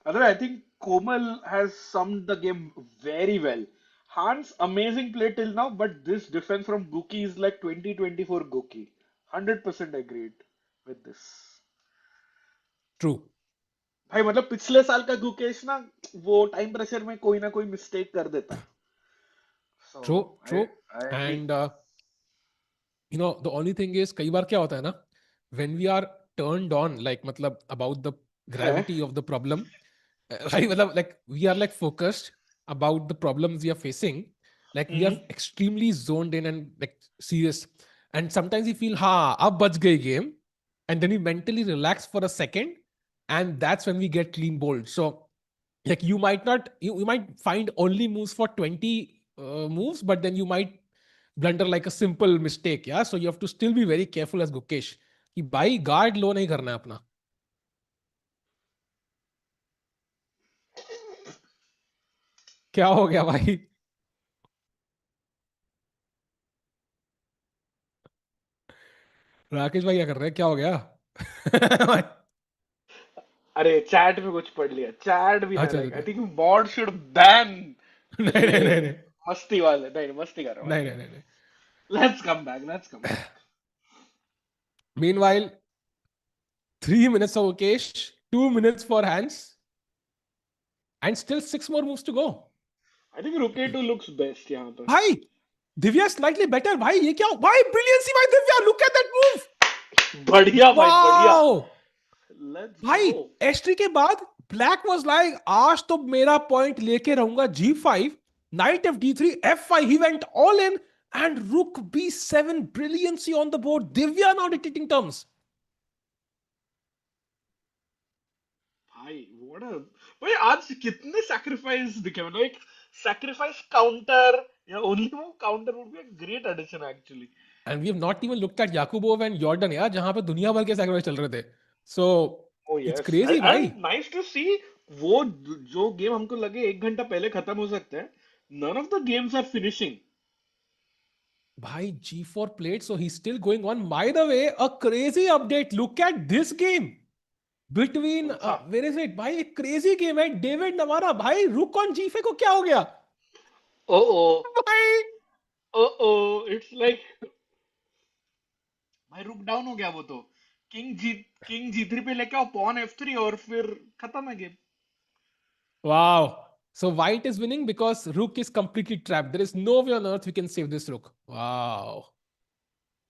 Otherwise, I think Komal has summed the game very well. Hans, amazing play till now, but this defense from Guki is like 2024 Guki. 100% agreed with this. True. भाई मतलब पिछले साल का गुकेश ना वो time pressure में कोई ना कोई मिस्टेक कर देता है. So, True. I agree. And the only thing is कई बार क्या होता है ना, when we are turned on, like मतलब about the gravity of the problem, right? मतलब like we are like focused about the problems we are facing, like we are extremely zoned in and like serious, and sometimes we feel हाँ अब बच गई game, and then we mentally relax for a second, and that's when we get clean bowled. So like you might not, you might find only moves for 20 moves, but then you might blunder like a simple mistake. Yeah, so you have to still be very careful as Gukesh कि भाई guard low नहीं करना है अपना. क्या हो गया भाई? राकेश भाई क्या कर रहे हैं? क्या हो गया? अरे चैट में कुछ पढ़ लिया. चैट भी ना अच्छा लाइक आई अच्छा. थिंक बॉर्ड शुड बैन नहीं नहीं नहीं नहीं मस्ती वाले. नहीं मस्ती कर रहा हूँ. नहीं नहीं नहीं. Let's come back. Let's come back. Meanwhile, 3 minutes for Mukesh, 2 minutes for Hans, and still 6 more moves to go. I think Rook A2 looks best यहाँ पर. भाई, Divya slightly better. भाई ये क्या? भाई brilliance भाई Divya, look at that move. बढ़िया भाई बढ़िया. Wow. Let's भाई go. S3 के बाद Black was like आज तो मेरा point लेके रहूंगा. G5, Knight FD3, F5. He went all in and Rook B7, brilliancy on the board. Divya now dictating terms. भाई what a भाई आज कितने sacrifice दिखे. मतलब एक sacrifice counter या only move counter would be a great addition actually. And we have not even looked at Yakubboev and Jordan, यार जहां पे दुनिया भर के sacrifice चल रहे थे. So Oh it's yes. crazy भाई. And nice to see वो जो गेम हमको लगे 1 घंटा पहले खत्म हो सकते हैं. None of the games are finishing. Bhai, G4 played, so he's still going on. By the way, a crazy update. Look at this game between where is it? Bhai, a crazy game है. David Navara. Bhai, Rook on G5 को क्या हो गया? Oh. Bhai. Oh. It's like भाई रुक down हो गया वो तो. किंग G3 पे लेके आओ पॉन F3 और फिर खत्म है game. Wow. So white is winning because Rook is completely trapped. There is no way on earth we can save this Rook. Wow.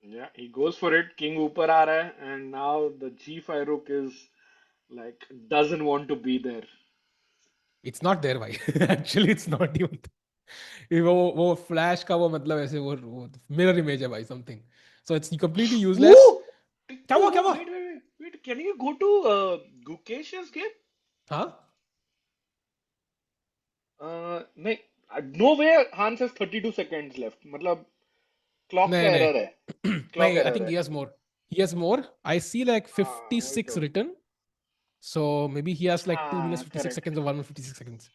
Yeah, he goes for it. King ऊपर आ रहा है and now the G5 rook is like doesn't want to be there. It's not there भाई. Actually, it's not even. वो flash का वो मतलब ऐसे वो मिरर इमेज है भाई something. So it's completely useless. क्या हुआ? Wait. Can you go to Gukesh's game? हाँ? नहीं. No way. Hans has 32 seconds left. मतलब clock का error है. नहीं, I think he has more. He has more. I see like 56 वही तो. written. So maybe he has like 2 minutes 56 correct. seconds or 1 minute 56 seconds.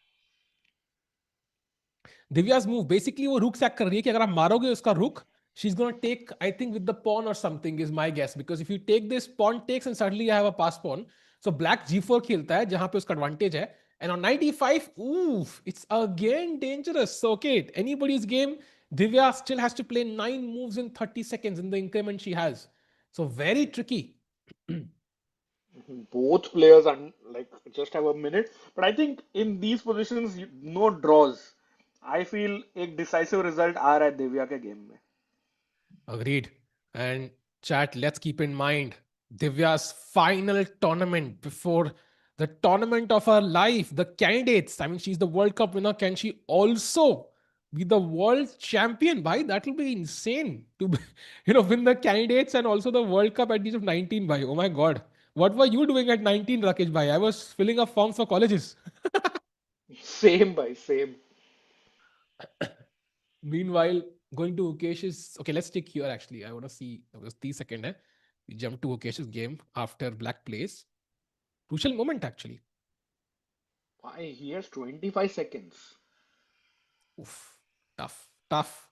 Divya's move basically वो rook sack कर रही है कि अगर आप मारोगे उसका rook, she's gonna take, I think with the pawn or something is my guess, because if you take this, pawn takes and suddenly you have a pass pawn. So black G4 खेलता है जहां पे उसका advantage है, and on knight E5, oof, it's again dangerous. So okay, anybody's game, Divya still has to play 9 moves in 30 seconds in the increment she has. So very tricky. Both players like just have a minute, but I think in these positions no draws. I feel एक decisive result आ रहा है दिव्या के game में. Agreed. And chat, let's keep in mind Divya's final tournament before the tournament of her life, the candidates. I mean, she's the World Cup winner. Can she also be the world champion? Bhai, that will be insane to win the candidates and also the World Cup at the age of 19. Bhai, oh my God. What were you doing at 19, Rakesh bhai? I was filling up forms for colleges. Same, bhai, same. Meanwhile, going to Gukesh's. Okay, let's stick here actually. I want to see. That was 3 seconds. We jump to Gukesh's game after black plays. Crucial moment actually. Why? He has 25 seconds. Oof. Tough. Tough.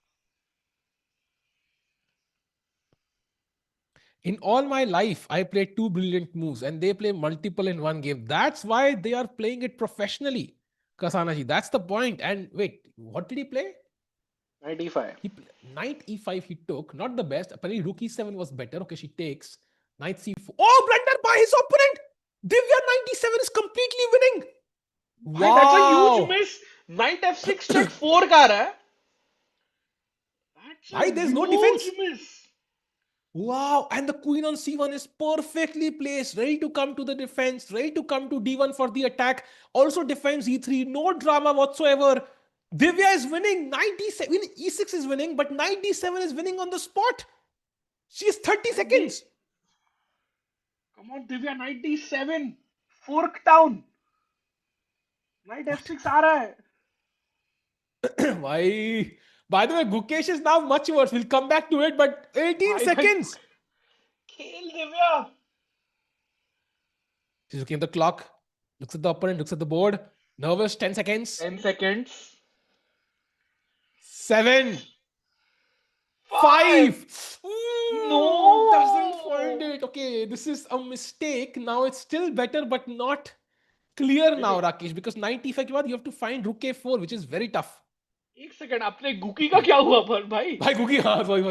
In all my life, I played 2 brilliant moves and they play multiple in one game. That's why they are playing it professionally. Kasanaji, that's the point. And wait, what did he play? 95. Knight e5 he took, not the best. Apparently rook e7 was better. Okay, she takes. Knight c4. Oh, blunder by his opponent. Divya 97 is completely winning. Wow. That's a huge Wow. miss. Knight f6 check 4 ka raha hai. That's a There's no defense. huge miss. Wow, and the queen on c1 is perfectly placed, ready to come to the defense, ready to come to d1 for the attack. Also defends e3, no drama whatsoever. Divya is winning. Knight d7, e6 is winning, but knight d7 is winning on the spot. She is 30 seconds. Come on, Divya, knight d7. Fork down. Knight f6 aa raha hai. Why? By the way, Gukesh is now much worse. We'll come back to it, but 18 seconds. Kill Divya. She's looking at the clock, looks at the opponent, looks at the board. Nervous, 10 seconds. 10 seconds. 7. 5. No. Doesn't find it. Okay, this is a mistake. Now it's still better, but not clear now, Rakesh, because knight e5 के बाद you have to find rook a4, which is very tough. एक second अपने गुकी का क्या हुआ पर भाई गुकी हाँ sorry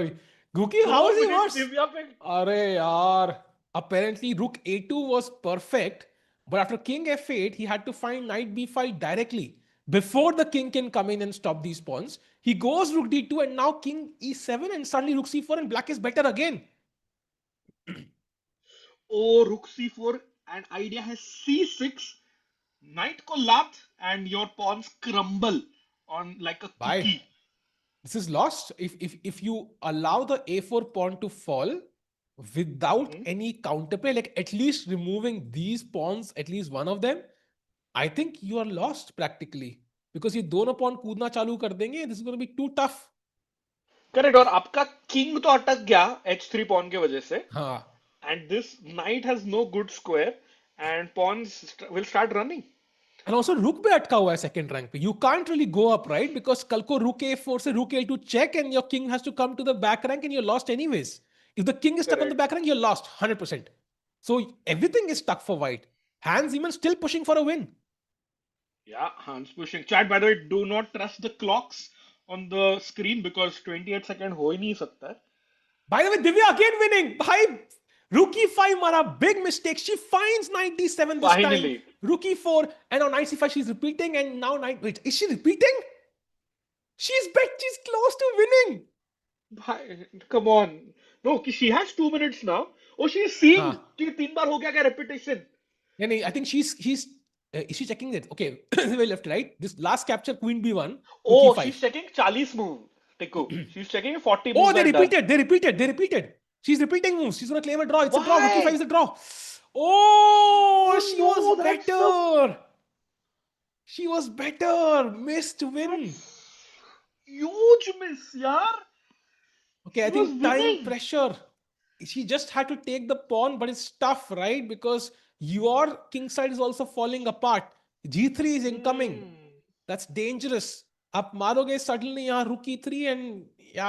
गुकी how is he worse अरे यार apparently rook a2 was perfect, but after king f8 he had to find knight b5 directly before the king can come in and stop these pawns. He goes rook d2 and now king e7 and suddenly rook c4 and black is better again. Oh, rook c4 and idea has c6, knight ko lat and your pawns crumble on like a cookie. This is lost. If you allow the a4 pawn to fall without any counterplay, like at least removing these pawns, at least one of them, I think you are lost practically. Because ये दोनों pawn कूदना चालू कर देंगे. This is going to be too tough. Correct. और आपका king तो अटक गया h3 pawn के वजह से. हाँ. And this knight has no good square and pawns will start running. And also rook पे अटका हुआ है second rank पे. You can't really go up, right? Because कल को rook a4 से rook a2 check and your king has to come to the back rank and you're lost anyways. If the king is stuck on the back rank, you're lost 100%. So everything is stuck for white. Hans Niemann still pushing for a win. Yeah, Hans pushing. Chat, by the way, do not trust the clocks on the screen because 28 seconds हो ही नहीं सकता. By the way, Divya again winning. Bhai, rook e5 mara, big mistake. She finds knight d7 this time. Rook e4 and on knight c5 she's repeating and now knight. Wait, is she repeating? She's close to winning. Bhai, come on. No, she has 2 minutes now. Oh, she's seeing कि 3 बार हो गया क्या repetition. Yeah, I think is she checking it? Okay, way left, right? This last capture queen b1. Oh, she's checking 40 move. She's checking 40 moves. Oh, they repeated. She's repeating moves. She's gonna claim a draw. It's a draw. Rook e5 is a draw. Oh, she was better. She was better. Missed win. Huge miss, yaar. Okay, I think time pressure. She just had to take the pawn, but it's tough, right? Because your king side is also falling apart. G3 is incoming. That's dangerous. Up maroge suddenly rook e3 and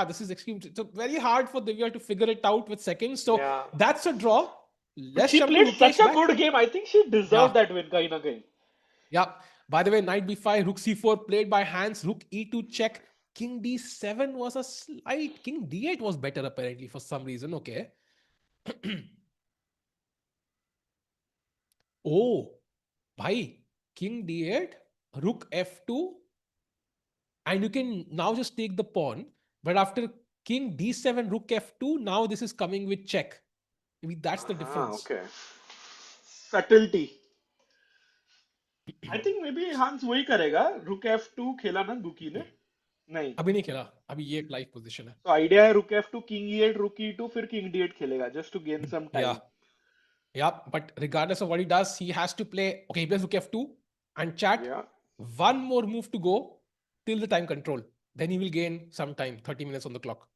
this is extreme. So very hard for Divya to figure it out with seconds. So that's a draw. She played such a good game. I think she deserved that win. Kahin na kahin. Yeah. By the way, knight b5, rook c4 played by Hans. Rook e2 check. King d7 was a slight. King d8 was better apparently for some reason. Okay. Oh, bhai. King d8, rook f2. And you can now just take the pawn. But after king d7, rook f2, now this is coming with check. Maybe that's the difference. Okay. Subtlety. I think maybe Hans वही करेगा. Rook f2 खेला ना गुकी ने? नहीं. अभी नहीं खेला. अभी ये एक live position है. So idea है rook f2, king e8, rook e2, फिर king d8 खेलेगा just to gain some time. Yeah, but regardless of what he does, he has to play. Okay, he plays rook f2 and chat. One more move to go till the time control. Then he will gain some time, 30 minutes on the clock.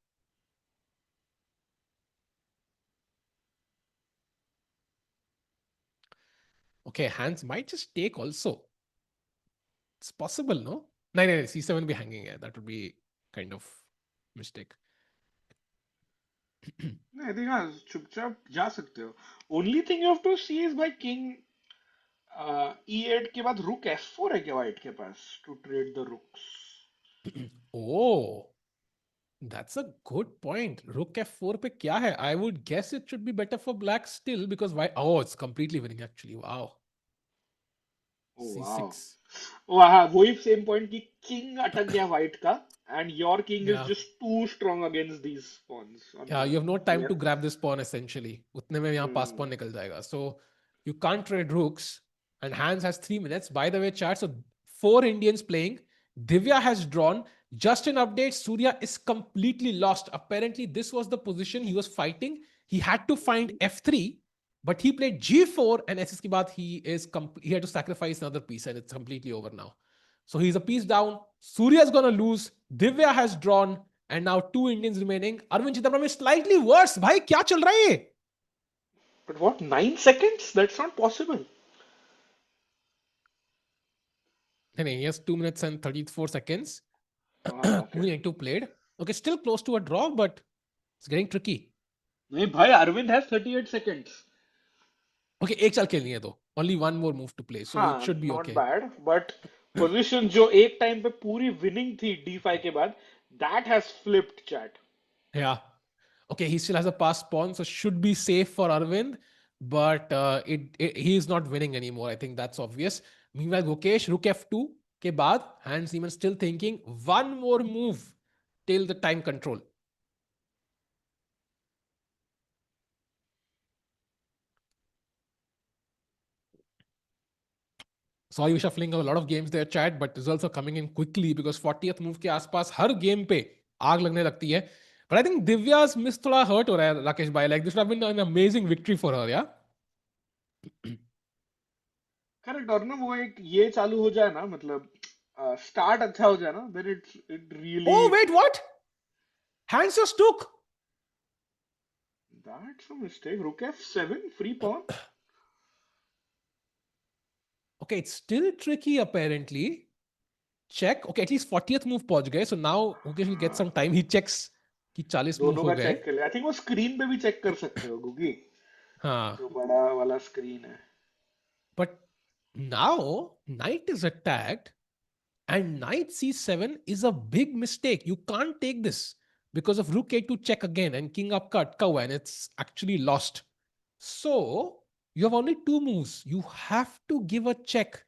Okay, hands might just take also. It's possible, no? No, C7 be hanging here. That would be kind of mistake. I think हाँ चुपचाप जा सकते हो. Only thing you have to see is by king E8 के बाद rook F4 है क्या white के पास to trade the rooks. Oh, that's a good point. Rook F4 पे क्या है? I would guess it should be better for black still because why? Oh, it's completely winning actually. Wow. Oh wow. C6. Oh हाँ वही same point कि king अटक गया white का and your king is Yeah. just too strong against these pawns. Yeah, you have no time to grab this pawn essentially. उतने में यहाँ pass pawn निकल जाएगा. So you can't trade rooks and hands has 3 minutes. By the way, chat, so 4 Indians playing. Divya has drawn. Just an update, Surya is completely lost. Apparently, this was the position he was fighting. He had to find F3, but he played G4 and SS के बाद he had to sacrifice another piece and it's completely over now. So he's a piece down. Surya is going to lose. Divya has drawn. And now 2 Indians remaining. Aravindh Chithambaram is slightly worse. भाई क्या चल रहा है? But what, 9 seconds? That's not possible. नहीं, he has 2 minutes and 34 seconds. Okay. Only 2 played. Okay, still close to a draw, but it's getting tricky. नहीं भाई, Arvind has 38 seconds. Okay, एक चाल खेलनी है तो. Only one more move to play, so it should be not okay. bad, but position जो एक time पे पूरी winning थी D5 के बाद, that has flipped, chat. Yeah. Okay, he still has a pass pawn, so should be safe for Aravindh, but he is not winning anymore. I think that's obvious. Meanwhile, Gukesh, Rook F2 के बाद, Hans Niemann still thinking one more move till the time control. Saw you shuffling a lot of games there, chat, but results are coming in quickly because 40th move के आसपास हर game पे आग लगने लगती है. But I think Divya's miss थोड़ा hurt हो रहा है, Rakesh bhai. Like this would have been an amazing victory for her, yeah? Correct, और ना वो एक ये चालू हो जाए ना, मतलब start अच्छा हो जाए ना, then it really. Oh wait, what? Hands just took. That's a mistake. Rook F7, free pawn. Okay, it's still tricky apparently. Check. Okay, at least 40th move पहुंच गए. So now Gukesh will get some time. He checks कि 40 move दोनों हो का गए. Check कर ले. आई think वो स्क्रीन पे भी चेक कर सकते हो गुगी. हाँ. जो बड़ा वाला स्क्रीन है. But now knight is attacked and knight c7 is a big mistake. You can't take this because of rook a2 check again and king up cut cow and it's actually lost. So you have only 2 moves. You have to give a check.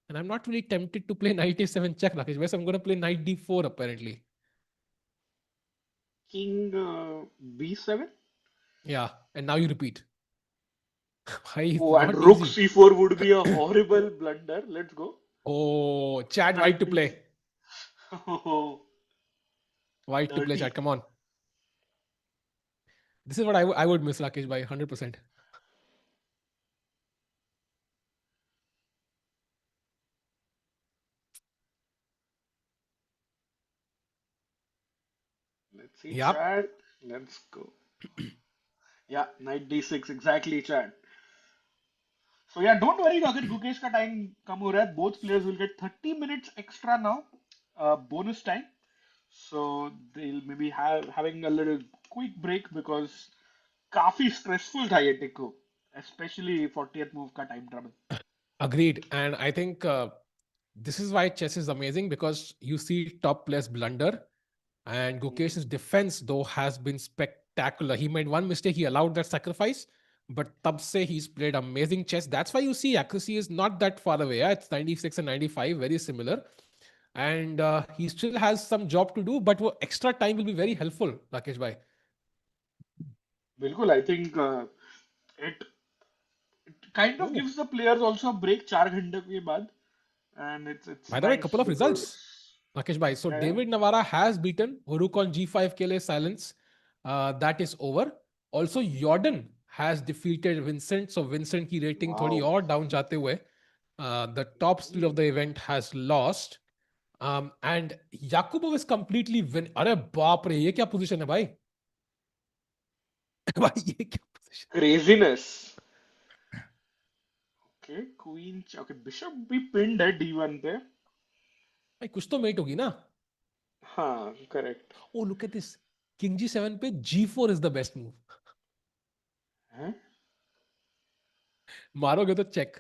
And I'm not really tempted to play knight a7 check, Rakesh. Yes, I'm going to play knight d4 apparently. King B7. Yeah, and now you repeat. Oh, and rook c4 would be a horrible blunder. Let's go. Oh, Chad, white to play. Oh, white to play, Chad. Come on. This is what I would miss, Rakesh, by 100%. Let's see, Chad. Let's go. Yeah, knight d6, exactly, Chad. So yeah, don't worry, अगर Gukesh का time कम हो रहा है, both players will get 30 minutes extra now, bonus time. So they'll maybe having a little quick break because काफी stressful था ये टिको, especially 40th move का time trouble. Agreed, and I think this is why chess is amazing because you see top players blunder, and Gukesh's defense though has been spectacular. He made one mistake, he allowed that sacrifice. But tab se he's played amazing chess. That's why you see accuracy is not that far away. Yeah? It's 96 and 95, very similar. And he still has some job to do, but extra time will be very helpful, Rakesh bhai. Bilkul, I think it kind of gives the players also a break 4 घंटे के बाद. And it's By the way, a couple of results, Rakesh bhai. So David Navara has beaten Rook on G5 ke liye silence. That is over. Also, Jorden has defeated Vincent. So Vincent ki rating thodi aur down jate hue. The top still of the event has lost. And Yakubov is completely win. अरे बाप रे, ये क्या position है भाई? भाई ये क्या position? Craziness. Okay, queen. Okay, bishop भी pinned है D1 पे. भाई कुछ तो मेट होगी ना? हाँ, correct. Oh, look at this. King G7 पे G4 is the best move. हैं? मारोगे तो चेक.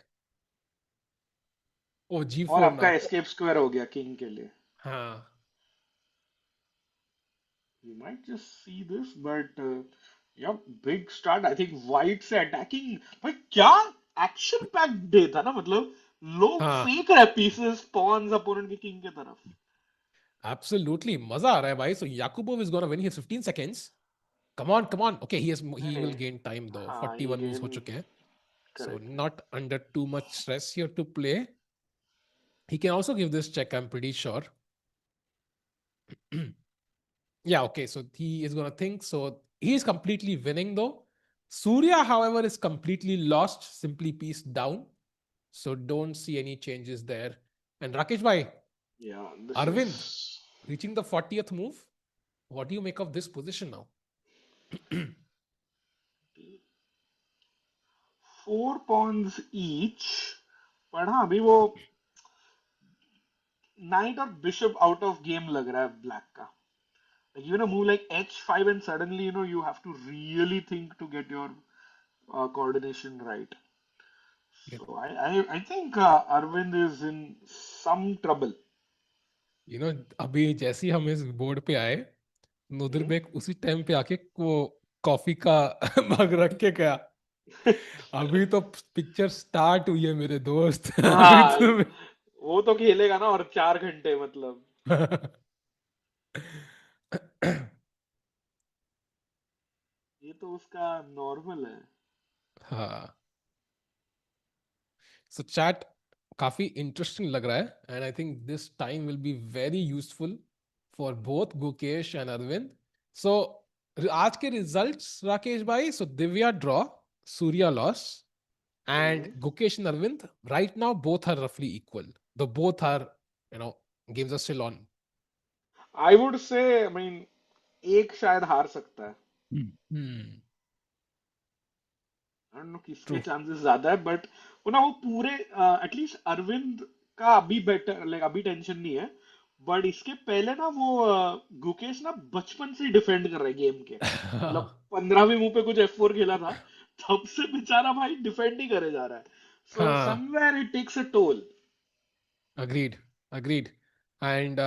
Oh, और G4 आपका now. escape square हो गया king के लिए. हाँ. You might just see this, but yeah, big start. I think white से attacking. भाई क्या action packed day था ना, मतलब लोग हाँ. फेंक रहे pieces pawns opponent के king के तरफ. Absolutely. मजा आ रहा है भाई. So Yakubov is gonna win. He has 15 seconds. Come on, come on. Okay, नहीं he will नहीं, gain time though. हाँ ये 41 moves हो game चुके हैं. So correct. not under too much stress here to play. He can also give this check, I'm pretty sure. Yeah, okay. So he is going to think. So he is completely winning though. Surya, however, is completely lost, simply piece down. So don't see any changes there. And Rakesh bhai, Yeah, this Arvind is reaching the 40th move. What do you make of this position now? 4 pawns each. पर हाँ अभी वो knight और bishop out of game लग रहा है black का. Like even a move like h5 and suddenly you have to really think to get your coordination right. Yep. So I think Arvind is in some trouble. अभी जैसे ही हम इस board पे आए, Hmm? नोदिरबेक उसी time पे आके वो कॉफी का मग रख के गया. अभी तो पिक्चर स्टार्ट हुई है मेरे दोस्त. अभी हाँ, तो वो तो खेलेगा ना और 4 घंटे मतलब. ये तो उसका नॉर्मल है. हाँ. सो चैट काफी इंटरेस्टिंग लग रहा है and I think this time will be very useful for both Gukesh and Arvind. So आज के रिजल्ट्स राकेश भाई. So Divya draw, Surya loss, and Gukesh and Arvind right now both are roughly equal. The both are, games are still on. I would से I mean एक शायद हार सकता है. Hmm. I don't no किसके True. चांसेस ज्यादा है, बट वो पूरे एटलीस्ट अरविंद का अभी बेटर, लाइक अभी टेंशन नहीं है. बट इसके पहले ना वो गुकेश ना बचपन से डिफेंड कर रहे गेम के, मतलब 15वीं मुंह पे कुछ F4 खेला था, तब से बेचारा भाई डिफेंड ही करे जा रहा है. सो हाँ. Somewhere it takes a toll. Agreed. Agreed. And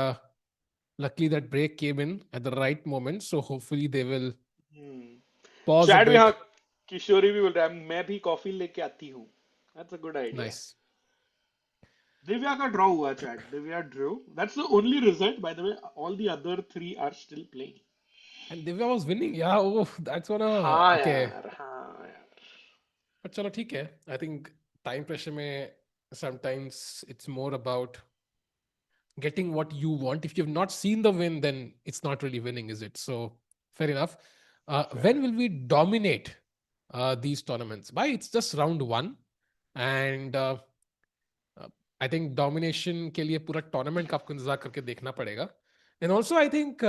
luckily that break came in at the right moment. So hopefully they will pause a chat भी, हाँ, bit. किशोरी भी बोल रहा है मैं भी कॉफी लेके आती हूँ. That's a good idea. Nice. Divya का ड्रॉ हुआ chat. Divya draw. That's the only result by the way. All the other 3 are still playing. And Divya was winning. Yeah, oh, that's gonna. हाँ Okay. यार, हाँ यार. But चलो ठीक है. I think time pressure में sometimes it's more about getting what you want. If you've not seen the win, then it's not really winning, is it? So fair enough. When Fair. will we dominate these tournaments? By it's just round one, and I think domination के लिए पूरा tournament का आपको इंतजार करके देखना पड़ेगा. And also I think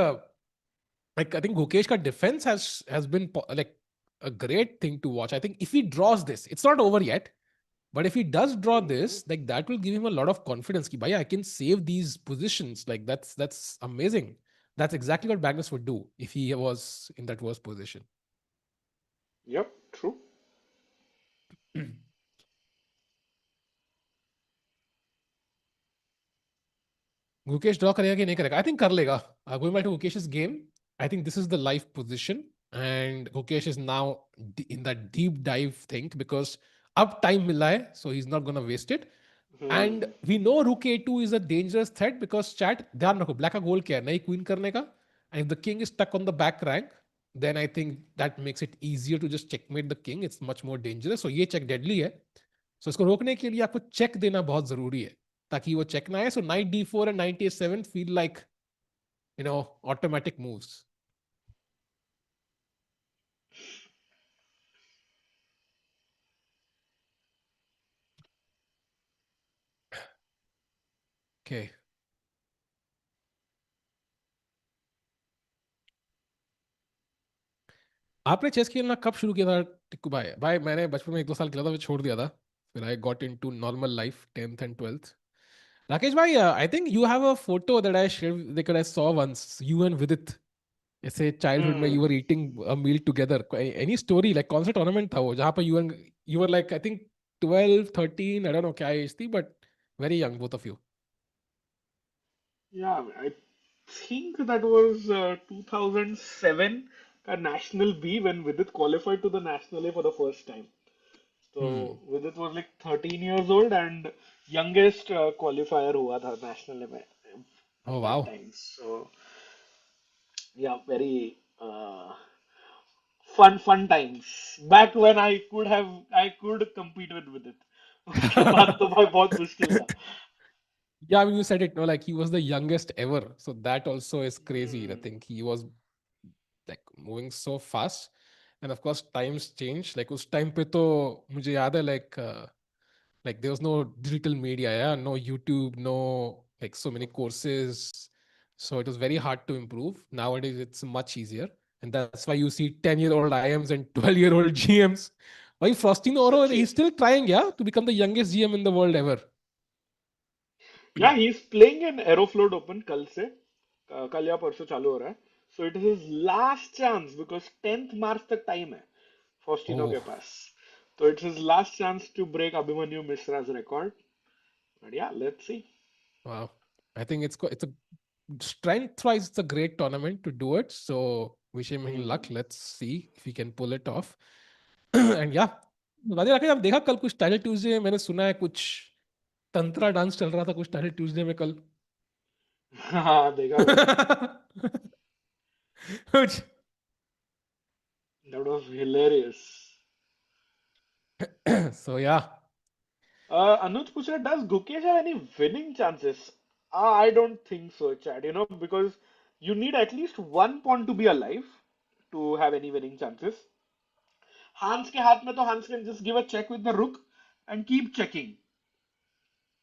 Gukesh का defence has been like a great thing to watch. I think if he draws this, it's not over yet. But if he does draw this, like that will give him a lot of confidence. Ki, bhai, I can save these positions. Like that's amazing. That's exactly what Magnus would do if he was in that worst position. Yep, true. Gukesh draw करेगा कि नहीं करेगा? I think कर लेगा. Going back to Gukesh's game, I think this is the live position, and Gukesh is now in that deep dive thing because अब time मिला है, so he's not gonna waste it. And Hmm. we know Rook A2 is a dangerous threat because chat ध्यान रखो black का goal क्या है? नई queen करने का. And if the king is stuck on the back rank, then I think that makes it easier to just checkmate the king. It's much more dangerous. So ये check deadly है. So इसको रोकने के लिए आपको check देना बहुत जरूरी है ताकि वो check ना आए. So knight D4 and knight A7 feel like automatic moves. Okay. आपने चेस खेलना कब शुरू किया था टिक्कू भाई? भाई मैंने बचपन में 1-2 साल खेला था, फिर छोड़ दिया था. फिर I got into normal life 10th and 12th. Rakesh bhai, I think you have a photo that I shared, like I saw once, you and Vidit. ऐसे childhood में you were eating a meal together. Any story, like कौन सा tournament था वो जहाँ पर you were like I think 12, 13, I don't know क्या age थी, but very young both of you. Yeah, I think that was 2007 a National B when Vidit qualified to the National A for the first time. Hmm. So Vidit was like 13 years old and youngest qualifier हुआ था National A में Oh at that wow. time. So yeah, very fun times. Back when I could compete with Vidit. उसके बाद तो भाई बहुत मुश्किल था. Yeah, I mean, you said it, no, like he was the youngest ever. So that also is crazy. I Hmm. think he was like moving so fast. And of course, times change. Like उस time पे तो मुझे याद है like there was no digital media, yeah, no YouTube, no like so many courses. So it was very hard to improve. Nowadays, it's much easier. And that's why you see 10-year-old IMs and 12-year-old GMs. Why Frosty Oro, सच्ची. he's still trying, yeah, to become the youngest GM in the world ever. Yeah, he's playing in Aeroflot Open कल से. कल या परसों चालू हो रहा है. So it is his last chance because 10th March तक टाइम है फॉस्टिनो Oh, के पास. So it's his last chance to break Abhimanyu Mishra's record. But yeah, let's see. wow. I think it's a strength wise, it's a great tournament to do it. So wish him luck. Hmm. Let's see if he can pull it off. And yeah, Radhe Rakesh, आप देखा कल कुछ title Tuesday? मैंने सुना है कुछ tantra dance चल रहा था कुछ टाइटल ट्यूसडे में कल. हाँ देखा मैंने. कुछ. That was hilarious. So yeah. Anuj पूछ रहा है, does Gukesh have any winning chances? I don't think so, Chad. Because you need at least one pawn to be alive to have any winning chances. Hans के हाथ में तो Hans can just give a check with the rook and keep checking.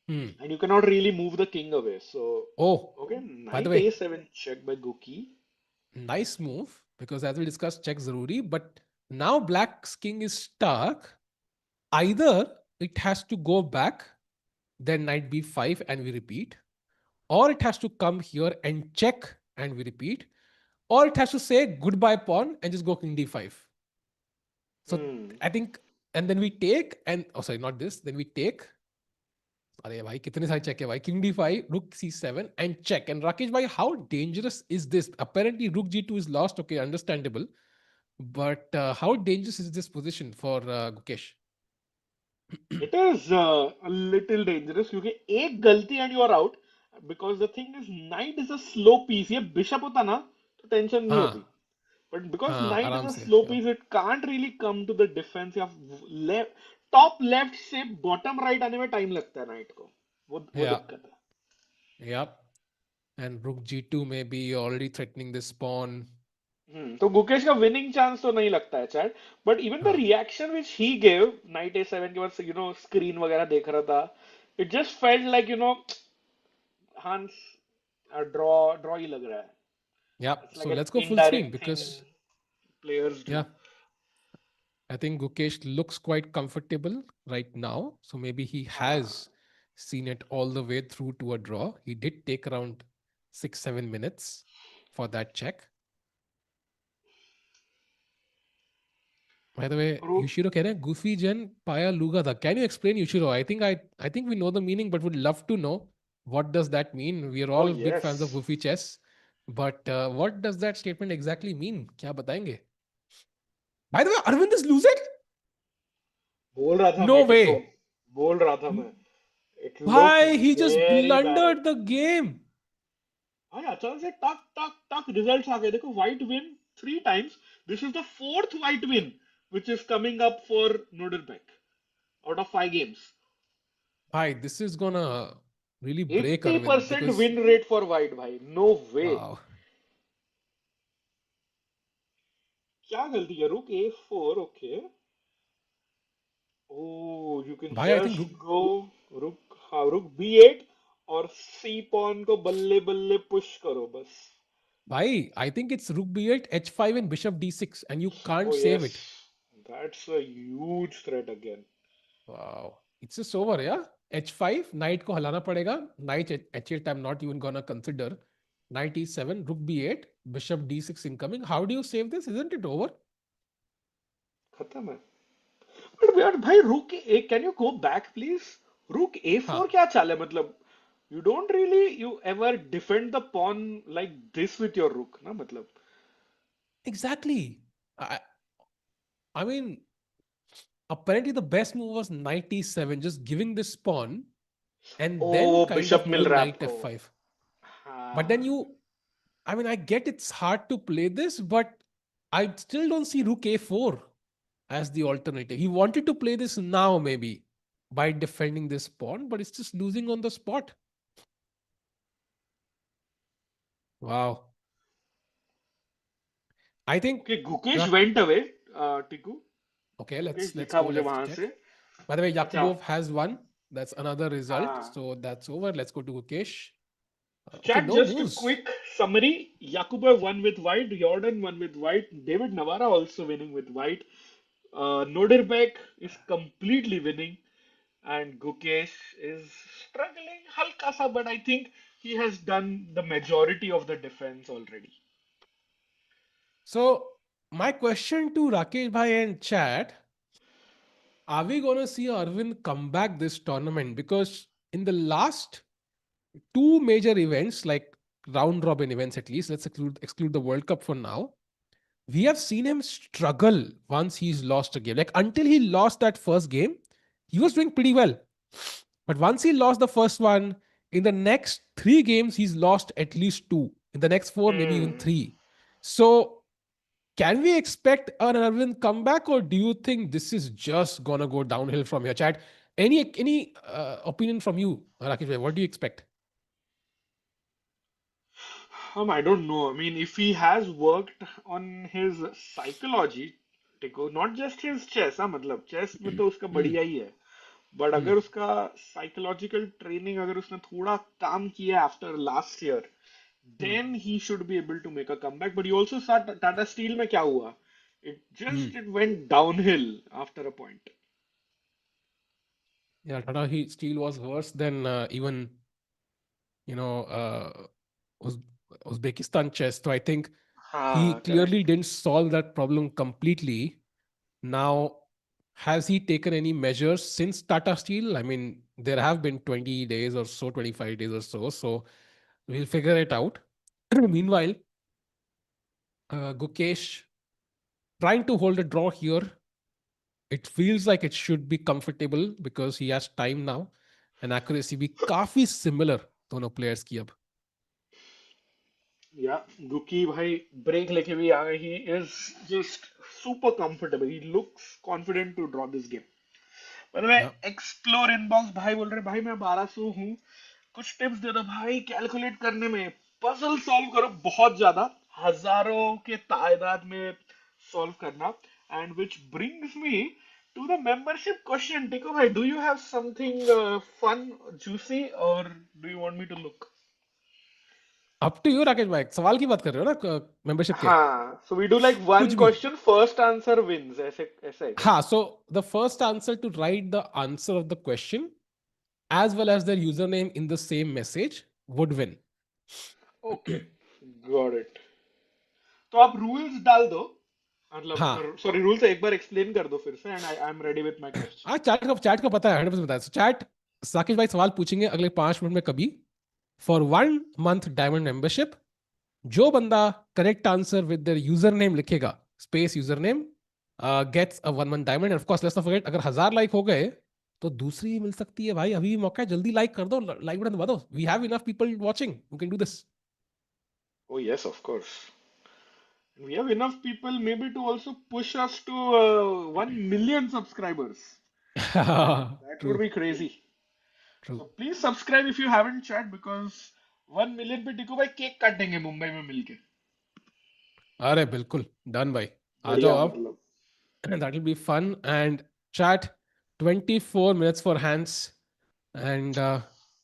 Hmm. And you cannot really move the king away. So, Oh, okay, by the knight way, a7 check by Guki. nice move because as we discussed, check zaruri. But now Black's king is stuck. Either it has to go back, then knight b5 and we repeat, or it has to come here and check and we repeat, or it has to say goodbye pawn and just go king d5. So Hmm. I think, and then we take, and oh sorry, not this. Then we take. अरे भाई कितने सारे check है भाई. King d5, rook c7 and check. And Rakesh bhai, how dangerous is this? Apparently rook g2 is lost. Okay, understandable. But how dangerous is this position for Gukesh? It is a little dangerous क्योंकि एक गलती and you are out. Because the thing is, knight is a slow piece. ये bishop होता ना तो tension नहीं हाँ होती. But because हाँ knight is आराम a से. slow Yeah. piece, it can't really come to the defense. या left, top left से bottom right आने में time लगता है knight को. वो Yeah. दिक्कत है. Yep. And rook g2 may be already threatening this pawn. तो गुकेश का विनिंग चांस तो नहीं लगता है चैट. बट इवन द हाँ. Reaction which he gave knight a7 के बाद स्क्रीन वगैरह देख रहा था. It just felt like Hans draw draw ही लग रहा है. Yep. It's So like let's go an full screen indirect thing because players do. yeah, I think Gukesh looks quite comfortable right now. So maybe he has seen it all the way through to a draw. He did take around 6-7 minutes for that check. By the way, Yushiro keh rahe hain, Goofy Jen Paya Luga tha. Can you explain Yushiro? I think we know the meaning, but would love to know what does that mean. We are Oh all big yes. fans of Goofy chess, but what does that statement exactly mean? क्या बताएंगे? By the way, Arvind is losing? बोल रहा था No मैं टिको. way. बोल रहा था मैं. It looked Why? He just very bad. blundered the game. हाँ अचानक से टक टक टक रिजल्ट्स आ गए. देखो white win 3 times. This is the fourth white win which is coming up for Nodirbek out of 5 games. Bhai, this is gonna really break Arvind 80% because win rate for white भाई. No way. wow. क्या गलती है? रुक a4. Okay. Oh, you can Bhai, I think just go रुक. हाँ रुक b8 और c pawn को बल्ले बल्ले पुश करो बस. Bhai, I think it's rook b8, h5 and bishop d6 and you can't Oh save yes, it. that's a huge threat again. Wow. It's just over, yeah? h5, knight ko halana padega. Knight h8, I'm not even gonna consider. Knight e7, rook b8, bishop d6 incoming. How do you save this? Isn't it over? खत्म है. But यार भाई rook a, can you go back please? Rook a4 Huh. क्या चाल है मतलब? You don't really you ever defend the pawn like this with your rook ना मतलब. Exactly. I, I mean, apparently the best move was knight e7, just giving this pawn and then Oh kind bishop of mill moving रहा है knight आपको. f5. But then हाँ. you, I mean, I get it's hard to play this, but I still don't see rook a4 as the alternative. He wanted to play this now, maybe by defending this pawn, but it's just losing on the spot. Wow. I think Okay, Gukesh Rak- went away. Tiku. okay, Gukesh let's दिखा go. मुझे Let's वहां check. से. By the way, अच्छा. Yakubov has won. That's another result. हाँ. So that's over. Let's go to Gukesh. Okay, Chat, no just a moves. quick summary. Yakubov won with white, Jordan won with white, David Navara also winning with white. Nodirbek is completely winning, and Gukesh is struggling halka sa, but I think he has done the majority of the defense already. So my question to Rakesh Bhai and chat, are we going to see Arvind come back this tournament? Because in the last two major events, like round robin events at least, let's exclude the World Cup for now, we have seen him struggle once he's lost a game. Like until he lost that first game, he was doing pretty well. But once he lost the first one, in the next three games, he's lost at least two. In the next four, maybe even Hmm. three. So can we expect an Arvind comeback, or do you think this is just gonna go downhill from here, Chad? Any opinion from you, Rakesh? Bhai? What do you expect? I don't know. I mean, if he has worked on his psychology, देखो, not just his chess, हाँ मतलब chess में तो उसका Hmm. बढ़िया ही है. But Hmm. अगर उसका साइकोलॉजिकल ट्रेनिंग अगर उसने थोड़ा काम किया after last year, Hmm. then he should be able to make a comeback. But you also saw Tata Steel में क्या हुआ? Hmm. It went downhill after a point. Yeah, Steel was worse than even you know Uz- Uzbekistan chess. So I think he हाँ, clearly correct. didn't solve that problem completely. Now, has he taken any measures since Tata Steel? I mean, there have been 20 days or so, 25 days or so. So we'll figure it out. Meanwhile, Gukesh trying to hold a draw here. It feels like it should be comfortable because he has time now and accuracy भी काफी similar दोनों players की अब. Yeah, Guki भाई break लेके भी आ गए. He is just super comfortable. He looks confident to draw this game. by the way, Yeah. Explore inbox भाई बोल रहे भाई मैं 1200 हूँ, कुछ टिप्स दे दो भाई कैलकुलेट करने में, पजल सॉल्व करो बहुत ज्यादा, हजारों के तादाद में सॉल्व करना. And which brings me to the membership question. टिको भाई, do you have something fun juicy और do you want me to look? Up to you Rakesh भाई, सवाल की बात कर रहे हो ना मेंबरशिप के? हाँ, so we do like one कुछ भी. क्वेश्चन फर्स्ट आंसर विंस, ऐसे ऐसे है क्या? हाँ, so the first answer to write the answer of the question as well as their username in the same message would win. Okay, got it. तो आप rules डाल दो, मतलब हाँ. सॉरी, रूल्स एक बार एक्सप्लेन कर दो फिर से, and I am ready with my question. आज चैट का पता है, 100% पता है. चैट साकेश भाई सवाल पूछेंगे अगले 5 मिनट में कभी. फॉर 1 मंथ डायमंड मेंबरशिप, जो बंदा correct answer with there username लिखेगा, space username, gets a 1 month diamond. And of course let's not forget, अगर 1000 लाइक हो गए तो दूसरी ही मिल सकती है भाई. अभी भी मौका है, जल्दी लाइक कर दो, लाइक बटन दबा दो. We have enough people watching who can do this. Oh yes, of course. We have enough people maybe to also push us to 1 million subscribers, and that would true. be crazy. True. So please subscribe if you haven't chat, because 1 million पे टिको भाई cake काटेंगे मुंबई में मिलके. अरे बिल्कुल, done भाई. आ जाओ बढ़िया अब. मतलब. That will be fun. And chat, 24 minutes for hands. And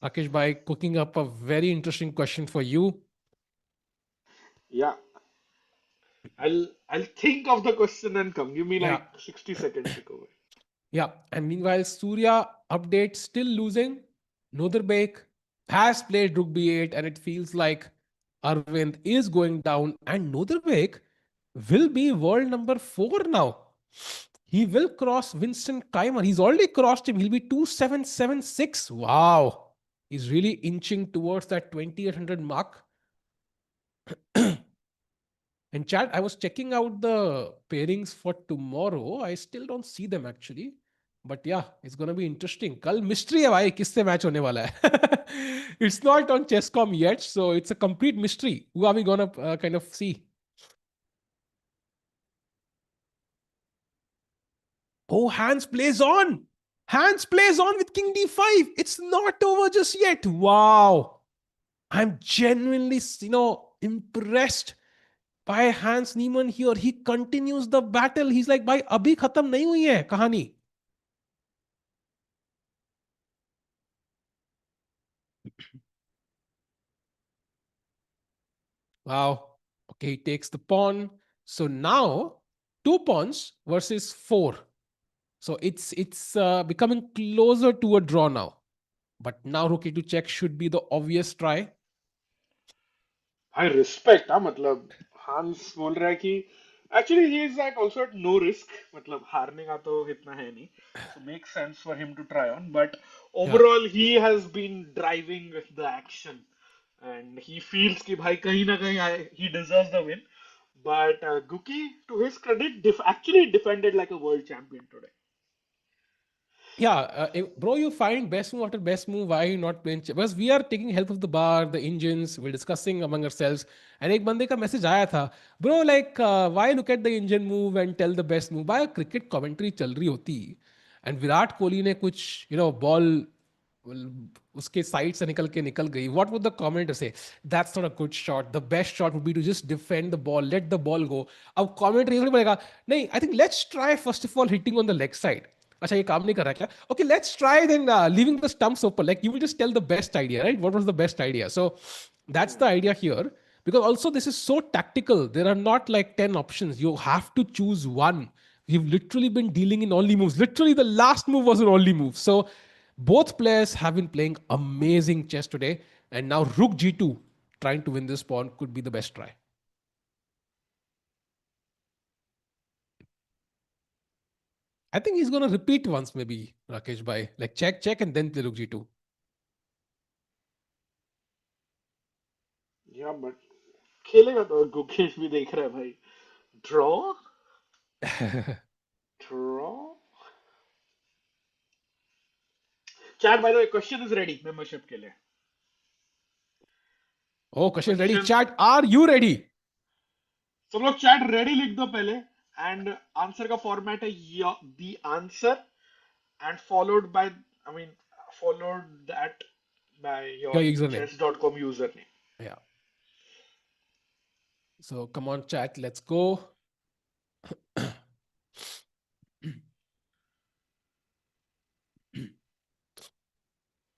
Rakesh bhai cooking up a very interesting question for you. Yeah. I'll think of the question and come. Give me Yeah. like 60 seconds, Recover. Yeah. And meanwhile, Surya update still losing. Nodirbek has played Rook B8, and it feels like Aravindh is going down. And Nodirbek will be world number 4 now. He will cross Vincent Keymer. He's already crossed him. He'll be 2776. Wow. He's really inching towards that 2800 mark. And chat, I was checking out the pairings for tomorrow. I still don't see them actually. But yeah, it's gonna be interesting. कल mystery है भाई किससे match होने वाला है. It's not on Chesscom yet, so it's a complete mystery. Who are we gonna kind of see? Oh, Hans plays on. Hans plays on with King D5. It's not over just yet. Wow. I'm genuinely, impressed by Hans Niemann here. He continues the battle. He's like, भाई अभी खत्म नहीं हुई है कहानी. Wow. Okay, he takes the pawn. So now 2 pawns versus 4. So it's becoming closer to a draw now. But now rook a2 check should be the obvious try. I respect, हाँ मतलब हांस बोल रहा है कि actually he is like also at no risk, मतलब हारने का तो इतना है नहीं, so makes sense for him to try on, but Yeah. overall he has been driving with the action and he feels कि भाई कहीं ना कहीं he deserves the win, but Guki, to his credit, actually defended like a world champion today. Yeah, bro, you find best move after best move. Why you not playing? Because we are taking help of the bar, the engines. We're discussing among ourselves. And एक बंदे का message आया था, bro, like why look at the engine move and tell the best move? Why cricket commentary चल रही होती, and Virat Kohli ने कुछ ball उसके साइड से निकल गई. What would the commenter say? That's not a good shot. The best shot would be to just defend the ball, let the ball go. अब commentary थोड़ी बोलेगा नहीं. I think let's try first of all hitting on the leg side. अच्छा ये काम नहीं कर रहा क्या? Okay, let's try then leaving the stumps open. Like you will just tell the best idea, right? What was the best idea? So that's the idea here. Because also this is so tactical. There are not like 10 options. You have to choose one. We've literally been dealing in only moves. Literally the last move was an only move. So both players have been playing amazing chess today. And now Rook G2 trying to win this pawn could be the best try. I think he's going to repeat once maybe, Rakesh Bhai. Like check and then play Rook G2. Yeah, but खेलेगा तो गुकेश भी देख रहा है भाई. Draw? Draw? Chat, by the way, question is ready membership के लिए. Oh, question ready. Question. Chat, are you ready? सब लोग चैट रेडी लिख दो पहले एंड आंसर का फॉर्मेट है the answer and followed by I mean followed that bye Your your username. chess.com user name. Yeah. So come on, chat. Let's go.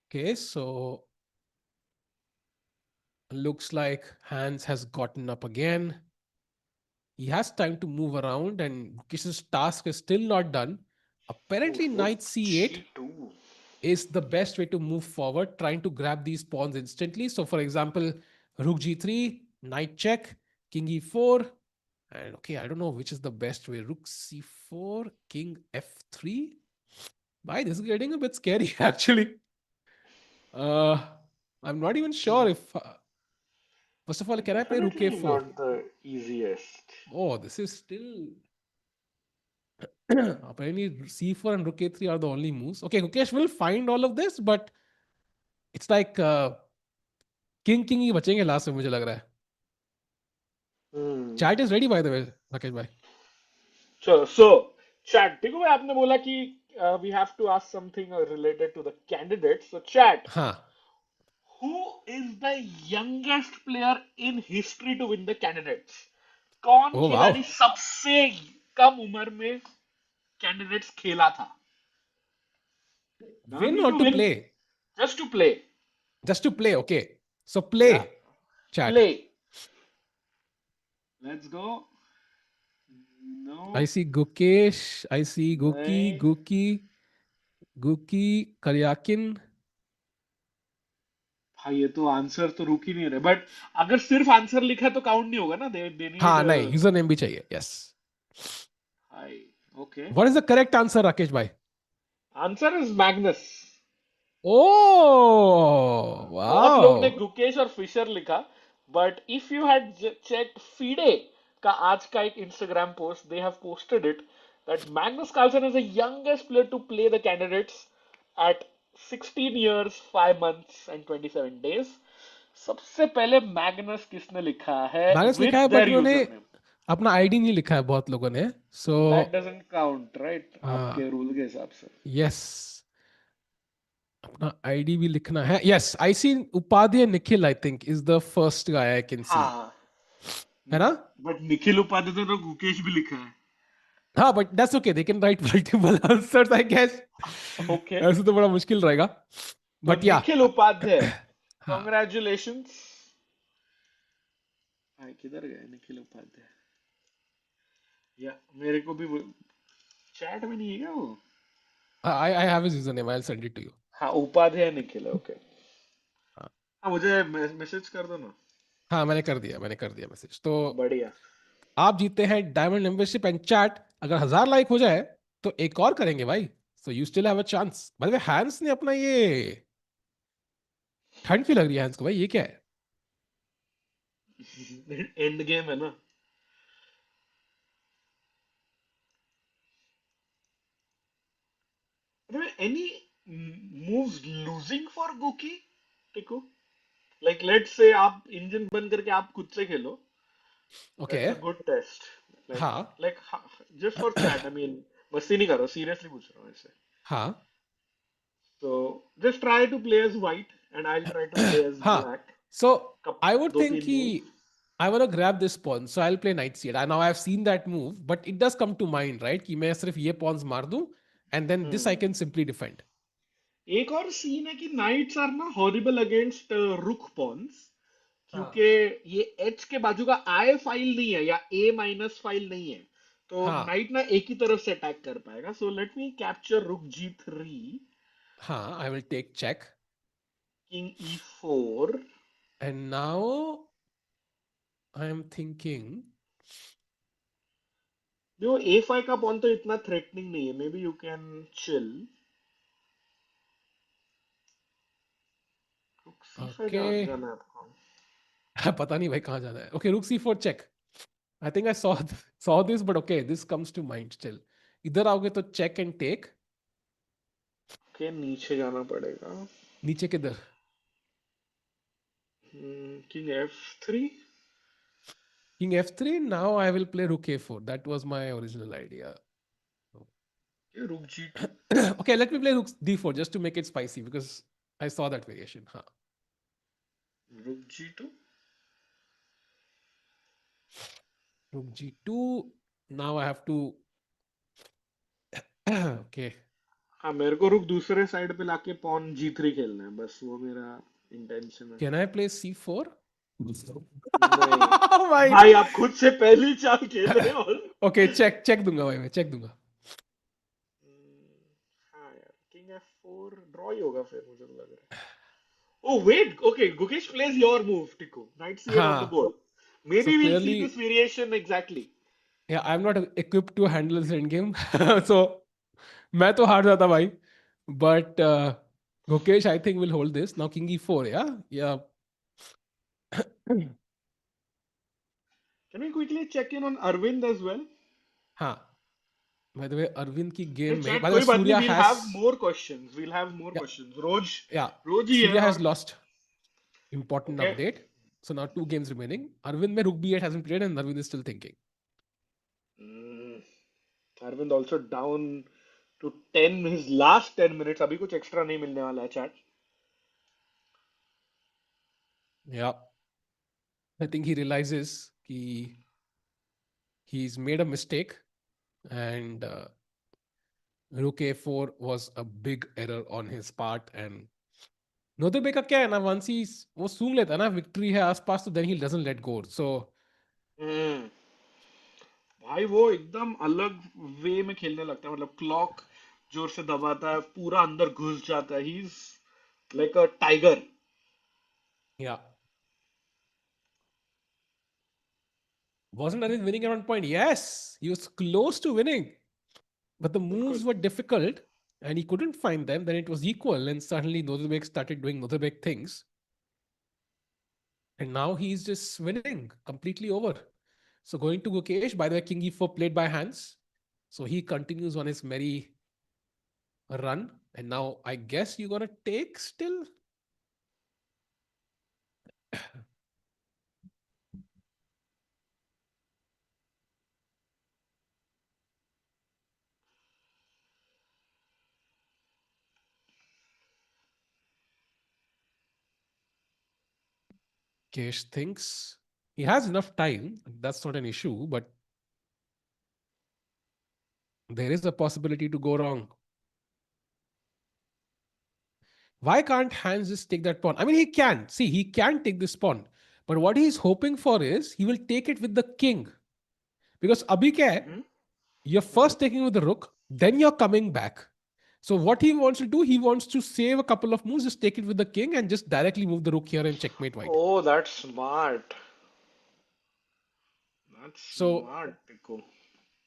Okay, so looks like Hans has gotten up again. He has time to move around, and Gukesh's task is still not done. Apparently, knight c8 G2. is the best way to move forward, trying to grab these pawns instantly. So, for example, rook g3, knight check, king e4, and okay, I don't know which is the best way. Rook c4, king f3. Why this is getting a bit scary actually. Uh, I'm not even sure if. First of all, can I play rook Definitely a4? not the easiest. Oh, this is still. Apparently, c4 and rook a3 are the only moves. Okay, Gukesh will find all of this, but it's like king ही बचेंगे last में मुझे लग रहा है. Hmm. Chat is ready by the way, Rakesh bhai. चलो so chat देखो भाई आपने बोला कि we have to ask something related to the candidates. So chat, हाँ. who is the youngest player in history to win the candidates? कौन Oh खिलाड़ी wow. सबसे कम उम्र में कैंडिडेट्स खेला था? Doesn't Win need or to to win, play? just to play. Just to play. Okay. So Yeah, play. Chat. play. Let's go. I No. see Gukesh. I see नहीं. Guki, Karyakin. हाँ, ये तो answer तो रुक ही नहीं रहे. But अगर सिर्फ आंसर लिखा है तो काउंट नहीं होगा ना. They need. हाँ नहीं, यूजर नेम भी चाहिए. Yes. Hi. Okay. What is the correct answer, Rakesh भाई? Answer is Magnus. Oh, बहुत लोग ने wow. गुकेश और फिशर लिखा. But if you had check FIDE का आज का एक Instagram post, they have posted it that Magnus Carlsen is the youngest player to play the candidates at 16 years 5 months and 27 days. सबसे पहले मैग्नस किसने लिखा है मैग्नस लिखा विद है, बट देयर उन्होंने यूजर नेम? अपना आईडी नहीं लिखा है बहुत लोगों ने. So that doesn't count right आपके रूल के हिसाब से. यस, अपना आईडी भी लिखना है. Yes, I see Upadhyay Nikhil, I think is the first guy I can see. हाँ. है ना? बट निखिल उपाध्याय तो गुकेश भी लिखा है. हाँ, but that's okay, they can write multiple answers I guess. Okay. ऐसे तो बड़ा मुश्किल रहेगा. तो बट या निखिल उपाध्याय, हाँ, कॉन्ग्रेचुलेशंस. भाई किधर गए निखिल उपाध्याय? या मेरे को भी चैट में नहीं है क्या वो? I have his user name, I will send it to you. हाँ, उपाध्याय निखिल. ओके. हाँ हाँ, मुझे मैसेज कर दो ना. हाँ, मैंने कर दिया मैसेज. तो बढ़िया. आप जीते हैं डायमंड मेंबरशिप एंड चैट. अगर 1000 लाइक हो जाए तो एक और करेंगे भाई. So you still have a chance. By the way, Hans ने अपना ये, ठंड क्यों लग रही है हैंस को भाई? ये क्या है? एंड गेम है ना. Any moves losing for Guki, टिको? Like let's say आप इंजन बंद करके आप खुद से खेलो. Okay. That's a good test. Like हाँ like just for chat. I mean, मस्ती नहीं कर रहा, seriously पूछ रहा हूँ ऐसे. हाँ So just try to play as white and I'll try to play as हाँ. black. So I would दो think तीन he, moves. I want to grab this pawn, so I'll play knight c8. Now I've seen that move, but it does come to mind, right? कि मैं सिर्फ ये pawns मार दूं and then this I can simply defend. एक और scene है कि नाइट्स आर ना हॉरिबल अगेंस्ट रुक पॉन्स, हाँ क्योंकि ये एच के बाजू का आई फाइल नहीं है या ए माइनस फाइल नहीं है, तो हाँ नाइट ना एक ही तरफ से अटैक कर पाएगा. सो लेट मी कैप्चर रुक जी3, हाँ, I will take check. King ई4. And now I am thinking, देखो ए5 का पॉन तो इतना थ्रेटनिंग नहीं है, may be you can chill. रुक सी5 okay. जाना है आपको. पता नहीं भाई कहाँ जाना है. Okay, rook c4 check. I think I saw this, but okay, this comes to mind still. इधर आओगे तो check and take. ओके, नीचे जाना पड़ेगा. नीचे किधर? King f3. King f3. Now I will play rook a4. That was my original idea. रुक G2. Okay, let me play rook d4 just to make it spicy because I saw that variation. Huh. रुक G2. Rook g2. Now I have to. Okay. हाँ, मेरे को रुक दूसरे side पे लाके pawn जी3 खेलना है, बस वो मेरा इंटेंशन है. Can I play c4? नहीं भाई. भाई, आप खुद से पहली चाल खेले. और Okay, check दूंगा भाई, मैं check दूंगा. हाँ यार, किंग एफ4 ड्रॉ ही होगा फिर, मुझे तो लग रहा है. Oh wait, okay, Gukesh plays your move, Tiku. Knight c8 on the हाँ. board. So Maybe we'll see clearly, this variation exactly. yeah, I'm not equipped to handle this endgame. So मैं तो हार जाता भाई. But Gukesh, I think will hold this. Now king e4, yeah? Yeah. Can we quickly check in on Arvind as well? हाँ. By the way, Arvind की Hey game में, chat, by the way, कोई बात नहीं, Surya we'll has, have more questions. We'll have more yeah, questions. yeah, रोज ही है. Surya has और lost. Important okay. update. So now 2 games remaining. Arvind में rook b8 hasn't played and Arvind is still thinking. Arvind also down to 10 his last 10 minutes. अभी कुछ extra नहीं मिलने वाला है chat. Yeah. I think he realizes he's made a mistake and rook a4 was a big error on his part. And Nodirbek का क्या है ना, once वो सूंघ लेता है ना विक्ट्री है आसपास, तो then he doesn't let go. So हम्म भाई वो एकदम अलग वे में खेलने लगता है, मतलब क्लॉक जोर से दबाता है, पूरा अंदर घुस जाता है, he is like a tiger. Yeah. Wasn't Aravindh winning at one point? Yes, he was close to winning, but the moves बिल्कुल. were difficult and he couldn't find them. Then it was equal, and suddenly Nodirbek started doing Nodirbek things, and now he's just winning completely over. So going to Gukesh, by the way, King E4 played by hands. So he continues on his merry run. And now I guess you're gonna take still. Kesh thinks he has enough time. That's not an issue, but there is a possibility to go wrong. Why can't Hans just take that pawn? I mean, he can. See, he can take this pawn. But what he's hoping for is he will take it with the king. Because abhi kya hai? Hmm. You're hmm. first taking with the rook, then you're coming back. So what he wants to do, he wants to save a couple of moves, just take it with the king and just directly move the rook here and checkmate white. Oh, that's smart. That's So smart, Pico.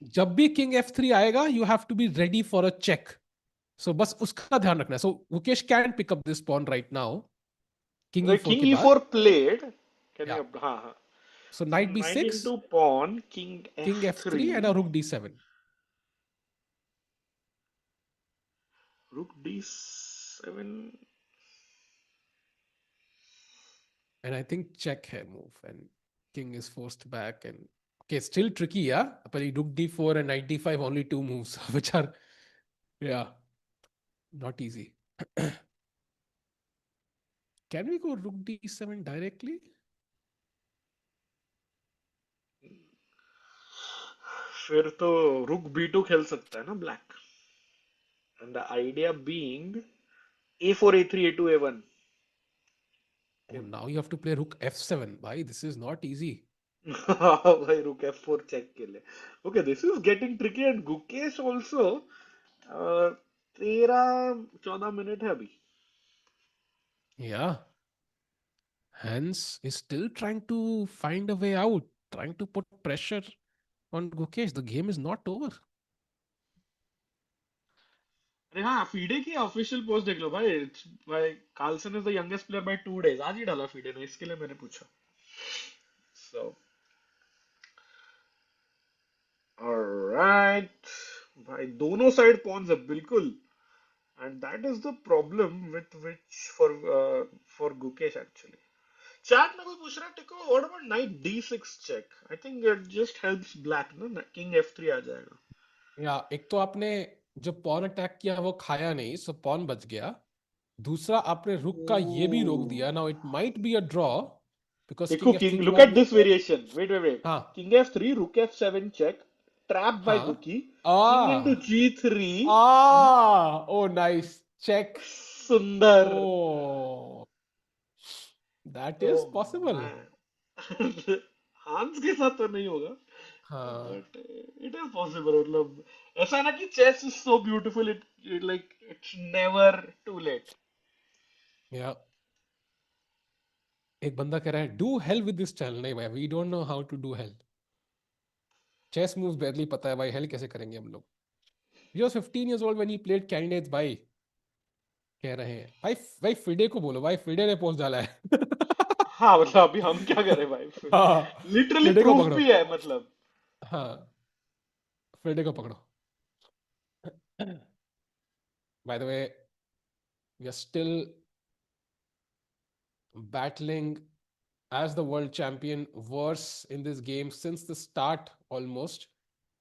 जब भी king f3 आएगा, you have to be ready for a check. So बस उसका ध्यान रखना है. So Mukesh can pick up this pawn right now. King The e4 king के बाद. e4 played. Can Yeah. you? हाँ हाँ. So So knight knight b6, into pawn, king king f3 and a f3, rook d7. rook d7. And I think check here move and king is forced back and okay, still tricky, yeah. But rook d4 and knight d5 only two moves, which are yeah, not easy. Can we go rook d7 directly? फिर तो rook b2 खेल सकता है ना black. And the idea being a4, a3, a2, a1. Oh, now you have to play rook f7. Why? This is not easy. भाई rook f4 check के लिए. Okay, this is getting tricky and Gukesh also. 13-14 minute है अभी. Yeah. Hans is still trying to find a way out, trying to put pressure on Gukesh. The game is not over. अरे हाँ, FIDE की official post देख लो भाई. भाई Carlsen is the youngest player by 2 days. आज ही डाला FIDE ने, इसके लिए मैंने पूछा. So, alright. भाई दोनों साइड पॉन्स है बिल्कुल. And that is the problem with which for Gukesh actually. Chat में कोई पूछ रहा है टिको, what about knight d6 check? I think it just helps black ना, किंग f3 आ जाएगा. या एक तो आपने जो पॉन अटैक किया वो खाया नहीं, सो पॉन बच गया. दूसरा आपने रुक का ये भी रोक Ooh. दिया. Now it might be a draw because देखो किंग f3 किंग, के लुक बाद at this variation. Wait wait wait. हाँ किंग f3, रुक f7 चेक, ट्रैप बाय हाँ बुकी, आ king into g3. Oh nice check. सुंदर. Oh that oh is possible. Man. Hans के साथ तो नहीं होगा, हाँ बट इट इज पॉसिबल. मतलब ऐसा है ना कि chess is so beautiful, it like it's never too late. या एक बंदा कह रहा है do hell with this channel. नहीं भाई, we don't know how to do hell. Chess moves badly पता है भाई, हेल कैसे करेंगे हम लोग. He was 15 years old when he played candidates भाई. कह रहे हैं भाई. भाई फिडे को बोलो भाई, फिडे ने पोस्ट डाला है. हाँ मतलब अभी हम क्या करें भाई. हाँ लिटरली फिडे को प्रूफ पकड़ो. भी है मतलब. हाँ फिडे को पकड़ो. By the way, we are still battling as the world champion worse in this game since the start almost.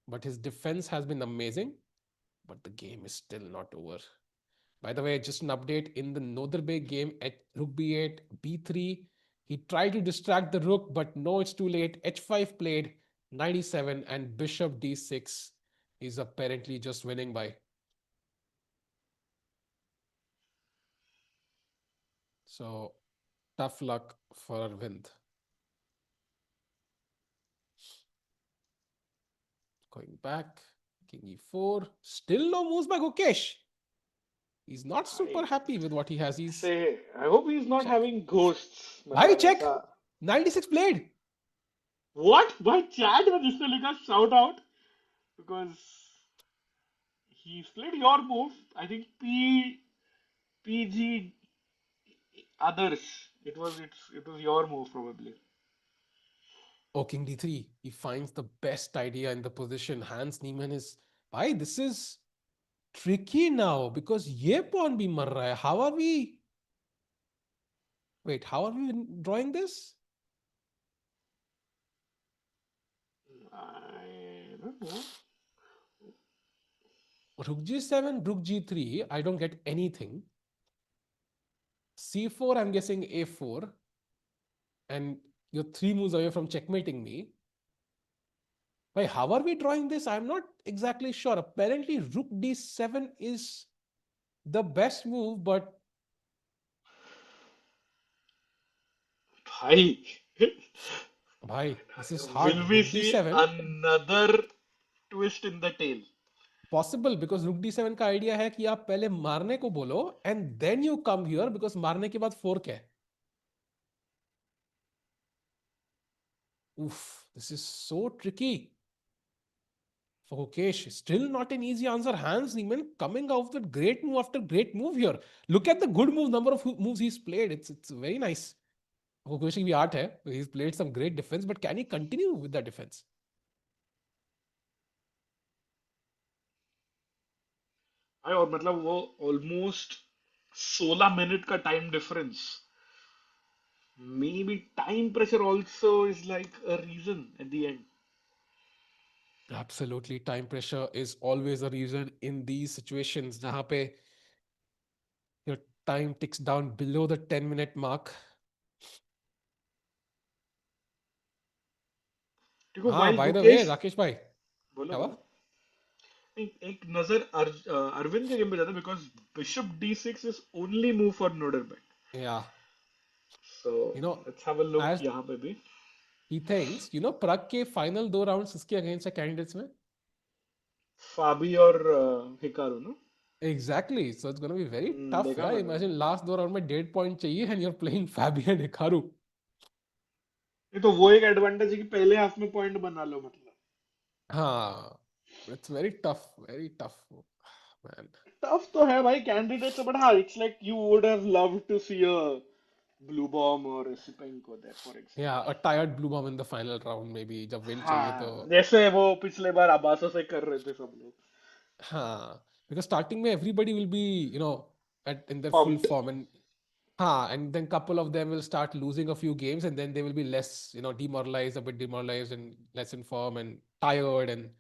But his defense has been amazing. But the game is still not over. By the way, just an update in the Nodirbek game at rook b8, b3. He tried to distract the rook, but no, it's too late. h5 played, 97, and bishop d6 is apparently just winning by. So tough luck for Arvind. Going back. King e4. Still no moves by Gukesh. He's not super I happy with what he has. He's say, I hope he's not check. having ghosts. Bhai, मतलब check. ऐसा 96 played. what? भाई chat में जिसने लिखा shout out because he played your move. I think PG others. It was your move probably. Oh, King d3. He finds the best idea in the position. Hans Niemann is. Bhai, this is tricky now because ye pawn bhi mar raha hai. How are we? Wait, how are we drawing this? I don't know. Rook g7, rook g3. I don't get anything. c4, I'm guessing a4. And you're 3 moves away from checkmating me. Why, how are we drawing this? I'm not exactly sure. Apparently, rook d7 is the best move, but भाई bhai, this is will hard. we Rook see d7 another twist in the tail? possible because rook d7 का idea है कि आप पहले मारने को बोलो and then you come here because मारने के बाद fork है. Oof, this is so tricky for Gukesh. Still not an easy answer. Hans Niemann coming out with great move after great move here. Look at the good move number of moves he's played. It's very nice. Gukesh की भी art है. He's played some great defense, but can he continue with that defense? भाई और मतलब वो almost 16 minute का time difference maybe time pressure also is like a reason at the end. Absolutely, time pressure is always a reason in these situations. जहाँ पे your time ticks down below the 10-minute mark. देखो हाँ, while by the way, Gukesh Rakesh भाई, बोलो क्या हुआ? बोलो एक नजर अरविंद के गेम पे जाता है because bishop d6 is only move for Nodirbek Yeah, so you know, let's have a look as यहाँ पे भी he thinks, Prague के final 2 rounds किसके against है candidates में? फाबी और हिकारू ना Exactly. So it's going to be very tough. देखा Yeah, मैंने imagine last 2 round में 1.5 चाहिए and you're playing Fabian Hikaru. ये तो वो एक एडवांटेज है कि पहले हाफ में पॉइंट बना लो मतलब हाँ, it's very tough, man. Tough तो है भाई कैंडिडेट से बट हाँ it's like you would have loved to see a Bluebaum और Esipenko there for Yeah, example a tired blue bomb in the final round maybe जब win चाहिए तो हाँ जैसे वो पिछले बार अब्बासों से कर रहे थे सब लोग हाँ, because starting में everybody will be in their full pumped form and then couple of them will start losing a few games and then they will be less a bit demoralized and less in form and tired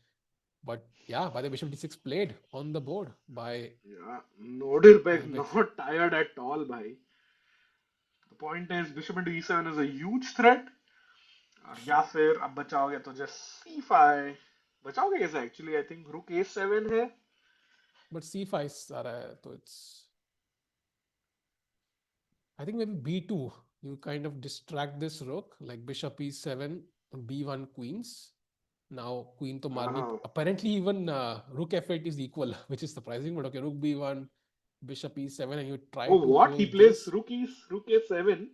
but yeah, by the bishop d6 played on the board by yeah Nodirbek Nodirbek. not tired at all bhai the point is bishop into e7 is a huge threat और या फिर अब बचाओगे तो just c5 बचाओगे कैसे actually I think रुक a7 है But c5 आ रहा है तो it's I think maybe b2 you kind of distract this rook like bishop e7 b1 queens. Now queen to marni हाँ apparently even rook f8 is equal which is surprising but okay rook b1 bishop e7 and you try oh to what he hold plays this. rook a7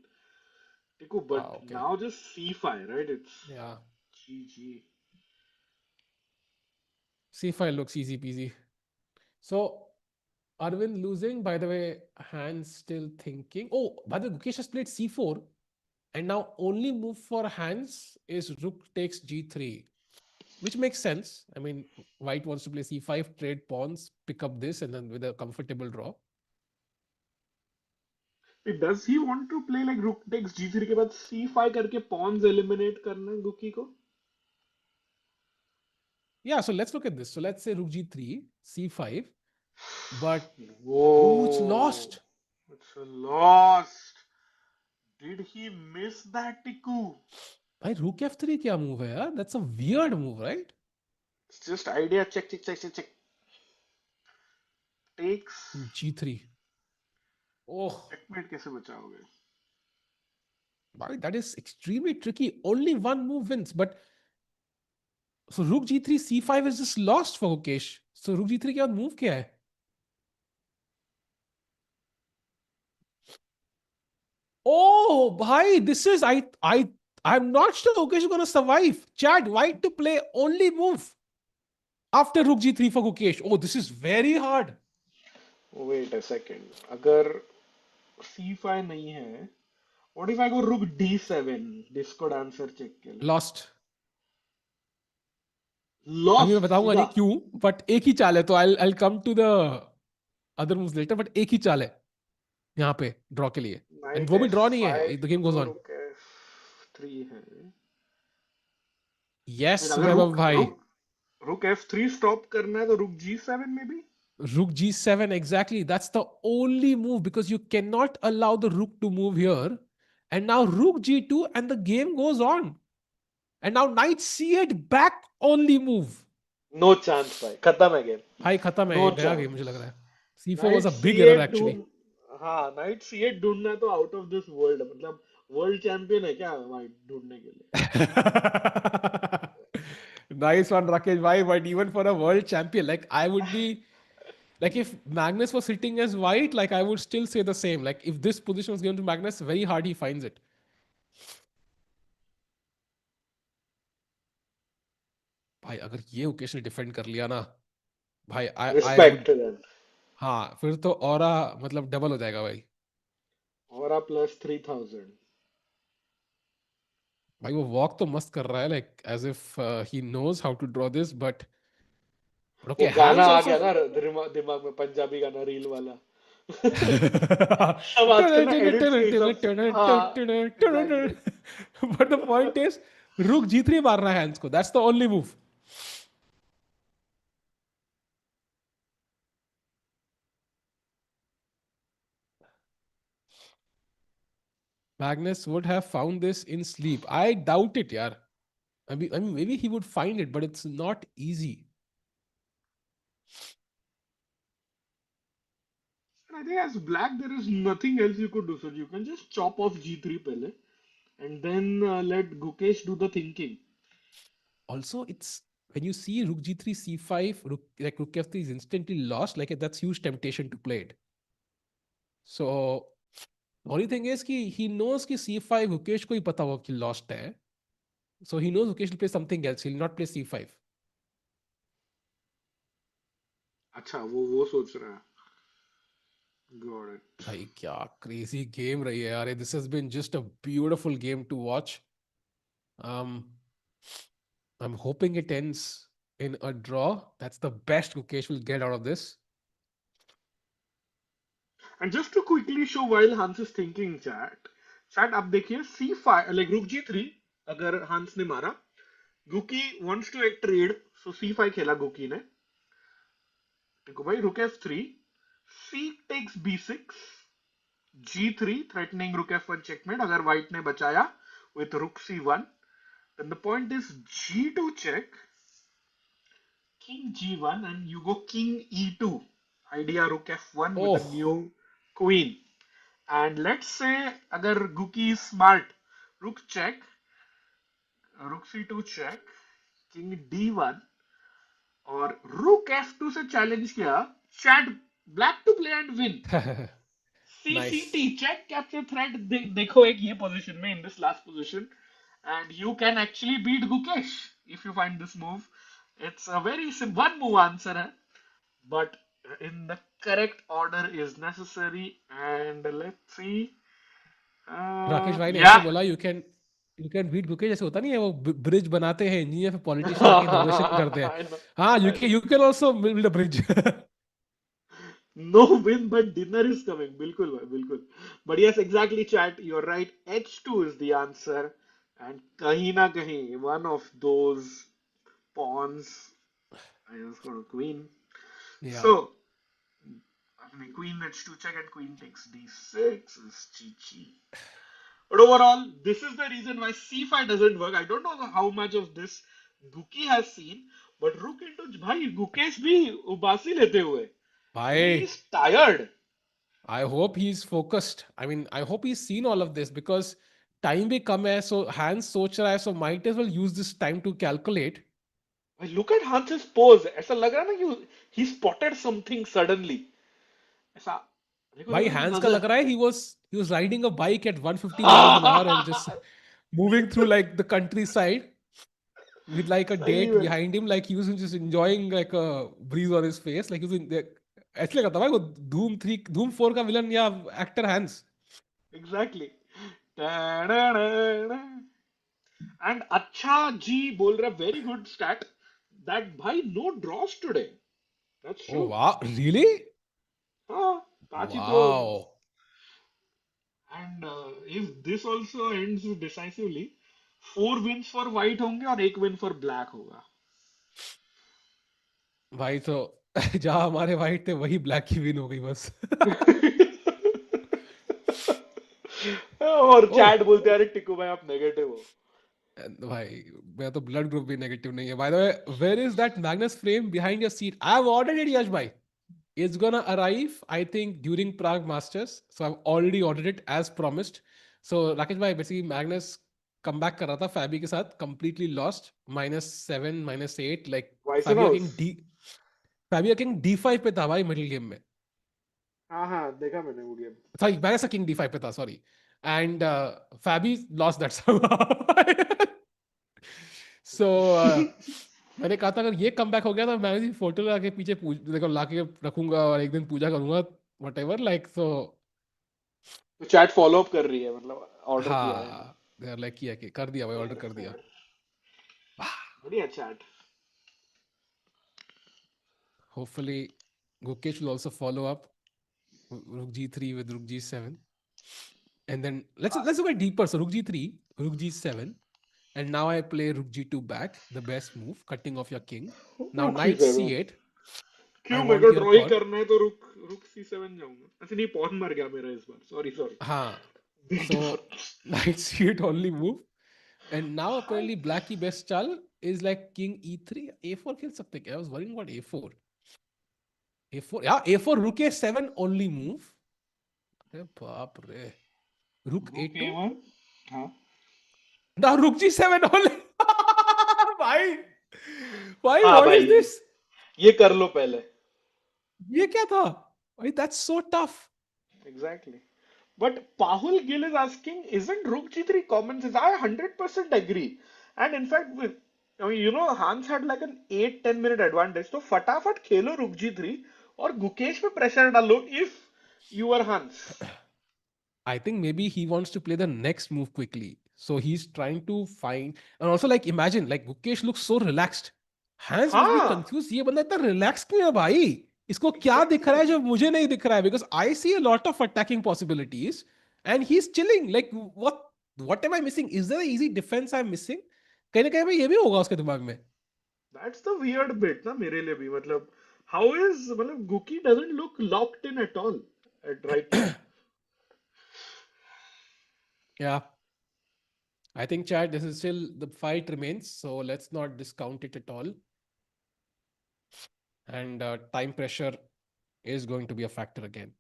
देखो but Wow, okay. now just c5 right it's Yeah. gg C5 looks easy peasy. So Arvind losing, by the way, hands still thinking. Oh, by the way, Gukesh has played c4 and now only move for hands is rook takes g3, which makes sense. I mean, white wants to play c5, trade pawns, pick up this, and then with a comfortable draw. does he want to play like rook takes g3 के बाद c5 करके pawns eliminate करना है गुकी को Yeah, so let's look at this. So let's say rook g3, c5, but oh, it's whoa lost. it's a lost did he miss that tiku By rook f3 क्या move है यार? That's a weird move, right? it's just idea check takes g3. Oh, checkmate कैसे बचाओगे that is extremely tricky. Only one move wins, but So rook g3 c5 is just lost for Gukesh. So rook g3 के बाद move क्या है? Oh, bhai, this is I'm not sure Gukesh is gonna survive. Chad, white to play only move after rook g3 for Gukesh. Oh, this is very hard. Wait a second. अगर c5 नहीं है, what if I go rook d7? Discord answer check के लिए. Lost. अभी मैं Lost बताऊंगा नहीं सीधा. क्यों, बट एक ही चाल है, तो I'll come to the other moves later, but एक ही चाल है यहाँ पे ड्रॉ के लिए. एंड Knight वो भी ड्रॉ नहीं है, f5 द गेम गोज तो ऑन. rook f3 है. यस Wait, अगर वैभव rook भाई. rook rook f3 stop करना है तो rook g7 में भी. Rook g7, exactly. That's the only move because you cannot allow the rook to move here. And now rook g2 and the game goes on. And now knight c8 back only move. No chance भाई, खत्म है game. भाई खत्म है, No ये गया game chance. मुझे लग रहा है. c4 was night a big error c8 actually. ढूंढ. हाँ, नाइट c8 ढूंढना तो आउट ऑफ दिस वर्ल्ड, मतलब वर्ल्ड चैंपियन है क्या वाइट ढूंढने के लिए. Nice one, Rakesh bhai. But even for a world champion, like I would be like if Magnus was sitting as white, like I would still say the same. Like if this position was given to Magnus, very hard he finds it. भाई अगर ये ओकेश ने defend कर लिया ना, भाई I would. Respect then. हाँ फिर तो ऑरा मतलब डबल हो जाएगा भाई. और प्लस 3000. भाई वो वॉक तो मस्त कर रहा है, like as if he knows how to draw this, but वो okay, गाना hands आ also. गया ना दिमाग में, पंजाबी गाना रील वाला. अब आजकल ना एडिट्स के हिसाब से. हाँ, exactly. But the point is, rook g3 मारना है hands को. That's the only move. Magnus would have found this in sleep. I doubt it, yaar. I mean, maybe he would find it, but it's not easy. I think as black there is nothing else you could do, so you can just chop off g3 पहले and then let Gukesh do the thinking. Also, it's when you see rook g3 c5, rook f3 is instantly lost. Like that's huge temptation to play it. So the only thing is he knows कि c5 Gukesh को ही पता होगा कि lost है. So he knows Gukesh will play something else. He'll not play c5. अच्छा, वो सोच रहा है. Got it. भाई क्या crazy game रही है यार. This has been just a beautiful game to watch. I'm hoping it ends in a draw. That's the best Gukesh will get out of this. And just to quickly show while Hans is thinking, chat आप देखिए c5 like rook g3 अगर हंस ने मारा, गुकी wants to trade, so c5 खेला गुकी ने. देखो भाई, rook f3, c takes b6, g3 threatening rook f1 checkmate अगर white ने बचाया with rook c1. Then the point is g2 check, king g1, and you go king e2. Idea rook f1 with a Oh, new queen. And let's say अगर गुकी is smart, rook check, rook c2 check, king d1, और rook f2 से challenge किया, chat black to play and win. nice. CCT check capture threat देखो एक ये position में, in this last position, and you can actually beat Gukesh if you find this move. It's a very simple one move answer है, but in the correct order is necessary. And let's see. Rakesh भाई ने ऐसे Yeah. बोला you can beat Gukesh. जैसे होता नहीं है वो ब्रिज बनाते हैं इंजीनियर फिर पॉलिटिशियन आके इनोवेशन करते हैं. I know. हाँ I know. you can also build a bridge. No win, but dinner is coming. बिल्कुल भाई, बिल्कुल. But yes, exactly, chat. You're right. H2 is the answer. And कहीं ना कहीं, one of those pawns. I just got a queen. Yeah. So, I mean, queen h2 check and queen takes d6 is chi. But overall, this is the reason why c5 doesn't work. I don't know how much of this Guki has seen, but rook into भाई गुकेश भी उबासी लेते हुए. भाई He's tired. I hope he's focused. I mean, I hope he's seen all of this because time भी कम है. So hands सोच रहा है. So might as well use this time to calculate. Look at Hans's pose. ऐसा लग रहा है ना कि he spotted something suddenly. ऐसा देखो भाई देखो देखो हैंस का लग नजर. रहा है he was riding a bike at 150 miles an hour and just moving through like the countryside with like a सही date में. behind him, like he was just enjoying like a breeze on his face, like he was in there. ऐसे लगा था भाई वो धूम 4 का villain या एक्टर हैंस. Exactly. And अच्छा जी बोल रहा very good stat that भाई no draws today. That's Oh true. wow, really? हाँ, 5 ही तो. Wow. And if this also ends decisively, 4 wins for white होंगे और 1 win for black होगा. भाई तो जहां हमारे वाइट थे वही ब्लैक की विन हो गई बस. और ओह चैट बोलते हैं अरे टिकू भाई आप नेगेटिव हो. भाई मैं तो ब्लड ग्रुप भी नेगेटिव नहीं है. By the way, where is that Magnus frame behind your seat? I have ordered it Yash भाई. It's gonna arrive, I think, during Prague Masters. So I've already ordered it as promised. So Rakesh bhai, basically Magnus comeback कर रहा था Fabi के साथ, completely lost, -7, -8, like vice Fabi house. king Fabi king D5 पे था भाई middle game में. हाँ हाँ देखा मैंने वो game. Sorry, Magnus king D5 पे था, sorry. And Fabi lost that somehow. So मैंने कहा था अगर ये कमबैक हो गया तो मैं फोटो लगा के पीछे देखो ला के रखूंगा और एक दिन पूजा करूंगा whatever, like so. तो चैट फॉलो अप कर रही है मतलब ऑर्डर किया है. हाँ, they are like किया कि कर दिया भाई, ऑर्डर फेयर कर दिया. फेयर. बढ़िया chat. Hopefully Gukesh will also follow up rook g3 with rook g7, and then let's go deeper. So rook g3, rook g7, and now I play rook g2 back, the best move, cutting off your king. Now रुक सी knight seven. c8. I क्यों मेरे को want your draw he pawn. करना है तो रुक रुक C7 जाऊंगा. अच्छा नहीं पॉन मर गया मेरा इस बार. Sorry sorry. हाँ, so knight c8 only move. And now apparently black की best चाल is like king e3, a4 खेल सकते क्या? I was worrying about a4. a4, yeah, a4 rook a7 only move. अरे बाप रे. Rook रुक a2. A1. हाँ. Now rook g7 only. भाई, भाई, हाँ what is भाई this? ये कर लो पहले. ये क्या था? भाई, that's so tough. Exactly. But Pahul Gill is asking, isn't Rook G3 common sense? I 100% agree. And in fact, I mean, Hans had like an 8-10 minute advantage. So फटाफट खेलो Rook G3 और गुकेश पे प्रेशर डालो if you are Hans. I think maybe he wants to play the next move quickly. So he's trying to find, and also like imagine, like Gukesh looks so relaxed. Hans must be हाँ, confused. ये बंदा इतना relaxed क्यों है भाई? इसको क्या दिख रहा exactly. है जो मुझे नहीं दिख रहा है? Because I see a lot of attacking possibilities, and he's chilling. Like what am I missing? Is there an easy defense I'm missing? कहीं ना कहीं भाई ये भी होगा उसके दिमाग में. That's the weird bit ना मेरे लिए भी मतलब how is मतलब Guki doesn't look locked in at all at right now. Yeah, I think Chad, this is still the fight remains, so let's not discount it at all. And time pressure is going to be a factor again.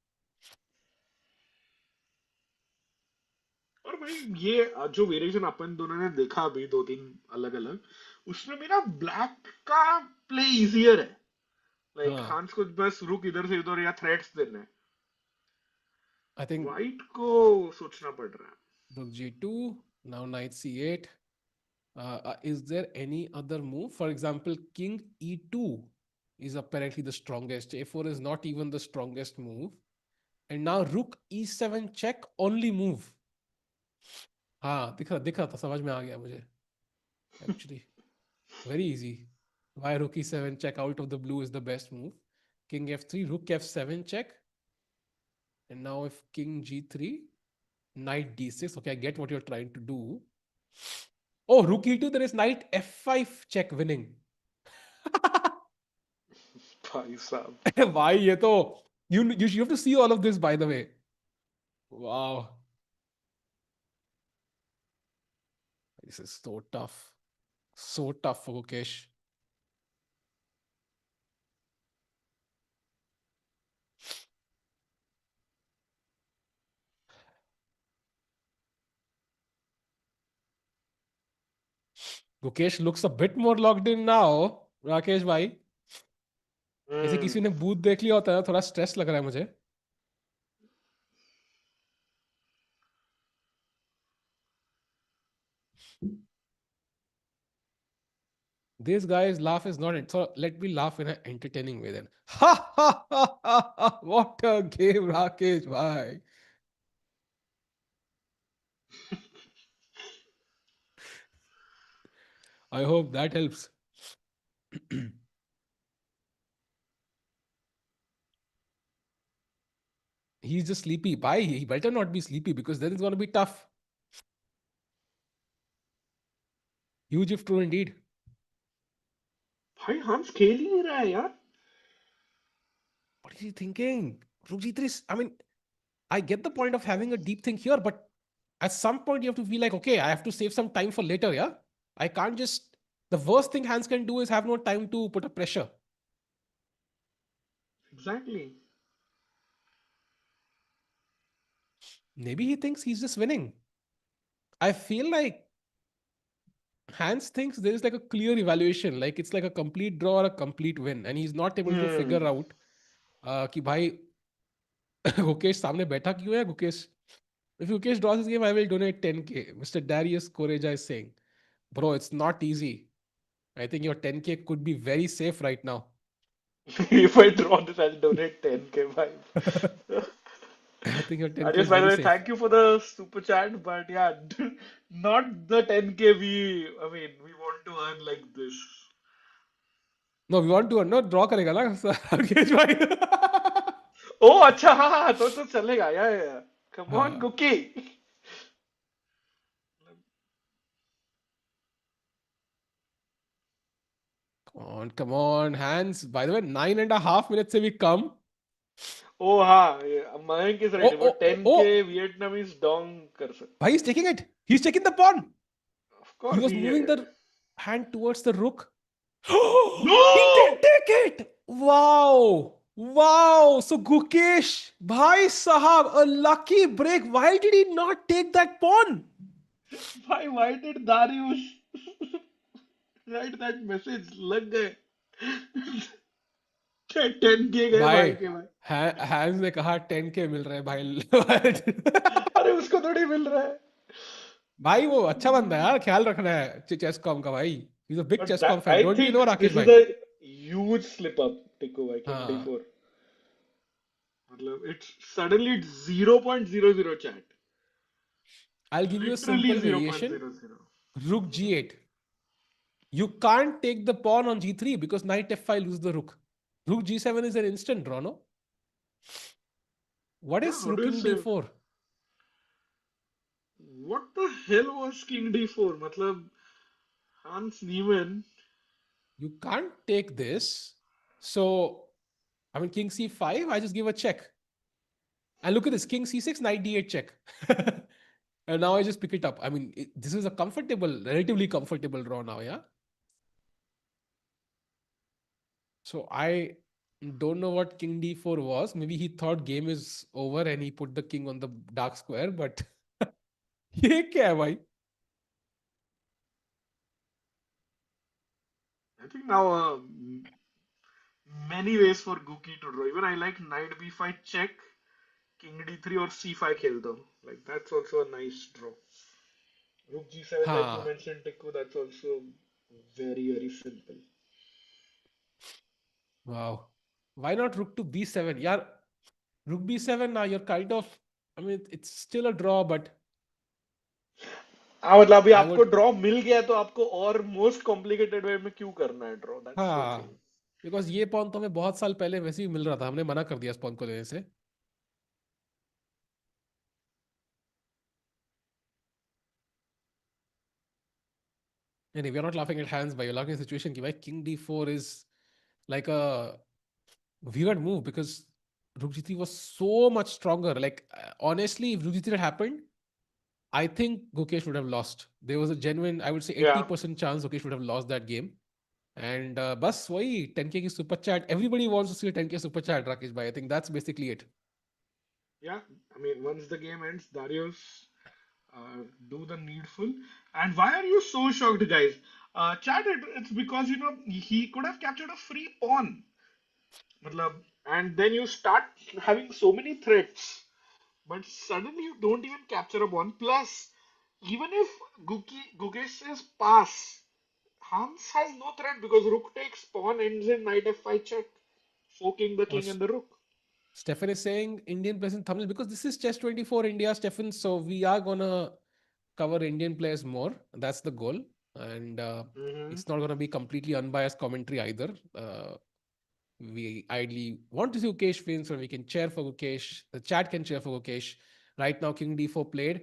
और भाई ये जो variation अपन दोनों ने देखा अभी 2-3 अलग अलग उसमें भी ना ब्लैक का प्ले इजियर है. लाइक हाँ, हांस को बस रुक इधर से उधर या थ्रेट्स देना है. I think वाइट को सोचना पड़ रहा है. rook g2, now knight c8. Is there any other move? For example, king e2 is apparently the strongest. a4 is not even the strongest move. And now rook e7 check only move. हाँ, दिख रहा था, समझ में आ गया मुझे. Actually, very easy. Why rook e7 check out of the blue is the best move. King f3, rook f7 check. And now if king g3, knight d6. Okay, I get what you're trying to do. Oh, rook e2, there is knight f5 check winning. भाई साहब. भाई ये तो you have to see all of this, by the way. Wow, this is so tough for Gukesh. Gukesh looks a bit more locked in now. Rakesh भाई, जैसे किसी ने booth देख लिया होता है, थोड़ा स्ट्रेस लग रहा है मुझे. This guy's laugh is not it. So let me laugh in an entertaining way then. Ha ha ha ha ha! What a game, Rakesh bhai. I hope that helps. He's just sleepy. Bye. He better not be sleepy because then it's going to be tough. Huge if true indeed. भाई हंस खेल ही नहीं रहा है यार. What is he thinking? I mean, I get the point of having a deep think here, but at some point you have to feel like, okay, I have to save some time for later, yeah? I can't just. The worst thing Hans can do is have no time to put a pressure. Exactly. Maybe he thinks he's just winning. I feel like Hans thinks there is like a clear evaluation, like it's like a complete draw or a complete win, and he's not able to figure out कि भाई गुकेश सामने बैठा क्यों है Gukesh. If Gukesh draws this game, I will donate 10k. Mr. Darius Koreja is saying, bro, it's not easy. I think your 10k could be very safe right now. If I draw this, I'll donate 10k, bhai. I think your 10k Arias, is by the very way, safe. thank you for the super chat, but yeah, not the 10k we want to earn like this. No, we want to not draw करेगा ना Rakesh भाई. Oh, अच्छा हाँ हाँ तो चलेगा या. Come on, हाँ. Cookie. Come on, Hans. By the way, 9.5 minutes से भी कम. Oh हाँ, Mayank is right. वो Oh, 10k Vietnamese dong कर सकते. भाई, he's taking it. He's taking the pawn. Of He course was he. moving the hand towards the rook. He did No! take it. Wow. Wow. So Gukesh, Bhai Sahab, a lucky break. Why did he not take that pawn? Why did Darius write that message? लग गए. 10k गए भाई, भाई के भाई. Hence ने कहा 10k मिल रहा है भाई. अरे उसको थोड़ी मिल रहा है. भाई वो अच्छा बंदा है यार, ख्याल रखना है चेसकॉम का भाई. He's a big But Chesscom that, fan. I Don't you think know Rakesh this is भाई? a huge slip up, Tico by King हाँ. D4. मतलब it's 0.00 chat. I'll give you a Literally simple variation. 0.00. Rook g8. You can't take the pawn on g3 because knight f5 loses the rook. Rook g7 is an instant draw, no? What Yeah, is how rook do you king say? d4? What the hell was King D4? मतलब Hans Niemann. You can't take this. So, I mean, king c5, I just give a check. And look at this, king c6, knight d8 check. And now I just pick it up. I mean, this is a comfortable, relatively comfortable draw now, yeah? So I don't know what king d4 was. Maybe he thought game is over and he put the king on the dark square, but ये क्या है भाई? I think now many ways for Guki to draw. Even I like knight b5 check, king d3 or c5 खेलता हूँ. Like that's also a nice draw. Rook g7 like you हाँ. mentioned, Tiku, that's also very simple. Wow. Why not rook to b7? Yeah, rook b7 now you're kind of, I mean, it's still a draw, but हाँ मतलब अभी I आपको would, draw मिल गया तो आपको और most complicated वे में क्यों करना है ड्रॉ. That's the thing. हाँ, बिकॉज ये पॉन तो हमें बहुत साल पहले वैसे ही मिल रहा था, हमने मना कर दिया इस पॉन को लेने से. नहीं, we are not laughing at hands by, you're laughing at the situation कि भाई king d4 is like a weird move because rook g3 was so much stronger. Like, honestly, if rook g3 had happened, I think Gukesh would have lost. There was a genuine, I would say Yeah. 80% chance Gukesh would have lost that game. And बस वही 10k की super chat. Everybody wants to see a 10k super chat, Rakesh bhai. I think that's basically it. Yeah, I mean, once the game ends, Darius do the needful. And why are you so shocked, guys? Chad, it's because he could have captured a free pawn. Matlab, and then you start having so many threats, but suddenly you don't even capture a pawn. Plus, even if Gukesh says pass, Hans has no threat because rook takes pawn ends in knight f5 check, forking the Or king and the rook. Stefan is saying Indian players in thumbnail because this is Chess 24 India, Stefan. So we are gonna cover Indian players more. That's the goal, and Hmm. it's not gonna be completely unbiased commentary either. We ideally want to see Gukesh win, so we can cheer for Gukesh. The chat can cheer for Gukesh. Right now, King D4 played,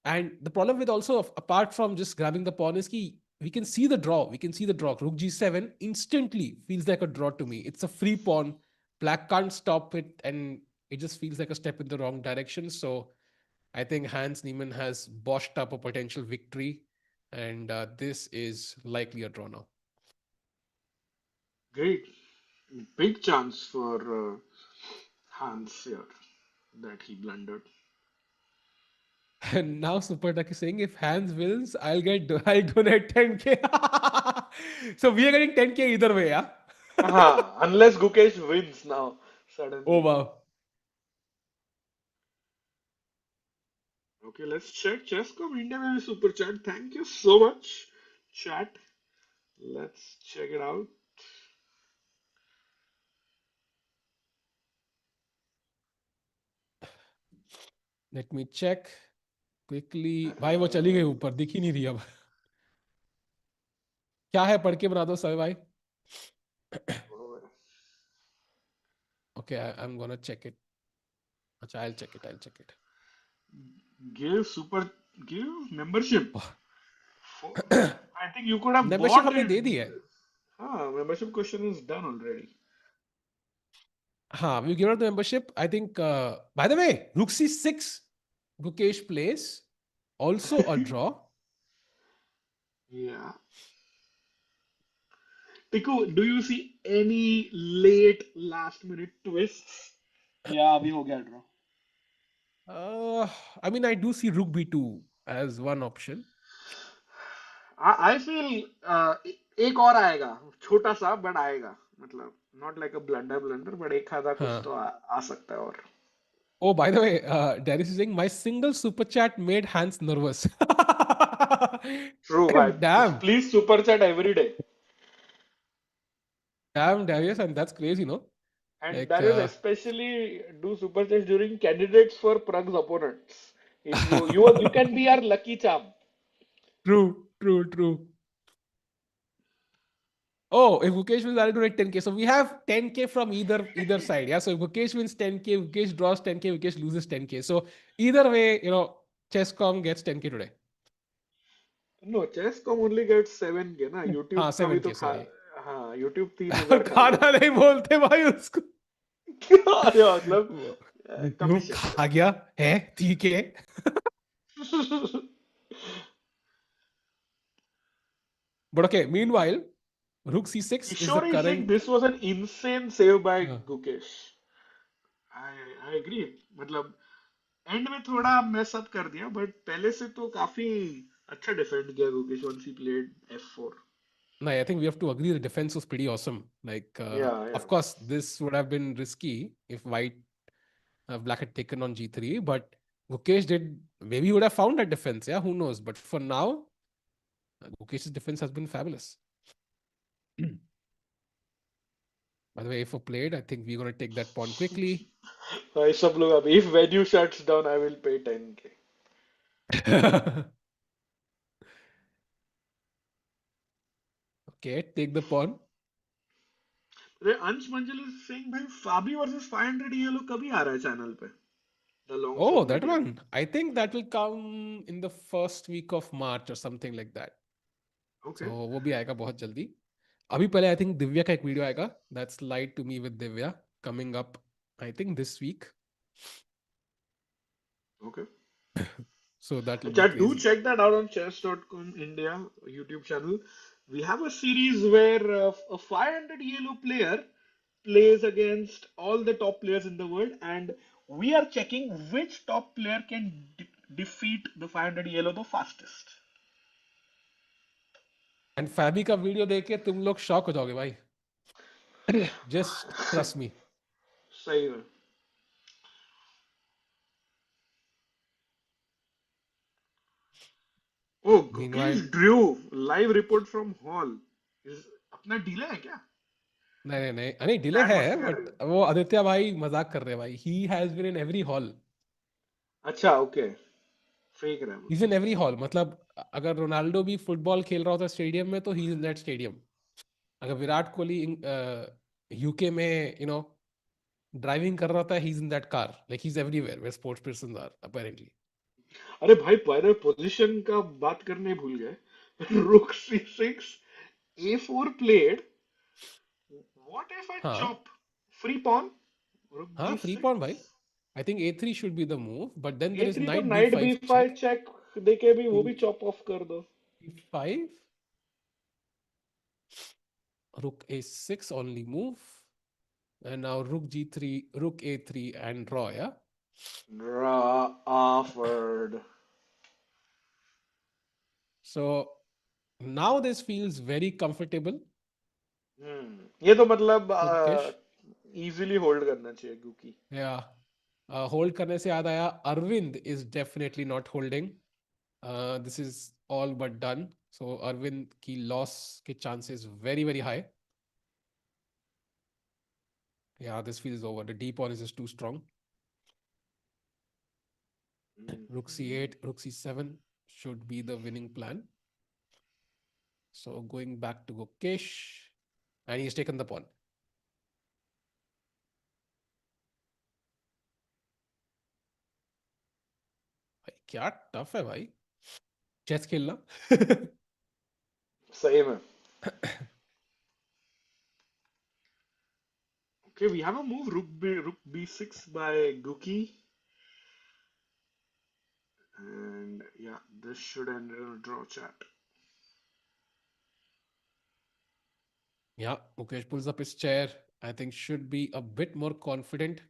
and the problem with also apart from just grabbing the pawn is key. We can see the draw. We can see the draw. Rook G7 instantly feels like a draw to me. It's a free pawn. Black can't stop it, and it just feels like a step in the wrong direction. So I think Hans Niemann has botched up a potential victory, and this is likely a draw now. Great. Big chance for Hans here that he blundered. And now Super Duck is saying if Hans wins, I'll donate 10k. So we are getting 10k either way, yeah. Aha, unless Gukesh wins now, Oh suddenly. wow. Okay, let's check. Chesscom India with super chat. Thank you so much, chat. Let's check it out. Let me check quickly. भाई वो चली गई Uh, ऊपर दिख ही नहीं रही अब. क्या है पढ़ के बना दो सभी भाई. Okay, I'm gonna check it. अच्छा, I'll check it. I'll check it. give super, give membership. For, I think you could have Membership bought हमने it. दे दी है. Membership question is done already. हाँ, we've given out the membership. I think. By the way, Rook C6, Gukesh plays also a draw. Yeah. Tiku, do you see any late last minute twists? Yeah, अभी हो गया draw. Uh, I mean, I do see Rook B2 as one option. I feel एक और आएगा छोटा सा but आएगा मतलब not like a blunder but एक आधा कुछ Huh. तो आ सकता है और Oh, by the way, Darius is saying my single super chat made Hans nervous. true भाई Damn, please super chat every day damn, Darius, and that's crazy, no? and Like, that is especially do super chats during candidates for Prague's opponents if you can be our lucky charm. true, true, true. Oh, if Gukesh wins, I'll donate 10k. So we have 10k from either side. Yeah. So if Gukesh wins 10k, Gukesh draws 10k, Gukesh loses 10k. So either way, Chesscom gets 10k today. No, Chesscom only gets 7K ना YouTube हाँ का भी 7k तो खा sorry. हाँ YouTube 3,000 खा गया खाना नहीं बोलते भाई उसको. अरे मतलब वो कमीशन खा गया है ठीक है. But okay, meanwhile, Rook C6 is the Kishore is saying current. this was an insane save by uh, Gukesh. I agree. मतलब एंड में थोड़ा मेस अप कर दिया बट पहले से तो काफी अच्छा डिफेंड किया Gukesh once he played F4. no, I think we have to agree the defense was pretty awesome. Like, Yeah, yeah. of course, this would have been risky if Black had taken on G3, but Gukesh did. Maybe he would have found that defense. Yeah, who knows? But for now, Gukesh's defense has been fabulous. By the way, if played, I think we're going to take that pawn quickly. भाई सब लोग अब if venue shuts down I will pay 10K. Okay, take the pawn. अरे अंश मंजल is saying भाई फाबी versus 500 ये लोग कभी आ रहा है चैनल पे the long Oh, form that media. one. I think that will come in the first week of March or something like that. So okay वो भी आएगा बहुत जल्दी. अभी पहले I think दिव्या का एक वीडियो आएगा. That's Lied to Me with Divya coming up. I think this week. Okay So that will be chat do crazy. check that out on chess.com India YouTube channel. We have a series where a 500 yellow player plays against all the top players in the world, and we are checking which top player can defeat the 500 yellow the fastest. And फैबी का video देख के तुम लोग shock हो जाओगे भाई. Just trust me. सही में. Oh, Meanwhile, Gukesh drew live report from hall. Is अपना डिले है क्या? नहीं नहीं नहीं डिले चैट है मस्ती कर रही बट है. वो आदित्य भाई मजाक कर रहे हैं भाई. He has been in every hall. अच्छा, ओके. फेक रहा है वो ही इज तो. In every hall. मतलब अगर रोनाल्डो भी फुटबॉल खेल रहा होता स्टेडियम में तो he is in that stadium. अगर विराट कोहली यूके में ड्राइविंग कर रहा होता he is in that car. Like he is everywhere where sports persons are apparently. अरे भाई, बाय द पोजीशन का बात करने भूल गए. रुक C6, A4 played. What if I हाँ chop? Free pawn? Rook हाँ फ्री B6. पॉन भाई. I think A3 should be the move but then there is A3 तो night night B5 B5 check. Check देके भी वो king भी chop of कर दो. B5 rook A6 only move. And now rook G3, rook A3 and draw, yeah? Draw offered. So now this feels very comfortable ये तो मतलब for Gukesh. Easily hold करना चाहिए क्योंकि. Yeah. Hold करने से याद आया, Arvind is definitely not holding. This is all but done. So Arvind की loss के chances very very high. Yeah, this feels over. The D pawn is just too strong. Rook C8, rook C7 should be the winning plan. So going back to Gukesh, and he's taken the pawn. भाई क्या tough है भाई chess खेलना. सही में. Okay, we have a move rook B6 by Guki, and yeah, this should end in a draw chat. Yeah, Mukesh pulls up his chair. I think should be a bit more confident.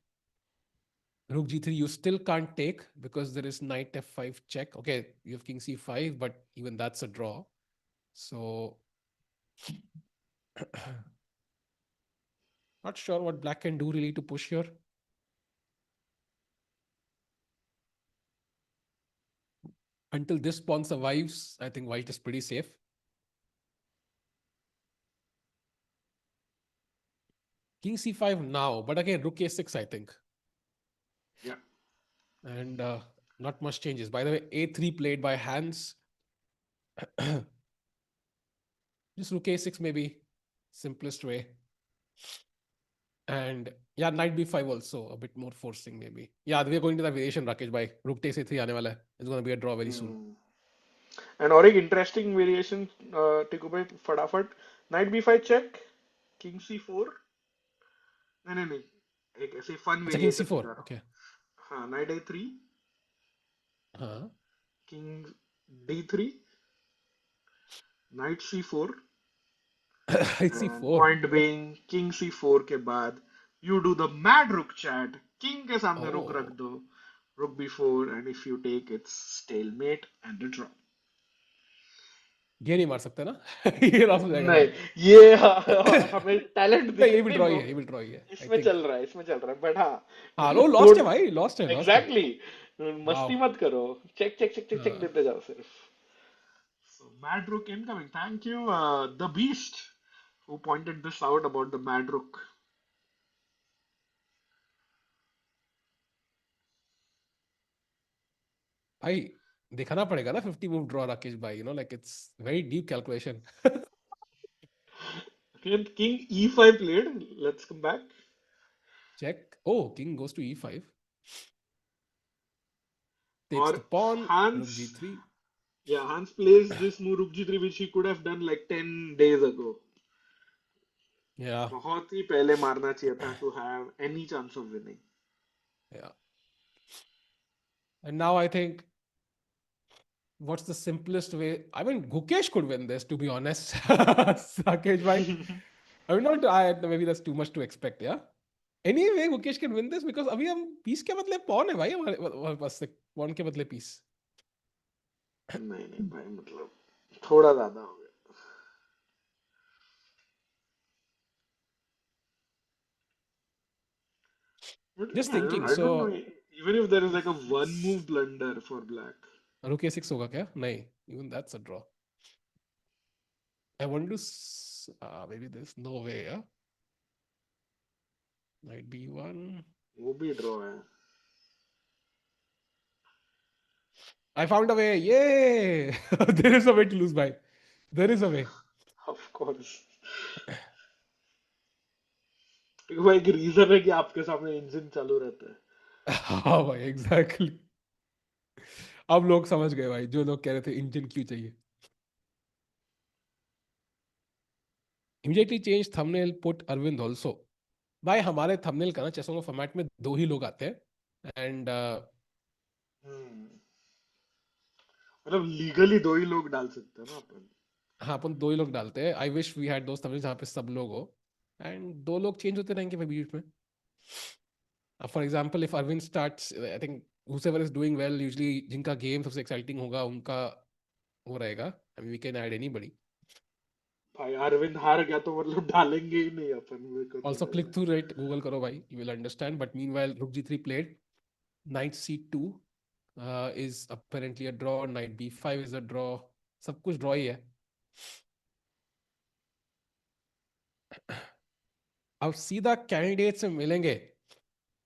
Rook G3 you still can't take because there is knight F5 check. Okay, you have king C5, but even that's a draw. So not sure what black can do really to push here. Until this pawn survives, I think white is pretty safe. King C5 now, but again, rook A6, I think. Yeah. And not much changes. By the way, A3 played by Hans. Just rook A6 maybe. Simplest way. And yeah, knight B5 also. A bit more forcing maybe. Yeah, we are going to the variation, Rakesh bhai. Rook takes A3 aane wala hai. It's going to be a draw very soon. And और एक interesting variation Tiku भाई फटाफट. Knight B5 check, king C4. नहीं नहीं नहीं, एक ऐसे fun अच्छा king वेरिएशन C4. बता रहा हूँ. Okay. हाँ, नाइट A3, हाँ. King D3, night C4, It's and C4. point being king C4 के बाद you do the mad rook chat. King के सामने रुक रख Oh. दो, rook B4, and if you take it's stalemate and a draw. ये नहीं मार सकते ना. ये लॉस हो जाएगा नहीं, फिर. ये हमें टैलेंट नहीं दिख ये भी नहीं ड्रॉ ही वो है. ये भी ड्रॉ ही है. I इसमें think. चल रहा है, इसमें चल रहा है, बट हाँ हाँ, लो लॉस्ट है डोंट. भाई. लॉस्ट है. लॉस्ट है. एग्जैक्टली. मस्ती Wow. मत करो. Check check check check check हाँ. देते जाओ सिर्फ. So mad rook incoming. Thank you, the beast, who pointed this out about the mad rook. भाई दिखाना पड़ेगा ना 50 मूव ड्रॉ राकेश भाई. Like it's very deep calculation. Okay, king E5 played. Let's come back. Check. Oh, king goes to E5. Takes Or the pawn. Rook Hans, G3. yeah, Hans plays this move rook G3, which he could have done like 10 days ago. Yeah. बहुत ही पहले मारना चाहिए था to have any chance of winning. Yeah. And now I think what's the simplest way? I mean, Gukesh could win this, to be honest. Rakesh bhai. I mean, maybe that's too much to expect, yeah? Anyway, Gukesh can win this because अभी हम piece के बदले pawn है भाई हमारे पास. Pawn के बदले piece. नहीं नहीं भाई, मतलब थोड़ा ज्यादा हो गया. But Just yeah, thinking. I don't know. So Even if there is like a one move blunder for black. रुक A6 होगा क्या? नहीं. Even that's a draw. I want to. Maybe there's no way. Yeah. Knight B1. वो भी draw है. I found a way. Yay! There is a way to lose by. There is a way. Of course. वो एक reason है कि आपके सामने engine चालू रहता है. हाँ भाई, एग्जैक्टली. अब लोग समझ गए भाई, जो लोग कह रहे थे इंजन क्यों चाहिए. Immediately change thumbnail, put Arvind also. भाई हमारे थंबनेल का ना चेसों फॉर्मेट में दो ही लोग आते हैं एंड मतलब लीगली दो ही लोग डाल सकते हैं ना अपन. हाँ, अपन दो ही लोग डालते हैं. आई विश वी हैड दोस्त थंबनेल जहाँ पे सब लोग हो एंड दो लोग चेंज होते रहेंगे भाई बीच में. For example if Arvind starts, I think whoever is doing well, usually जिनका गेम सबसे एक्साइटिंग होगा उनका वो रहेगा. I mean we can add anybody. भाई अरविंद हार गया तो मतलब डालेंगे ही नहीं अपन, मेरे को तो Also लग click रहा है. through it, Google करो भाई, you will understand. But meanwhile, Rook G3 played. Knight C2 is apparently a draw. Knight B5 is a draw. सब कुछ draw ही है. अब सीधा कैंडिडेट से मिलेंगे.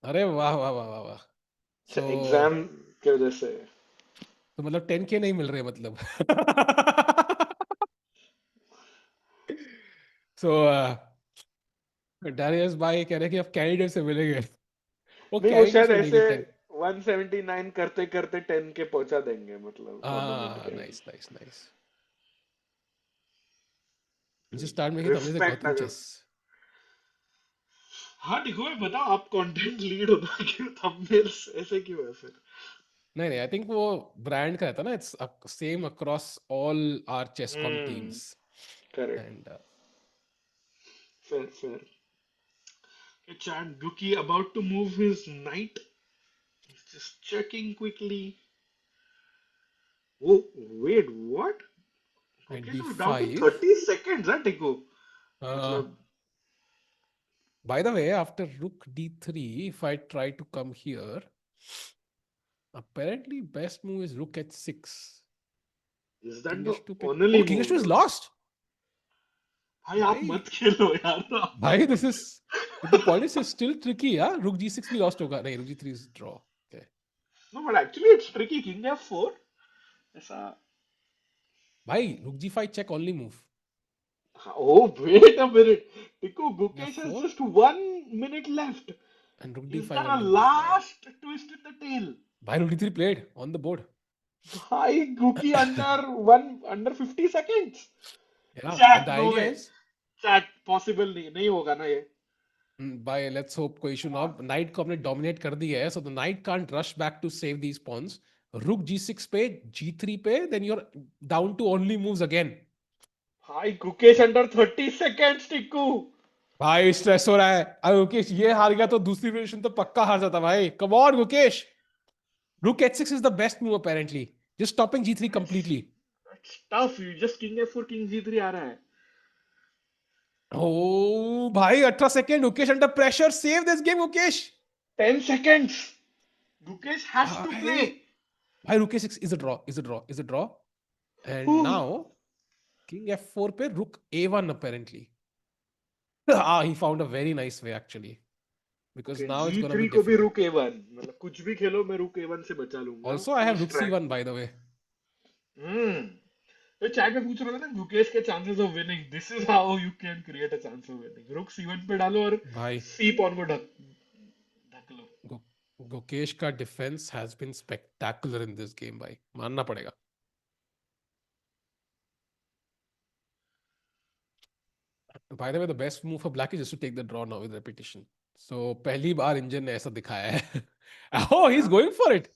अरे वाह वाह वाह वाह वाह. अच्छा, सो एग्जाम के वजह से. तो मतलब 10K नहीं मिल रहे मतलब. सो डैरियस भाई कह रहे कि अब कैंडिडेट से मिलेंगे. वो नहीं, वो कैंडिडेट शायद में ऐसे नहीं 10. 179 करते करते 10 के पहुंचा देंगे, मतलब टूर्नामेंट के and. Nice nice nice. You start making thumbnails like respect Gotham अगर. Chess. हाँ देखो, मैं बताओ आप कंटेंट लीड हो ना, क्यों थंबनेल्स ऐसे क्यों है फिर? नहीं नहीं, आई थिंक वो ब्रांड का रहता है ना. It's same across all are chess com hmm. Teams correct. And fair fair. Chat Guki about to move his knight. He's just checking quickly. Oh, wait, what? knight Okay, so down to B5. 30 seconds, huh, Tico? uh, मतलब, by the way, after rook D3, if I try to come here, apparently best move is rook H6. is that King the H2 पे. only Oh, King move, H2 is bro? lost. भाई आप भाई मत खेलो यार. भाई this is, the point is still tricky. Yeah, rook G6 भी lost होगा. नहीं, rook G3 is draw. Okay. No, but actually it's tricky. King F4. ऐसा. भाई rook G5 check only move. Oh, wait a minute. Tico, King Gukesh has F4 just 1 minute left. and rook Is D5 there a only move. भाई last twist in the tail? भाई rook D3 played on the board. भाई Guki under 50 seconds. Yeah, and Chat, the no idea way. is, Chat, possible नहीं होगा ना ये. by let's hope कोई issue ना हो. नाइट को हमने डोमिनेट कर दिया है, so the knight can't rush back to save these pawns. rook G6 पे, G3 पे, then you're down to only moves again. भाई गुकेश अंडर 30 seconds, टिक्कू. भाई स्ट्रेस हो रहा है. अरे मुकेश ये हार गया तो दूसरी पोजीशन तो पक्का हार जाता भाई. Come on Mukesh. rook H6 is the best move apparently, just stopping G3 That's completely. that's tough. You just king f4 king g3 आ रहा है. ओ भाई 18 second. Mukesh under pressure. Save this game Mukesh. 10 seconds. Gukesh has to भाई play. भाई rook A6 is a draw, is a draw, is a draw. And Whew. now king f4 पे rook a1 apparently. He found a very nice way actually, because Okay, now it's gonna be g3 को भी difficult. रुक a1, मतलब कुछ भी खेलो मैं रुक a1 से बचा लूंगा. Also I have rook first rank. c1 by the way. हम्म. तो चैट में पूछ रहा था ना गुकेश के chances of winning. This is how you can create a chance of winning. रुक c1 पे डालो और भाई c पॉन को ढक ढक लो. Gu- गुकेश का defence has been spectacular in this game भाई, मानना पड़ेगा. By the way, the best move for black is just to take the draw now with repetition. So पहली बार इंजन ने ऐसा दिखाया है. Oh, he's Yeah. going for it.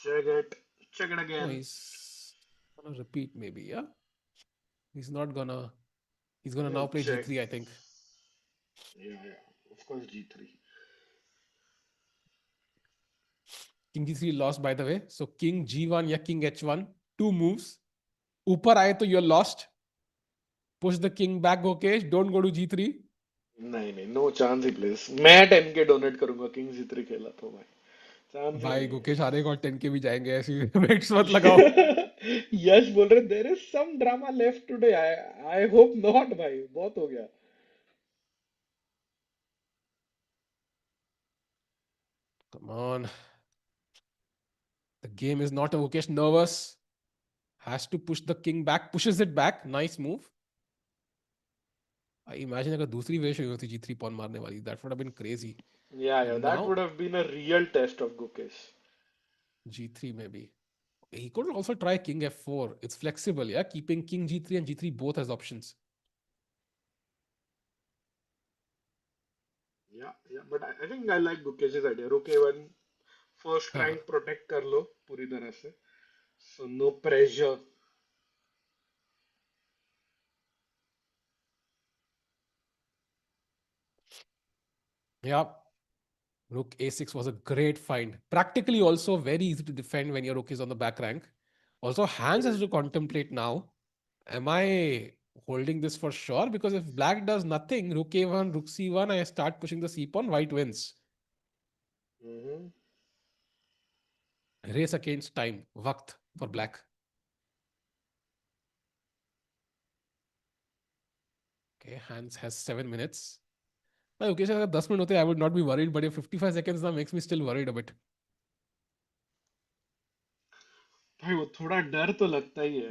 Check it. Check it No, again. he's gonna repeat maybe. Yeah, he's not gonna. He's gonna Yeah, now play check. G3, I think. Yeah, yeah. Of course, G3. King g3 lost, by the way. So king g1 या king h1, 2 moves. ऊपर आए तो you're lost. Push the king back, Gukesh. Don't go to g3. नहीं नहीं, no chance he please. मैं 10K donate करूंगा king जी3 खेला तो भाई, चांस ही भाई नहीं गुकेश हारेगा और 10K भी जाएंगे, ऐसी बेट्स मत लगाओ। है। यश बोल रहे there is some drama left today, I I hope not भाई, बहुत हो गया। Come on. The game is not a Gukesh nervous. Has to push the king back. Pushes it back. Nice move. I imagine अगर दूसरी वेश हुई होती G3 pawn मारने वाली, that would have been crazy. या And that now would have been a real test of Gukesh. G3 maybe. He could also try king f4. It's flexible, yeah? Keeping king G3 and G3 both as options. या but I think I like गुकेश's idea. रुक A1 first हाँ. Rank protect कर लो पूरी तरह से, so no pressure. Yeah. Rook a6 was a great find. Practically also very easy to defend when your rook is on the back rank. Also, Hans has to contemplate now. Am I holding this for sure? Because if black does nothing, rook a1, rook c1, I start pushing the c pawn, white wins. Race against time. Waqt for black. Okay, Hans has 7 minutes. Okay, so 10 minutes होते, I would not be worried, but if 55 seconds now makes me still worried a bit. भाई वो थोड़ा डर तो लगता ही है।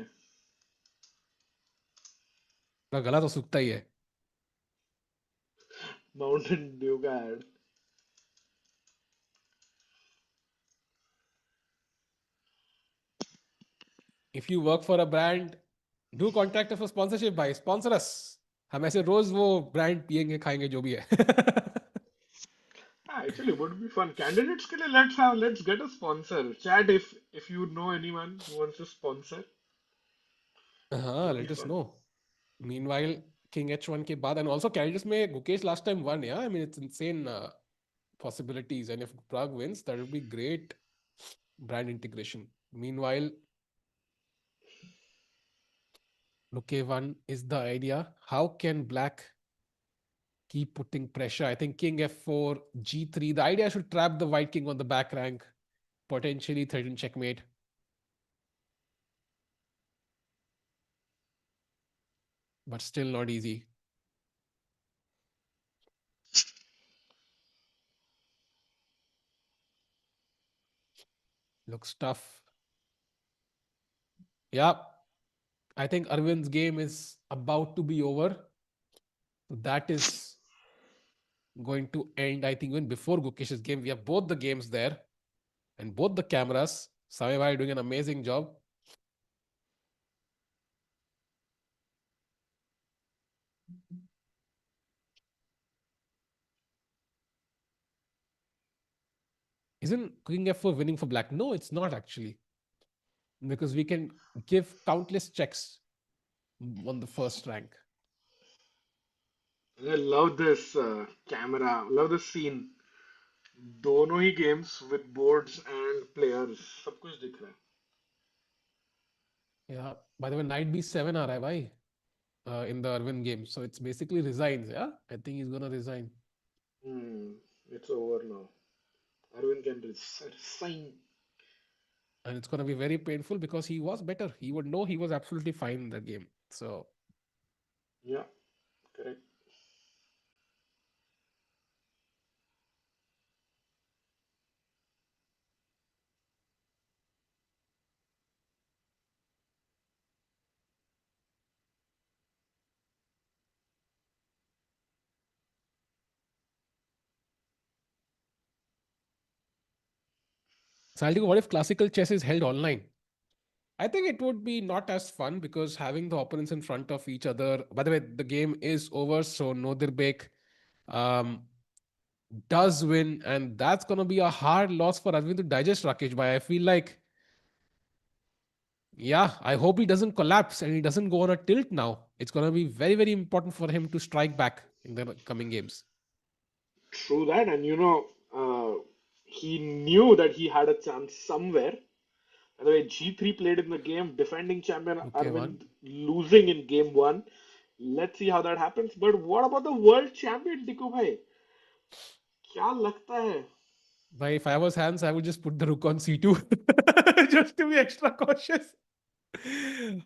गला तो सूखता ही है. माउंटेन ड्यू का add. If you work for a brand, do contact us for sponsorship, भाई. Sponsor us. हम ऐसे रोज वो ब्रांड पियेंगे खाएंगे जो भी है. Actually would be fun candidates के लिए। let's get a sponsor chat, if you know anyone who wants to sponsor, हाँ, would be let us fun। know. Meanwhile, King H1 के बाद, and also candidates में Gukesh last time won, yeah. I mean, it's insane possibilities, and if Prague wins, that would be great brand integration. Meanwhile, Rook A1 is the idea. How can Black keep putting pressure? I think King F4, G3. The idea should trap the White King on the back rank, potentially threaten checkmate. But still not easy. Looks tough. Yeah. I think Arvind's game is about to be over. So that is going to end, I think, even before Gukesh's game. We have both the games there and both the cameras. Sami Bhai doing an amazing job. Isn't King F4 winning for Black? No, it's not actually. Because we can give countless checks on the first rank. I love this camera, love this scene। दोनों ही games with boards and players, सब कुछ दिख रहा है। Yeah. By the way, knight b7 aa raha hai bhai, in the Arvind game. So it's basically resigns. Yeah. I think he's going to resign. It's over now, Arvind can resign। And it's going to be very painful because he was better. He would know he was absolutely fine in that game. So yeah, correct। Saltico, what if classical chess is held online? I think it would be not as fun because having the opponents in front of each other. By the way, the game is over, so Nodirbek um, does win, and that's gonna be a hard loss for Arvind to digest, Rakesh. Bhai, I feel like, yeah, I hope he doesn't collapse and he doesn't go on a tilt now. It's gonna be very, very important for him to strike back in the coming games. True that, and he knew that he had a chance somewhere. By the way, G3 played in the game, defending champion Okay, one. Aravindh losing in game one. Let's see how that happens. But what about the world champion, Tiku bhai? क्या लगता है? Bhai, if I was Hans, I would just put the rook on c2 just to be extra cautious.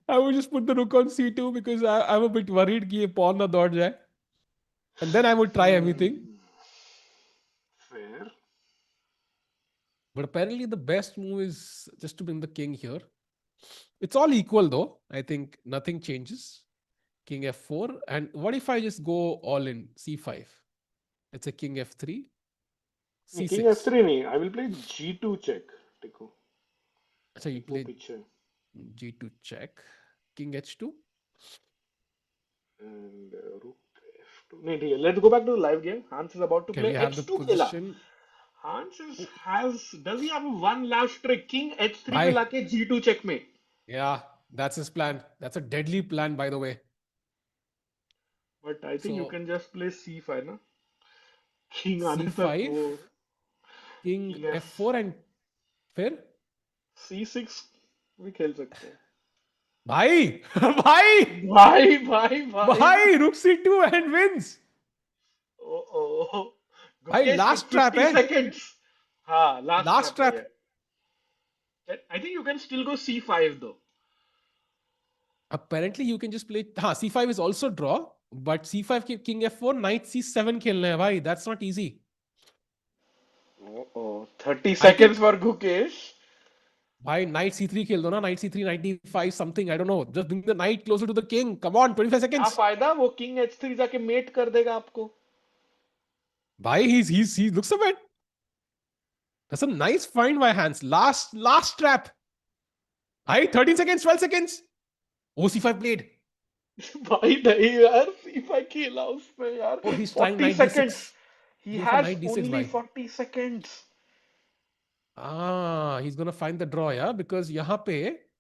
I would just put the rook on c2 because I'm a bit worried कि ये pawn ना दौड़ जाए. And then I would try everything. Fair. But apparently the best move is just to bring the king here. It's all equal though. I think nothing changes. King f4. And what if I just go all in c5? It's a king f3. King c6. f3 नहीं. I will play g2 check. Tiku. So you वो play पीछे. g2 check. King h2. And rook f2. नहीं ठीक है. Let's go back to the live game. Hans is about to Okay, play we have the h2 खेला. position. Hans does he have a one last trick? King h3 पे Bye. लाके g2 checkmate. Yeah, that's his plan. That's a deadly plan, by the way. But I think you So can just play c5 ना. King आने तक c5, वो king King f4 and फिर c6 भी खेल सकते हैं. भाई भाई भाई rook c2 and wins. oh भाई Gukesh last with trap 50 है. seconds. हाँ last trap. है. I think you can still go c5 though. Apparently you can just play. हाँ, c5 is also draw, but c5 king f4 knight c7 खेलना है भाई. That's not easy. 30 I seconds think for Gukesh. भाई knight c3 खेल दो ना. Knight c3 knight d5 something. I don't know. Just bring the knight closer to the king. Come on, 25 क्या seconds. फायदा वो King h3 जाके met कर देगा आपको. भाई he looks a bit. That's a nice find by Hans. Last trap. Bhai, 13 seconds, 12 seconds. OC5 played. भाई नहीं यार c5 खेला उसमें यार. Oh, he's trying 40 knight seconds. d6. He Go for has knight d6, only bhai. 40 seconds. He's gonna find the draw, yeah? Because यहाँ पे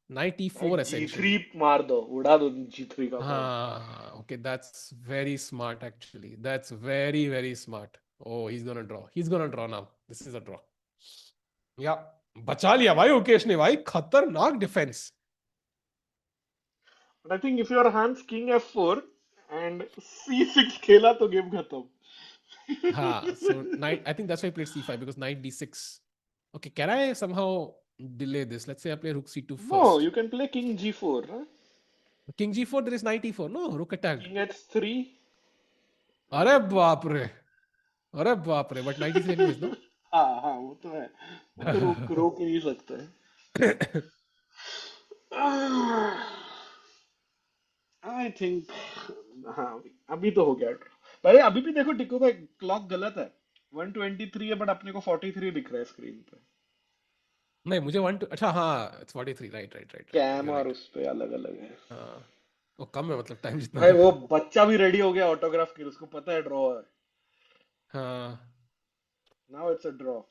knight e4 essentially. g3 मार दो. उड़ा दो g3 का pawn. Okay, that's very smart actually. That's very, very smart. Oh, he's gonna draw. He's gonna draw now. This is a draw. Yeah. बचा लिया भाई उकेश ने भाई. खतरनाक defense. But I think if your hands King f4 and c6 खेला तो game खत्म. So knight, I think that's why I played c5 because knight d6. Okay, can I somehow delay this? Let's say I play rook c2 No, first. you can play King g4. Huh? King g4, there is knight e4. No, rook attacked. King h3. अरे बाप रे. अरे बाप रे. But knight e3 anyways, no? हाँ वो तो है. वो तो रोक ही नहीं सकते हैं. I think हाँ अभी तो हो गया. भाई अभी भी देखो टिको भाई क्लॉक गलत है. 123 है बट अपने को 43 दिख रहा है स्क्रीन पे. नहीं मुझे 1 अच्छा हाँ it's 43 right कैम you're और right. उस पे अलग अलग है. हाँ वो कम है मतलब टाइम जितना भाई है. वो बच्चा भी रेडी हो गया ऑटोग्राफ के लिए. उसको पता है ड्रॉ है. हाँ Now it's a draw.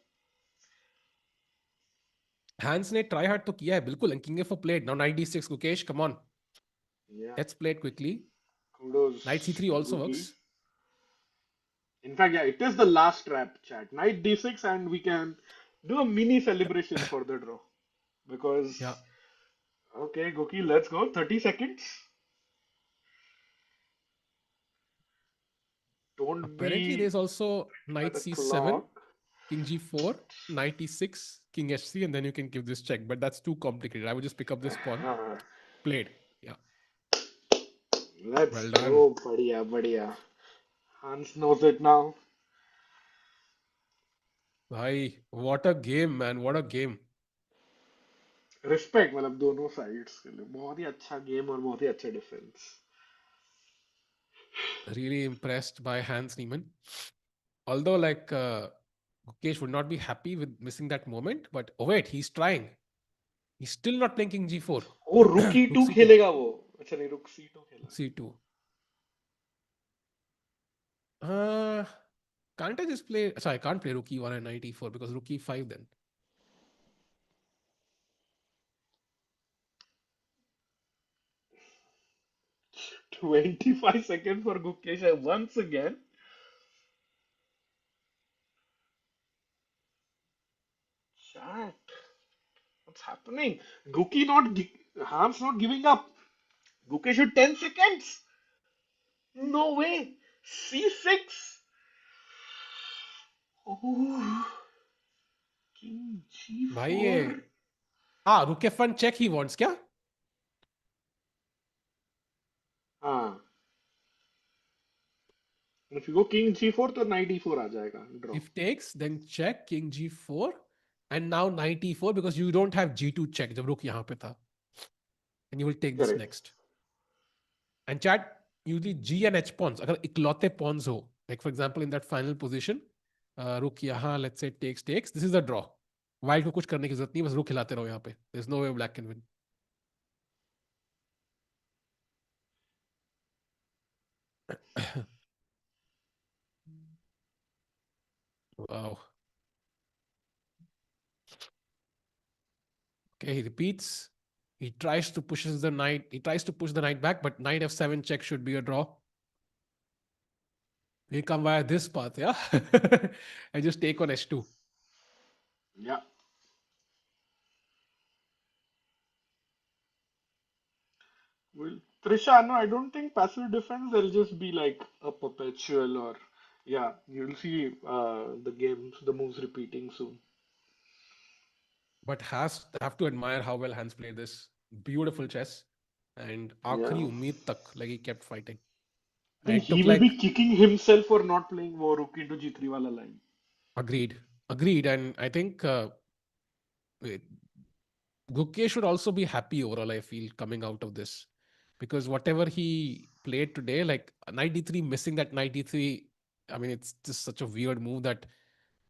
Hans ने ट्राई हार्ड तो किया है बिल्कुल. and king f4 played. Now knight d6 Gukesh, come on. Yeah. Let's play it quickly. Kudos. Knight c3 also Guki. works. In fact, yeah, it is the last trap, chat. Knight d6, and we can do a mini celebration for the draw. Because, Yeah. okay, Guki, let's go. 30 seconds. Don't Apparently be there's also by knight the c7, clock. king g4, knight e6, king h3, and then you can give this check. But that's too complicated. I would just pick up this pawn. Played. Yeah. Let's Well done. go. Badhiya, badhiya. Hans knows it now. Bhai, what a game, man. What a game. Respect मतलब दोनों sides के लिए. बहुत ही अच्छा game और बहुत ही अच्छा defence. Really impressed by Hans Niemann. Although, like, Gukesh would not be happy with missing that moment. But, oh wait, he's trying. He's still not playing king g4. वो rook e2 खेलेगा वो. अच्छा नहीं rook c2 खेला. c2. Can't I just play... Sorry, I can't play rook e1 and knight e4 because rook e5 then. $25 seconds for Gukesh once again. What's happening? Hans not giving up. Gukesh should 10 seconds. No way. C6. Oh, King भाई ये G4. रुक F1 check he wants क्या? हाँ. If you go King G4 तो Knight E4 आ जाएगा. Draw. If takes, then check King G4 and now Knight E4 because you don't have G2 check जब रुक यहाँ पे था. And you will take this Correct. next. And chat, usually G and H pawns, अगर इकलौते pawns हो, like for example in that final position, रुक यहाँ, let's say takes, this is a draw. White को कुछ करने की जरूरत नहीं, बस रुक हिलाते रहो यहाँ पे. There's no way black can win. Wow. Okay, he repeats. He tries to push the knight. He tries to push the knight back, but knight f7 check should be a draw. We come via this path, yeah? I just take on h2. Yeah. Well, Trisha, no, I don't think passive defense. There'll just be like a perpetual or yeah, you'll see the moves repeating soon. But have to admire how well Hans played this. Beautiful chess. And aakhri Yeah. umeed tak, like he kept fighting. I And think it he took will like, be kicking himself for not playing war rook into G3 wala line. agreed. And I think Gukesh should also be happy overall, I feel, coming out of this. Because whatever he played today, like 93 missing that 93, I mean, it's just such a weird move that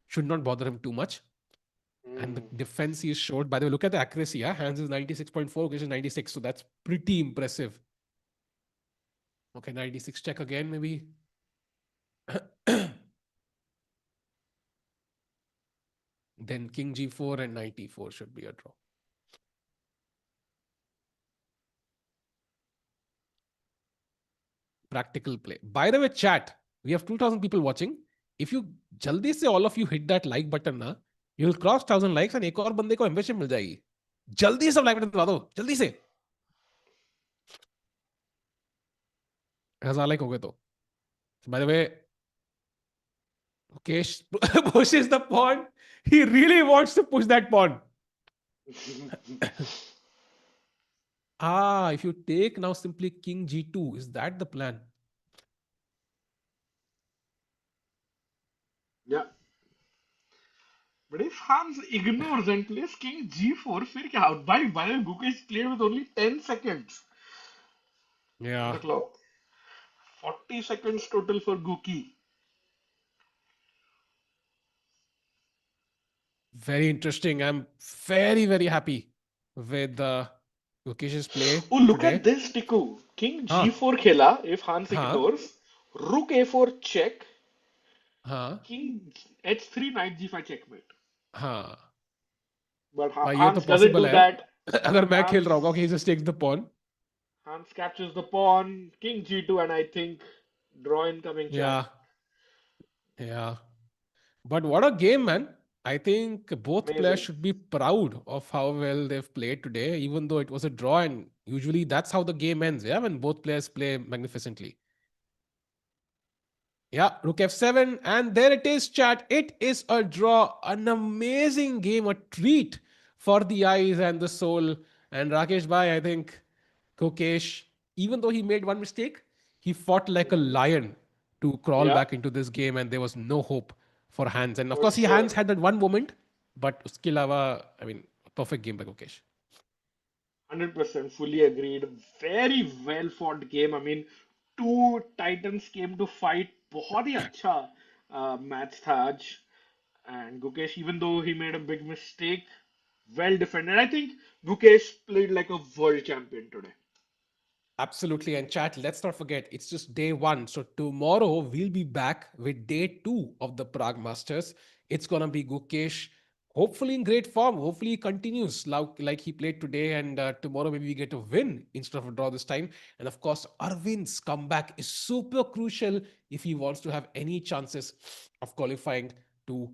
should not bother him too much. And the defense he showed, by the way, look at the accuracy. Yeah? Hands is 96.4, Gukesh is 96. So that's pretty impressive. Okay, 96 check again, maybe. Then King G4 and Knight E4 should be a draw. Practical play. By the way, chat, we have 2,000 people watching. If you jaldi se all of you hit that like button na, you'll cross 1,000 likes and एक और बंदे को membership मिल जाएगी. जल्दी से like button दबा दो, जल्दी से. 1,000 like हो गए तो. By the way, Gukesh pushes the pawn. He really wants to push that pawn. If you take now simply King G2, is that the plan? Yeah. But if Hans ignores and plays King G4, फिर क्या? By the way, Gukesh played with only 10 seconds on Yeah. the clock. 40 seconds total for Guki. Very interesting. I'm very, very happy with Gukesh's play Oh, look today. at this, Tiku. King हाँ G4 खेला, if Hans हाँ ignores. Rook A4 check. हाँ King H3, Knight G5 checkmate. हाँ But भाई ये तो Hans doesn't possible do है. that. अगर मैं खेल Hans, रहा होगा, okay, he just takes the pawn. Hans captures the pawn. King G2, and I think draw incoming chat. Yeah. But what a game, man. I think both players Amazing. should be proud of how well they've played today, even though it was a draw. And usually that's how the game ends, yeah, when both players play magnificently. Yeah, Rook F7. And there it is, chat. It is a draw. An amazing game, a treat for the eyes and the soul. And Rakesh Bhai, I think Gukesh, even though he made one mistake, he fought like a lion to crawl Yeah, back into this game, and there was no hope for Hans. And of for course, he sure. Hans had that one moment, but uske alawa, I mean, perfect game by Gukesh. 100% fully agreed. Very well fought game. I mean, two titans came to fight. बहुत ही अच्छा match था आज. And Gukesh, even though he made a big mistake, well defended. I think Gukesh played like a world champion today. Absolutely. And chat, let's not forget, it's just day one. So tomorrow we'll be back with day two of the Prague Masters. It's going to be Gukesh, hopefully in great form. Hopefully he continues like he played today. And tomorrow maybe we get a win instead of a draw this time. And of course, Aravindh's comeback is super crucial if he wants to have any chances of qualifying to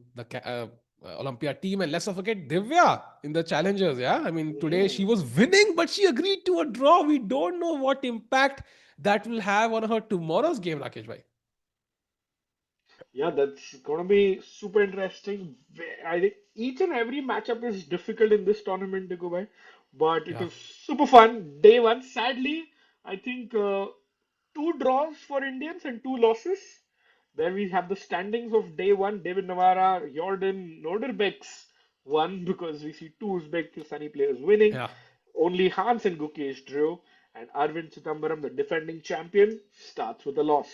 Olympiad team. And let's not forget Divya in the challengers. Yeah, I mean, today she Mm. was winning, but she agreed to a draw. We don't know what impact that will have on her tomorrow's game, Rakesh bhai. Yeah, that's gonna be super interesting. I think each and every matchup is difficult in this tournament, Dubai, but it Yeah, was super fun. Day one, sadly, I think two draws for Indians and two losses. There we have the standings of day one. David Navara, Jorden, Nodirbek's won because we see two Uzbekistani players winning. yeah, Only Hans and Gukesh drew, and Aravindh Chithambaram, the defending champion, starts with a loss.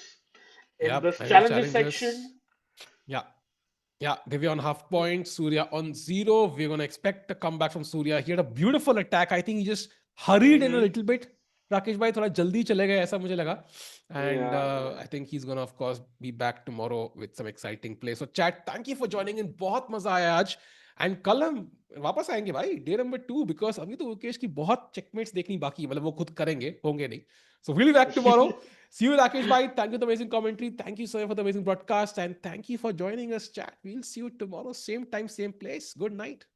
In yeah. the And in the challenges challengers, section, yeah. Yeah, Divya on half point, Surya on zero. We're going to expect a comeback from Surya. He had a beautiful attack. I think he just hurried in a hmm little bit. Rakesh bhai थोड़ा जल्दी चले गए ऐसा मुझे लगा. And yeah, I think he's going to of course be back tomorrow with some exciting play. So chat, thank you for joining in. बहुत मजा आया आज. And कल हम वापस आएंगे भाई डे नंबर 2 because अभी तो मुकेश की बहुत checkmates देखनी बाकी है. मतलब वो खुद करेंगे होंगे नहीं. So we'll be back tomorrow. See you, Rakesh bhai. Thank you for the amazing commentary. Thank you, sir, for the amazing broadcast. And thank you for joining us, chat. We'll see you tomorrow. Same time, same place. Good night.